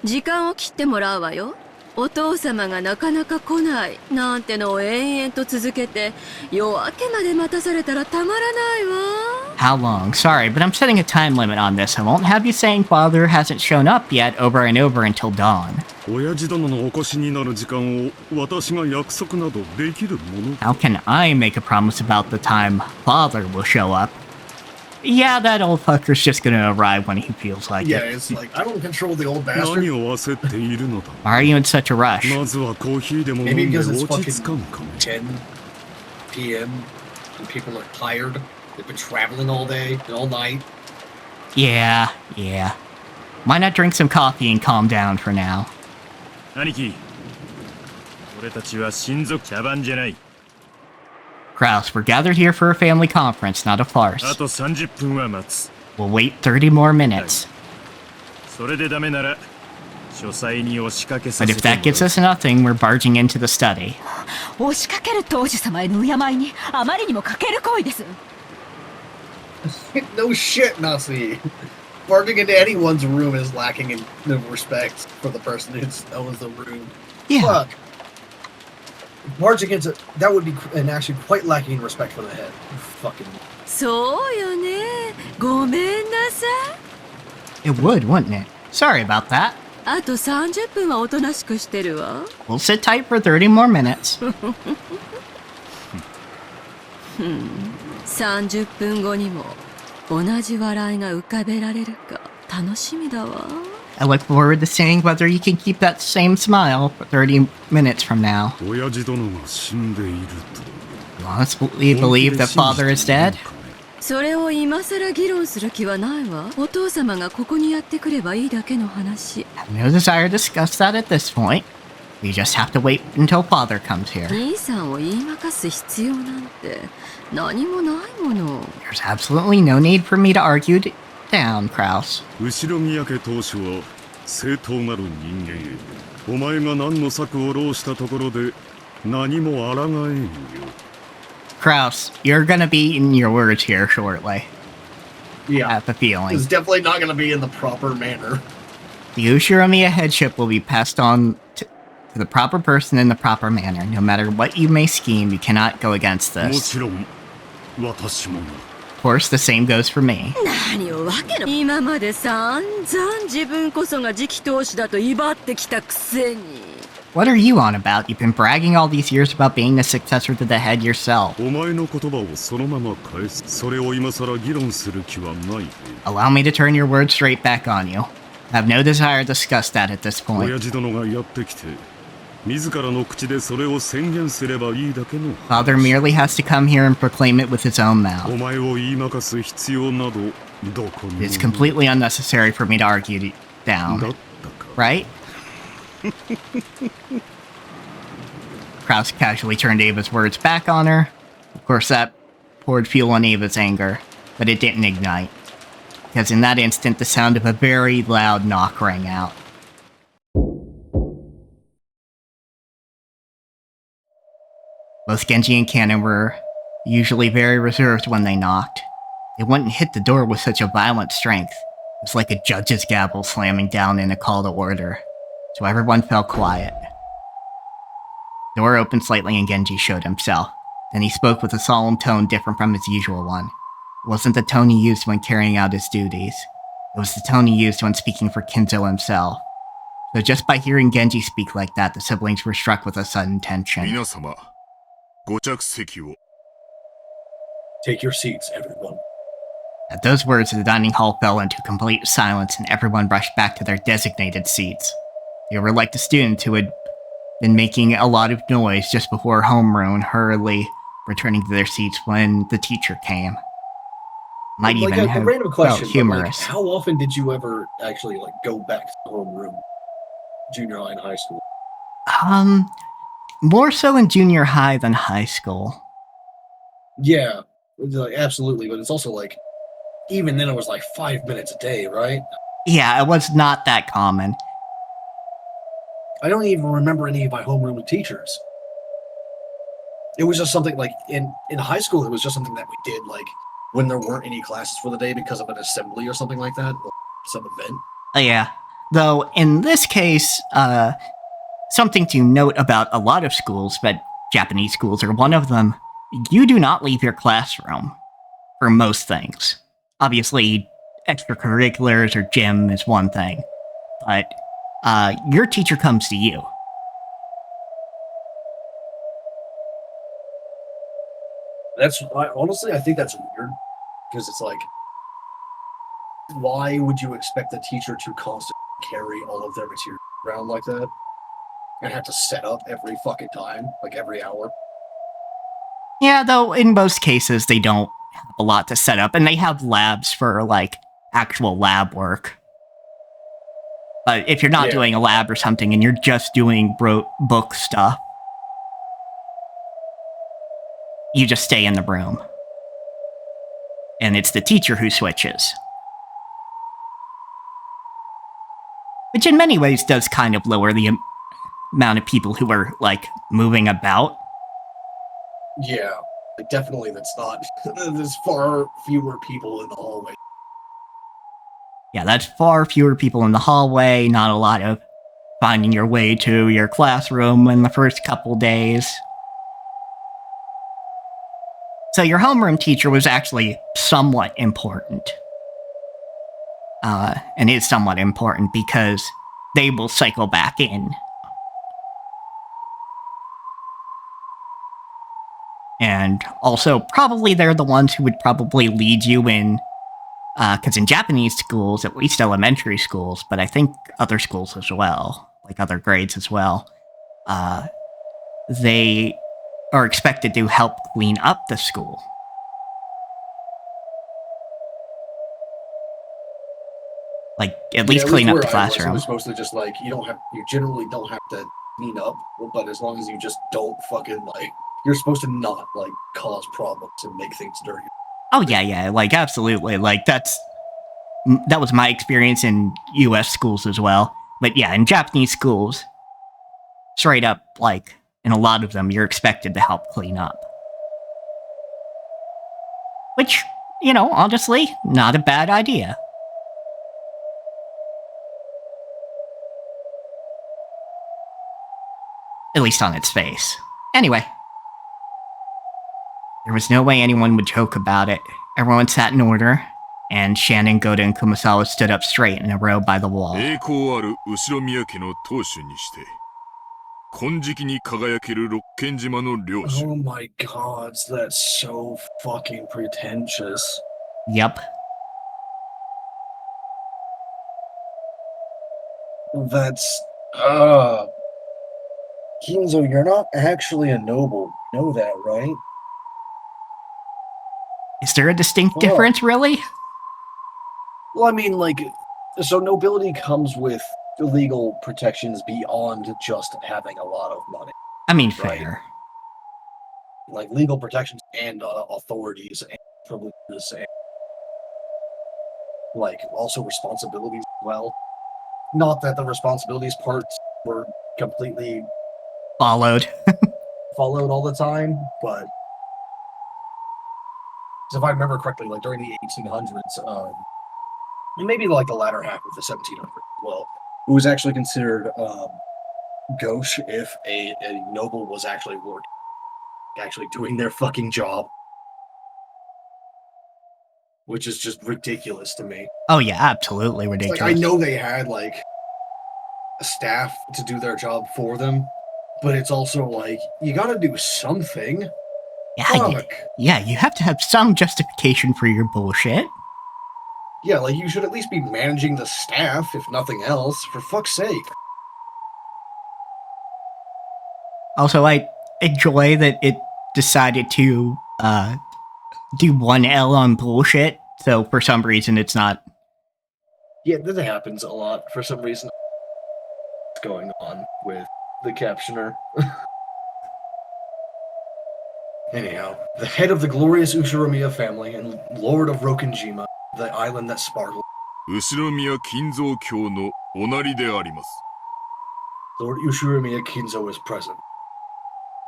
時間を切ってもらうわよ。お父様がなかなか来ないなんてのを延々と続けて夜明けまで待たされたらたまらないわ。 How long? Sorry, but I'm setting a time limit on this. I won't have you saying father hasn't shown up yet over and over until dawn. 親父殿のお越しになる時間を私が約束などできるもの How can I make a promise about the time father will show up? Yeah, that old fucker's just gonna arrive when he feels like Yeah, it. it's like, I don't control the old bastard. 何を焦っているのだ Why are you in such a rush? まずはコーヒーでも飲 Maybe んで because it's 落ち着かん fucking かね 10 p.m. and people are tired. They've been traveling all day and all night. Yeah. Why not drink some coffee and calm down for now? 兄貴俺たちは親族茶番じゃない Kraus, we're gathered here for a family conference, not a あ farce. と30分は待つ We'll wait 30 more minutes. それでダメなら書斎に押しかけさ But せ if ても that gets us nothing, we're barging into the study. 押しかける当主様への敬いにあまりにも欠ける行為です。 No shit, Nasi. Barging into anyone's room is lacking in respect for the person who owns the room. Yeah. Fuck. Barging into that would be and actually quite lacking in respect for the head. Fucking. そうよね。ごめんなさい。 It would, wouldn't it? Sorry about that. あと30分はおとなしくしてるわ。 We'll sit tight for 30 more minutes. 30分後にも同じ笑いが浮かべられるか楽しみだわ。 I look forward to seeing whether you can keep that same smile for 30 minutes from now. 親父殿が死んでいると You honestly believe that father is dead? それを今さら議論する気はないわ。お父様がここにやってくればいいだけの話。No desire to discuss that at this point. We just have to wait until father comes here. 兄さんを言いまかす必要なんて何もないもの。There's absolutely no need for me to argue down, Kraus. 後ろ宮家当主は正当なる人間へ。お前が何の策を浪したところで何も抗えんよ。Kraus, you're gonna be eating your words here shortly. Yeah. I have a feeling. It's definitely not gonna be in the proper manner. The Ushiromiya headship will be passed on to the proper person in the proper manner. No matter what you may scheme, you cannot go against this. Of course, the same goes for me. 何をわけの今まで散々自分こそが次期当主だと威張ってきたくせに。What are you on about? You've been bragging all these years about being the successor to the head yourself. お前の言葉をそのまま返す。それを今さら議論する気はない。Allow me to turn your words straight back on you. I have no desire to discuss that at this point. 親父殿がやってきて、自らの口でそれを宣言すればいいだけの。Father merely has to come here and proclaim it with his own mouth. お前を言いまかす必要などどこにも。It's completely unnecessary for me to argue down. Right? Kraus casually turned Ava's words back on her. Of course, that poured fuel on Ava's anger, but it didn't ignite. Because in that instant, the sound of a very loud knock rang out. Both Genji and Kanon were usually very reserved when they knocked. They wouldn't hit the door with such a violent strength. It was like a judge's gavel slamming down in a call to order. So everyone fell quiet. The door opened slightly and Genji showed himself. Then he spoke with a solemn tone different from his usual one. It wasn't the tone he used when carrying out his duties. It was the tone he used when speaking for Kinzo himself. So just by hearing Genji speak like that, the siblings were struck with a sudden tension. Take your seats, everyone. At those words, the dining hall fell into complete silence and everyone rushed back to their designated seats. They were like the students who had been making a lot of noise just before homeroom, hurriedly returning to their seats when the teacher came. Might like even a have random question, felt humorous. How often did you ever actually go back to homeroom, junior high and high school? More so in junior high than high school. Yeah, absolutely, but it's also even then it was 5 minutes a day, right? Yeah, it was not that common. I don't even remember any of my homeroom teachers. It was just something in high school, it was just something that we did when there weren't any classes for the day because of an assembly or something like that, or some event. Yeah. Though, in this case, something to note about a lot of schools, but Japanese schools are one of them, you do not leave your classroom for most things. Obviously, extracurriculars or gym is one thing, but your teacher comes to you. Honestly, I think that's weird, because it's why would you expect the teacher to constantly carry all of their material around like that? And have to set up every fucking time, every hour? Yeah, though in most cases they don't have a lot to set up, and they have labs for, actual lab work. But if you're not doing a lab or something, and you're just doing book stuff, you just stay in the room. And it's the teacher who switches. Which in many ways does kind of lower the amount of people who are, moving about. Yeah, definitely that's not... There's far fewer people in the hallway. Yeah, that's far fewer people in the hallway, not a lot of finding your way to your classroom in the first couple days. So your homeroom teacher was actually somewhat important. And is somewhat important because they will cycle back in. And also, probably they're the ones who would probably lead you in, because in Japanese schools, at least elementary schools, but I think other schools as well, other grades as well, they are expected to help clean up the school. Like, at least clean up the classroom. It was mostly just like, you generally don't have to clean up, but as long as you just don't fucking, like, you're supposed to not, like, cause problems and make things dirty. Oh, yeah, like, absolutely. Like, that was my experience in US schools as well. But yeah, in Japanese schools, straight up, like, in a lot of them, you're expected to help clean up. Which, honestly, not a bad idea. At least on its face. Anyway. There was no way anyone would joke about it. Everyone sat in order, and Shannon, Goda, and Kumasawa stood up straight in a row by the wall. Oh my god, that's so fucking pretentious. Yep. That's, Kinzo, you're not actually a noble. You know that, right? Is there a distinct difference, really? Well, I mean, like, so nobility comes with legal protections beyond just having a lot of money. I mean, fair. Like, legal protections and authorities and privileges and, like, also responsibilities as well. Not that the responsibilities parts were completely followed all the time, but if I remember correctly, like during the 1800s, maybe like the latter half of the 1700s, well, it was actually considered gauche if a noble was actually doing their fucking job, which is just ridiculous to me. Oh yeah, absolutely ridiculous. Like, I know they had like a staff to do their job for them, but it's also like, you gotta do something. Yeah, you have to have some justification for your bullshit. Yeah, like, you should at least be managing the staff, if nothing else, for fuck's sake. Also, I enjoy that it decided to do one L on bullshit, so for some reason it's not... Yeah, that happens a lot. For some reason, what's going on with the captioner. Anyhow, the head of the glorious Ushiromiya family and lord of Rokkenjima, the island that sparkles. Lord Ushiromiya Kinzo is present.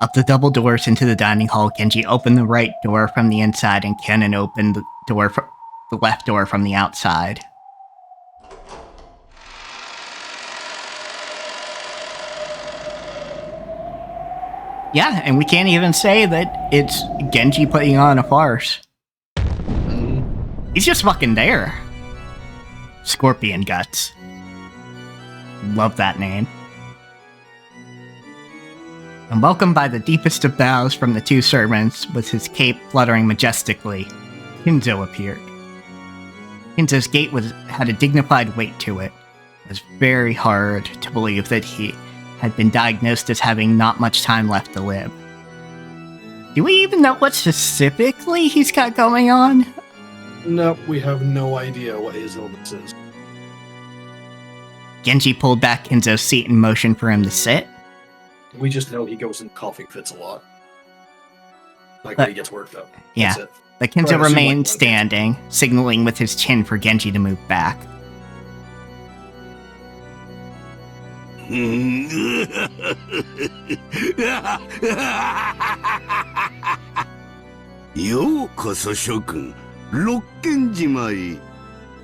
Up the double doors into the dining hall, Genji opened the right door from the inside and Kennen opened the left door from the outside. Yeah, and we can't even say that it's Genji putting on a farce. He's just fucking there. Scorpion Guts. Love that name. And welcomed by the deepest of bows from the two servants, with his cape fluttering majestically, Kinzo appeared. Kinzo's gait had a dignified weight to it. It was very hard to believe that he had been diagnosed as having not much time left to live. Do we even know what specifically he's got going on? No, we have no idea what his illness is. Genji pulled back Kinzo's seat and motioned for him to sit. We just know he goes in coughing fits a lot. Like when he gets worked up. Yeah, but Kinzo remained standing, signaling with his chin for Genji to move back.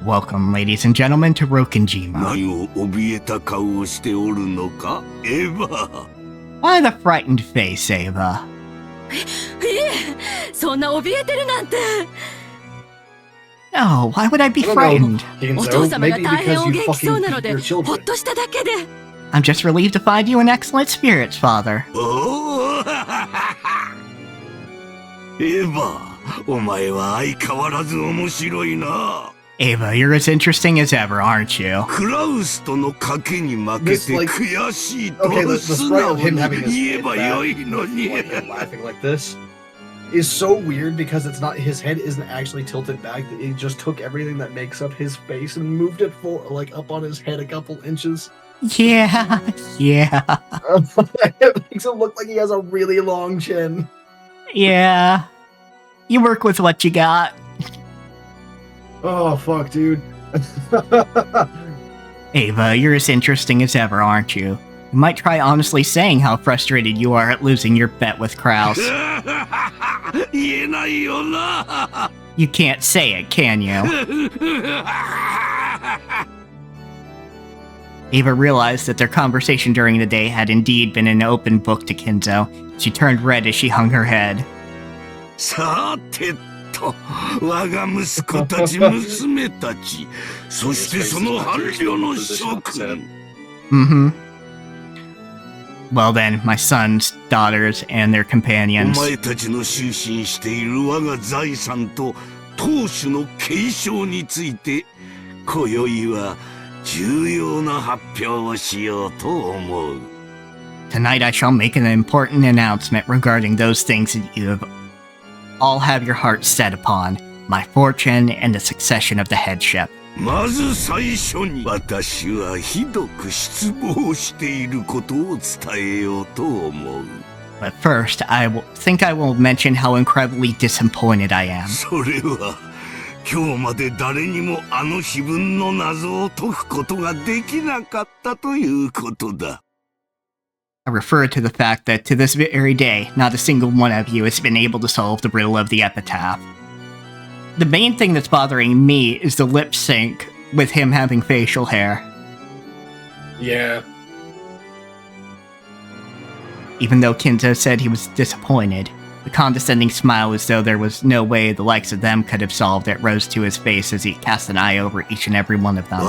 Welcome, ladies and gentlemen, to Rokkenjima. Why the frightened face, Ava? No, why would I be frightened? Kinzo, maybe because you fucking beat your children. I'm just relieved to find you in excellent spirits, Father. Ava, you're as interesting as ever, aren't you? This, like, okay, the sprite of him having his head back, like, him laughing like this, is so weird because it's not, his head isn't actually tilted back. He just took everything that makes up his face and moved it like up on his head a couple inches. Yeah. It makes it look like he has a really long chin. Yeah. You work with what you got. Oh, fuck, dude. Ava, you're as interesting as ever, aren't you? You might try honestly saying how frustrated you are at losing your bet with Kraus. You can't say it, can you? Ava realized that their conversation during the day had indeed been an open book to Kinzo. She turned red as she hung her head. Mm-hmm. Well then, my sons, daughters, and their companions. Tonight I shall make an important announcement regarding those things that you have all have your hearts set upon, my fortune and the succession of the headship. But first, I will mention how incredibly disappointed I am. I refer to the fact that to this very day, not a single one of you has been able to solve the riddle of the epitaph. The main thing that's bothering me is the lip sync with him having facial hair. Yeah. Even though Kinzo said he was disappointed, the condescending smile as though there was no way the likes of them could have solved it rose to his face as he cast an eye over each and every one of them.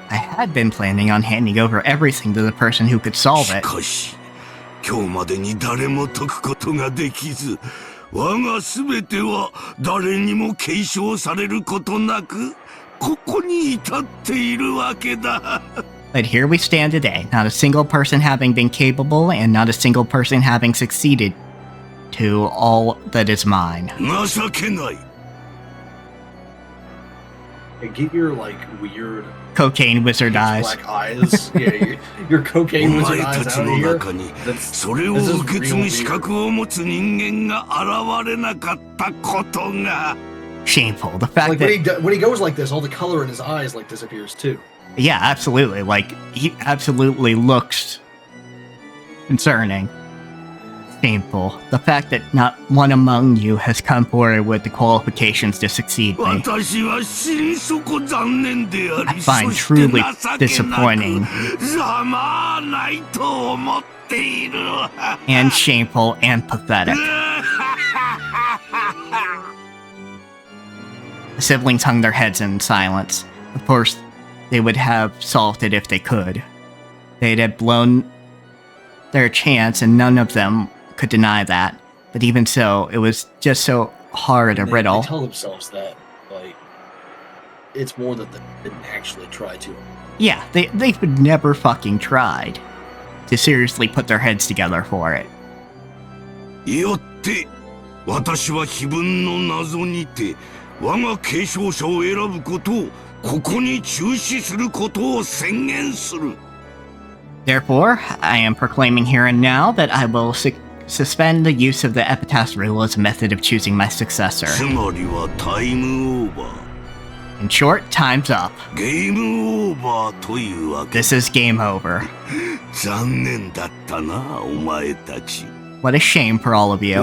I had been planning on handing over everything to the person who could solve it. But here we stand today, not a single person having been capable and not a single person having succeeded to all that is mine. Hey, get your, like, weird... cocaine wizard eyes. Black eyes. Yeah, your cocaine wizard eyes out of here. This is real Shameful. The fact like, that... when he goes like this, all the color in his eyes, like, disappears, too. Yeah, absolutely. Like, he absolutely looks concerning. Shameful. The fact that not one among you has come forward with the qualifications to succeed me. I find truly disappointing. And shameful and pathetic. The siblings hung their heads in silence. Of course, they would have solved it if they could. They'd have blown their chance, and none of them could deny that. But even so, it was just so hard a riddle. They tell themselves that, like, it's more that they didn't actually try to. Yeah, they've never fucking tried to seriously put their heads together for it. Therefore, I am proclaiming here and now that I will suspend the use of the epitaph riddle as a method of choosing my successor. In short, time's up. This is game over. What a shame for all of you.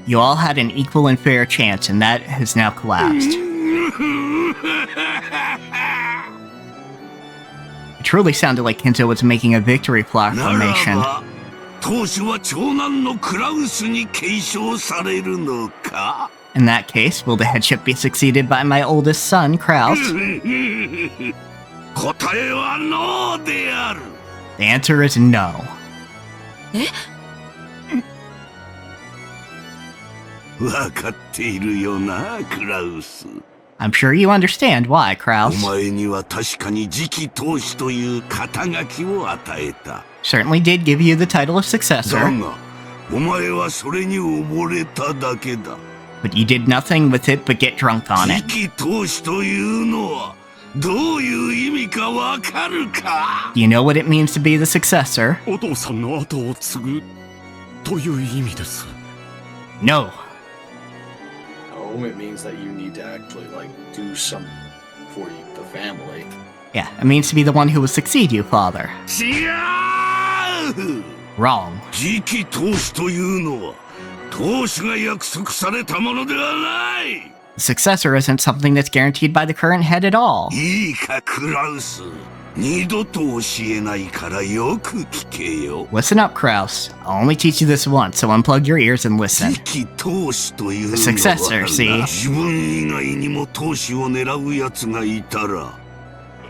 You all had an equal and fair chance, and that has now collapsed. It truly sounded like Kinzo was making a victory proclamation. In that case, will the headship be succeeded by my oldest son, Kraus? The answer is no. I'm sure you understand why, Kraus. Certainly did give you the title of successor. But you did nothing with it but get drunk on it. Do you know what it means to be the successor? No. No, it means that you need to actually, do something for the family. Yeah, it means to be the one who will succeed you, father. Wrong. The successor isn't something that's guaranteed by the current head at all. Listen up, Kraus. I'll only teach you this once, so unplug your ears and listen. The successor, see,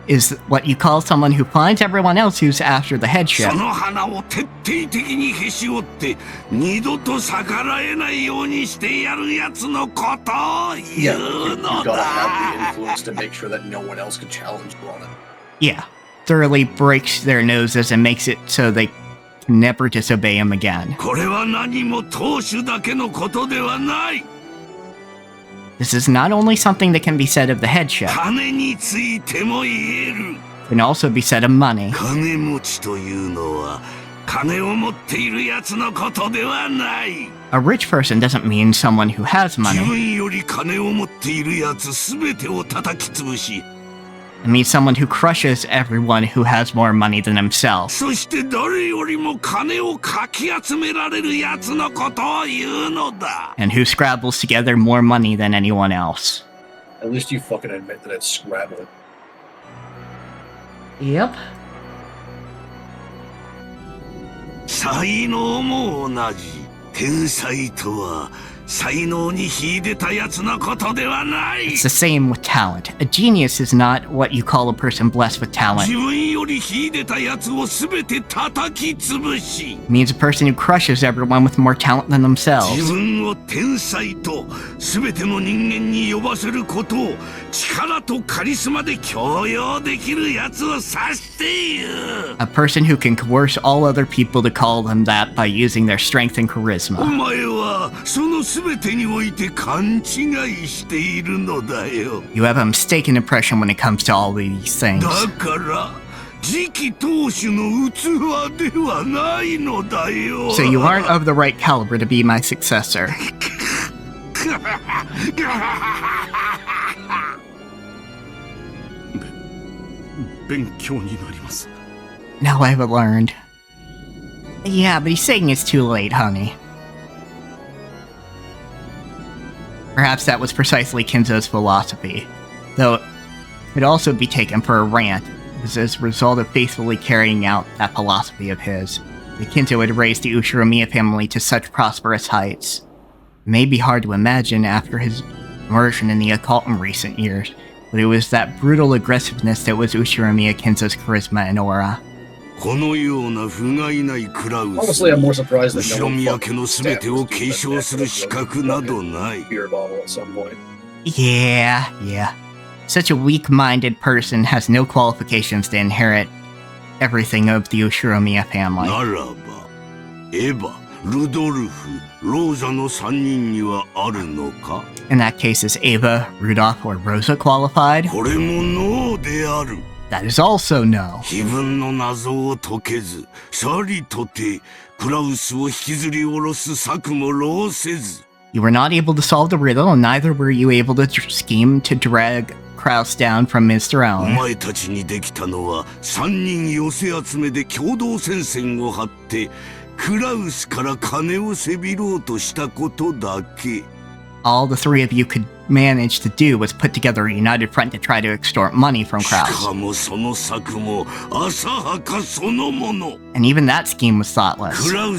is what you call someone who finds everyone else who's after the headship. Yeah, you gotta have the influence to make sure that no one else can challenge you on it. Yeah, thoroughly breaks their noses and makes it so they can never disobey him again. This is not only something that can be said of the headship, it can also be said of money. A rich person doesn't mean someone who has money. It means someone who crushes everyone who has more money than himself. And who scrabbles together more money than anyone else. At least you fucking admit that it's Scrabble. Yep. 才能も同じ。天才とは才能に秀でたやつのことではない。 It's the same with talent. A genius is not what you call a person blessed with talent. 自分より秀でたやつをすべて叩き潰し。 It means a person who crushes everyone with more talent than themselves. 自分を天才とすべての人間に呼ばせることを力とカリスマで強要できるやつを指している。 A person who can coerce all other people to call them that by using their strength and お charisma. 前はそのすべてにおいて勘違いしているのだよ。 You have a mistaken impression when it comes to all of these things. だから次期当主の器ではないのだよ。 So you aren't of the right caliber to be my successor. Now I've learned. Yeah, but he's saying it's too late, honey. Perhaps that was precisely Kinzo's philosophy, though it could also be taken for a rant. It was as a result of faithfully carrying out that philosophy of his that Kinzo had raised the Ushiromiya family to such prosperous heights. It may be hard to imagine after his immersion in the occult in recent years, but it was that brutal aggressiveness that was Ushiromiya Kinzo's charisma and aura. このような不甲斐ないクラウス Honestly, I'm more surprised that 後 no ろ one 宮 fucking 家の全てを継承する資格などない。 beer bottle at some point. Yeah. Such a weak-minded person has no qualifications to inherit everything of the Ushiromiya family. ならば、エヴァ、ルドルフ、ローザの3人にはあるのか In that case, is Ava, Rudolph, or Rosa qualified? これもノーである。 That is also no. 自分の謎を解けず、さりとて、クラウスを引きずり下ろす策も浪せず。 You were not able to solve the riddle, and neither were you able to scheme to drag Kraus down from his お throne. 前たちにできたのは、3人寄せ集めで共同戦線を張って、クラウスから金をせびろうとしたことだけ。 All the three of you could managed to do was put together a united front to try to extort money from Kraus. And even that scheme was thoughtless. You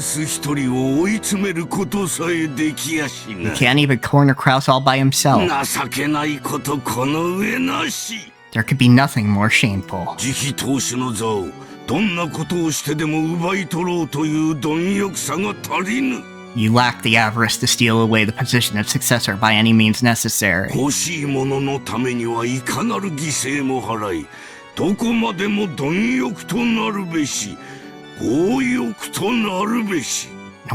can't even corner Kraus all by himself. There could be nothing more shameful. You lack the avarice to steal away the position of successor by any means necessary. In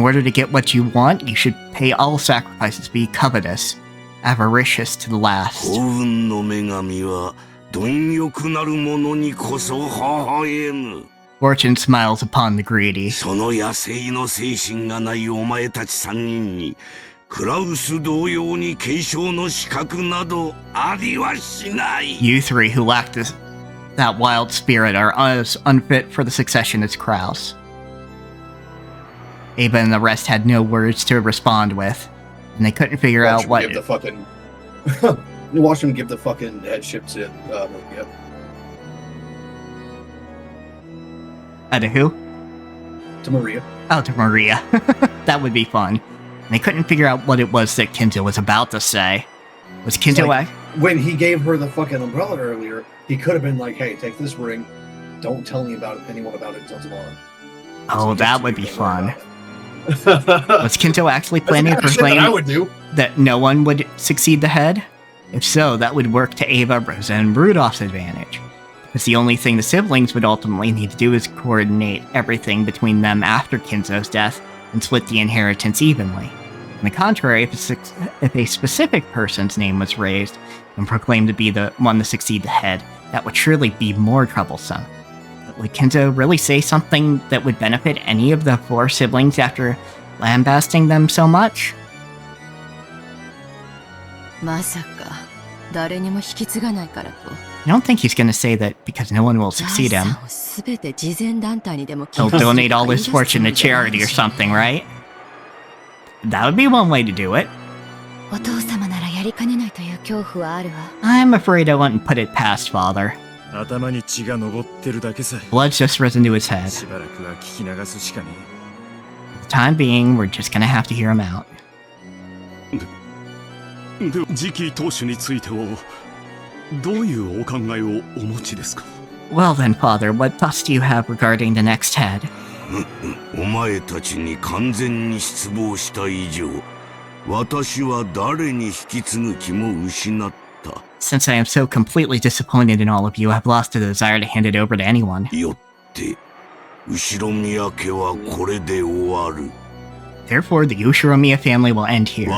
order to get what you want, you should pay all sacrifices, be covetous, avaricious to the last. Fortune smiles upon the greedy. You three who lack that wild spirit are as unfit for the succession as Kraus. Ava and the rest had no words to respond with, and they couldn't figure out what... Watch him give the fucking headship to Maria. To who? To Maria. Oh, to Maria. That would be fun. And they couldn't figure out what it was that Kinzo was about to say. Was Kinzo like, when he gave her the fucking umbrella earlier, he could have been like, hey, take this ring. Don't tell anyone about it until tomorrow. Oh, that would be fun. Was Kinzo actually planning to proclaim that no one would succeed the head? If so, that would work to Ava, Rosa, and Rudolph's advantage. Because the only thing the siblings would ultimately need to do is coordinate everything between them after Kinzo's death and split the inheritance evenly. On the contrary, if a specific person's name was raised and proclaimed to be the one to succeed the head, that would surely be more troublesome. But would Kinzo really say something that would benefit any of the four siblings after lambasting them so much? I don't think he's going to say that because no one will succeed him. He'll donate all his fortune to charity or something, right? That would be one way to do it. I'm afraid I wouldn't put it past Father. Blood's just risen to his head. For the time being, we're just going to have to hear him out. Well then, Father, what thoughts do you have regarding the next head? Since I am so completely disappointed in all of you, I've lost the desire to hand it over to anyone. Therefore, the Ushiromiya family will end here.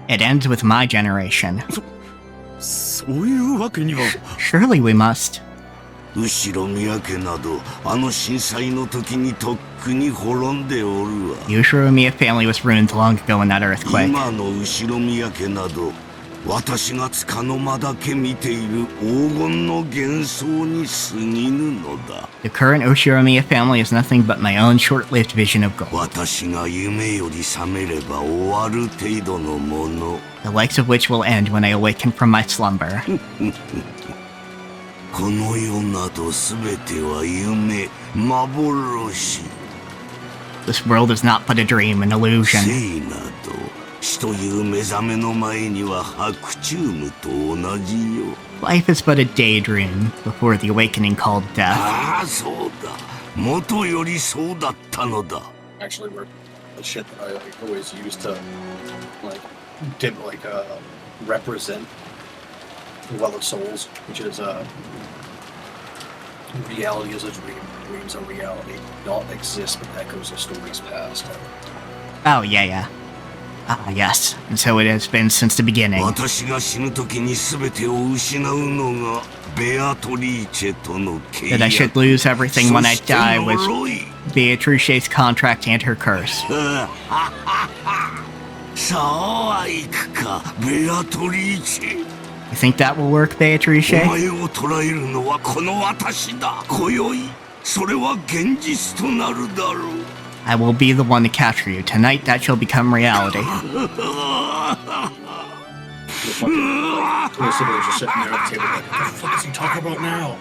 It ends with my generation. Surely we must. Ushiromiya family was ruined long ago in that earthquake. The current Ushiromiya family is nothing but my own short-lived vision of gold. The likes of which will end when I awaken from my slumber. This world is not but a dream, an illusion. Life is but a daydream before the awakening called death. Actually, we're the shit that I always use to represent the Well of Souls, which is reality is a dream, dreams are reality, not exist but echoes of stories past. Oh yeah. Ah, yes, and so it has been since the beginning. That I should lose everything when I die was Beatrice's contract and her curse. You think that will work, Beatrice? I will be the one to capture you. Tonight, that shall become reality. The siblings are sitting there at the table like, what the fuck is he talking about now?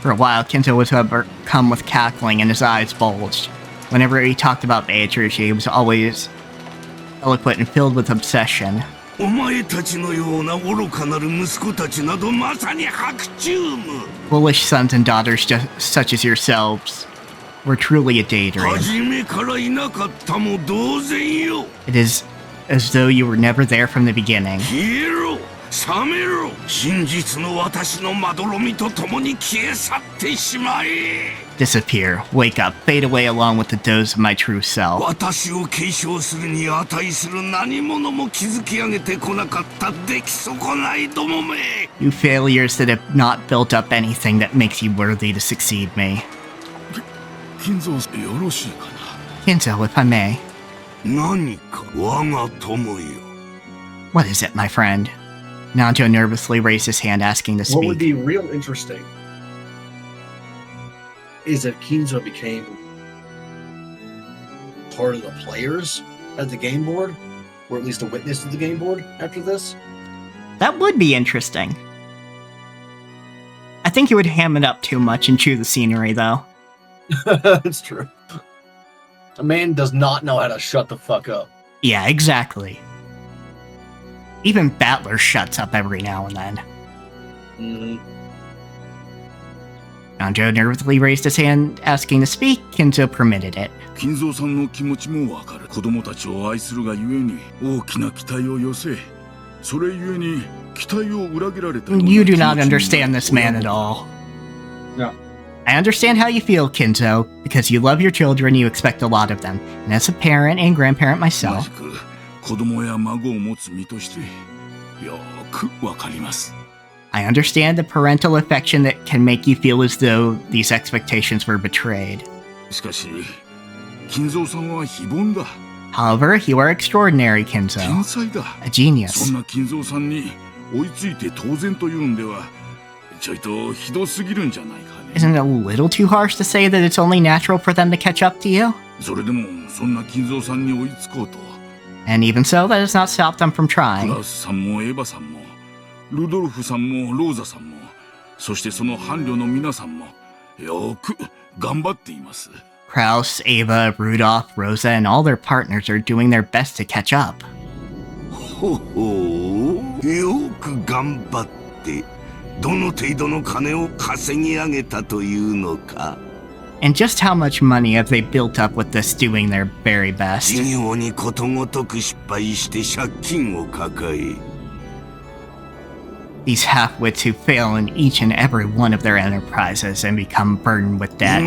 For a while, Kinzo was overcome with cackling and his eyes bulged. Whenever he talked about Beatrice, he was always eloquent and filled with obsession. Foolish sons and daughters such as yourselves were truly a daydream. It is as though you were never there from the beginning. Disappear, wake up, fade away along with the doze of my true self. You failures that have not built up anything that makes you worthy to succeed me. Kinzo, if I may. What is it, my friend? Nanjo nervously raised his hand, asking to speak. What would be real interesting is if Kinzo became part of the players at the game board, or at least a witness to the game board after this. That would be interesting. I think you would ham it up too much and chew the scenery, though. That's true. A man does not know how to shut the fuck up. Yeah, exactly. Even Battler shuts up every now and then. Nanjo nervously raised his hand, asking to speak. Kinzo permitted it. You do not understand this man at all. No. I understand how you feel, Kinzo, because you love your children, you expect a lot of them. And as a parent and grandparent myself, I understand the parental affection that can make you feel as though these expectations were betrayed. However, you are extraordinary, Kinzo. A genius. Isn't it a little too harsh to say that it's only natural for them to catch up to you? And even so, that has not stopped them from trying. Kraus, Ava, Rudolph, Rosa, and all their partners are doing their best to catch up. And just how much money have they built up with this doing their very best? These half-wits who fail in each and every one of their enterprises and become burdened with debt.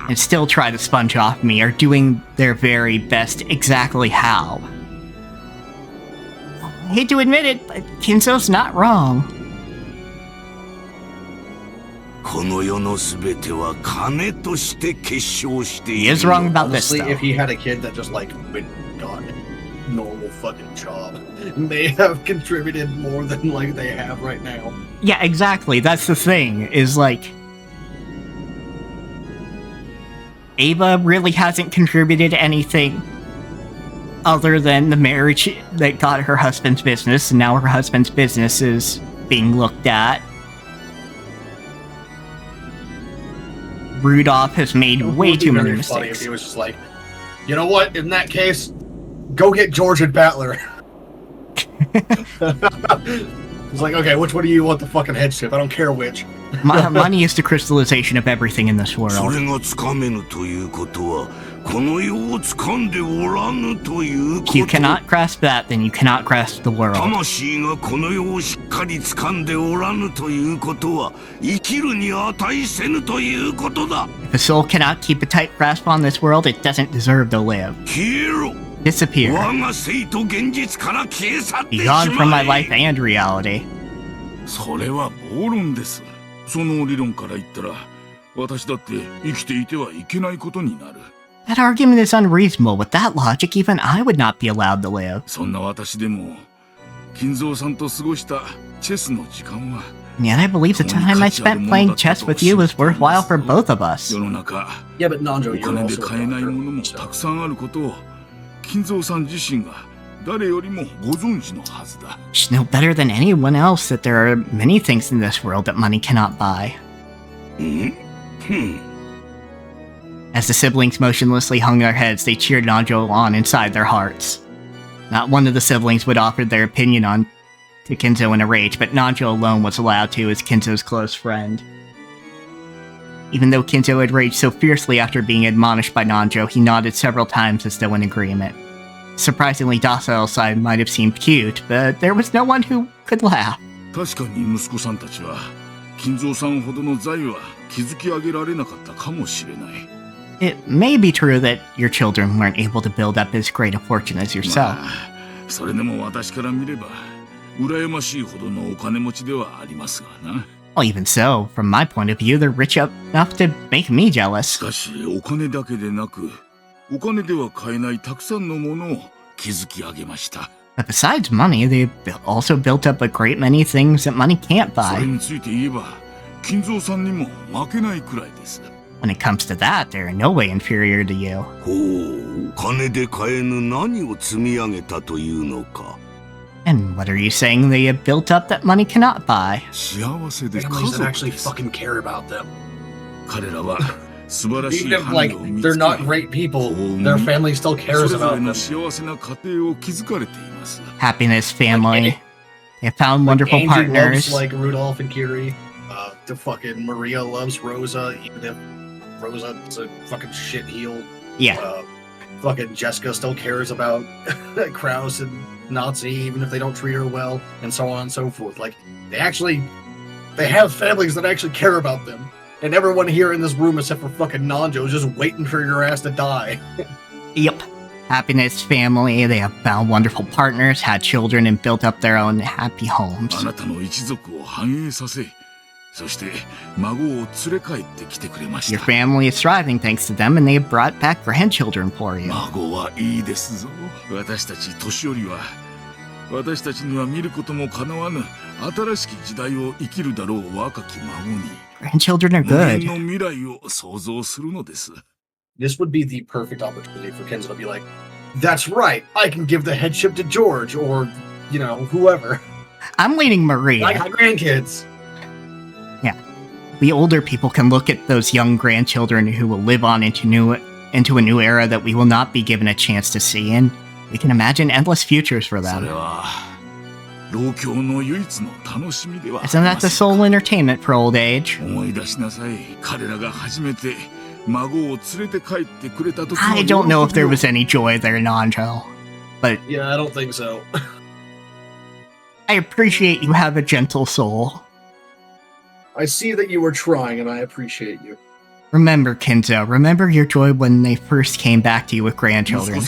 And still try to sponge off me are doing their very best. Exactly how? I hate to admit it, but Kinzo's not wrong. He is wrong about Honestly, this, though. If he had a kid that just got a normal fucking job, may have contributed more than they have right now. Yeah, exactly. That's the thing, is Ava really hasn't contributed anything other than the marriage that got her husband's business, and now her husband's business is being looked at. Rudolph has made way too many mistakes. Funny if he was just like, you know what? In that case, go get George and Battler. He's like, okay, which one do you want the fucking headship? I don't care which. Money is the crystallization of everything in this world. If you cannot grasp that, then you cannot grasp the world. If a soul cannot keep a tight grasp on this world, it doesn't deserve to live. Disappear. Be gone from my life and reality. That argument is unreasonable. With that logic, even I would not be allowed to live. And yet I believe the time I spent playing chess with you was worthwhile for both of us. Yeah, but Nanjo, you're also a doctor. She's no better than anyone else that there are many things in this world that money cannot buy. As the siblings motionlessly hung their heads, they cheered Nanjo on inside their hearts. Not one of the siblings would offer their opinion on to Kinzo in a rage, but Nanjo alone was allowed to as Kinzo's close friend. Even though Kinzo had raged so fiercely after being admonished by Nanjo, he nodded several times as though in agreement. Surprisingly docile side might have seemed cute, but there was no one who could laugh. It may be true that your children weren't able to build up as great a fortune as yourself. Well, even so, from my point of view, they're rich enough to make me jealous. But besides money, they've also built up a great many things that money can't buy. When it comes to that, they're in no way inferior to you. And what are you saying they have built up that money cannot buy? Families that actually fucking care about them. Even if, like, they're not great people, their family still cares about them. Happiness family. They have found wonderful Angie partners. loves, like, Rudolph and Kiri. The fucking Maria loves Rosa, even if Rosa's a fucking shitheel. Yeah. Fucking Jessica still cares about Kraus and Nazi, even if they don't treat her well, and so on and so forth. Like, they have families that actually care about them. And everyone here in this room, except for fucking Nanjo, is just waiting for your ass to die. Yep. Happiness family. They have found wonderful partners, had children, and built up their own happy homes. Your family is thriving thanks to them, and they have brought back grandchildren for you. Grandchildren are good. This would be the perfect opportunity for Kenzo to be like, that's right, I can give the headship to George, or, you know, whoever. I'm leaning Maria. I got grandkids. Yeah. We older people can look at those young grandchildren who will live on into a new era that we will not be given a chance to see, and we can imagine endless futures for them. Isn't that the sole entertainment for old age? I don't know if there was any joy there, Nanjo, but yeah, I don't think so. I appreciate you have a gentle soul. I see that you were trying, and I appreciate you. Remember, Kinzo, remember your joy when they first came back to you with grandchildren.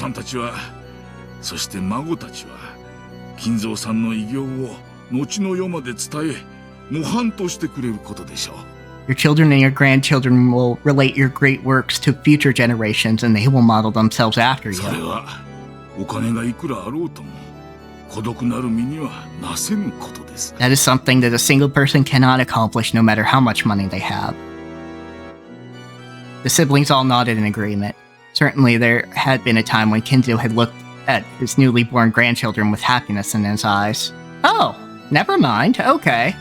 Your children and your grandchildren will relate your great works to future generations, and they will model themselves after you. That is something that a single person cannot accomplish no matter how much money they have. The siblings all nodded in agreement. Certainly there had been a time when Kinzo had looked at his newly born grandchildren with happiness in his eyes. Oh, never mind, okay.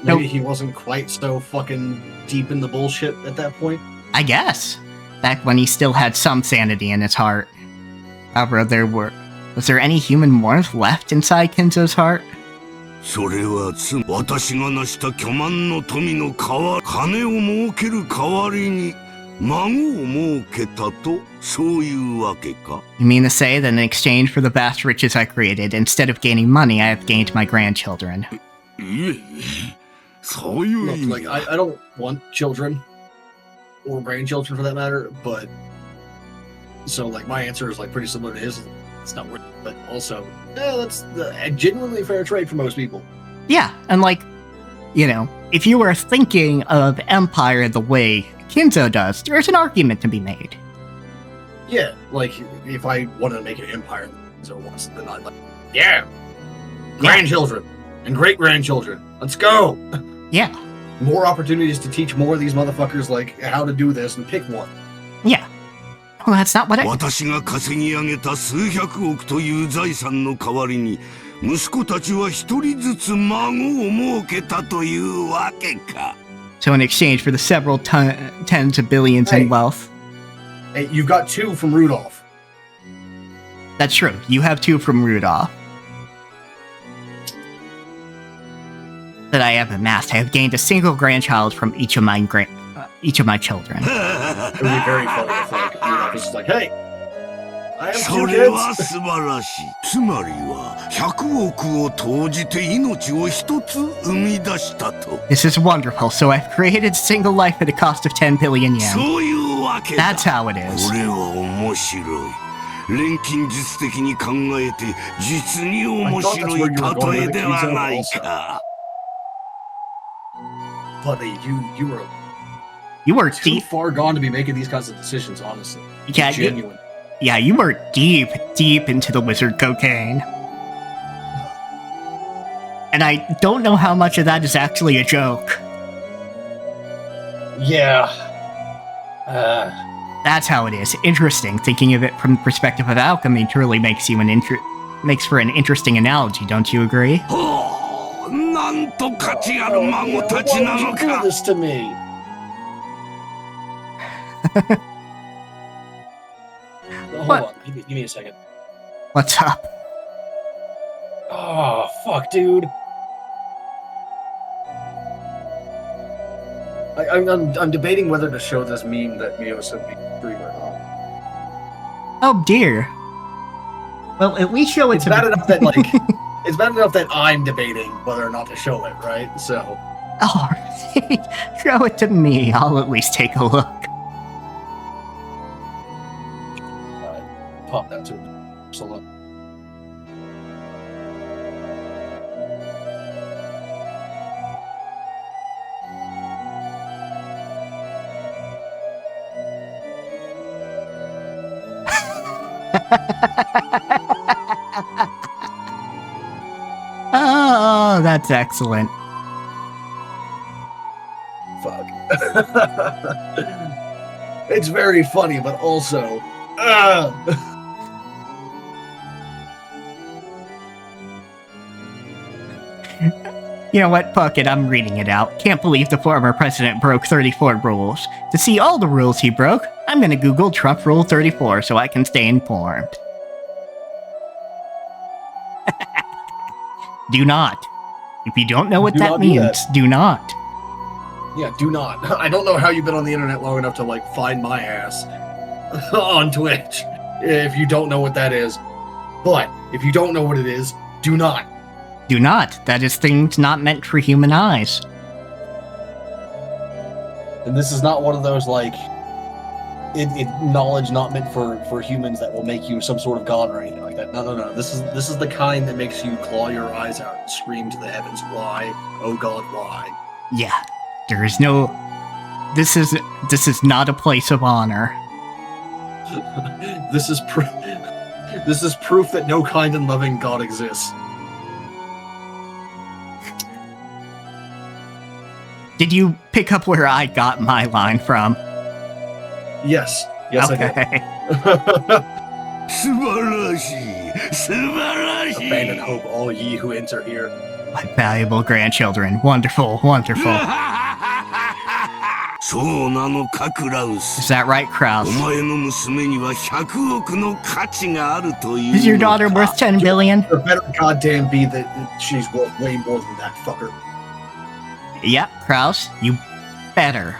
Maybe he wasn't quite so fucking deep in the bullshit at that point? I guess. Back when he still had some sanity in his heart. However, was there any human warmth left inside Kinzo's heart? You mean to say that in exchange for the vast riches I created, instead of gaining money, I have gained my grandchildren? Look, like, I don't want children, or grandchildren for that matter, but so, like, my answer is, like, pretty similar to his. It's not worth it, but also, that's a genuinely fair trade for most people. Yeah, and, like, you know, if you were thinking of Empire the way Kinzo does, there's an argument to be made. Yeah, like, if I wanted to make an Empire, so once, then I'd like, yeah, grandchildren, and great-grandchildren. Let's go! Yeah. More opportunities to teach more of these motherfuckers, like, how to do this and pick one. Yeah. Well, that's not what I... 私が稼ぎ上げた数百億という財産の代わりに、息子たちは一人ずつ孫を設けたというわけか。So in exchange for the several tens of billions in wealth. Hey, you've got 2 from Rudolph. That's true. You have 2 from Rudolph. That I have amassed. I have gained a single grandchild from each of my children. It would be very funny if, like, Rudolph was just like, hey, I have 2 それは kids. 素晴らしい。つまりは100億を投じて命を一つ生み出したと。This is wonderful. So I've created a single life at a cost of 10 billion yen. そういうわけだ。 That's how it is. これは面白い。錬金術的に考えて実に面白い例えではないか。Buddy, you were too deep. far gone to be making these kinds of decisions, honestly. Yeah, genuine. You were deep into the wizard cocaine. And I don't know how much of that is actually a joke. Yeah. That's how it is. Interesting. Thinking of it from the perspective of alchemy truly makes for an interesting analogy, don't you agree? なんと価値ある孫たちなのか。Why would you do this to me? Hold on, give me a second. What's up? Oh, fuck, dude. I'm debating whether to show this meme that Mio sent me stream or not. Oh dear. Well, at least show it it's to bad me. Enough that, like, it's bad enough that I'm debating whether or not to show it, right? So. Oh, show it to me. I'll at least take a look. Pop that too. So look. Oh, that's excellent. Fuck. It's very funny, but also... You know what? Fuck it, I'm reading it out. Can't believe the former president broke 34 rules. To see all the rules he broke, I'm gonna Google Trump Rule 34 so I can stay informed. Do not. If you don't know what that means, do not. Yeah, do not. I don't know how you've been on the internet long enough to, like, find my ass on Twitch if you don't know what that is. But if you don't know what it is, do not. Do not. That is things not meant for human eyes. And this is not one of those, like, knowledge not meant for humans that will make you some sort of god or anything like that. No. This is the kind that makes you claw your eyes out and scream to the heavens, why? Oh god, why? Yeah. There is no... This is not a place of honor. This is proof that no kind and loving god exists. Did you pick up where I got my line from? Yes. Yes, okay. I did. Abandon hope, all ye who enter here. My valuable grandchildren. Wonderful, wonderful. Is that right, Kraus? Is your daughter worth 10 billion? It better goddamn be that she's worth way more than that, fucker. Yep, Kraus, you better.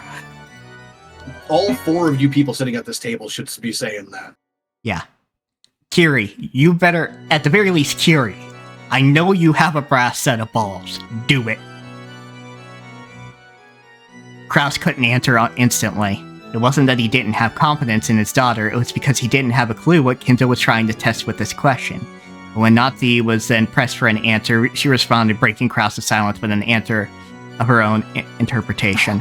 All 4 of you people sitting at this table should be saying that. Yeah. Kiri, you better, at the very least, Kiri. I know you have a brass set of balls. Do it. Kraus couldn't answer instantly. It wasn't that he didn't have confidence in his daughter, it was because he didn't have a clue what Kinzo was trying to test with this question. When Nazi was then pressed for an answer, she responded, breaking Kraus' silence with an answer of her own interpretation.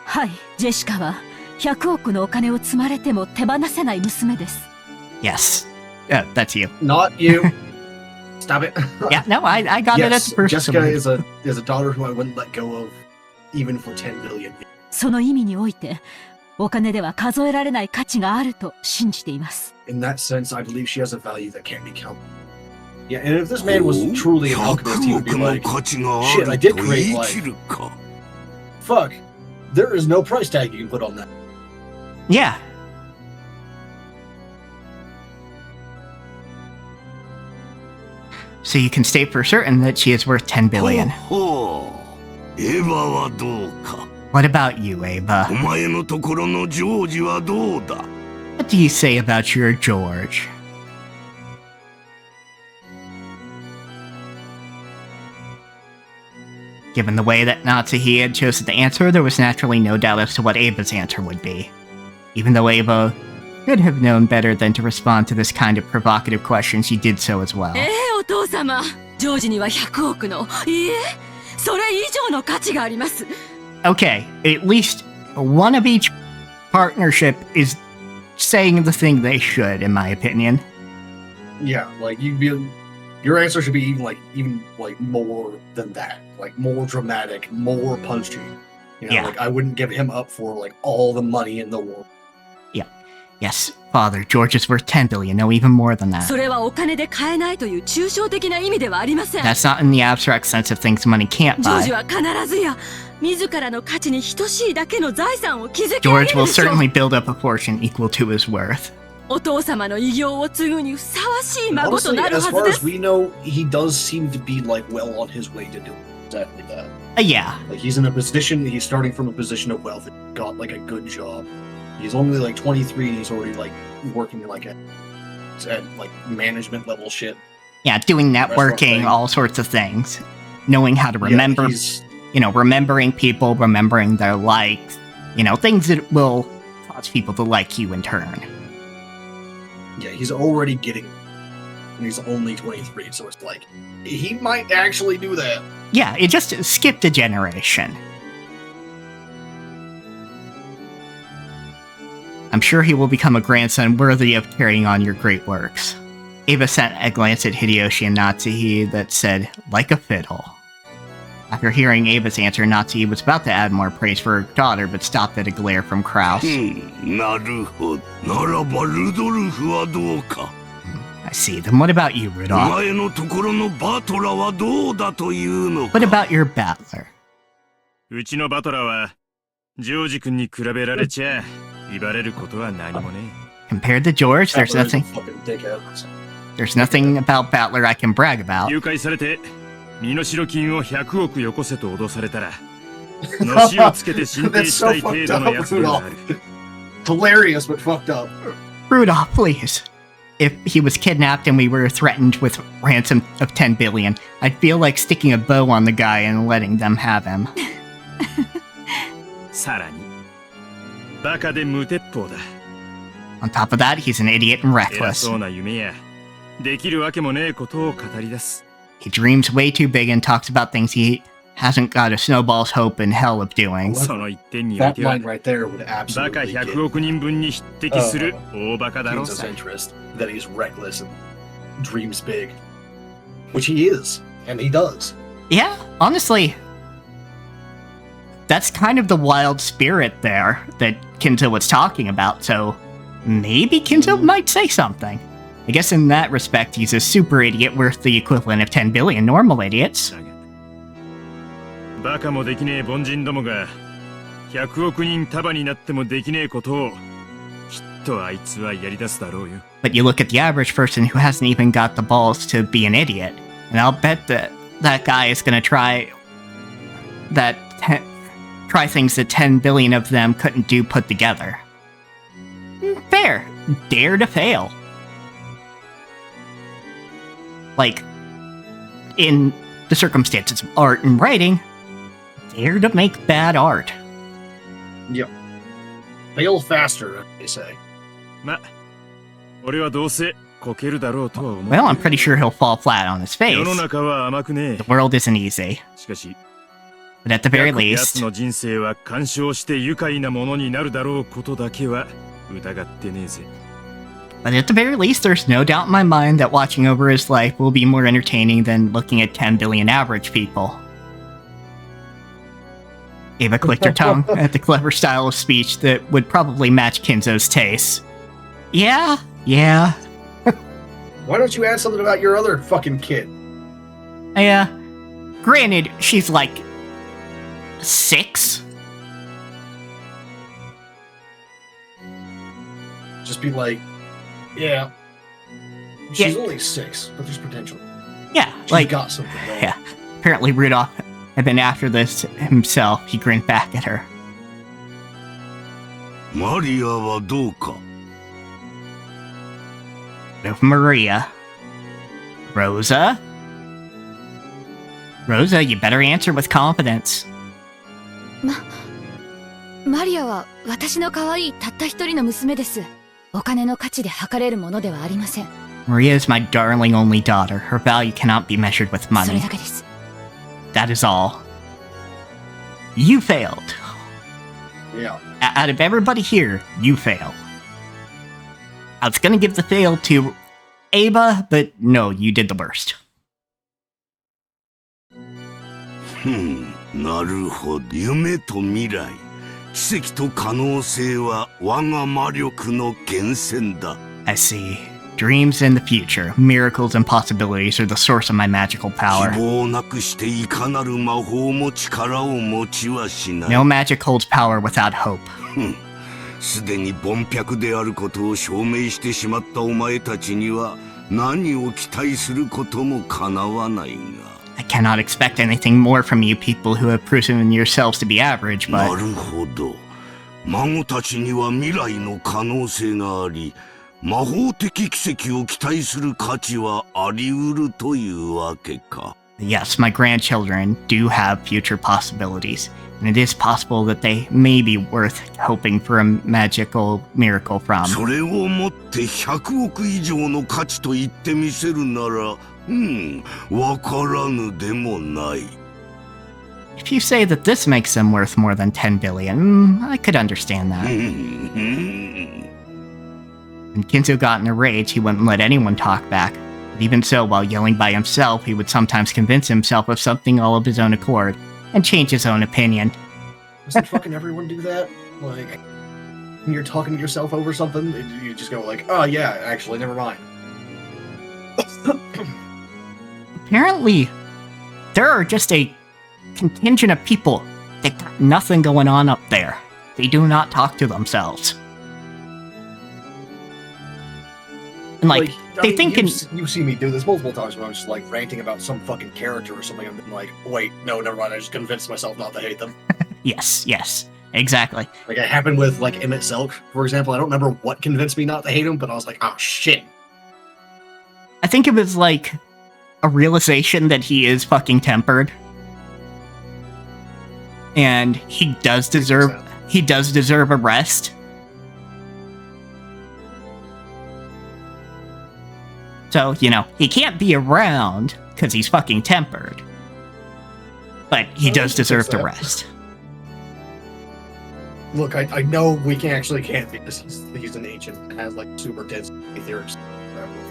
はい、ジェシカは100億のお金を積まれても手放せない娘です。Yes. That's you. Not you. Stop it. Yeah, no, I got it at the first. Jessica is a daughter who I wouldn't let go of, even for 10 billion. その意味において、お金では数えられない価値があると信じています。In that sense, I believe she has a value that can't be counted. Yeah, and if this man was truly an alchemist, he would be like, shit, I did create life. Fuck, there is no price tag you can put on that. Yeah. So you can state for certain that she is worth 10 billion. What about you, Ava? What do you say about your George? Given the way that Natsuhi had chosen to answer, there was naturally no doubt as to what Ava's answer would be. Even though Ava could have known better than to respond to this kind of provocative question, she did so as well. お父様、ジョージには100億の、いいえ、それ以上の価値があります。Okay, at least one of each partnership is saying the thing they should, in my opinion. Yeah, like your answer should be even more than that, like more dramatic, more punchy. You know, like I wouldn't give him up for like all the money in the world. Yeah. Yes, Father, George is worth 10 billion, no, even more than that. それはお金で買えないという抽象的な意味ではありません。 That's not in the abstract sense of things money can't ジョー buy. ジは必ずや自らの価値に等しいだけの財産を築き上げ George る will でしょう。 certainly build up a fortune equal to his worth. お父様の偉業を継ぐにふさわしい孫と Honestly, なる as はず far で as す。 we know, he does seem to be like well on his way to do exactly that. Yeah. Like he's in a position, he's starting from a position of wealth. Got like a good job. He's only like 23 and he's already like working like at like management level shit. Yeah, doing networking, all sorts of things. Knowing how to remember, remembering people, remembering their likes, things that will cause people to like you in turn. Yeah, he's already getting, and he's only 23, so it's like, he might actually do that. Yeah, it just skipped a generation. I'm sure he will become a grandson worthy of carrying on your great works. Ava sent a glance at Hideyoshi and Natsuhi that said, like a fiddle. After hearing Ava's answer, Natsuhi was about to add more praise for her daughter, but stopped at a glare from Kraus. I see. Then what about you, Rudolph? What about your battler? うちのバトラーはジョージ君に比べられちゃ言われることは何もね。 Compared to George, there's nothing about Battler I can brag about. 誘拐されて身代金を100億よこせと脅されたらのしをつけて進呈したい程度のやつではある。Hilarious, but fucked up. Rudolph, please. If he was kidnapped and we were threatened with ransom of 10 billion, I'd feel like sticking a bow on the guy and letting them have him. さらにバカで無鉄砲だ。 On top of that, he's an idiot and 偉 reckless. そうな夢やできるわけもねえことを語り出す。 He dreams way too big and talks about things he hasn't got a snowball's hope in hell of doing. その一点におい That ては line right there would バ absolutely カ get 100億人分に匹敵する大バカだろう King's さ。 interest that he's reckless and dreams big. Which he is, and he does. Yeah, honestly, that's kind of the wild spirit there that Kinzo was talking about, so maybe Kinzo might say something. I guess in that respect, he's a super idiot worth the equivalent of 10 billion normal idiots. バカもできねえ凡人どもが100億人束になってもできねえことをきっとあいつはやり出すだろうよ。 But you look at the average person who hasn't even got the balls to be an idiot, and I'll bet that that guy is gonna try things that 10 billion of them couldn't do put together. Fair. Dare to fail. Like, in the circumstances of art and writing, dare to make bad art. Yep. Fail faster, they say. ま、俺はどうせこけるだろうとは思う。 Well, I'm pretty sure he'll fall flat on his face. 世の中は甘くねえ。 The world isn't easy. しかし、 But at the very 奴 least, の人生は干渉して愉快なものになるだろうことだけは疑ってねえぜ。But at the very least, there's no doubt in my mind that watching over his life will be more entertaining than looking at 10 billion average people. Ava clicked her tongue at the clever style of speech that would probably match Kinzo's tastes. Yeah. Why don't you add something about your other fucking kid? Granted, she's like 6. Just be like, yeah. She's only 6, but there's potential. Yeah, She's got something going. Yeah. Apparently Rudolph had been after this himself. He grinned back at her. Maria wa dou ka? Of Maria. Rosa? Rosa, you better answer with confidence. マリアは私の可愛いたった一人の娘です。お金の価値で測れるものではありません。 Maria is my darling only daughter. Her value cannot be measured with それ money. だけです。 That is all. You failed. Yeah. Out of everybody here, you failed. I was gonna give the fail to Ava, but no, you did the worst. なるほど。夢と未来、奇跡と可能性は我が魔力の源泉だ。I see. Dreams in the future, miracles and possibilities are the source of my magical power. 希望なくしていかなる魔法も力を持ちはしない。 No magic holds power without hope. すでに凡百であることを証明してしまったお前たちには何を期待することも叶わないが。 I cannot expect anything more from you people who have proven yourselves to be average, な but... るほど。孫たちには未来の可能性があり、魔法的奇跡を期待する価値はあり得るというわけか。 Yes, my grandchildren do have future possibilities, and it is possible that they may be worth hoping for a magical miracle from. それをもって100億以上の価値と言ってみせるなら、わからぬでもない。 If you say that this makes them worth more than 10 billion, I could understand that. When Kinzo got in a rage, he wouldn't let anyone talk back. But even so, while yelling by himself, he would sometimes convince himself of something all of his own accord, and change his own opinion. Doesn't fucking everyone do that? Like, when you're talking to yourself over something, you just go like, oh yeah, actually, never mind. Apparently, there are just a contingent of people that got nothing going on up there. They do not talk to themselves. And they think you've seen me do this multiple times when I'm just like ranting about some fucking character or something, and then like, wait, no, never mind. I just convinced myself not to hate them. Yes, exactly. Like it happened with like Emmett Silk, for example. I don't remember what convinced me not to hate him, but I was like, oh shit. I think it was like a realization that he is fucking tempered, and he does deserve a rest. So, he can't be around because he's fucking tempered. But he does deserve the rest. Look, I know we can't because he's an ancient and has like super dense theories,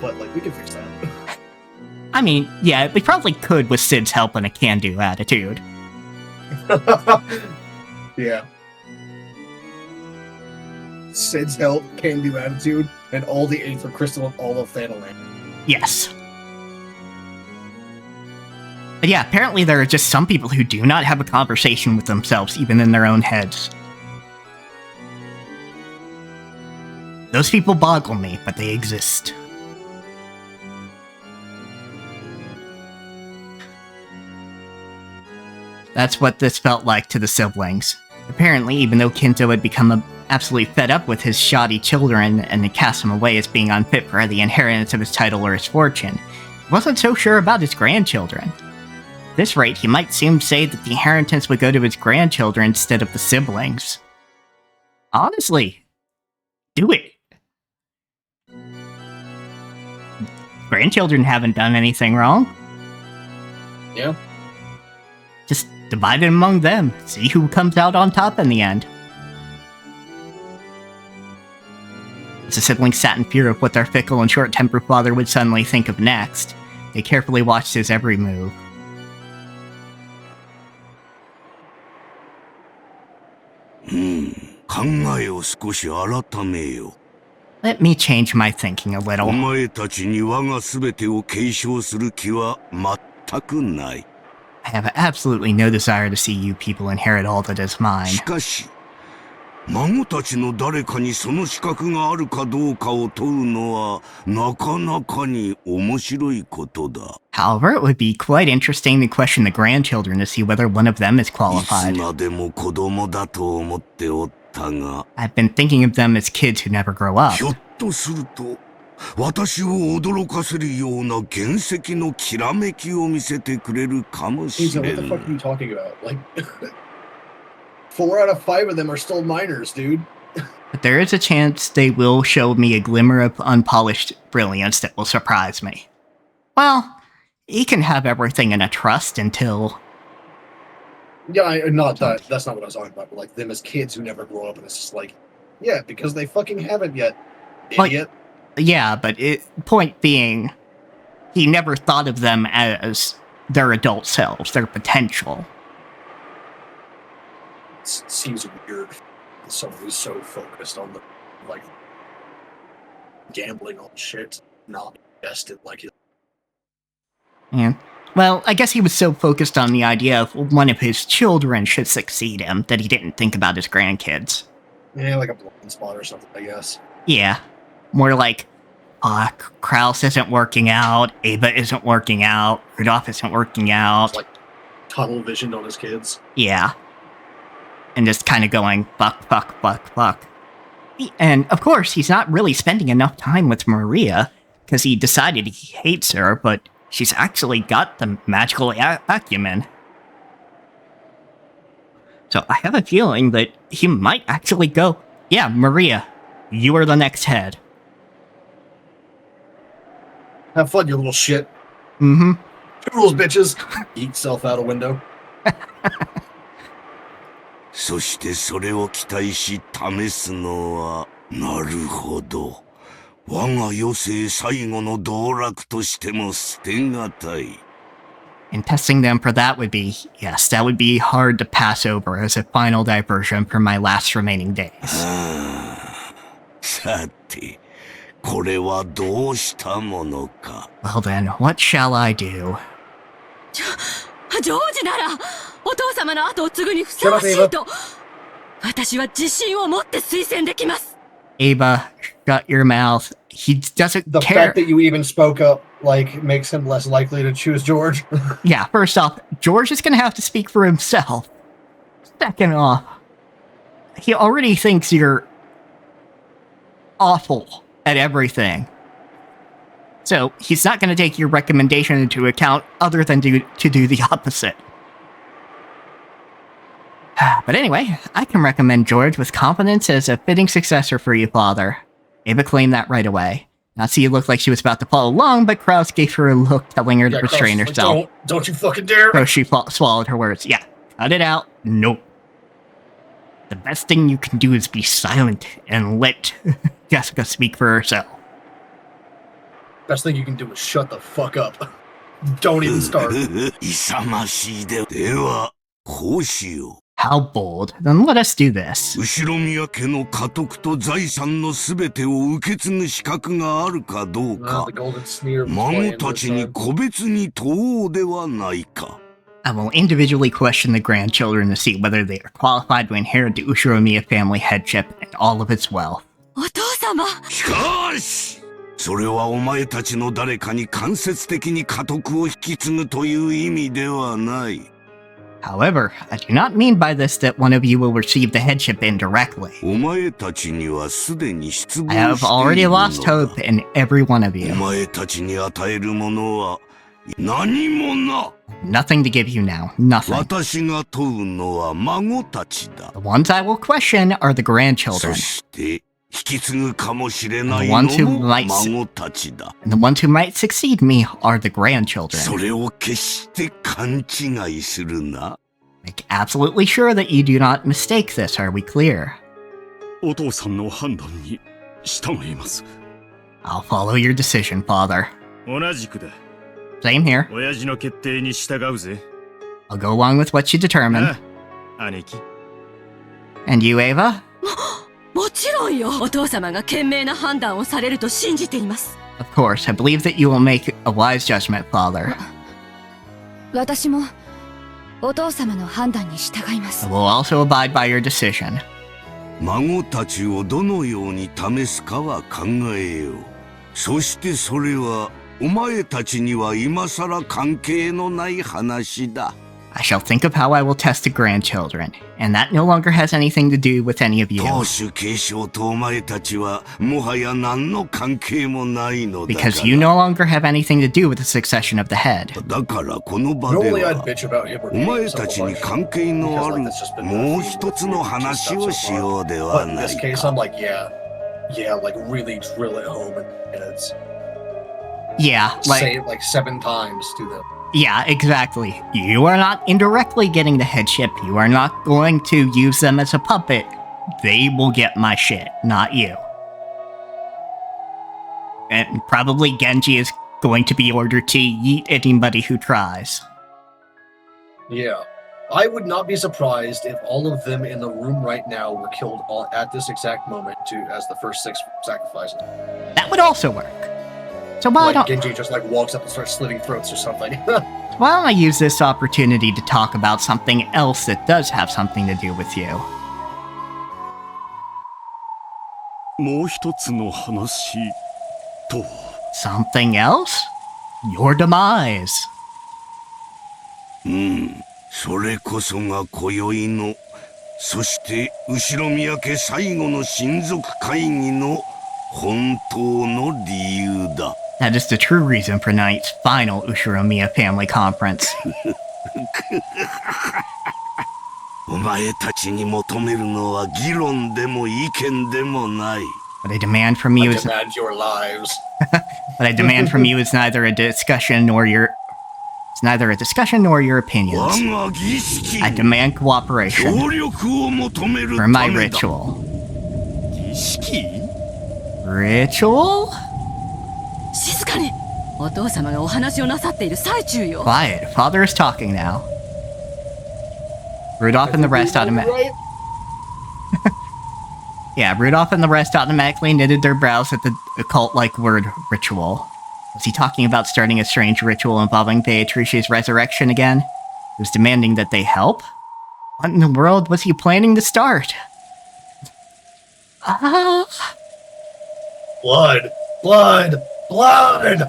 but like we can fix that. I mean, yeah, we probably could with Sid's help and a can-do attitude. Yeah. Sid's help, can-do attitude, and all the Aether Crystal and all of Thanalan. Yes. But yeah, apparently there are just some people who do not have a conversation with themselves, even in their own heads. Those people boggle me, but they exist. That's what this felt like to the siblings. Apparently, even though Kinzo had become absolutely fed up with his shoddy children and had cast him away as being unfit for the inheritance of his title or his fortune, he wasn't so sure about his grandchildren. At this rate, he might soon say that the inheritance would go to his grandchildren instead of the siblings. Honestly, do it. Grandchildren haven't done anything wrong. Yeah. Just divide it among them. See who comes out on top in the end. As the siblings sat in fear of what their fickle and short-tempered father would suddenly think of next, they carefully watched his every move. Let me change my thinking a little. I have absolutely no desire to see you people inherit all that is mine. However, it would be quite interesting to question the grandchildren to see whether one of them is qualified. I've been thinking of them as kids who never grow up. What the fuck are you talking about? Like, 4 out of 5 of them are still minors, dude. But there is a chance they will show me a glimmer of unpolished brilliance that will surprise me. Well, he can have everything in a trust until... Yeah, that's not what I was talking about, but like them as kids who never grow up, and it's just like, yeah, because they fucking haven't yet, idiot. Yeah, but point being, he never thought of them as their adult selves, their potential. It seems weird. Someone who's so focused on the, like, gambling on shit, not invested like it. Yeah. Well, I guess he was so focused on the idea of one of his children should succeed him that he didn't think about his grandkids. Yeah, like a blind spot or something, I guess. Yeah. More like, Kraus isn't working out, Ava isn't working out, Rudolph isn't working out. It's like tunnel visioned on his kids. Yeah. And just kind of going, fuck. And, of course, he's not really spending enough time with Maria, because he decided he hates her, but she's actually got the magical acumen. So I have a feeling that he might actually go, yeah, Maria, you are the next head. Have fun, you little shit. Mm-hmm. Rules, bitches. Eat self out a window. そしてそれを期待し試すのは、なるほど。我が余生最後の道楽としても捨てがたい。And testing them for that would be, yes, that would be hard to pass over as a final diversion for my last remaining days. さて、これはどうしたものか。Well then, what shall I do? ジョージならお父様の後を継ぐにふさわしいと私は自信を持って推薦できます。 Ava, shut your mouth. He doesn't the care. The fact that you even spoke up, like, makes him less likely to choose George. Yeah, first off, George is gonna have to speak for himself. Second off, he already thinks you're awful at everything. So, he's not gonna take your recommendation into account other than to do the opposite. But anyway, I can recommend George with confidence as a fitting successor for you, father. Ava claimed that right away. Nazi looked like she was about to follow along, but Kraus gave her a look telling her to restrain herself. Like, don't you fucking dare! So she swallowed her words. Yeah, cut it out. Nope. The best thing you can do is be silent and let Jessica speak for herself. Best thing you can do is shut the fuck up. Don't even start. How bold. Then let us do this. 後宮家の家督と財産のすべてを受け継ぐ資格があるかどうか、孫たちに個別に問おうではないか。I will individually question the grandchildren to see whether they are qualified to inherit the Ushiromiya family headship and all of its wealth. お父様。しかし、それはお前たちの誰かに間接的に家督を引き継ぐという意味ではない。However, I do not mean by this that one of you will receive the headship indirectly. お前たちにはすでに失望しているのだ。I have already lost hope in every one of you. お前たちに与えるものは何もな。Nothing to give you now. Nothing. 私が問うのは孫たちだ。The ones I will question are the grandchildren. そして引き継ぐかもしれないのも孫たちだ。And the ones who might succeed me are the grandchildren. それを決して勘違いするな。Make absolutely sure that you do not mistake this. Are we clear? お父さんの判断に従います。 I'll follow your decision, father. 同じくだ。 Same here. 親父の決定に従うぜ。 I'll go along with what you determine. 兄貴。 And you, Ava? もちろんよ。お父様が賢明な判断をされると信じています。 Of course, I believe that you will make a wise judgment, father. 私もお父様の判断に従います。 I will also abide by your decision. 孫たちをどのように試すかは考えよう。そしてそれはお前たちには今さら関係のない話だ。 I shall think of how I will test the grandchildren, and that no longer has anything to do with any of you. 当主継承とお前たちはもはや何の関係もないのだから。 Because you no longer have anything to do with the succession of the head. だからこの場ではお前たちに関係のあるもう一つの話をしようではないか。 Yeah, like really drill it home and it's Yeah, say it like 7 times to them. Yeah, exactly. You are not indirectly getting the headship. You are not going to use them as a puppet. They will get my shit, not you. And probably Genji is going to be ordered to yeet anybody who tries. Yeah. I would not be surprised if all of them in the room right now were killed at this exact moment as the first 6 sacrifices. That would also work. So why don't Genji just like walks up and starts slitting throats or something. Why don't I use this opportunity to talk about something else that does have something to do with you? もう一つの話とは。 Something else? Your demise. それこそが今宵の、そして後ろ宮家最後の親族会議の本当の理由だ。 That is the true reason for tonight's final Ushiromiya family conference. お前たちに求めるのは議論でも意見でもない。 What I demand from you I is demand your lives. What I demand from you is neither a discussion nor your opinions. I demand cooperation for my ritual. Ritual? 静かに。お父様がお話をなさっている最中よ。 Quiet. Father is talking now. Rudolph and the rest Yeah, Rudolph and the rest automatically knitted their brows at the occult-like word ritual. Was he talking about starting a strange ritual involving Beatrice's resurrection again? He was demanding that they help? What in the world was he planning to start? Blood! Blood! Blood!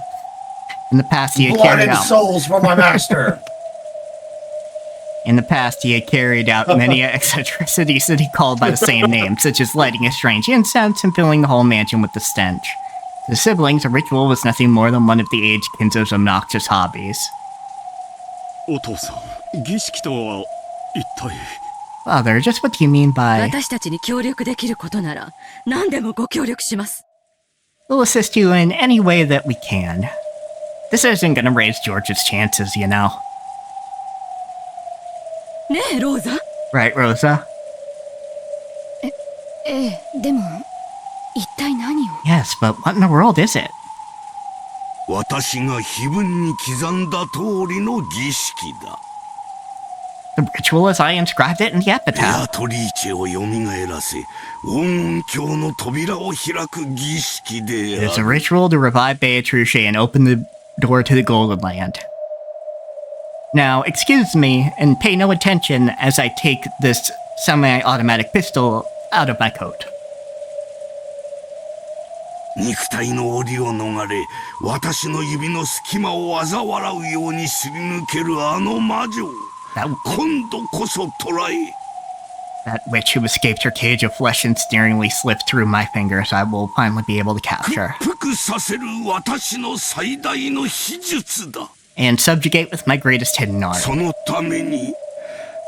In the past, he had Blood carried and out... souls for my master! In the past, he had carried out many eccentricities that he called by the same name, such as lighting a strange incense and filling the whole mansion with the stench. To the siblings, a ritual was nothing more than one of the aged Kinzo's obnoxious hobbies. お父さん、儀式とは一体。 Father, just what do you mean by... 私たちに協力できることなら何でもご協力します。 We'll assist you in any way that we can. This isn't gonna raise George's chances, you know. ねえ、ローザ。 Right, Rosa? ええ、でも一体何を？ Yes, but what in the world is it? 私が碑文に刻んだ通りの儀式だ。 The ritual as I inscribed it in the ベア epitaph. トリーチェを蘇らせ、黄金鏡の扉を開く儀式で It あ is a る。 ritual to revive Beatrice and open the door to the Golden Land. Now, excuse me, and pay no attention as I take this semi-automatic pistol out of my coat. 肉体の檻を逃れ、私の指の隙間を嘲笑うようにすり抜けるあの魔女を、今度こそ捕らえ。 That witch who escaped her cage of flesh and sneeringly slipped through my fingers, I will finally be able to capture. 屈服させる私の最大の秘術だ。 And subjugate with my greatest hidden art. そのために、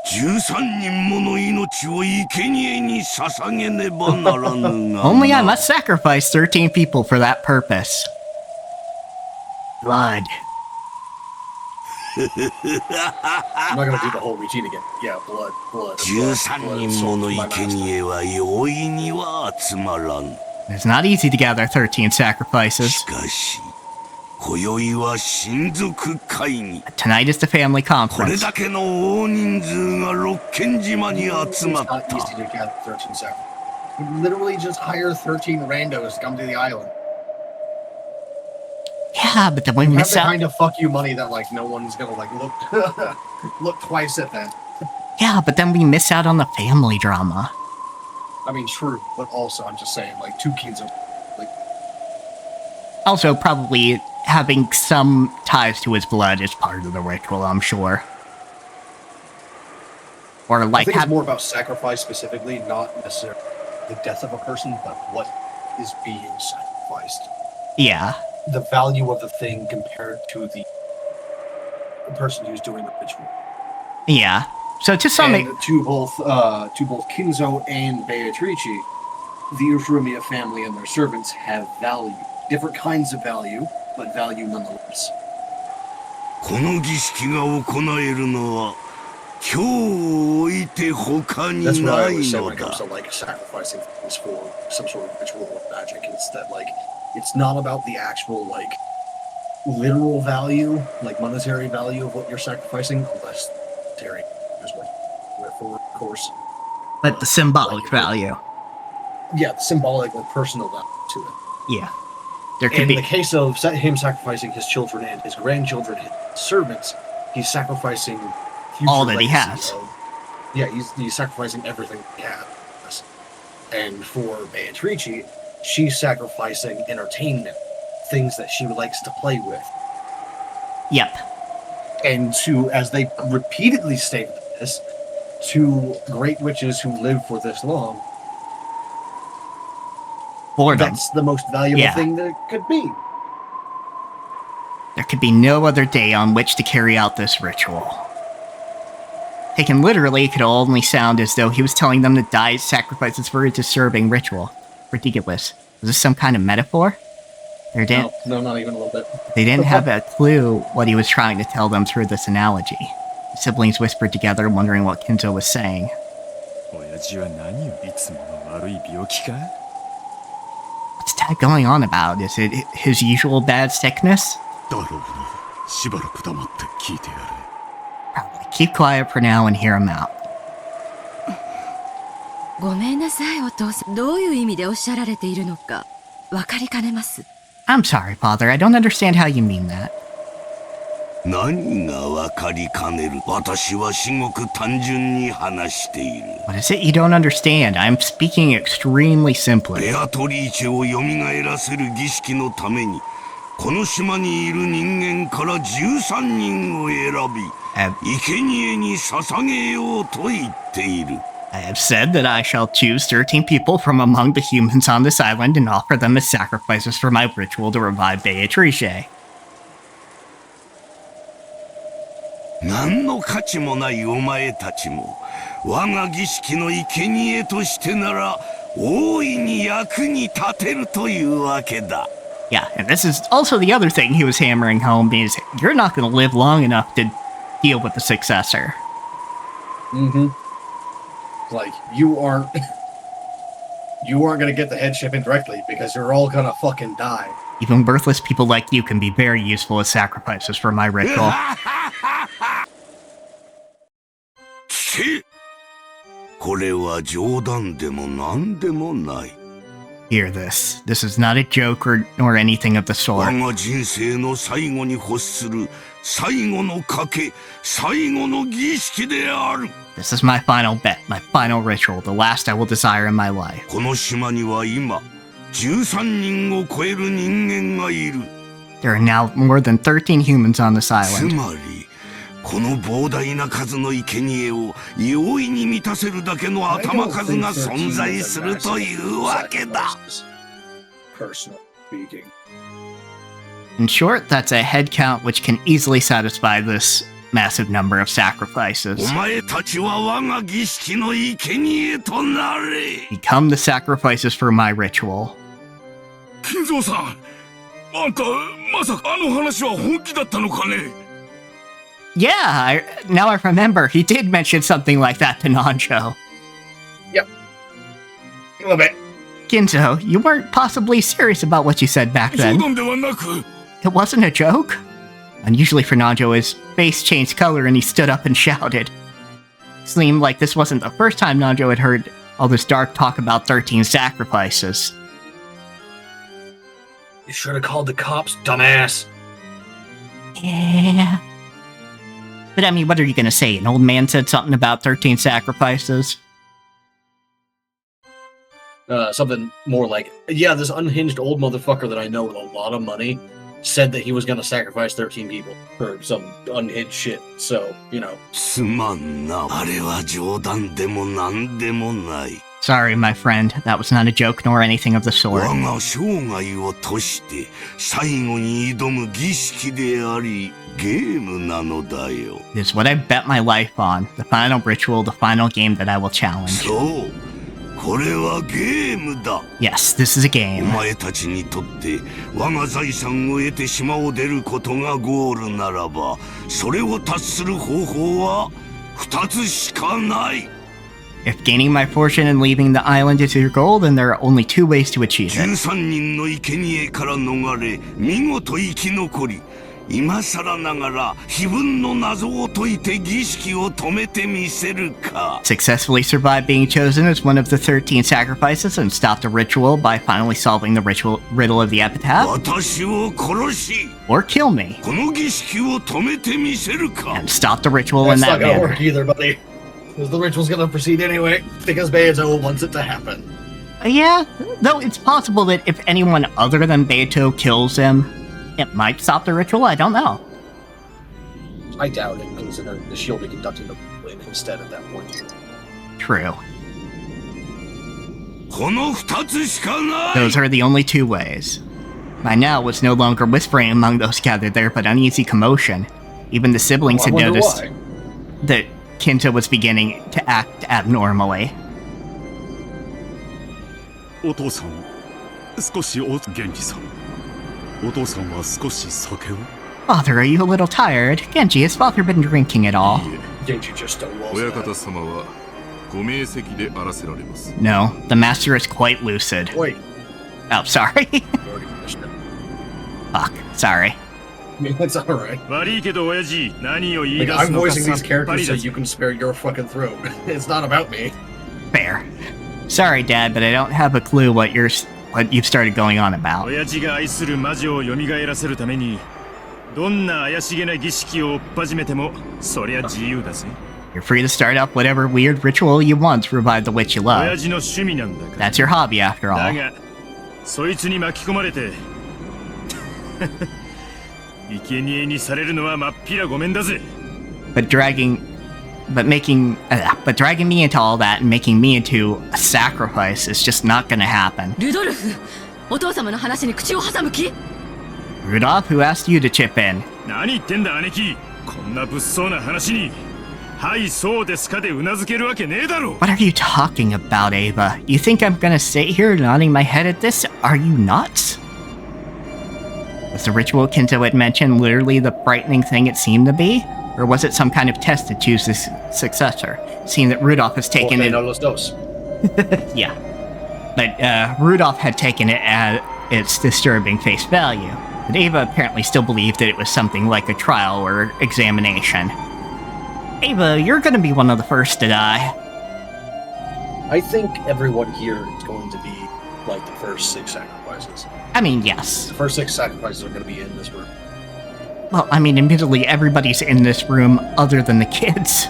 13人もの命を生贄に捧げねばならぬが。Only I must sacrifice 13 people for that purpose. Blood. I'm not gonna do the whole routine again. Yeah, blood. 13人もの生贄は容易には集まらん。It's not easy to gather 13 sacrifices. Tonight is the family conference. It's not easy to gather 13 sacrifices. You literally just hire 13 randos to come to the island. Yeah, but then we miss out. The kind of fuck you money that like no one's gonna like look twice at that. Yeah, but then we miss out on the family drama. I mean, true, but also I'm just saying, like, 2 kids are like. Also, probably having some ties to his blood is part of the ritual, I'm sure. Or like, I think it's more about sacrifice specifically, not necessarily the death of a person, but what is being sacrificed. Yeah. The value of the thing compared to the person who's doing the ritual. Yeah. So to some to both Kinzo and Beatrice, the Urumia family and their servants have value. Different kinds of value, but value nonetheless. That's why I always say when it comes to like sacrificing things for some sort of ritual or magic, it's that like it's not about the actual like literal value, like monetary value of what you're sacrificing, unless monetary is what for, of course. But the symbolic value. Yeah, the symbolic or personal value to it. Yeah. There could be. In the case of him sacrificing his children and his grandchildren, his servants, he's sacrificing all that he has. He's sacrificing everything he has. And for Beatrice, she's sacrificing entertainment, things that she likes to play with. Yep. And as they repeatedly state this, to great witches who live for this long, that's the most valuable thing that it could be. There could be no other day on which to carry out this ritual. Taken literally, it could only sound as though he was telling them to die as sacrifices for a disturbing ritual. Ridiculous. Was this some kind of metaphor? No, not even a little bit. They didn't have a clue what he was trying to tell them through this analogy. The siblings whispered together, wondering what Kinzo was saying. What's Dad going on about? Is it his usual bad sickness? Probably. Keep quiet for now and hear him out. ごめんなさい、お父さん。どういう意味でおっしゃられているのか、わかりかねます。I'm sorry, Father. I don't understand how you mean that. 何がわかりかねる。私は至極単純に話している。What is it you don't understand? I'm speaking extremely simply. ベアトリーチェを蘇らせる儀式のために、この島にいる人間から13人を選び、生贄に捧げようと言っている。I have said that I shall choose 13 people from among the humans on this island and offer them as sacrifices for my ritual to revive Beatrice. 何の価値もないお前たちも、我が儀式の生贄としてなら、大いに役に立てるというわけだ。Yeah, and this is also the other thing he was hammering home is you're not going to live long enough to deal with the successor. Mm-hmm. Like, you aren't going to get the headship indirectly because you're all going to fucking die. Even worthless people like you can be very useful as sacrifices for my ritual. Hear this. This is not a joke nor anything of the sort. This is my final bet, my final ritual, the last I will desire in my life. There are now more than 13 humans on this island. この膨大な数の生贄を容易に満たせるだけの頭数が存在するというわけだ。In short, that's a head count which can easily satisfy this massive number of sacrifices. お前たちは我が儀式の生贄となれ。Become the sacrifices for my ritual. 金蔵さん、あんたまさかあの話は本気だったのかね？ Yeah, now I remember. He did mention something like that to Nancho. Yep. A little bit. Ginzo, you weren't possibly serious about what you said back then. It wasn't a joke? Unusually for Nanjo, his face changed color and he stood up and shouted. It seemed like this wasn't the first time Nanjo had heard all this dark talk about 13 sacrifices. You should have called the cops, dumbass. Yeah. But I mean, what are you gonna say? An old man said something about 13 sacrifices? Something more like, yeah, this unhinged old motherfucker that I know with a lot of money said that he was gonna sacrifice 13 people for some unhinged shit. So, you know. Sorry, my friend. That was not a joke nor anything of the sort. This is what I bet my life on. The final ritual, the final game that I will challenge. Yes, this is a game. If gaining my fortune and leaving the island is your goal, then there are only two ways to achieve it. Successfully survive being chosen as one of the 13 sacrifices and stop the ritual by finally solving the riddle of the epitaph. Or kill me. And stop the ritual in that manner. That's not gonna work either, buddy. Because the ritual's gonna proceed anyway, because Beato wants it to happen. Yeah, though it's possible that if anyone other than Beato kills him, it might stop the ritual, I don't know. I doubt it, because the shield will be conducting the blade instead at that point. True. Those are the only two ways. By now was no longer whispering among those gathered there, but uneasy commotion. Even the siblings had noticed that Kinta was beginning to act abnormally. Father, are you a little tired? Genji, has father been drinking at all? Genji just don't know. No, the master is quite lucid. Wait. Oh, sorry. Fuck, sorry. That's alright. Like, I'm voicing these characters so you can spare your fucking throat. It's not about me. Fair. Sorry, Dad, but I don't have a clue what you've started going on about. You're free to start up whatever weird ritual you want to revive the witch you love. That's your hobby, after all. But dragging me into all that and making me into a sacrifice is just not gonna happen. Rudolph, who asked you to chip in? What are you talking about, Ava? You think I'm gonna sit here nodding my head at this? Are you nuts? Was the ritual Kinto had mentioned literally the frightening thing it seemed to be? Or was it some kind of test to choose this successor? Seeing that Rudolph has taken it... Yeah. But Rudolph had taken it at its disturbing face value. But Ava apparently still believed that it was something like a trial or examination. Ava, you're gonna be one of the first to die. I think everyone here is going to be like the first 6 sacrifices. I mean, yes. The first 6 sacrifices are going to be in this room. Well, I mean, admittedly, everybody's in this room other than the kids.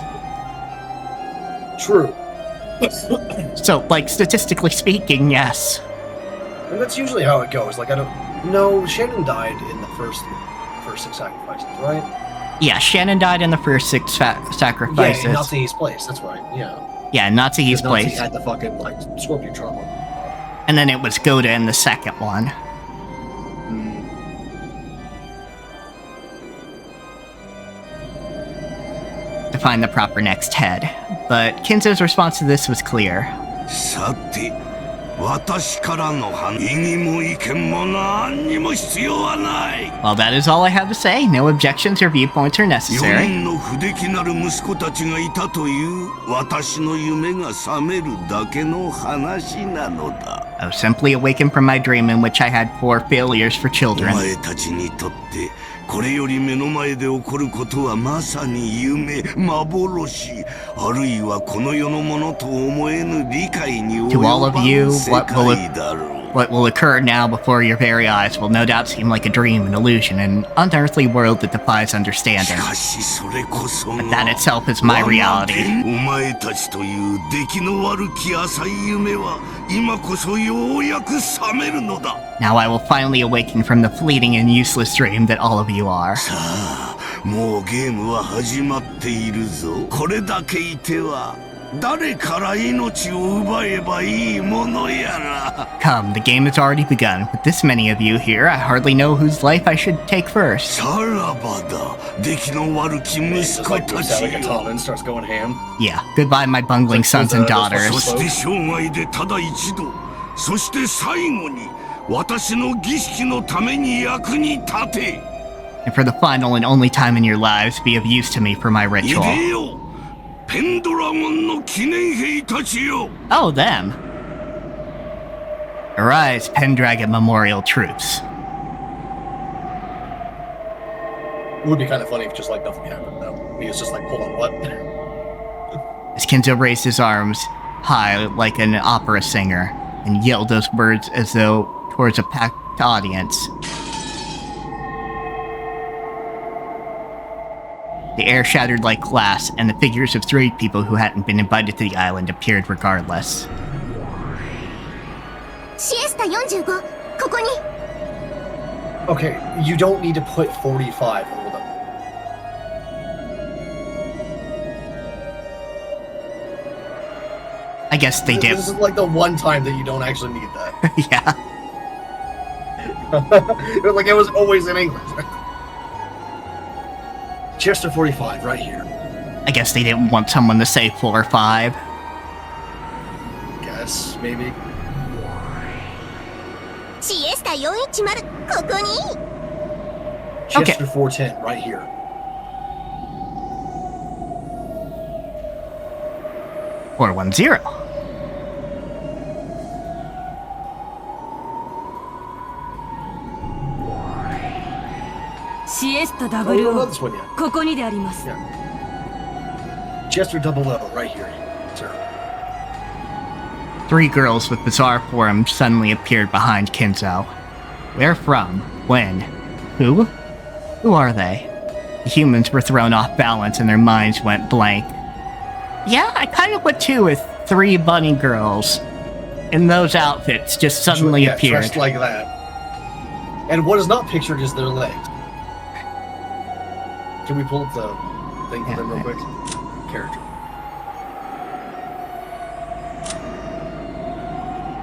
True. So, like, statistically speaking, yes. And that's usually how it goes. Like, I don't... No, Shannon died in the first 6 sacrifices, right? Yeah, Shannon died in the first 6 sacrifices. Yeah, in Nazi's place, that's right, yeah. Yeah, Nazi's place. Nazi had the fucking, like, scorpion trauma. And then it was Goda in the second one. To find the proper next head. But Kinzo's response to this was clear. 私からの異議も意見も何にも必要はない。 Well, that is all I have to say. No objections or viewpoints are 4 necessary. 人の不出来なる息子たちがいたという私の夢が覚めるだけの話なのだ。 I was simply awakened from my dream in which I had 4 failures for お children. 前たちにとってこれより目の前で起こることはまさに夢、幻、あるいはこの世のものと思えぬ理解に及 To all of ば you, ぬ世界だろう。 what will occur now before your very eyes will no doubt seem like a dream, an illusion, an unearthly world that defies understanding. しかしそれこそが But that itself is my reality. お前たちという出来の悪き浅い夢は今こそようやく覚めるのだ。 Now I will finally awaken from the fleeting and useless dream that all of you are. さあ、もうゲームは始まっているぞ。これだけいては誰から命を奪えばいいものやら。 Come, the game has already begun. With this many of you here, I hardly know whose life I should take first. さらばだ、出来の悪き息子たちよ。 Yeah, goodbye my bungling sons and そ daughters. して生涯でただ一度、そして最後に私の儀式のために役に立て。 And for the final and only time in your lives, be of use to me for my い ritual. でよ、ペンドラゴンの記念兵たちよ。 Oh, them. Arise, Pendragon Memorial Troops. It would be kind of funny if just like nothing happened though. He was just like, hold on, what? As Kenzo raised his arms high like an opera singer and yelled those words as though towards a packed audience. The air shattered like glass, and the figures of 3 people who hadn't been invited to the island appeared regardless. シエスタ45、ここに。 Okay, you don't need to put 45 over them. I guess they did. This is like the one time that you don't actually need that. Yeah. Like it was always in English. Chester 45, right here. I guess they didn't want someone to say 4 or 5. Guess, maybe. シエスタ410、ここに。 Chester 410, right here. Or 10. Siesta Oh, W. not this one yet. ここにであります。 Chester 00, right here, sir. 3 girls with bizarre forms suddenly appeared behind Kinzo. Where from? When? Who? Who are they? The humans were thrown off balance and their minds went blank. Yeah, I kind of would too with 3 bunny girls in those outfits just suddenly appeared. Dressed like that. And what is not pictured is their legs. Can we pull up the thing for them real quick? Character.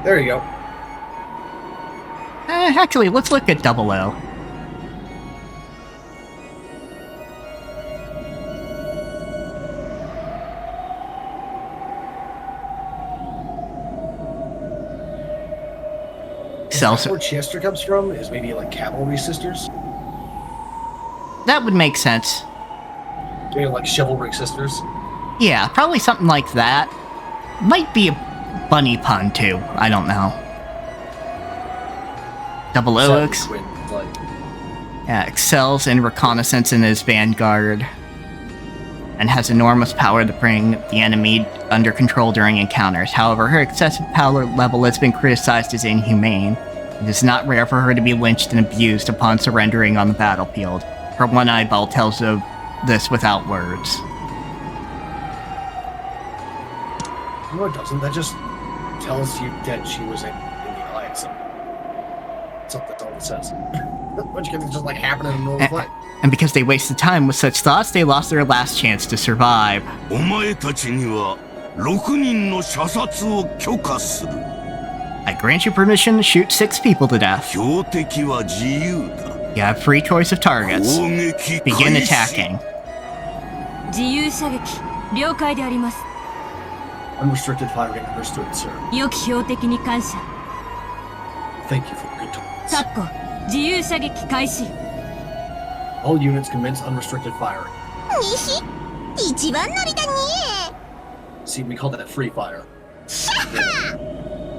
There you go. Actually, let's look at 00. That's where Chester comes from, is maybe like cavalry sisters? That would make sense. Maybe like chivalric sisters? Yeah, probably something like that. Might be a bunny pun too, I don't know. 00 excels in reconnaissance in his vanguard and has enormous power to bring the enemy under control during encounters. However, her excessive power level has been criticized as inhumane. It is not rare for her to be lynched and abused upon surrendering on the battlefield. Her one eyeball tells of this without words. No, it doesn't. That just tells you that she was in the alliance. That's all it says. Which can just like happen in a normal fight. And because they wasted time with such thoughts, they lost their last chance to survive. お前たちには6人の射殺を許可する。 I grant you permission to shoot 6 people to death. 標的は自由だ。 You have free choice of targets. Begin attacking. 自由射撃、了解であります。Unrestricted firing, understood, sir. 良き標的に感謝。 Thank you for good tones. サッコ、自由射撃開始。 All units commence unrestricted firing. にひ、一番乗りだね。 See, we call that free fire.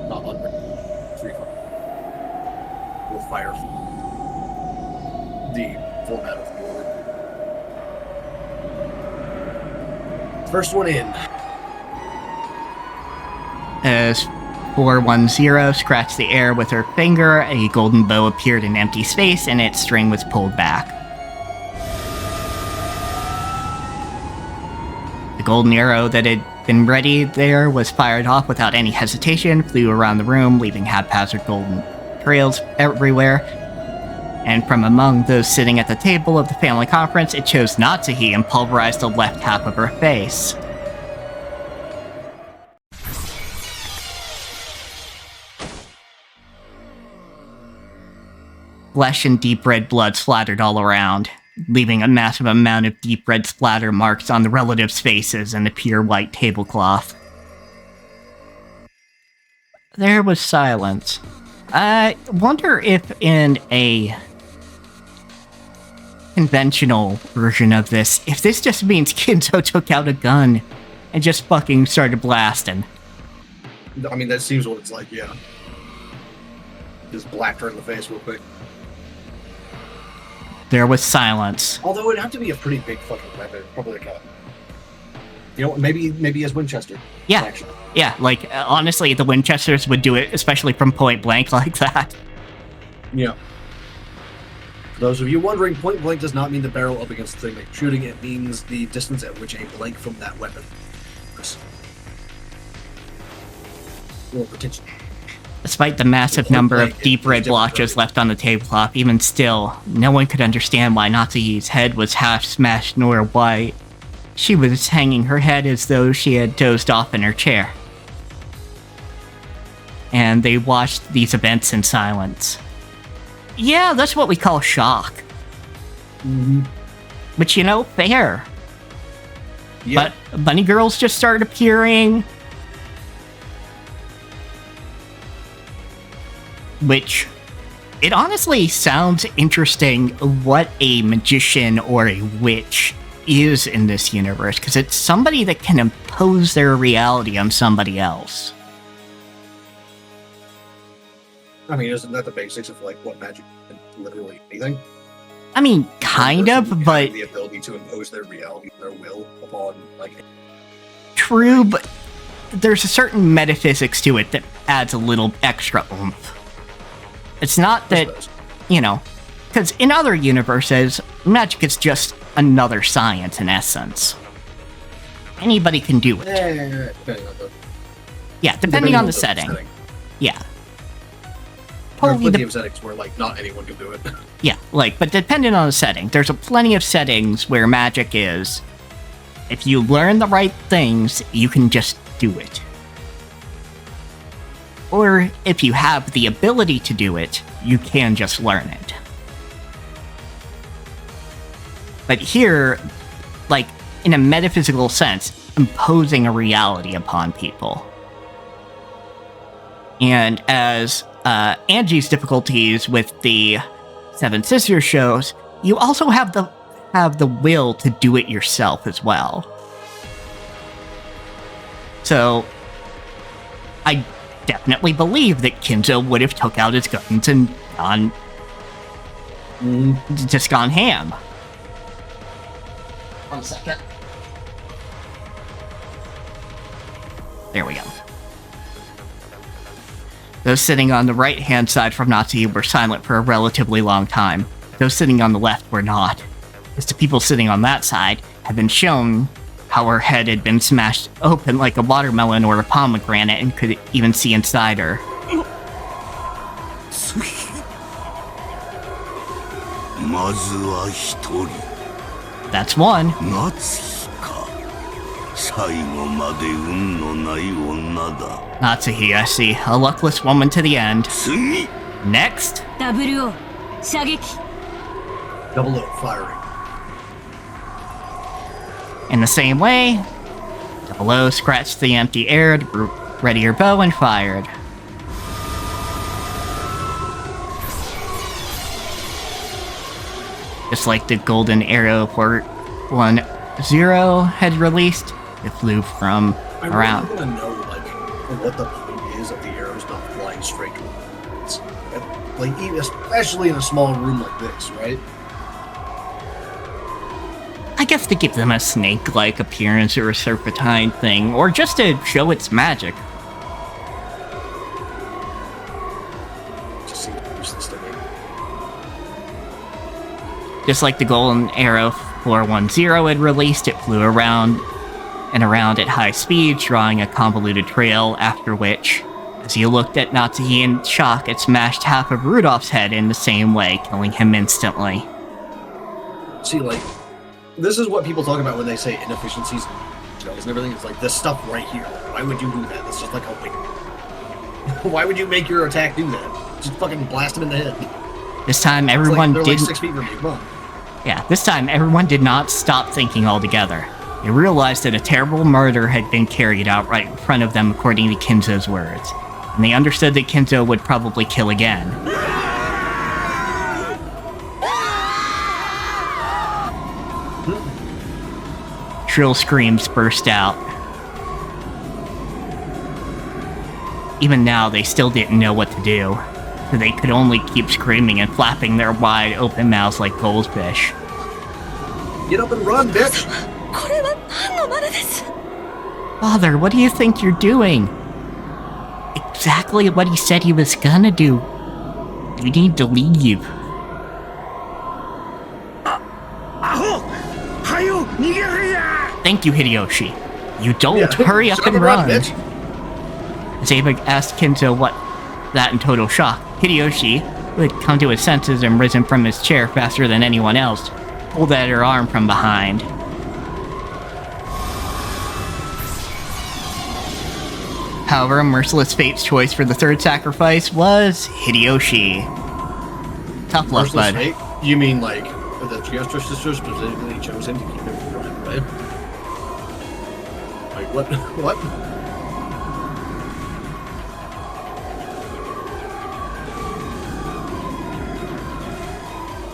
Not unrestricted. Free fire. We'll fire the format of the order. First one in. As 410 scratched the air with her finger, a golden bow appeared in empty space and its string was pulled back. The golden arrow that had been ready there was fired off without any hesitation, flew around the room, leaving haphazard golden trails everywhere. And from among those sitting at the table of the family conference, it chose Natsuhi and pulverized the left half of her face. Flesh and deep red blood splattered all around, leaving a massive amount of deep red splatter marks on the relatives' faces and the pure white tablecloth. There was silence. I wonder if in a conventional version of this, if this just means Kinzo took out a gun and just fucking started blasting. I mean, that seems what it's like, yeah. Just blacked her in the face real quick. There was silence. Although it'd have to be a pretty big fucking weapon. Probably like a... You know, maybe as Winchester. Yeah. Actually. Yeah, like, honestly, the Winchesters would do it, especially from point blank like that. Yeah. For those of you wondering, point blank does not mean the barrel up against the thing that you're shooting. It means the distance at which a blank from that weapon. Or potentially. Despite the massive number of deep red blotches left on the tablecloth, even still, no one could understand why Natsuhi's head was half smashed nor why she was hanging her head as though she had dozed off in her chair. And they watched these events in silence. Yeah, that's what we call shock. Mm-hmm. But you know, fair. Yeah. But bunny girls just started appearing. Which, it honestly sounds interesting what a magician or a witch is in this universe, because it's somebody that can impose their reality on somebody else. I mean, isn't that the basics of, like, what magic is? Literally anything? I mean, kind of, but... The ability to impose their reality, their will, upon, like... True, but there's a certain metaphysics to it that adds a little extra oomph. It's not that, you know, because in other universes, magic is just another science in essence. Anybody can do it. Depending on the setting. Yeah. Totally. There's plenty of settings where, like, not anyone can do it. Yeah, like, but depending on the setting, there's plenty of settings where magic is, if you learn the right things, you can just do it. Or, if you have the ability to do it, you can just learn it. But here, like, in a metaphysical sense, imposing a reality upon people. And as Angie's difficulties with the Seven Sisters shows, you also have the will to do it yourself as well. So, I definitely believe that Kinzo would have took out his guns and just gone ham. 1 second. There we go. Those sitting on the right-hand side from Natsuhi were silent for a relatively long time. Those sitting on the left were not, as the people sitting on that side had been shown how her head had been smashed open like a watermelon or a pomegranate and could even see inside her. That's one. Natsuhi, I see. A luckless woman to the end. Next. 00射撃 00 firing. In the same way, Double O scratched the empty air, ready her bow, and fired. Just like the golden arrow Port 10 had released, it flew from around. I really want to know, like, what the point is of the arrows not flying straight towards. Like, especially in a small room like this, right? I guess to give them a snake-like appearance or a serpentine thing, or just to show its magic. Just seems useless to me. Just like the golden arrow 410 had released, it flew around and around at high speed, drawing a convoluted trail, after which, as he looked at Natsuhi in shock, it smashed half of Rudolph's head in the same way, killing him instantly. See, like, this is what people talk about when they say inefficiencies and everything. It's like, this stuff right here. Why would you do that? That's just like a wing. Why would you make your attack do that? Just fucking blast him in the head. This time, everyone they're didn't... like 6 feet from you. Come on. Yeah, this time, everyone did not stop thinking altogether. They realized that a terrible murder had been carried out right in front of them, according to Kinzo's words. And they understood that Kinzo would probably kill again. Shrill screams burst out. Even now, they still didn't know what to do, so they could only keep screaming and flapping their wide open mouths like goldfish. Get up and run, bitch! Father, what do you think you're doing? Exactly what he said he was gonna do. You need to leave. Thank you, Hideyoshi. You don't hurry up and run. As Ava asked Kinzo what that in total shock, Hideyoshi, who had come to his senses and risen from his chair faster than anyone else, pulled at her arm from behind. However, Merciless Fate's choice for the third sacrifice was Hideyoshi. Tough luck, bud. Fate? You mean, like, the Chiostra sisters specifically chose him to keep him from running away? Like, what? What?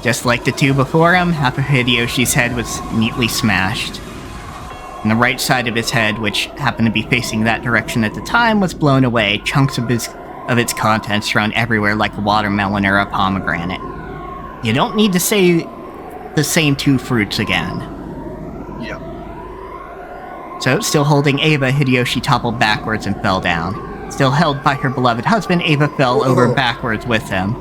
Just like the two before him, half of Hideyoshi's head was neatly smashed. And the right side of his head, which happened to be facing that direction at the time, was blown away, chunks of its contents thrown everywhere like a watermelon or a pomegranate. You don't need to say the same two fruits again. Yeah. So, still holding Ava, Hideyoshi toppled backwards and fell down. Still held by her beloved husband, Ava fell over backwards with him.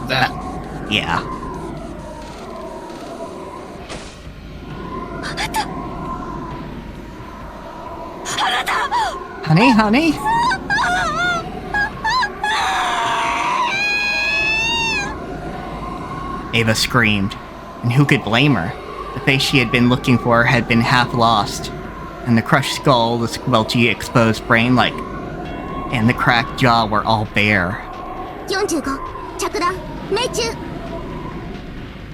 That. Yeah. Honey, honey? Ava screamed, and who could blame her? The face she had been looking for had been half lost, and the crushed skull, the squelchy exposed brain and the cracked jaw were all bare.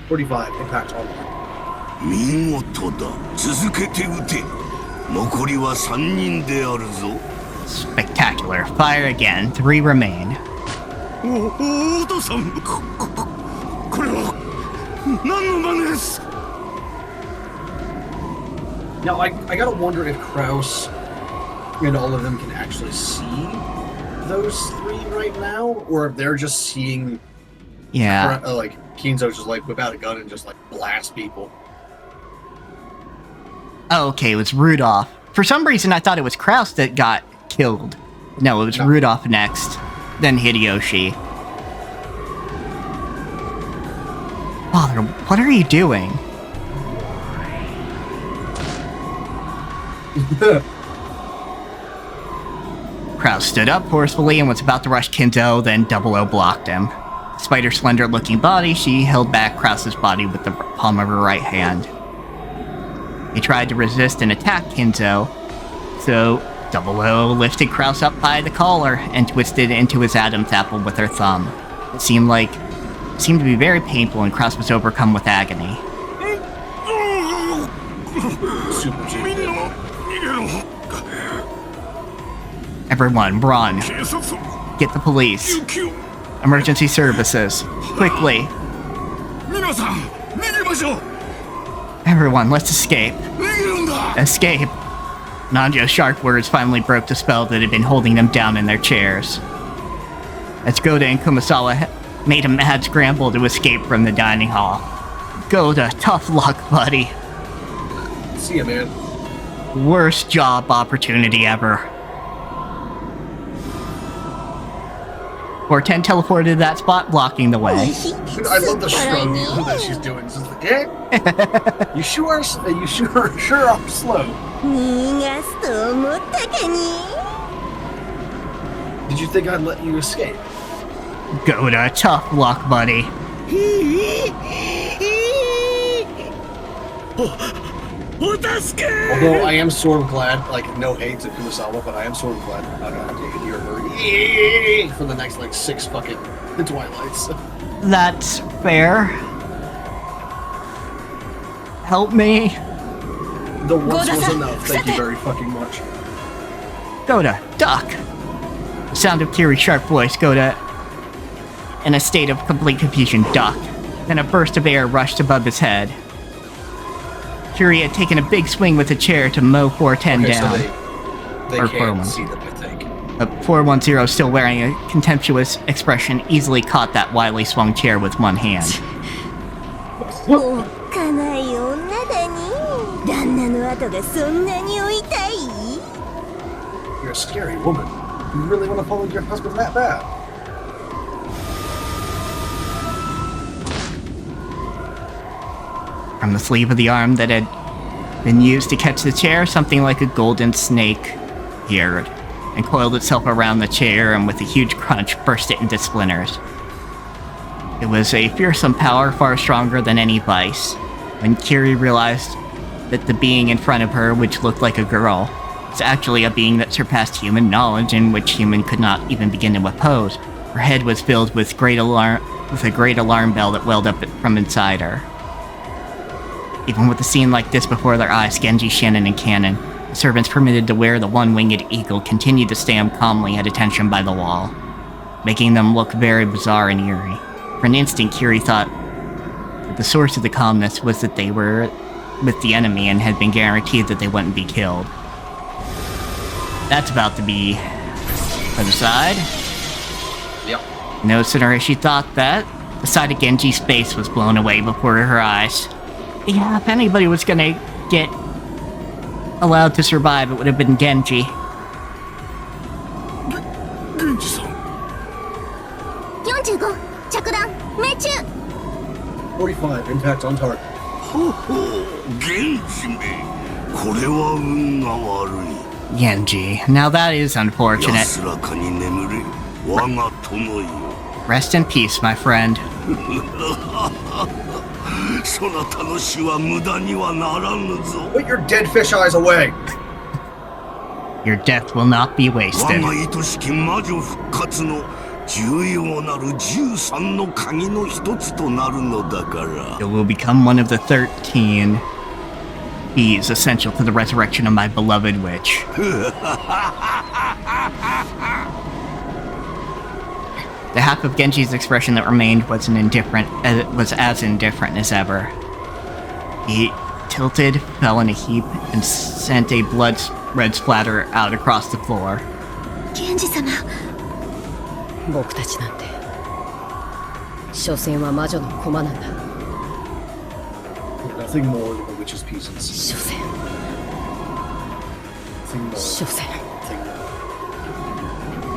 45, impact on. 見事だ。続けて撃て。残りは3人であるぞ。 Spectacular. Fire again. 3 remain. お父さん。これは何の真似です。 Now, I gotta wonder if Kraus and all of them can actually see those 3 right now, or if they're just seeing. Yeah. Like Kinzo just like whip out a gun and just like blast people. Oh, okay, it was Rudolph. For some reason, I thought it was Kraus that got killed. No, it was Rudolph next, then Hideyoshi. Father, what are you doing? Kraus stood up forcefully and was about to rush Kinzo, then Double O blocked him. Despite her slender-looking body, she held back Kraus's body with the palm of her right hand. He tried to resist and attack Kinzo, so Double O lifted Kraus up by the collar and twisted into his Adam's apple with her thumb. It seemed to be very painful, and Kraus was overcome with agony. Super G. Everyone, run. Get the police. Emergency services. Quickly. Everyone, let's escape. Escape. Nanjo's sharp words finally broke the spell that had been holding them down in their chairs. As Goda and Kumasawa made a mad scramble to escape from the dining hall. Goda, tough luck, buddy. See ya, man. Worst job opportunity ever. 410 teleported to that spot, blocking the way. I love the shrug that she's doing. It's just like, eh? You sure are slow. Did you think I'd let you escape? Goda, tough luck, buddy. Although I am sort of glad, like, no hate to Kumasawa, but I am sort of glad I'm not gonna have to hear her for the next, like, 6 fucking Twilights. That's fair. Help me. The once was enough, thank you very fucking much. Goda, duck. The sound of Kiri's sharp voice, Goda, in a state of complete confusion, ducked. Then a burst of air rushed above his head. Kiri had taken a big swing with a chair to mow 410 down. So they can't see them, I think. 410, still wearing a contemptuous expression, easily caught that wildly swung chair with one hand. You're a scary woman. You really want to follow your husband that bad? From the sleeve of the arm that had been used to catch the chair, something like a golden snake appeared and coiled itself around the chair and with a huge crunch burst it into splinters. It was a fearsome power far stronger than any vice. When Kiri realized that the being in front of her, which looked like a girl, was actually a being that surpassed human knowledge and which human could not even begin to oppose. Her head was filled with a great alarm bell that welled up from inside her. Even with a scene like this before their eyes, Genji, Shannon, and Cannon, the servants permitted to wear the one-winged eagle continued to stand calmly at attention by the wall, making them look very bizarre and eerie. For an instant, Kiri thought that the source of the calmness was that they were with the enemy and had been guaranteed that they wouldn't be killed. That's about to be other side. Yep. No sooner had she thought that, the side of Genji's face was blown away before her eyes. Yeah, if anybody was gonna get allowed to survive, it would have been Genji. Genji-san. 45, impact on target. Genji. Now that is unfortunate. Rest in peace, my friend. Put your dead fish eyes away! Your death will not be wasted. It will become one of the 13 keys essential to the resurrection of my beloved witch. The half of Genji's expression that remained was as indifferent as ever. He tilted, fell in a heap, and sent a blood-red splatter out across the floor. Genji-sama. 僕たちなんて所詮は魔女の駒なんだ。 Nothing more than a witch's pieces. 所詮。 所詮。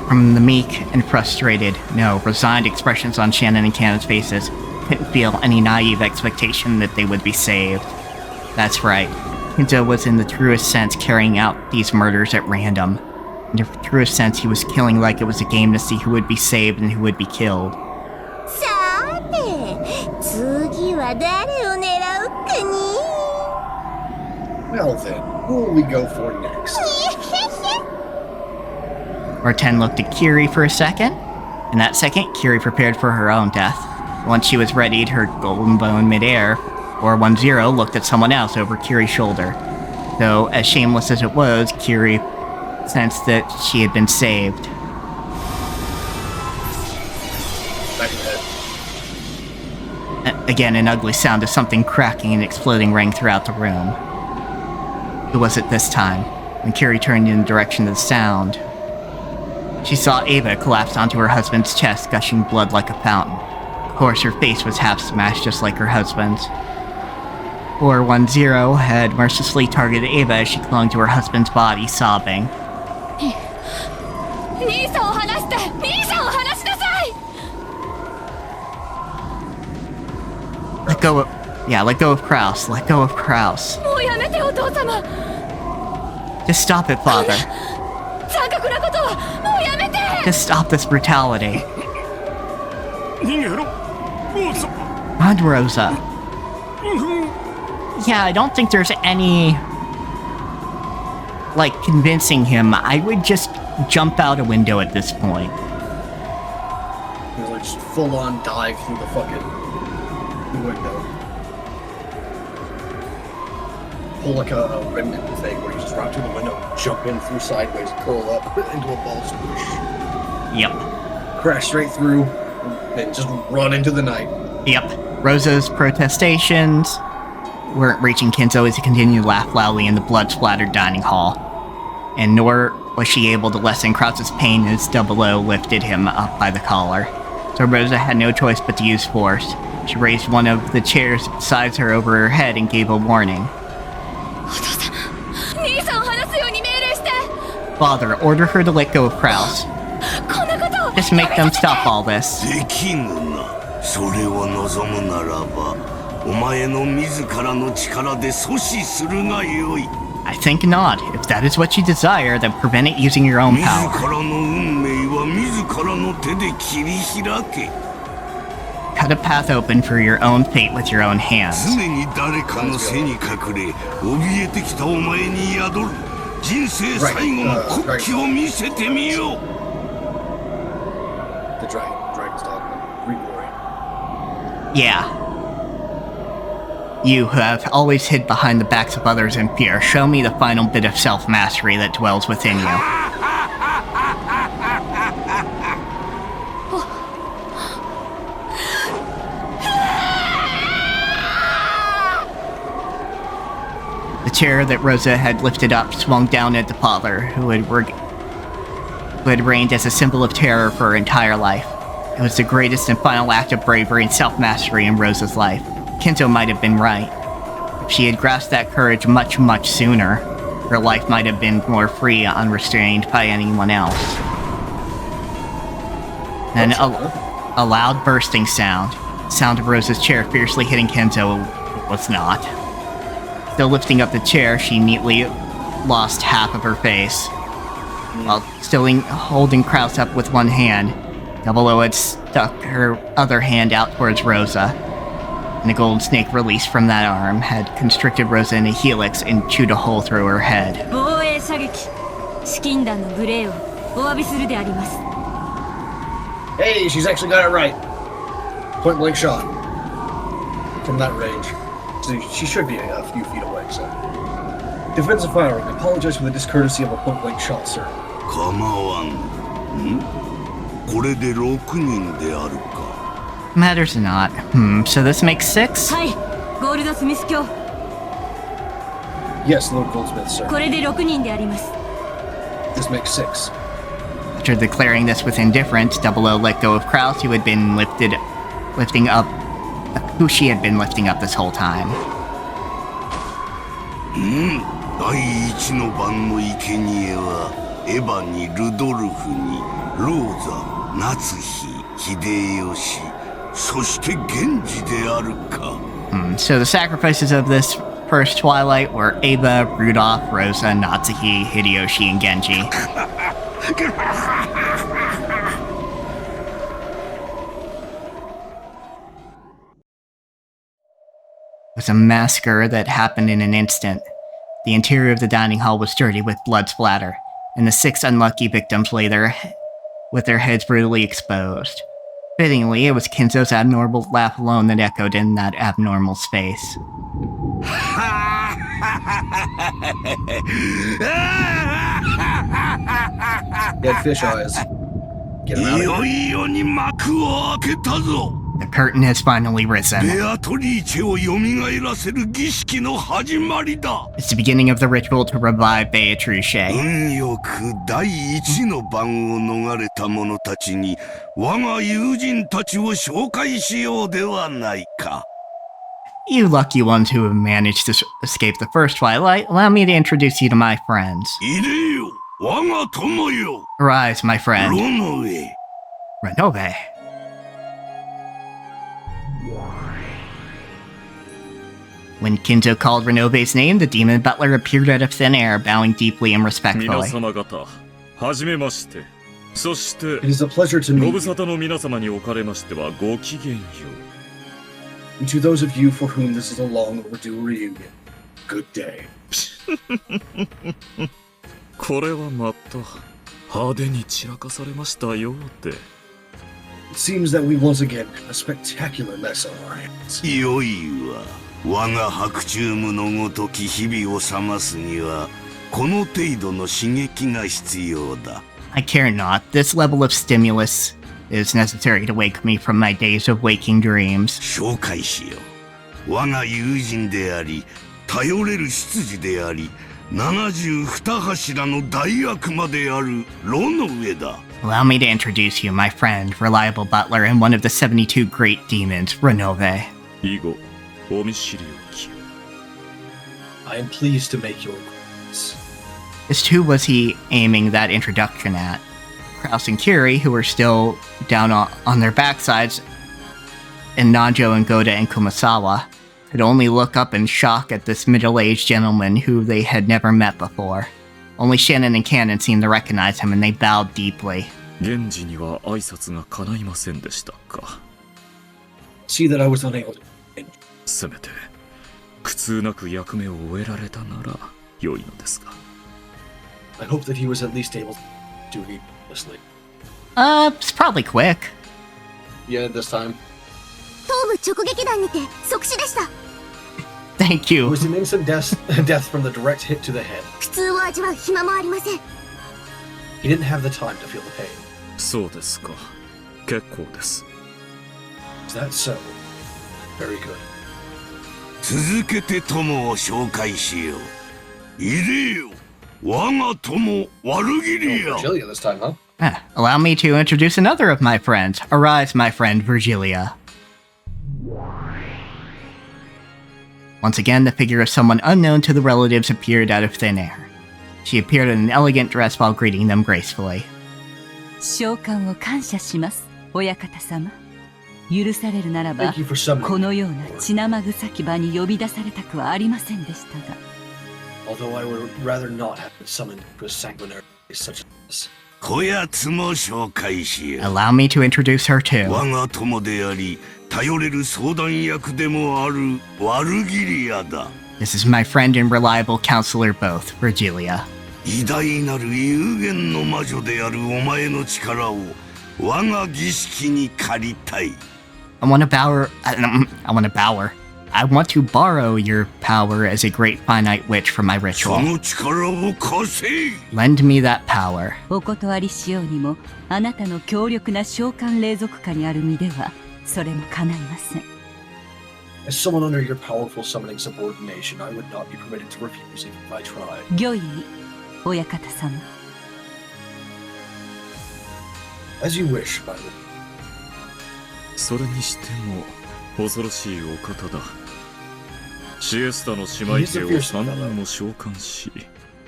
From the meek and frustrated, no, resigned expressions on Shannon and Cannon's faces, couldn't feel any naive expectation that they would be saved. That's right, Kinzo was in the truest sense carrying out these murders at random. In the truest sense, he was killing like it was a game to see who would be saved and who would be killed. Well then, who will we go for next? Orten looked at Kiri for a second. In that second, Kiri prepared for her own death. Once she was readied, her golden bow in midair, Or 1-0 looked at someone else over Kiri's shoulder. Though, as shameless as it was, Kiri sensed that she had been saved. Back in the head. Again, an ugly sound of something cracking and exploding rang throughout the room. Who was it this time? When Kiri turned in the direction of the sound, she saw Ava collapse onto her husband's chest, gushing blood like a fountain. Of course, her face was half smashed just like her husband's. Or 1-0 had mercilessly targeted Ava as she clung to her husband's body, sobbing. Let go of Kraus. Let go of Kraus. Just stop it, Father. Just stop this brutality. And Rosa. Yeah, I don't think there's any, convincing him. I would just jump out a window at this point. Just full-on dive through the fucking window. Pull like a remnant thing where you just run through the window, jump in through sideways, curl up into a ball squish. Yep. Crash straight through, and just run into the night. Yep. Rosa's protestations weren't reaching Kenzo as he continued to laugh loudly in the blood-splattered dining hall. And nor was she able to lessen Kraus's pain as 00 lifted him up by the collar. So Rosa had no choice but to use force. She raised one of the chairs beside her over her head and gave a warning. Father, order her to let go of Kraus. Just make them stop all this. I think not. If that is what you desire, then prevent it using your own power. Cut a path open for your own fate with your own hands. The dragon's dog. Re-glory. Yeah. You who have always hid behind the backs of others in fear, show me the final bit of self-mastery that dwells within you. The chair that Rosa had lifted up swung down at the father, who had reigned as a symbol of terror for her entire life. It was the greatest and final act of bravery and self-mastery in Rosa's life. Kenzo might have been right. If she had grasped that courage much, much sooner, her life might have been more free, unrestrained by anyone else. And a loud bursting sound of Rosa's chair fiercely hitting Kenzo was not. Still lifting up the chair, she neatly lost half of her face. While still holding Kraus up with one hand, 00 had stuck her other hand out towards Rosa, and the golden snake released from that arm had constricted Rosa in a helix and chewed a hole through her head. Hey, she's actually got it right. Point blank shot. From that range. So she should be a few feet away, so. Defensive firing. I apologize for the discourtesy of a point blank shot, sir. Matters not. So this makes 6? Yes, Lord Goldsmith, sir. This makes 6. After declaring this with indifference, 00 let go of Kraus, who had been who she had been lifting up this whole time. So the sacrifices of this first Twilight were Ava, Rudolph, Rosa, Natsuki, Hideyoshi, and Genji. It was a massacre that happened in an instant. The interior of the dining hall was dirty with blood splatter, and the 6 unlucky victims lay there with their heads brutally exposed. Fittingly, it was Kinzo's abnormal laugh alone that echoed in that abnormal space. Dead fish eyes. Get him out of here. The curtain has finally risen. It's the beginning of the ritual to revive Beatrice. You lucky ones who have managed to escape the first twilight, allow me to introduce you to my friends. Arise, my friend. Renove. When Kinzo called Renove's name, the demon butler appeared out of thin air, bowing deeply and respectfully. It is a pleasure to meet you. And to those of you for whom this is a long overdue reunion, good day. It seems that we once again have a spectacular mess on our hands. 我が白昼夢のごとき日々を覚ますにはこの程度の刺激が必要だ。 I care not. This level of stimulus is necessary to wake me from my days of waking dreams. 紹介しよう。我が友人であり、頼れる執事であり、72柱の大悪魔であるロの上だ。 Allow me to introduce you, my friend, reliable butler, and one of the 72 great demons, Renove. I am pleased to make your acquaintance. Just who was he aiming that introduction at? Kraus and Kiri, who were still down on their backsides, and Nanjo and Goda and Kumasawa, could only look up in shock at this middle-aged gentleman who they had never met before. Only Shannon and Cannon seemed to recognize him, and they bowed deeply. See that I was unable to. I hope that he was at least able to do it honestly. It's probably quick. Yeah, this time. Thank you. It was an instant death from the direct hit to the head. He didn't have the time to feel the pain. Is that so? Very good. 続けて友を紹介しよう。いでよ、我が友、悪ギリア。Virgilia this time, huh? Allow me to introduce another of my friends. Arise, my friend, Virgilia. Once again, the figure of someone unknown to the relatives appeared out of thin air. She appeared in an elegant dress while greeting them gracefully. 召喚を感謝します、親方様。許されるならば、このような血生臭き場に呼び出されたくはありませんでしたが。Although I would rather not have been summoned to a sanguinary place such as this. こやつも紹介しよう。 Allow me to introduce her too. 我が友であり、頼れる相談役でもある悪ギリアだ。 This is my friend and reliable counselor both, Virgilia. 偉大なる有限の魔女であるお前の力を我が儀式に借りたい。 I want to borrow your power as a great finite witch for my ritual. その力を貸せ。 Lend me that power. お断りしようにも、あなたの強力な召喚霊族下にある身では、それも叶いません。 As someone under your powerful summoning subordination, I would not be permitted to refuse even if I tried. 御意に、親方様。 As you wish, my lord. それにしても恐ろしいお方だ。シエスタの姉妹家を3人も召喚し、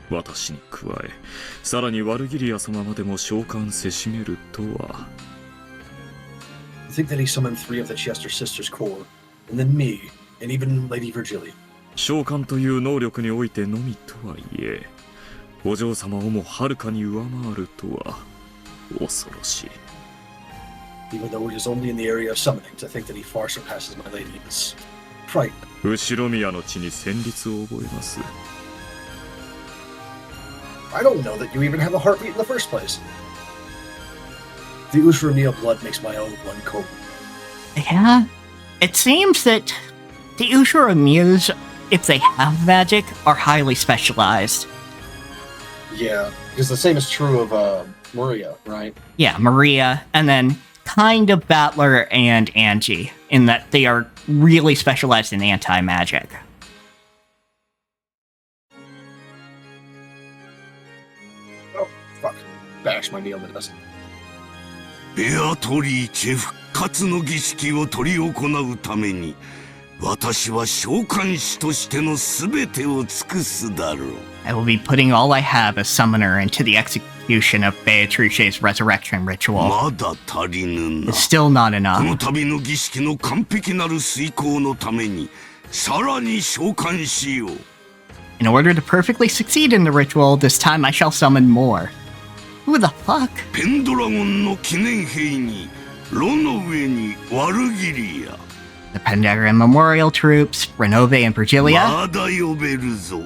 私に加え、さらにワルギリア様までも召喚せしめるとは。I think that he summoned 3 of the Chester sisters' core, and then me, and even Lady Virgilia. 召喚という能力においてのみとはいえ、お嬢様をもはるかに上回るとは恐ろしい。 Even though it is only in the area of summoning, to think that he far surpasses my lady is frightening. 後ろ宮の地に旋律を覚えます。 I don't know that you even have a heartbeat in the first place. The Ushiromiya blood makes my own blood cold. Yeah. It seems that the Ushiромiyas, if they have magic, are highly specialized. Yeah, because the same is true of Maria, right? Yeah, Maria, and then kind of Battler and Angie, in that they are really specialized in anti-magic. Oh, fuck. Bash my knee on the dust. ベアトリーチェ復活の儀式を執り行うために私は召喚師としての全てを尽くすだろう。 I will be putting all I have as summoner into the execution of Beatrice's resurrection ritual. まだ足りぬな。 It's still not この enough. 度の儀式の完璧なる遂行のためにさらに召喚しよう。 In order to perfectly succeed in the ritual, this time I shall summon more. Who the fuck? ペンドラゴンの記念碑に炉の上にワルギリア。 The Pendragon Memorial Troops, Renove and Virgilia. まだ呼べるぞ。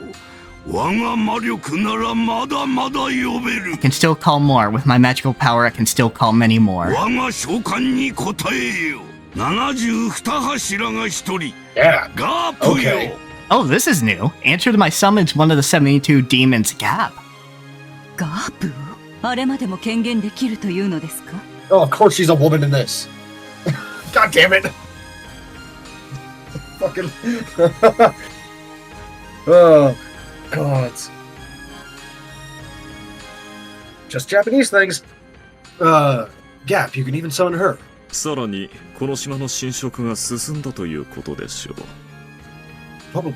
我が魔力ならまだまだ呼べる。 I can still call more. With my magical power, I can still call many more. 我が召喚に応えよ。72柱が一人。Yeah. ガープよ。 Okay. Oh, this is new. Answer to my summons one of the 72 demons, Gap. ガープあれまでも権限できるというのですか Oh, of course she's a woman in this. God damn it. Fucking. Oh, God. Just Japanese things. Gap, you can even summon her. さらにこの島の侵食が進んだということでしょう。 Probably.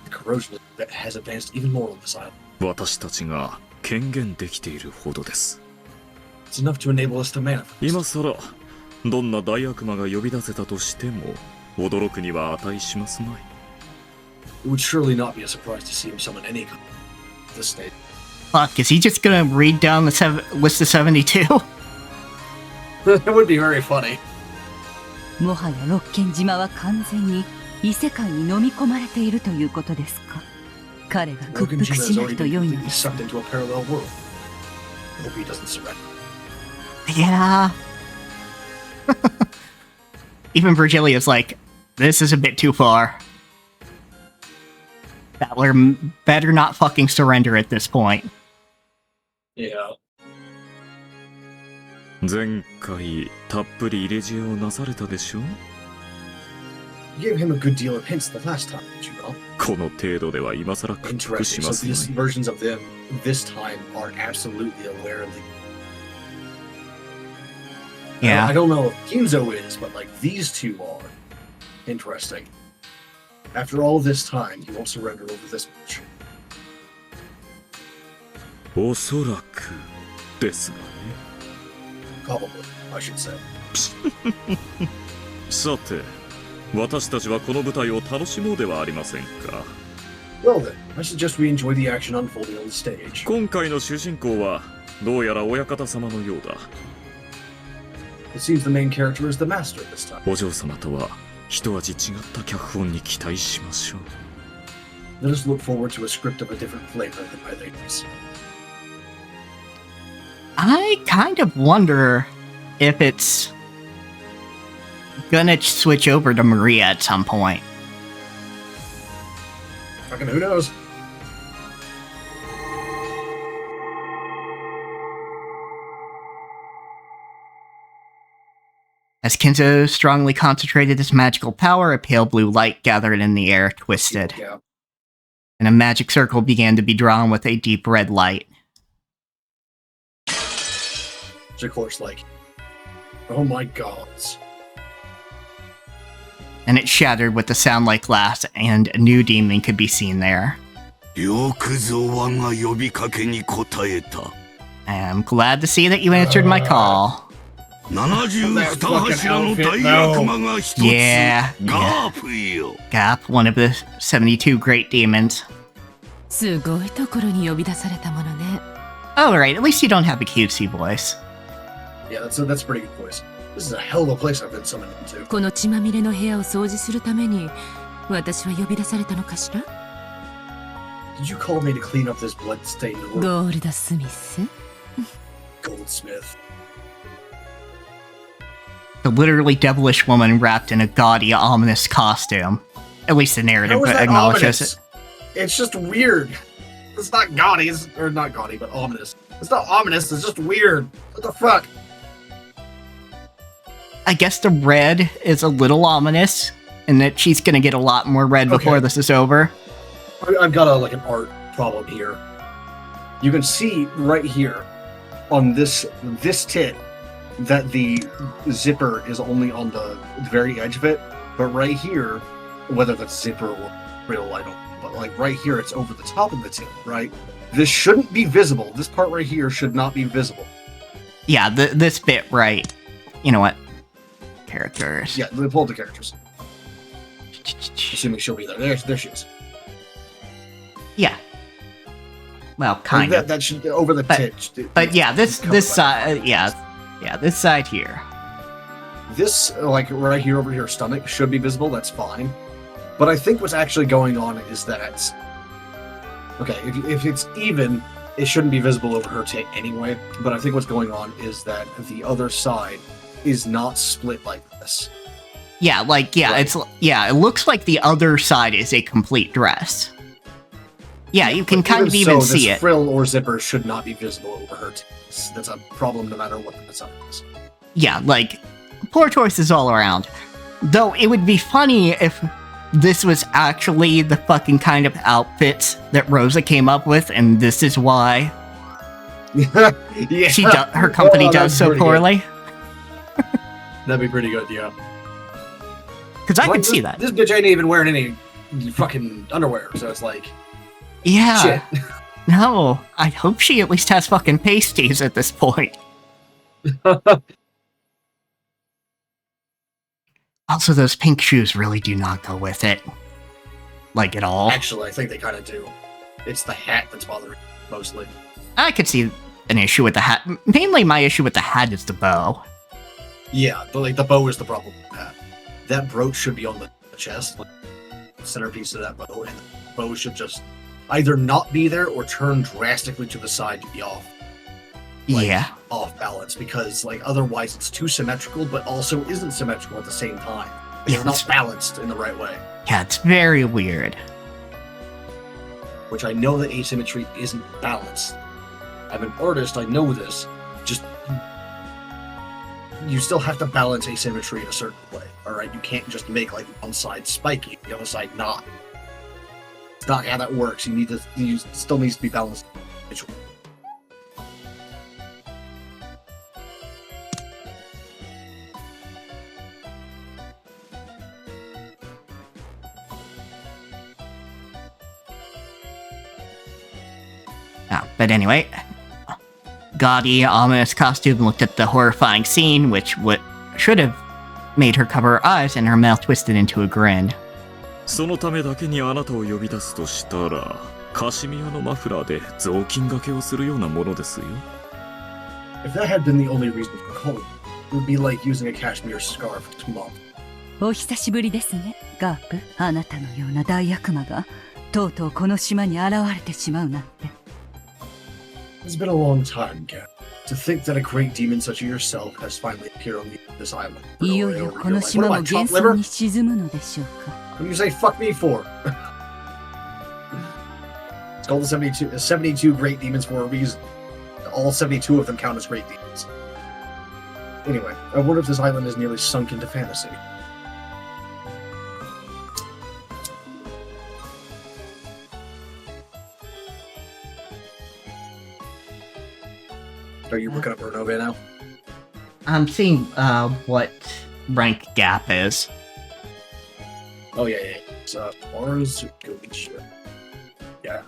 The corrosion that has advanced even more on this island. 私たちが権限できているほどです。 It's enough to enable us to manifest. 今さらどんな大悪魔が呼び出せたとしても驚くには値しますまい。 It would surely not be a surprise to see him summon any kind at this stage. Fuck, is he just gonna read down the list of 72? It would be very funny. もはやロッケン島は完全に異世界に飲み込まれているということですか彼が屈服 Rokkenjima し has ない already と良い been のです sucked into a parallel world. I hope he doesn't surrender. Yeah. Even Virgilia's like, this is a bit too far. Battler better not fucking surrender at this point. Yeah. 前回たっぷり入れ知恵をなされたでしょう。 You gave him a good deal of hints the last time, did you know? この程度では今更屈服し Interesting. ま So せん。 these versions of them this time are absolutely aware of the. Yeah. I don't know if Kinzo is, but like these two are. Interesting. After all this time, he won't surrender over this much. おそらくですがね。 Probably, I should say. さて、私たちはこの舞台を楽しもうではありませんか。 Well then, I suggest we enjoy the action unfolding on the stage. 今回の主人公はどうやら親方様のようだ。 It seems the main character is the master this time. お嬢様とは一味違った脚本に期待しましょう。 Let us look forward to a script of a different flavor than my ladies. I kind of wonder if it's gonna switch over to Maria at some point. Fucking who knows? As Kinzo strongly concentrated his magical power, a pale blue light gathered in the air, twisted. Yeah. And a magic circle began to be drawn with a deep red light. So of course, like, oh my gods. And it shattered with a sound like glass, and a new demon could be seen there. よくぞ我が呼びかけに応えた。 I'm glad to see that you answered my call. 72柱の大悪魔が一つ。 Yeah, ガープよ。 Gap, one of the 72 great demons. すごいところに呼び出されたものね。 Alright, at least you don't have a cutesy voice. Yeah, that's a pretty good voice. This is a hell of a place I've been summoned into. この血まみれの部屋を掃除するために私は呼び出されたのかしら Did you call me to clean up this blood-stained ゴ world? ールドスミス Goldsmith. The literally devilish woman wrapped in a gaudy, ominous costume. At least the narrative acknowledges it. It's just weird. It's not gaudy, or not gaudy, but ominous. It's not ominous, it's just weird. What the fuck? I guess the red is a little ominous, and that she's gonna get a lot more red before this is over. I've got an art problem here. You can see right here on this tit that the zipper is only on the very edge of it, but right here, whether that's zipper or frill, I don't know, but like right here, it's over the top of the tit, right? This shouldn't be visible. This part right here should not be visible. Yeah, this bit right. You know what? Characters. Yeah, pull up the characters. Assuming she'll be there. There she is. Yeah. Well, kind of. That should over the tit. But yeah, this side, this side here. This, like right here over here, stomach should be visible. That's fine. But I think what's actually going on is that, okay, if it's even, it shouldn't be visible over her tit anyway. But I think what's going on is that the other side is not split like this. Yeah, right. It looks like the other side is a complete dress. Yeah, you can kind of even see it. Frill or zipper should not be visible over her tits. That's a problem no matter what the design is. Yeah, poor choices all around. Though it would be funny if this was actually the fucking kind of outfits that Rosa came up with, and this is why her company does so poorly. That'd be pretty good, yeah. Because I could see that. This bitch ain't even wearing any fucking underwear, so it's like... Yeah. Shit. No, I hope she at least has fucking pasties at this point. Also, those pink shoes really do not go with it. At all. Actually, I think they kind of do. It's the hat that's bothering me, mostly. I could see an issue with the hat. Mainly my issue with the hat is the bow. Yeah, but the bow is the problem with that. That brooch should be on the chest, centerpiece of that bow, and the bow should just either not be there or turn drastically to the side to be off. Off balance, because otherwise it's too symmetrical, but also isn't symmetrical at the same time. It's not balanced in the right way. Yeah, it's very weird. Which I know that asymmetry isn't balanced. I'm an artist, I know this. Just you still have to balance asymmetry in a certain way. Alright, you can't just make one side spiky, the other side not. It's not how that works. You still needs to be balanced. But anyway, gaudy, ominous costume looked at the horrifying scene, which should have made her cover her eyes and her mouth twisted into a grin. そのためだけにあなたを呼び出すとしたら、カシミヤのマフラーで雑巾掛けをするようなものですよ。If that had been the only reason for calling, it would be like using a cashmere scarf to mop. お久しぶりですね、ガープ。あなたのような大悪魔がとうとうこの島に現れてしまうなんて。It's been a long time, Cat. To think that a great demon such as yourself has finally appeared on this island. いよいよこの島も幻想に沈むのでしょうか。What do you say fuck me for? It's called the 72 great demons for a reason. All 72 of them count as great demons. Anyway, I wonder if this island is nearly sunk into fantasy. Are you looking up Renova now? I'm seeing what rank gap is. Oh yeah. It's Mars Goach. Yeah.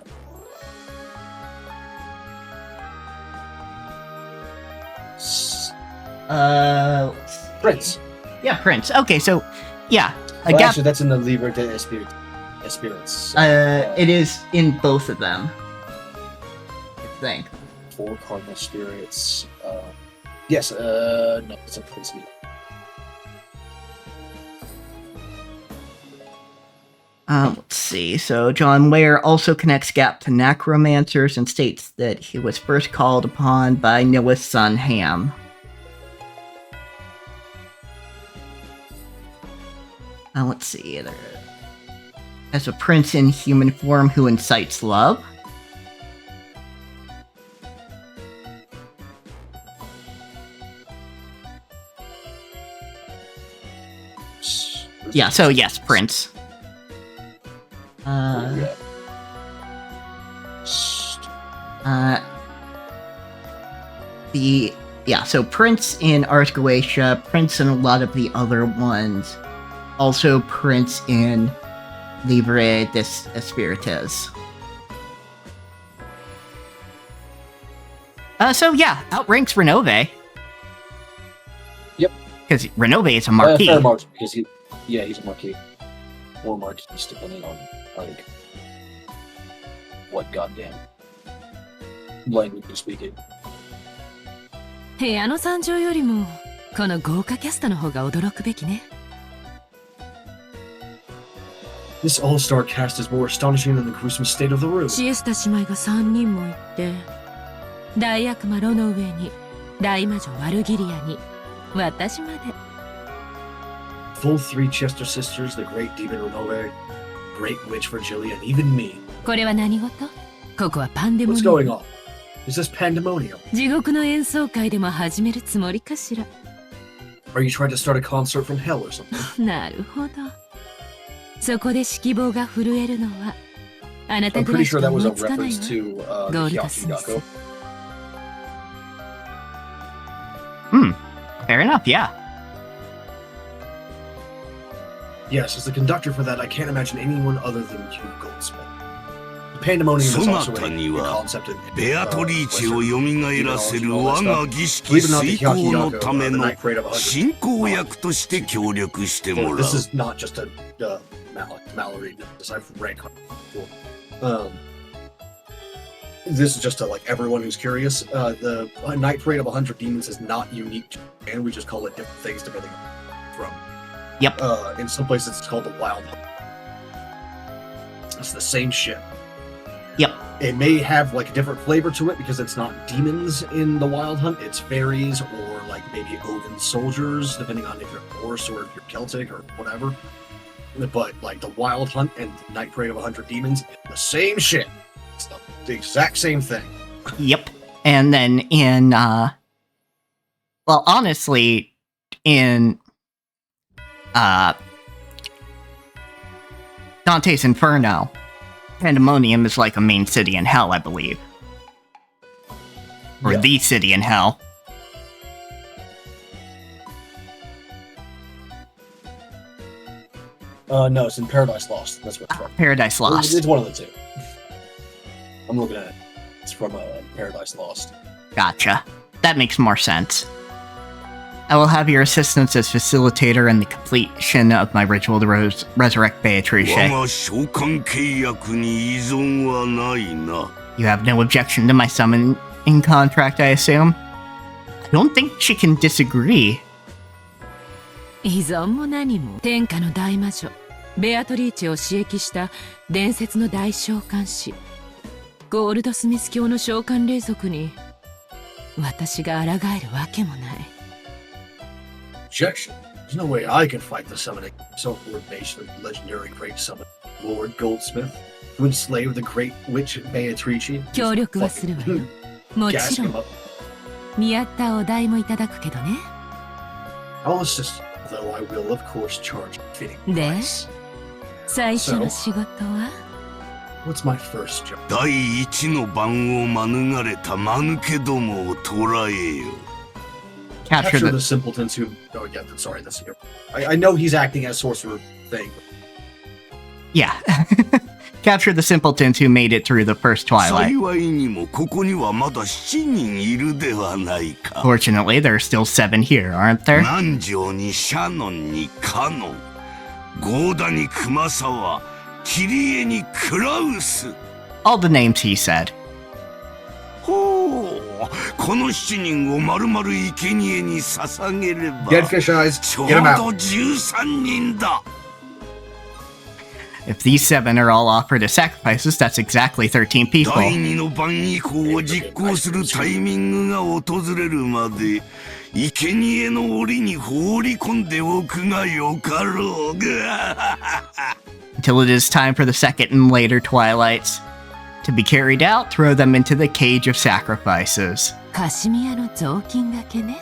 Prince. Yeah, Prince. Okay, so yeah, gap. Actually, that's in the Libra de Espirits. It is in both of them, I think. 4 cardinal spirits. Yes. No, it's a Prince. Let's see. So John Ware also connects Gap to necromancers and states that he was first called upon by Noah's son Ham. Let's see. As a prince in human form who incites love. Yeah, so yes, prince. So Prince in Ars Goetia, Prince in a lot of the other ones, also Prince in Livre des Espirites. So yeah, outranks Renove. Yep. Because Renove is a Marquis. Fair margin, because he's a Marquis. Or Marquis, depending on, like, what goddamn language you're speaking. 部屋の参上よりもこの豪華キャストの方が驚くべきね。This all-star cast is more astonishing than the gruesome state of the room. シエスタ姉妹が3人もいて、大悪魔ロの上に、大魔女ワルギリアに、私まで。Full three Chester sisters, the great demon Renove, great witch Virgilia, and even me. これは何事？ここはパンデモニ What's going on? Is this pandemonium? 地獄の演奏会でも始めるつもりかしら。Are you trying to start a concert from hell or something? なるほど。そこで指揮棒が震えるのは、あなた I'm ぐら pretty いし sure か that was 思 a いつかない reference わ。 to ゴー the ルドスミス。Hyakigako. Fair enough, yeah. Yes, as the conductor for that, I can't imagine anyone other than you, Goldsmith. Pandemonium is also a concept in ベアトリーチを蘇らせる我が儀式遂行のための進行役として協力してもらう。This is not just a Mallory. I've read before. This is just to like everyone who's curious. The Night Parade of 100 Demons is not unique to Japan. We just call it different things depending on from. Yep. In some places it's called the Wild Hunt. It's the same shit. Yep. It may have like a different flavor to it because it's not demons in the Wild Hunt. It's fairies or like maybe Oven soldiers, depending on if you're Norse or if you're Celtic or whatever. But like the Wild Hunt and the Night Parade of 100 Demons, the same shit. It's the exact same thing. Yep. And then in, well, honestly, in, Dante's Inferno, Pandemonium is like a main city in hell, I believe. Or the city in hell. No, it's in Paradise Lost. That's what's from. Paradise Lost. It's one of the two. I'm looking at it. It's from Paradise Lost. Gotcha. That makes more sense. I will have your assistance as facilitator in the completion of my ritual to resurrect Beatrice. You have no objection to my summoning contract, I assume? I don't think she can disagree. 依存も何も天下の大魔女ベアトリーチェを刺激した伝説の大召喚師ゴールドスミス教の召喚霊族に私が抗えるわけもない。Objection. There's no way I can fight the summoning self-ordination of the legendary great summon Lord Goldsmith, who enslaved the great witch Beatrice. 協力はするわよ。もちろん。見合ったお題もいただくけどね。I'll assist, though I will of course charge fitting で、 price. 最初の仕事は What's my first job? 第一の番を免れた間抜けどもを捕らえよ。Capture the simpletons who. Oh, yeah, sorry, that's here. I know he's acting as sorcerer thing. Yeah. Capture the simpletons who made it through the first Twilight. Fortunately, there are still 7 here, aren't there? All the names he said. この7人を丸々生贄に捧げれば Dead fish eyes, ちょう get him ど out. 13人だ。If these 7 are all offered as sacrifices, that's exactly 13 people. 第二の晩以降を実行するタイミングが訪れるまで生贄の檻に放り込んでおくがよかろうが。Until it is time for the second and later twilights. To be carried out, throw them into the cage of sacrifices. カシミヤの雑巾がけね。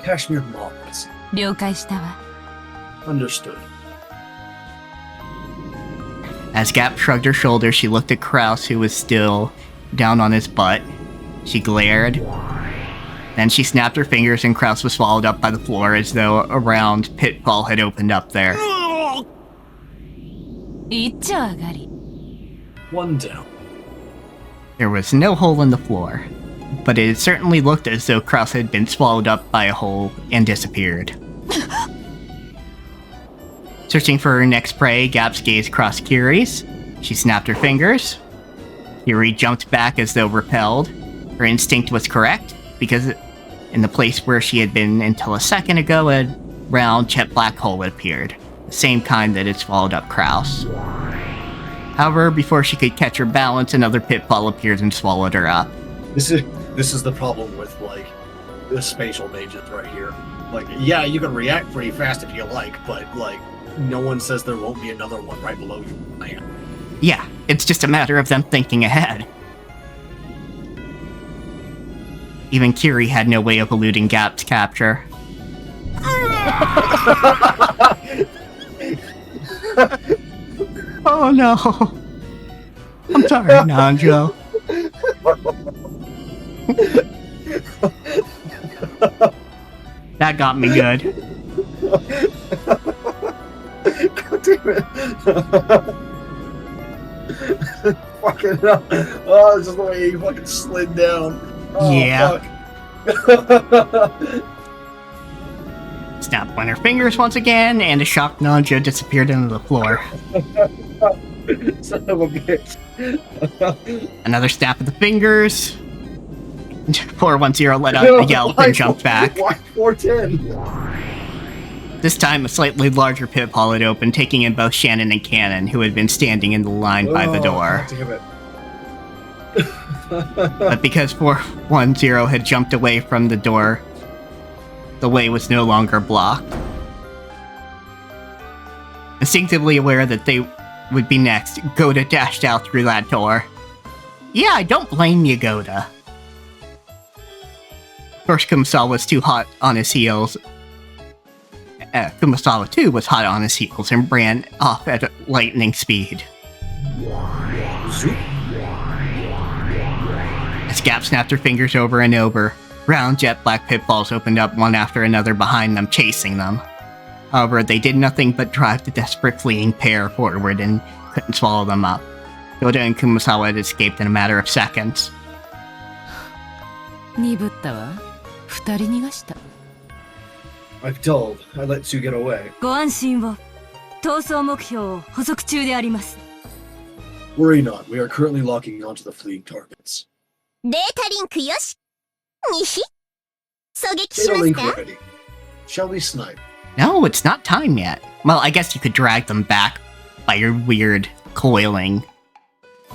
Cashmere marbles. 了解したわ。Understood. As Gap shrugged her shoulders, she looked at Kraus, who was still down on his butt. She glared. Then she snapped her fingers and Kraus was swallowed up by the floor as though a round pitfall had opened up there. 一丁上がり。One down. There was no hole in the floor, but it certainly looked as though Kraus had been swallowed up by a hole and disappeared. Searching for her next prey, Gap's gaze crossed Kiri's. She snapped her fingers. Kiri jumped back as though repelled. Her instinct was correct, because in the place where she had been until a second ago, a round, jet black hole had appeared. The same kind that had swallowed up Kraus. However, before she could catch her balance, another pitfall appeared and swallowed her up. This is the problem with, like, the spatial mages right here. Like, yeah, you can react pretty fast if you like, but, like, no one says there won't be another one right below you. Man. Yeah, it's just a matter of them thinking ahead. Even Kiri had no way of eluding Gap's capture. Oh no. I'm sorry, Nanjo. That got me good. God damn it. Fucking hell. Oh, it's just the way he fucking slid down. Oh, yeah. Fuck. Snapped on her fingers once again, and a shocked Nanjo disappeared into the floor. Son of a bitch. Another snap of the fingers. 410 let out a yelp and jumped back. Why 410? This time, a slightly larger pitfall had opened, taking in both Shannon and Cannon, who had been standing in the line by the door. Damn it. But because 410 had jumped away from the door, the way was no longer blocked. Instinctively aware that they would be next, Goda dashed out through that door. Yeah, I don't blame you, Goda. Of course, Kumasawa was too hot on his heels. Kumasawa, too, was hot on his heels and ran off at lightning speed. As Gap snapped her fingers over and over, round jet black pitfalls opened up one after another behind them, chasing them. However, they did nothing but drive the desperate fleeing pair forward and couldn't swallow them up. Goda and Kumasawa had escaped in a matter of seconds. 鈍ったわ。二人逃がした。I've told. I let Sue get away. ご安心を。逃走目標を捕捉中であります。Worry not. We are currently locking onto the fleeing targets. データリンクよし。にひ。狙撃し Data ます link か ready. Shall we snipe? No, it's not time yet. Well, I guess you could drag them back by your weird coiling.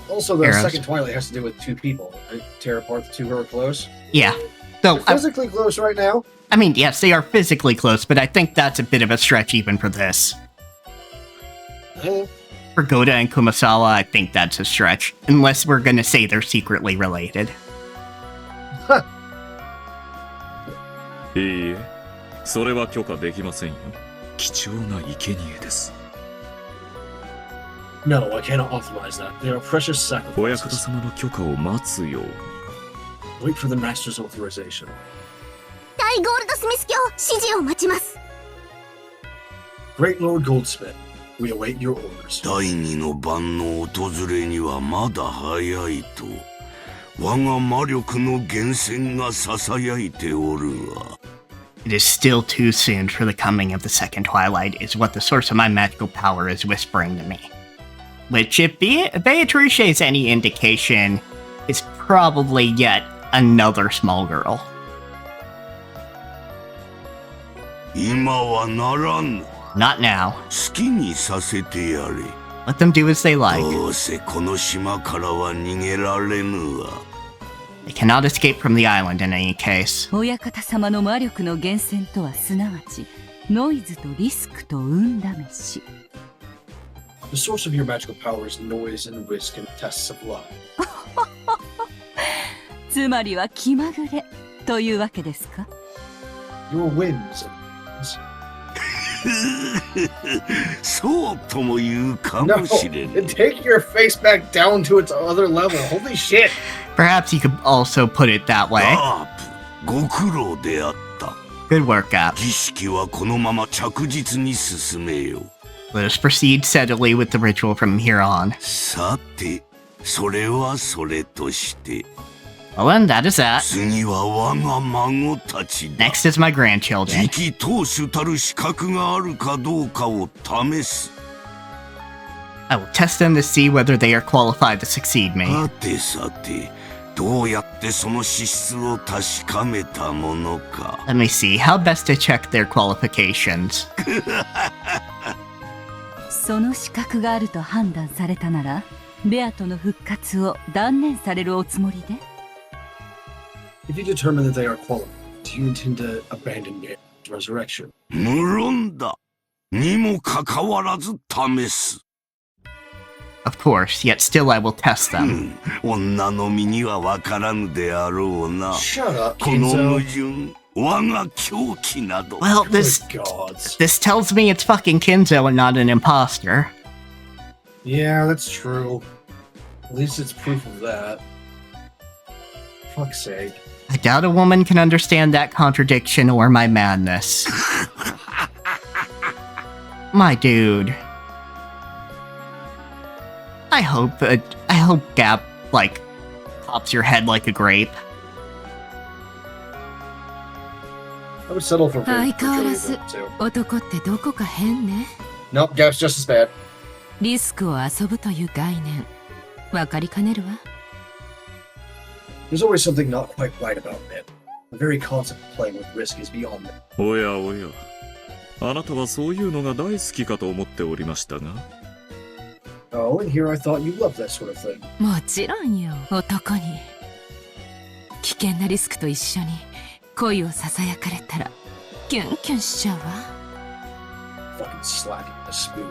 Also, the arrows. second Twilight has to do with two people. Right? Tear apart the two who are close. Yeah. So, They're physically close right now. I mean, yes, they are physically close, but I think that's a bit of a stretch even for this. For Goda and Kumasawa, I think that's a stretch. Unless we're gonna say they're secretly related. いいえ、それは許可できませんよ。貴重な生贄です。No, I cannot authorize that. They are precious 親方 sacrifices. 様の許可を待つように。Wait for the master's authorization. 大ゴールドスミス卿、指示を待ちます。Great Lord Goldsmith, we await your orders. 第二の晩の訪れにはまだ早いと。我が魔力の源泉が囁いておるわ。It is still too soon for the coming of the second twilight, is what the source of my magical power is whispering to me. Which, if Beatrice is any indication, is probably yet another small girl. 今はならん。Not now. 好きにさせてやれ。 Let them do as they like. どうせこの島からは逃げられぬわ。 They cannot escape from the island in any case. 親方様の魔力の源泉とはすなわちノイズとリスクと運試し。 The source of your magical power is noise and risk and tests of love. つまりは気まぐれというわけですか？ Your whims and そうとも言うかもしれぬ。 Take your face back down to its other level. Holy shit. Perhaps you could also put it that way. ご苦労であった。 Good work, Gap. 儀式はこのまま着実に進めよ。 Let us proceed steadily with the ritual from here on. さて、それはそれとして。 Well then, that is that. 次は我が孫たちだ。 Next is my grandchildren. 次期当主たる資格があるかどうかを試す。 I will test them to see whether they are qualified to succeed me. さてさて、どうやってその資質を確かめたものか。 Let me see. How best to check their qualifications? その資格があると判断されたなら、ベアとの復活を断念されるおつもりで？ If you determine that they are qualified, do you intend to abandon Bear's resurrection? 無論だ。にもかかわらず試す。 Of course, yet still I will test them. 女の身にはわからぬであろうな。 Shut up, この矛 Kinzo. 盾、我が狂気など。 Well, this tells me it's fucking Kinzo and not an imposter. Yeah, that's true. At least it's proof of that. Fuck's sake. I doubt a woman can understand that contradiction or my madness. My dude. I hope Gap, like, pops your head like a grape. I would settle for 相変わら Joey ず too. 男ってどこか変ね。 Nope, Gap's just as bad. リスクを遊ぶという概念わかりかねるわ。 There's always something not quite right about men. The very concept of playing with risk is beyond them. おやおや、あなたはそういうのが大好きかと思っておりましたが。 Oh, and here I thought you loved that sort of thing. もちろんよ、男に危険なリスクと一緒に恋をささやかれたらキュンキュンしちゃうわ。 Fucking slacking the spoon.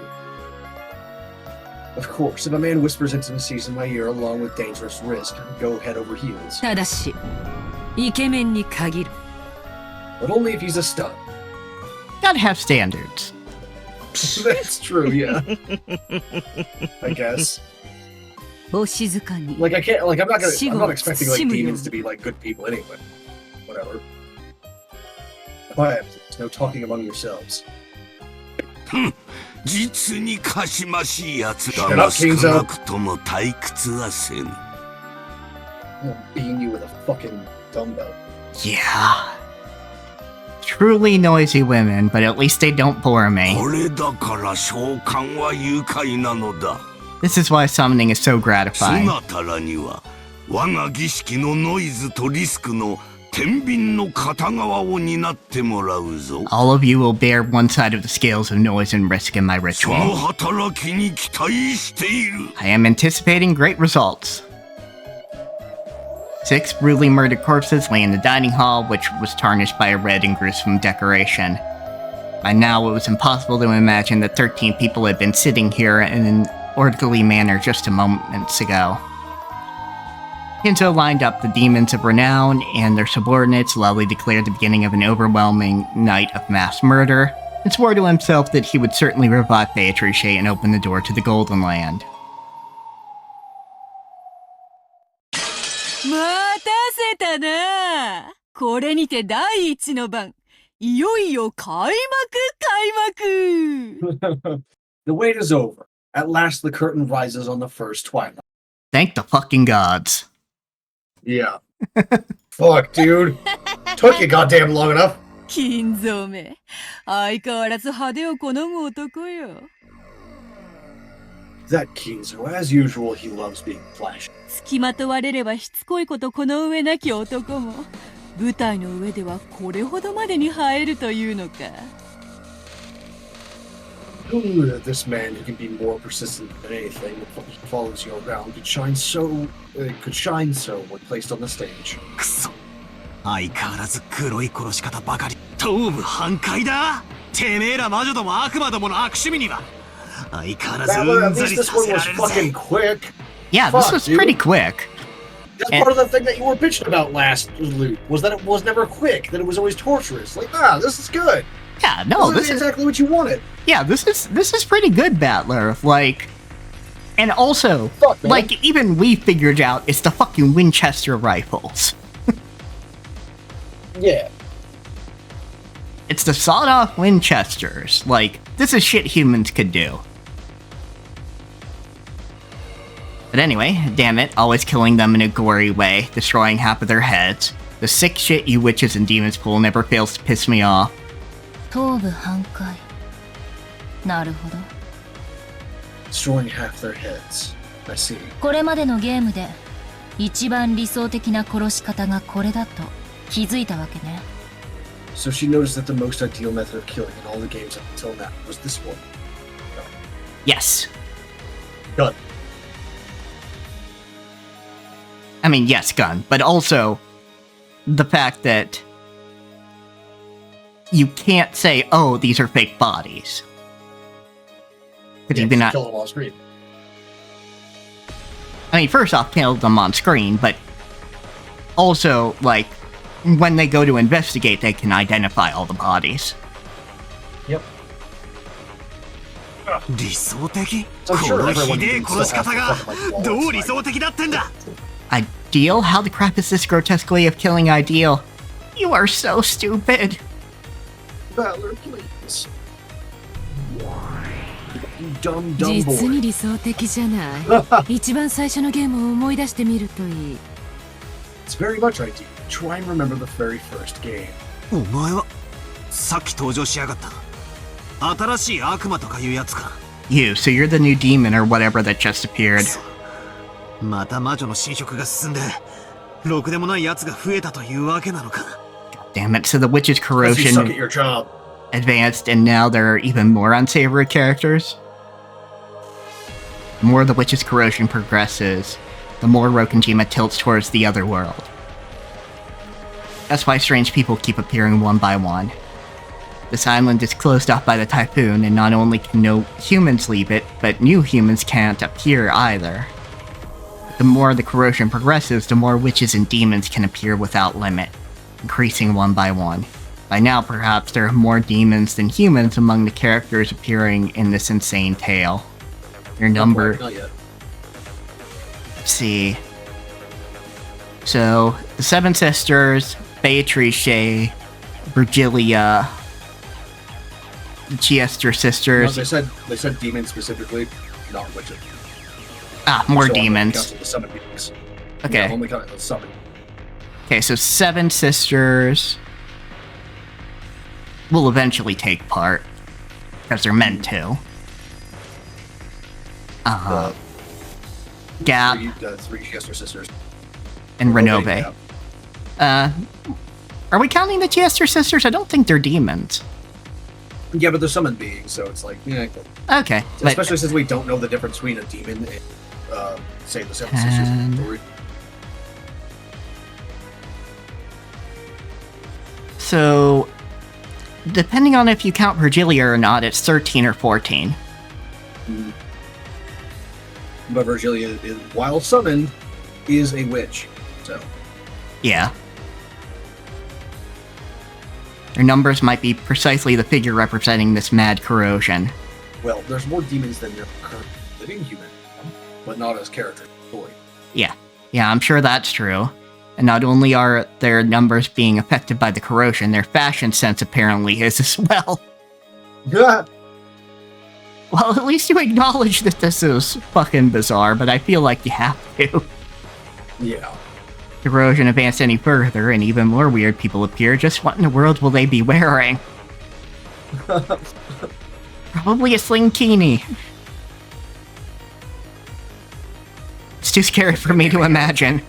Of course, if a man whispers intimacies in my ear along with dangerous risk, go head over heels. ただしイケメンに限る。 But only if he's a stud. Gotta have standards. That's true, yeah. I guess. お静かに。 Like I can't, like I'm not expecting like 死後を包むように。 demons to be like good people anyway. Whatever. Quiet, there's no talking among yourselves. 実にかしましいやつだ Shut が up, 少 Kinzo. なくとも退屈はせぬ。 I'm gonna beam you with a fucking dumbbell. Yeah. Truly noisy women, but at least they don't bore me. これだから召喚は愉快なのだ。 This is why summoning is so そ gratifying. なたらには我が儀式のノイズとリスクの天秤の片側を担ってもらうぞ。 All of you will bear one side of the scales of noise and risk in my その ritual. 働きに期待している。 I am anticipating great results. 6 brutally murdered corpses lay in the dining hall, which was tarnished by a red and gruesome decoration. By now, it was impossible to imagine that 13 people had been sitting here in an orderly manner just a moments ago. Kinzo lined up the demons of renown and their subordinates, loudly declared the beginning of an overwhelming night of mass murder, and swore to himself that he would certainly revive Beatrice and open the door to the Golden Land. 待たせたな。これにて第一の番。いよいよ開幕 The wait is over. At last the curtain rises on the first twilight. Thank the fucking gods. Yeah. Fuck, dude. Took you goddamn long enough. 金蔵め。相変わらず派手を好む男よ。That Kinzo, as usual, he loves being flashy. 付きまとわれればしつこいことこの上なき男も舞台の上ではこれほどまでに映えるというのか。Who knew that this man who can be more persistent than anything, he follows you around, could shine so when placed on the stage. くそ。相変わらず黒い殺し方ばかり。頭部半壊だ。てめえら魔女ども悪魔どもの悪趣味には。相変わらずうんざりさせられるぜ。Yeah, this was pretty quick. That's part of the thing that you were bitching about last loop, was that it was never quick, that it was always torturous. Like, this is good. Yeah, no, this is exactly what you wanted. Yeah, this is pretty good, Battler. Like, and also, like, even we figured out it's the fucking Winchester rifles. Yeah. It's the sawed-off Winchesters. Like, this is shit humans could do. But anyway, damn it, always killing them in a gory way, destroying half of their heads. The sick shit you witches and demons pull never fails to piss me off. 頭部半壊。なるほど。Destroying half their heads. I see. これまでのゲームで一番理想的な殺し方がこれだと気づいたわけね。So she noticed that the most ideal method of killing in all the games up until now was this one. Yes. Gun. I mean, yes, gun, but also the fact that you can't say, oh, these are fake bodies. Because you cannot kill them on screen. I mean, first off, kill them on screen, but also, like, when they go to investigate, they can identify all the bodies. Yep. 理想的？ So I'm こ sure の everyone ひでえ can 殺し still 方 have が to fucking like ど balls, う理想的だってんだ。 Ideal? How the crap is this grotesquely of killing ideal? You are so stupid. Battler, please. You dumb boy. 実に理想的じゃない。一番最初のゲームを思い出してみるといい。It's very much ideal. Try and remember the very first game. お前はさっき登場しやがった。新しい悪魔とかいうやつか。You, so you're the new demon or whatever that just appeared. また魔女の侵食が進んで、ろくでもない奴が増えたというわけなのか。Damn it, so the witch's You corrosion suck at your job. advanced and now there are even more unsavory characters? The more the witch's corrosion progresses, the more Rokkenjima tilts towards the other world. That's why strange people keep appearing one by one. This island is closed off by the typhoon, and not only can no humans leave it, but new humans can't appear either. The more the corrosion progresses, the more witches and demons can appear without limit, increasing one by one. By now, perhaps there are more demons than humans among the characters appearing in this insane tale. Their number... Not yet. Let's see. So, the Seven Sisters, Beatrice, Virgilia, the Chiester sisters. No, they said demons specifically, not witches. Ah, more so demons. The summon beings. Okay. Yeah, only counting the summon. Okay, so Seven Sisters will eventually take part, because they're meant to. Gap. Three Chiester sisters. And Renove. Gap. Are we counting the Chiester sisters? I don't think they're demons. Yeah, but they're summoned beings, so it's like, yeah. Okay. Especially since we don't know the difference between a demon and, say, the Seven Sisters story. So, depending on if you count Virgilia or not, it's 13 or 14. Mm. But Virgilia, while summoned, is a witch, so... Yeah. Their numbers might be precisely the figure representing this mad corrosion. Well, there's more demons than your current living human, but not as characters in the story. Yeah, I'm sure that's true. And not only are their numbers being affected by the corrosion, their fashion sense apparently is as well. Yeah. Well, at least you acknowledge that this is fucking bizarre, but I feel like you have to. Yeah. Corrosion advanced any further, and even more weird people appear. Just what in the world will they be wearing? Probably a slinkini. It's too scary for me to imagine.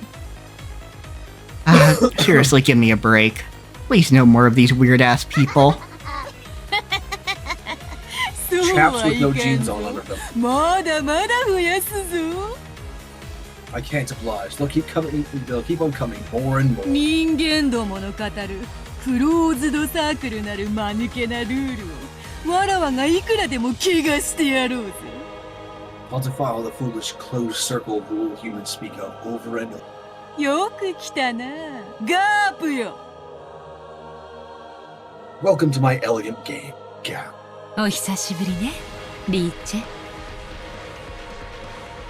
Seriously, give me a break. Please no more of these weird-ass people. chaps with no jeans on under them. まだまだ増やすぞ。 I can't oblige. They'll keep on coming more and more. 人間どもの語るクローズドサークルなる間抜けなルールをわらわがいくらでも怪我してやろうぜ。 I'll defile the foolish closed circle rule humans speak of over and over. よく来たな、ガープよ。 Welcome to my elegant game, Gap. お久しぶりね、リーチェ。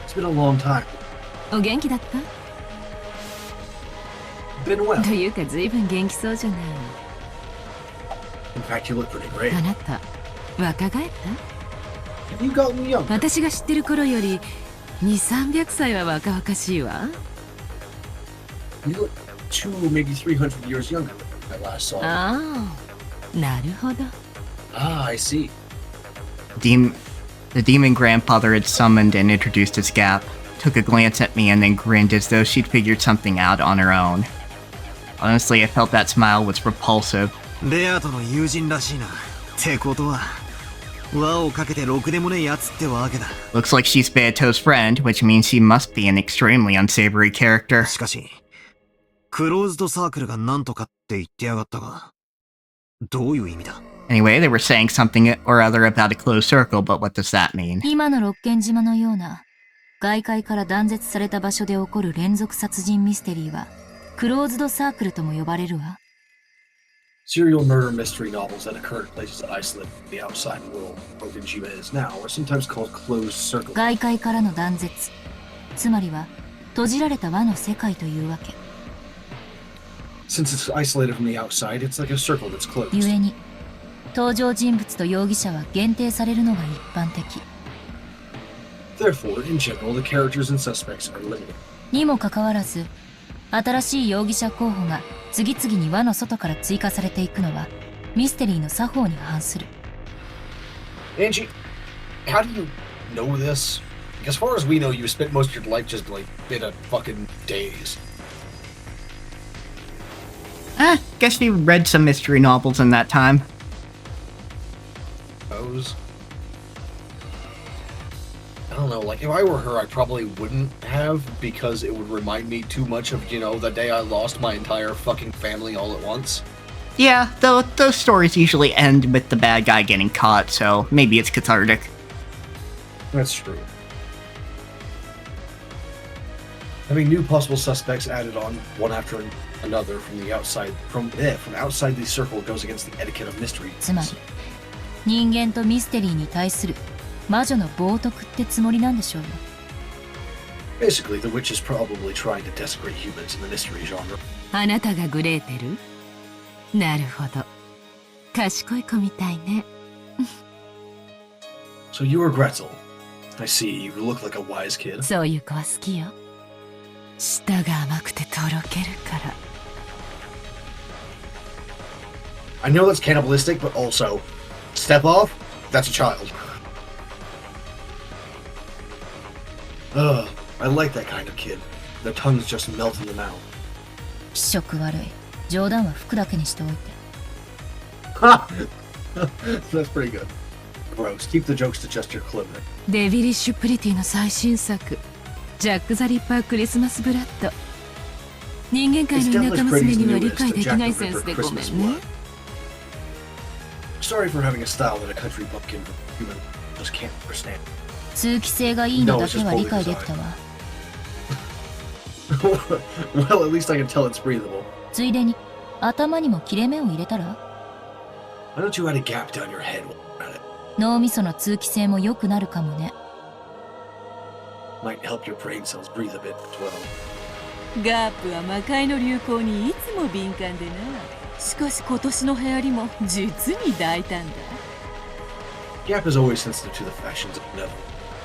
It's been a long time. お元気だった？ Been well. というか随分元気そうじゃない。 In fact, you look pretty great. あなた、若返った？ You got me young. 私が知ってる頃より2、300歳は若々しいわ。 You look 200, maybe 300 years younger than I last saw you. ああ、なるほど。 Ah, I see. The demon grandfather had summoned and introduced as Gap, took a glance at me and then grinned as though she'd figured something out on her own. Honestly, I felt that smile was repulsive. ベアとの友人らしいな。ってことは、輪をかけてろくでもねえやつってわけだ。 Looks like she's Beato's friend, which means she must be an extremely unsavory character. しかし、クローズドサークルがなんとかって言ってやがったが、どういう意味だ？ Anyway, they were saying something or other about a closed circle, but what does that mean? 今のロッケン島のような外界から断絶された場所で起こる連続殺人ミステリーはクローズドサークルとも呼ばれるわ。 Serial murder mystery novels that occur in places isolated from the outside world, Rokkenjima is now, are sometimes called closed circles. 外界からの断絶、つまりは閉じられた輪の世界というわけ。 Since it's isolated from the outside, it's like a circle that's closed. 故に登場人物と容疑者は限定されるのが一般的。 Therefore, in general, the characters and suspects are limited. にもかかわらず、新しい容疑者候補が次々に輪の外から追加されていくのはミステリーの作法に反する。 Angie, how do you know this? As far as we know, you spent most of your life just like in a fucking daze. Guess you read some mystery novels in that time. Those. I don't know, like, if I were her, I probably wouldn't have, because it would remind me too much of, you know, the day I lost my entire fucking family all at once. Yeah, though those stories usually end with the bad guy getting caught, so maybe it's cathartic. That's true. Having new possible suspects added on, one after another from the outside, from outside the circle goes against the etiquette of mystery. つまり、人間とミステリーに対する魔女の冒涜ってつもりなんでしょうよ。 Basically, the witch is probably trying to desecrate humans in the mystery genre. あなたがグレーテル？なるほど。賢い子みたいね。So you are Gretel. I see, you look like a wise kid. そういう子は好きよ。舌が甘くてとろけるから。 I know that's cannibalistic, but also, step off? That's a child. Ugh, I like that kind of kid. Their tongues just melt in the mouth. 気色悪い。冗談は服だけにしておいて。That's pretty good. Gross. Keep the jokes to just your clothing. デビリッシュプリティの最新作、ジャック・ザ・リッパー・クリスマス・ブラッド。人間界の田舎娘には理解できないセンスでごめんね。Sorry for having a style that a country bumpkin human just can't understand. 通気性がいいのだけは理解できたわ。Well, at least I can tell it's breathable. ついでに頭にも切れ目を入れたら？ Why don't you add a gap down your head while you're at it? 脳みその通気性も良くなるかもね。Might help your brain cells breathe a bit as well. ガープは魔界の流行にいつも敏感でな。しかし今年の流行りも実に大胆だ。 Gap is always sensitive to the fashions of the devil.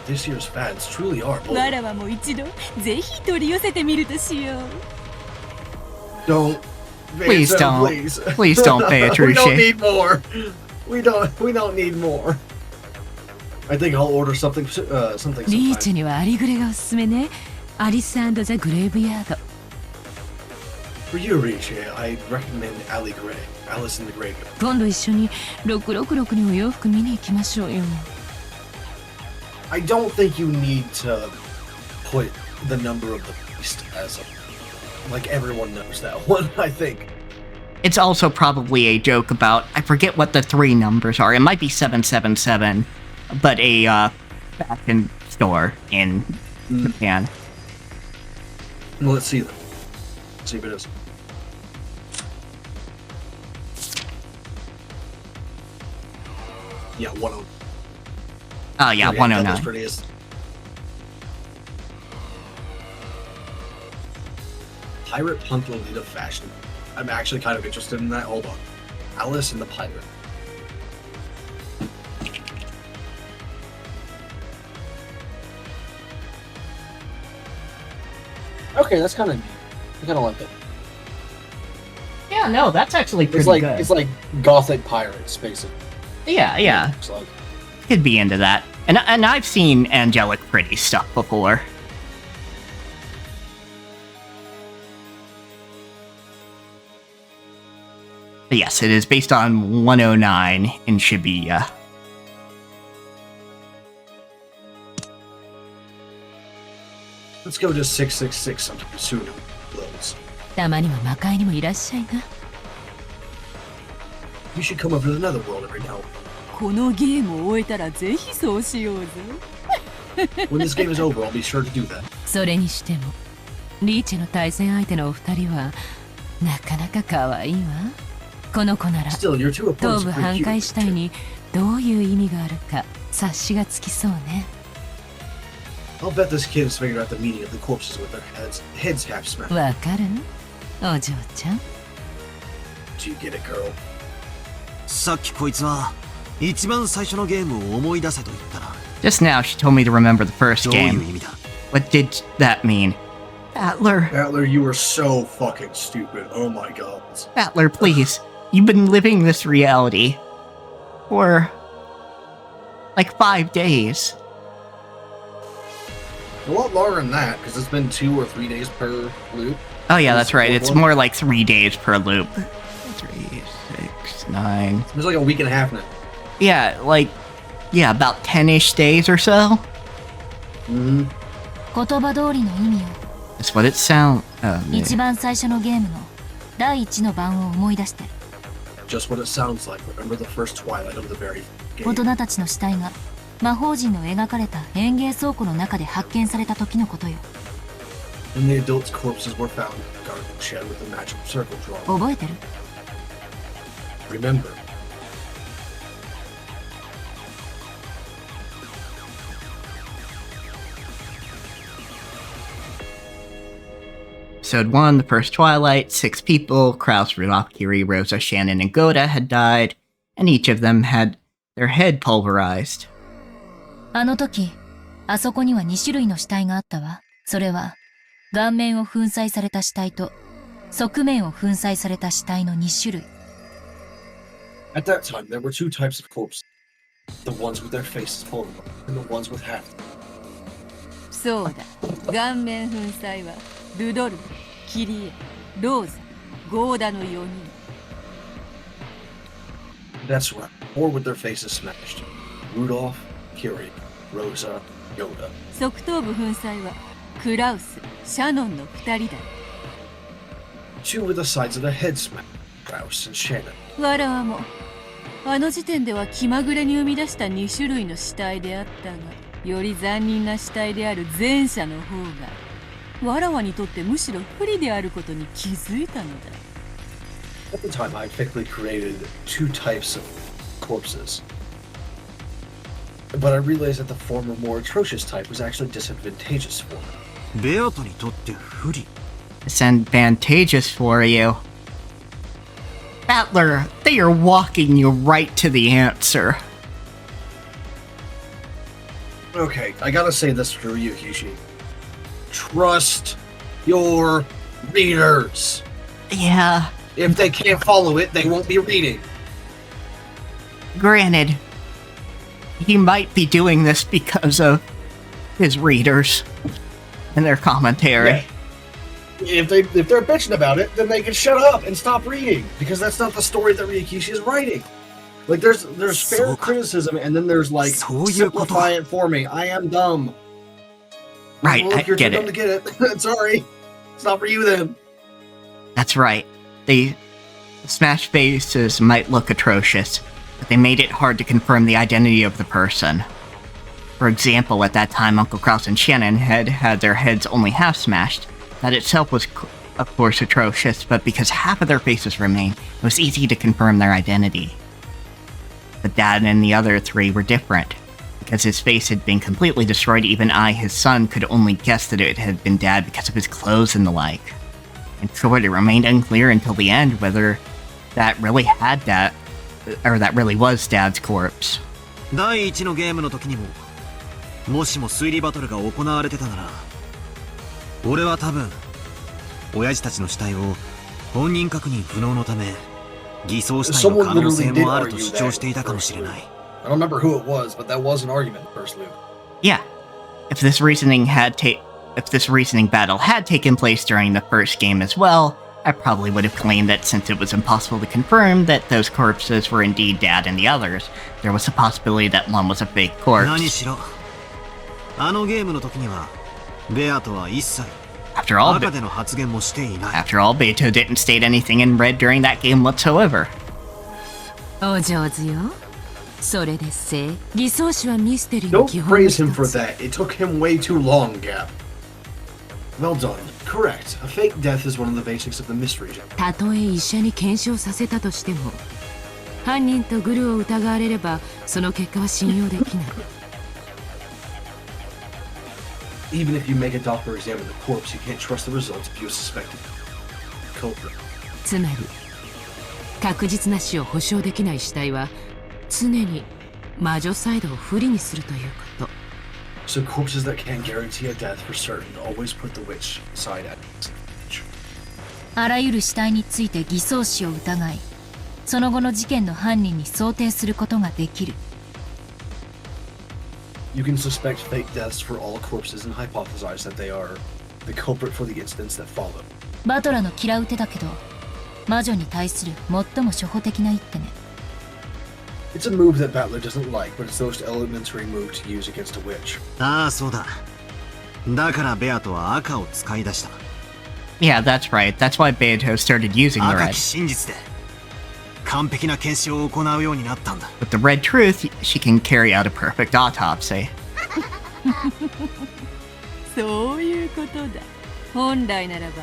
This year's fads truly are bold. わらわも一度ぜひ取り寄せてみるとしよう。 Don't. Please don't. Please don't, We don't Beatrice. need more. We don't need more. I think I'll order something リー sometime. チェにはアリグレがおすすめね。アリス&ザ・グレーブヤード。 For you, Rich, I recommend Ali Gray, Alice in the Graveyard. 今度一緒に666にお洋服見に行きましょうよ。I don't think you need to put the number of the beast as a... Like, everyone knows that one, I think. It's also probably a joke about, I forget what the 3 numbers are. It might be 777, but a fashion store in Japan. Well, let's see them. Let's see if it is. Yeah, 109. Oh, yeah, 109. Prettiest. Pirate Punk Lolita fashion. I'm actually kind of interested in that. Hold on. Alice and the Pirate. Okay, that's kind of neat. I kind of like it. Yeah, no, that's actually pretty good. It's like gothic pirates, basically. Yeah. Like. Could be into that. And I've seen angelic pretty stuff before. But yes, it is based on 109 in Shibuya. Let's go to 666 sometime soon. You should come over to another world every now and then. このゲームを終えたらぜひそうしようぜ。When this game is over, I'll be sure to do that. それにしても、リーチェの対戦相手のお二人はなかなか可愛いわ。この子なら頭部半壊死体にどういう意味があるか察しがつきそうね。I'll bet this kid has figured out the meaning of the corpses with their heads half smashed. わかる？お嬢ちゃん。Do you get it, girl? さっきこいつは一番最初のゲームを思い出せと言ったな。Just now, she told me to remember the first game. What did that mean? Battler. Battler, you were so fucking stupid. Oh my god. Battler, please. You've been living this reality for like 5 days. A lot longer than that, because it's been 2 or 3 days per loop. Oh yeah, that's right. It's more like 3 days per loop. 3, 6, 9. It's like a week and a half now. Yeah, about 10-ish days or so. Mm-hmm. 言葉通りの意味を。 That's what it sounds. 一番最初のゲームの第1の番を思い出して。 Just what it sounds like. Remember the first twilight of the very game. 大人たちの死体が魔法陣の描かれた園芸倉庫の中で発見された時のことよ。And the adults' corpses were found in the garden shed with a magical circle drawn. 覚えてる？ Remember. Episode 1, the first Twilight, 6 people, Kraus, Rudolph, Kiri, Rosa, Shannon, and Goda had died, and each of them had their head pulverized. あの時、あそこには2種類の死体があったわ。それは、顔面を粉砕された死体と、側面を粉砕された死体の2種類。At that time, there were 2 types of corpses. The ones with their faces pulverized, and the ones with half. そうだ。顔面粉砕は、ルドルフ、キリエ、ローザ、ゴーダの4人。That's right. 4 with their faces smashed. Rudolph, Kiri, Rosa, Yoda. 側頭部粉砕は、クラウス、シャノンの2人だ。2 with the sides of the head smashed. Kraus and Shannon. わらわも、あの時点では気まぐれに生み出した2種類の死体であったが、より残忍な死体である前者の方が、わらわにとってむしろ不利であることに気づいたのだ。At the time, I quickly created 2 types of corpses. But I realized that the former, more atrocious type was actually disadvantageous for me. ベアトにとって不利。 Disadvantageous for you. Battler, they are walking you right to the answer. Okay, I gotta say this for you, Kishi. Trust your readers. Yeah. If they can't follow it, they won't be reading. Granted, he might be doing this because of his readers and their commentary. Yeah. If they're bitching about it, then they can shut up and stop reading, because that's not the story that Rikishi is writing. Like there's fair criticism, and then there's like simplify it for me. I am dumb. Right, well, I you're get too it. dumb to get it. Sorry, it's not for you then. That's right. The smashed faces might look atrocious, but they made it hard to confirm the identity of the person. For example, at that time, Uncle Kraus and Shannon had their heads only half smashed. That itself was, of course, atrocious, but because half of their faces remained, it was easy to confirm their identity. But Dad and the other three were different. Because his face had been completely destroyed, even I, his son, could only guess that it had been Dad because of his clothes and the like. In short, it remained unclear until the end whether that really was Dad's corpse. 第1のゲームの時にも、もしも推理バトルが行われてたなら、俺は多分、親父たちの死体を本人確認不能のため、偽装死体の可能性もあると主張していたかもしれない。I don't remember who it was, but that was an argument in the first loop. Yeah. If this reasoning battle had taken place during the first game as well, I probably would have claimed that since it was impossible to confirm that those corpses were indeed Dad and the others, there was a possibility that one was a fake corpse. 何しろ、あのゲームの時には、ベアトは一切 After all, 赤での発言もしていない。After all, Beto didn't state anything in red during that game whatsoever. お上手よ。それでせ、偽装師はミステリーの Don't 基本の praise 一 him for つ。 that. It took him way too long, Gap. Well done. Correct. A fake death is one of the basics of the mystery genre. たとえ医者に検証させたとしても、犯人とグルを疑われれば、その結果は信用できない。Even if you make a doctor examine the corpse, you can't trust the results if you suspect the culprit. つまり、確実な死を保証できない死体は、常に魔女サイドを不利にするということ。So corpses that can't guarantee a death for certain always put the witch side at disadvantage. あらゆる死体について偽装死を疑い、その後の事件の犯人に想定することができる。You can suspect fake deaths for all corpses and hypothesize that they are the culprit for the incidents that follow. バトラの嫌う手だけど、魔女に対する最も初歩的な一手ね。It's a move that Battler doesn't like, but it's the most elementary move to use against a witch. ああ、そうだ。だからベアトは赤を使い出した。Yeah, that's right. That's why Beto started using the 赤 red. き真実で完璧な検証を行うようになったんだ。With the red truth, she can carry out a perfect autopsy. そういうことだ。本来ならば、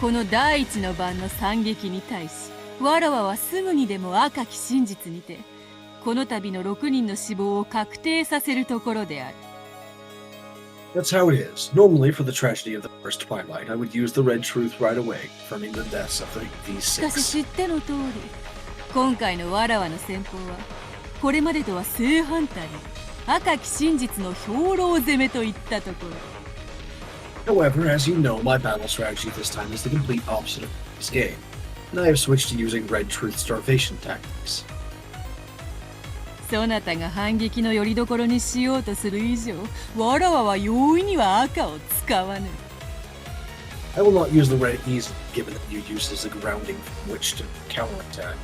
この第一の番の惨劇に対し、わらわはすぐにでも赤き真実にて、この度の6人の死亡を確定させるところである。That's how it is. Normally, for the tragedy of the first Twilight, I would use the red truth right away, confirming the deaths of these しかし six. 知っての通り、今回のわらわの戦法は、これまでとは正反対に、赤き真実の兵糧攻めといったところ。However, as you know, my battle strategy this time is the complete opposite of this game, and I have switched to using red truth starvation tactics. そなたが反撃の拠り所にしようとする以上、わらわは容易には赤を使わぬ。I will not use the red easily, given that you use it as a grounding from which to counterattack.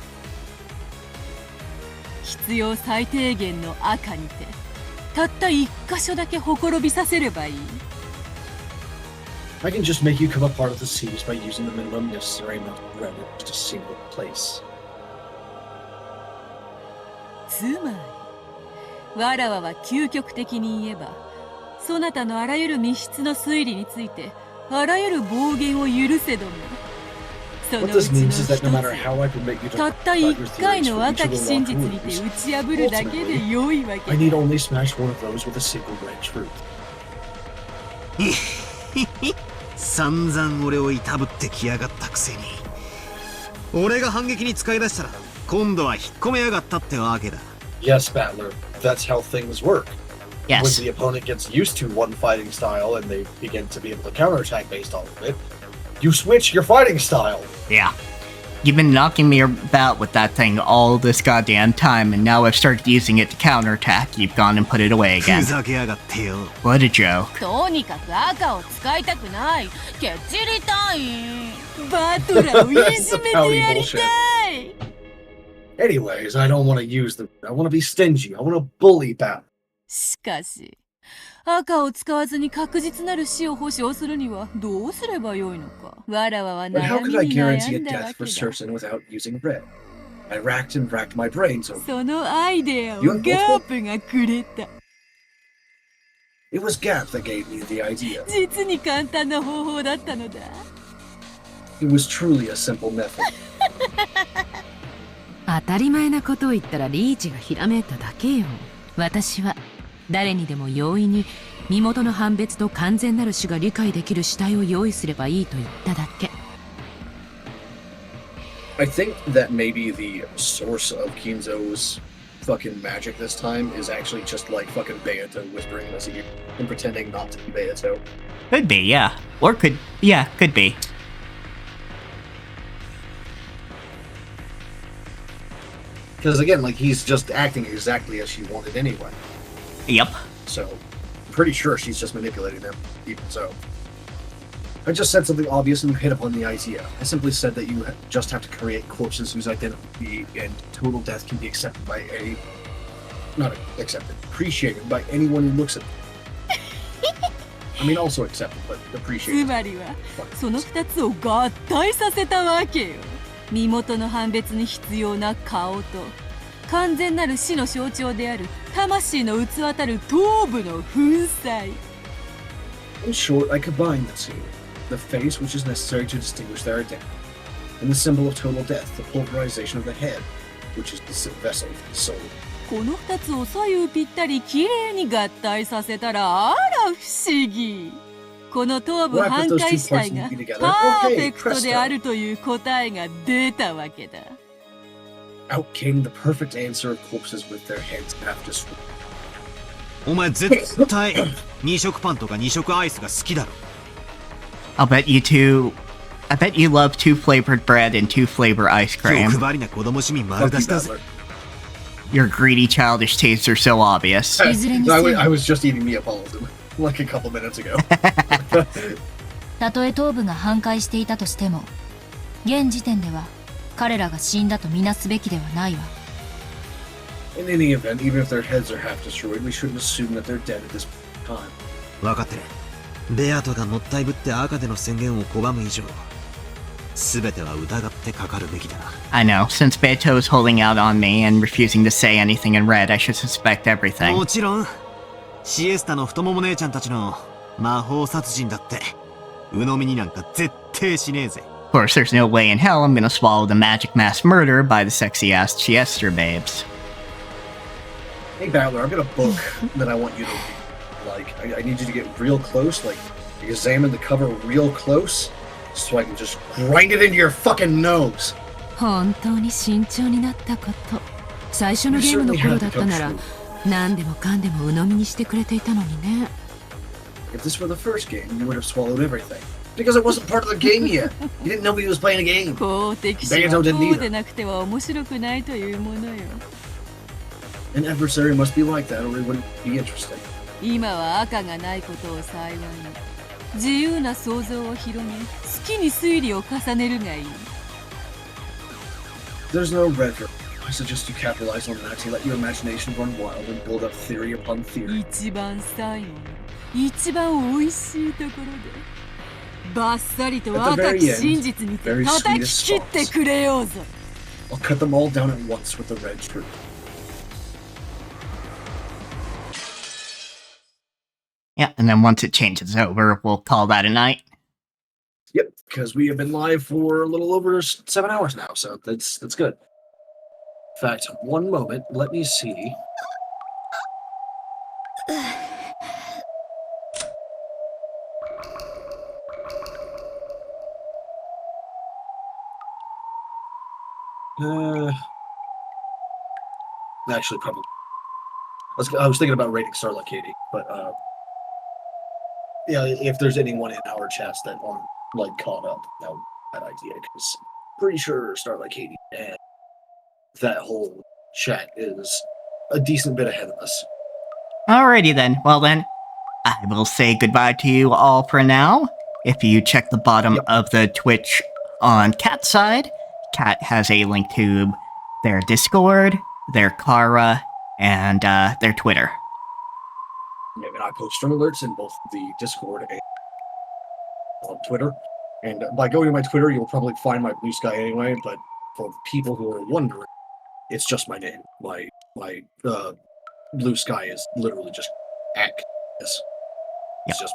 必要最低限の赤にて、たった一箇所だけほころびさせればいい。I can just make you come apart at the seams by using the minimum necessary amount of red in just a single place. つまり、わらわは究極的に言えば、そなたのあらゆる密室の推理について、あらゆる暴言を許せども、そのうちの What this means 一 is that つ no matter how I permit you to たった一回の赤き真実にて打ち破るだけで良いわけ I need only smash one of those with a single red truth. 散々俺をいたぶってきやがったくせに、俺が反撃に使い出したら今度は引っ込めやがったってわけだ。 Yes, Battler, that's how things work. Yes. When the opponent gets used to one fighting style and they begin to be able to counterattack based off of it, you switch your fighting style. Yeah. You've been knocking me about with that thing all this goddamn time, and now I've started using it to counterattack. You've gone and put it away ふ again. ざけやがってよ。 What a joke. とにかく赤を使いたくない。ケチりたい。バトラをいじめてやりたい。Anyways, I don't want to use them. I want to be stingy. I want to bully Bat. しかし、赤を使わずに確実なる死を保証するにはどうすればよいのか。わらわは But how 悩 could I みに悩 guarantee a んだわ death for けだ。 certain without using red? I racked and racked my brains over. そのアイデアを You ガ have multiple? ープがくれた。It was Gap that gave me the idea. 実に簡単な方法だったのだ。It was truly a simple method. 当たり前なことを言ったらリーチがひらめいただけよ。私は誰にでも容易に身元の判別と完全なる死が理解できる死体を用意すればいいと言っただけ。I think that maybe the source of Kinzo's fucking magic this time is actually just like fucking Beato whispering in his ear and pretending not to be Beato. Could be, yeah. Or could be. Because again, like, he's just acting exactly as she wanted anyway. Yep. So, I'm pretty sure she's just manipulating him, even so. I just said something obvious and you hit upon the idea. I simply said that you just have to create corpses whose identity and total death can be accepted by appreciated by anyone who looks at them. I mean, also accepted, but つ appreciated. まりはその2つを合体させたわけよ。身元の判別に必要な顔と完全なる死の象徴である魂の器たる頭部の粉砕。 In short, I combined the two. The face, which is necessary to distinguish their identity, and the symbol of total death, the pulverization of the head, which is the vessel of the soul. この2つを左右ぴったりきれいに合体させたら、あら不思議。この頭部半壊死体がパーフェクトであるという答えが出たわけだ。 Out came the perfect answer of corpses with their heads half destroyed. お前絶対2色パンとか2色アイスが好きだろ。I bet you love 2-flavored bread and 2-flavor ice 欲 cream. 張りな子供市民丸出しだぜ。 Your greedy childish tastes are so obvious. I was just eating Neapolitan like a couple minutes ago. たとえ頭部が半壊していたとしても、現時点では彼らが死んだとみなすべきではないわ。In any event, even if their heads are half destroyed, we shouldn't assume that they're dead at this time. 分かってる。ベアトがもったいぶって赤での宣言を拒む以上、全ては疑ってかかるべきだな。I know, since Beto is holding out on me and refusing to say anything in red, I should suspect everything. もちろん、シエスタの太もも姉ちゃんたちの魔法殺人だって、鵜呑みになんか絶対しねえぜ。Of course, there's no way in hell I'm gonna swallow the magic mass murder by the sexy-ass Chiester babes. Hey Battler, I've got a book that I want you to read. Like, I need you to get real close, like, examine the cover real close, so I can just grind it into your fucking nose. 本当に慎重になったこと。最初のゲームの頃だったなら、何でもかんでも鵜呑みにしてくれていたのにね。If this were the first game, you would have swallowed everything. Because it wasn't part of the game yet. You didn't know he was playing a game. 公的死はこうでなくては面白くないというものよ。An adversary must be like that, or it wouldn't be interesting. 今は赤がないことを幸いに、自由な想像を広げ、好きに推理を重ねるがいい。There's no red for. I suggest you capitalize on that to let your imagination run wild and build up theory upon theory. 一番最後の、一番美味しいところで。バッサリと赤き真実にて叩き切ってくれようぞ。I'll cut them all down at once with the red truth. Yeah, and then once it changes over, we'll call that a night. Yep, because we have been live for a little over 7 hours now, so that's good. In fact, one moment, let me see. Actually, probably. I was thinking about rating Starlight Katie, but yeah, if there's anyone in our chats that aren't like caught up, that would be a bad idea. Because pretty sure Starlight Katie and that whole chat is a decent bit ahead of us. Alrighty then. Well then, I will say goodbye to you all for now. If you check the bottom of the Twitch on Cat's side, Cat has a link to their Discord, their Kara, and their Twitter. Yeah, and I post stream alerts in both the Discord and on Twitter. And by going to my Twitter, you'll probably find my Blue Sky anyway. But for people who are wondering, it's just my name. My Blue Sky is literally just It's just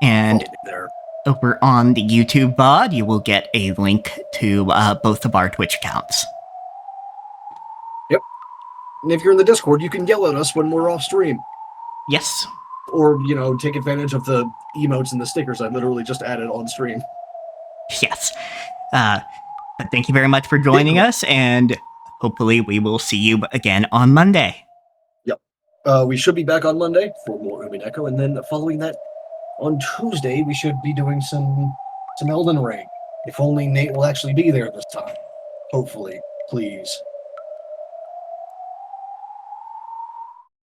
and there. Over on the YouTube VOD, you will get a link to both of our Twitch accounts. Yep. And if you're in the Discord, you can yell at us when we're off stream. Yes. Or, take advantage of the emotes and the stickers I literally just added on stream. Yes. But thank you very much for joining us, and hopefully we will see you again on Monday. Yep. We should be back on Monday for more Umineko, and then following that, on Tuesday, we should be doing some Elden Ring. If only Nate will actually be there this time. Hopefully. Please.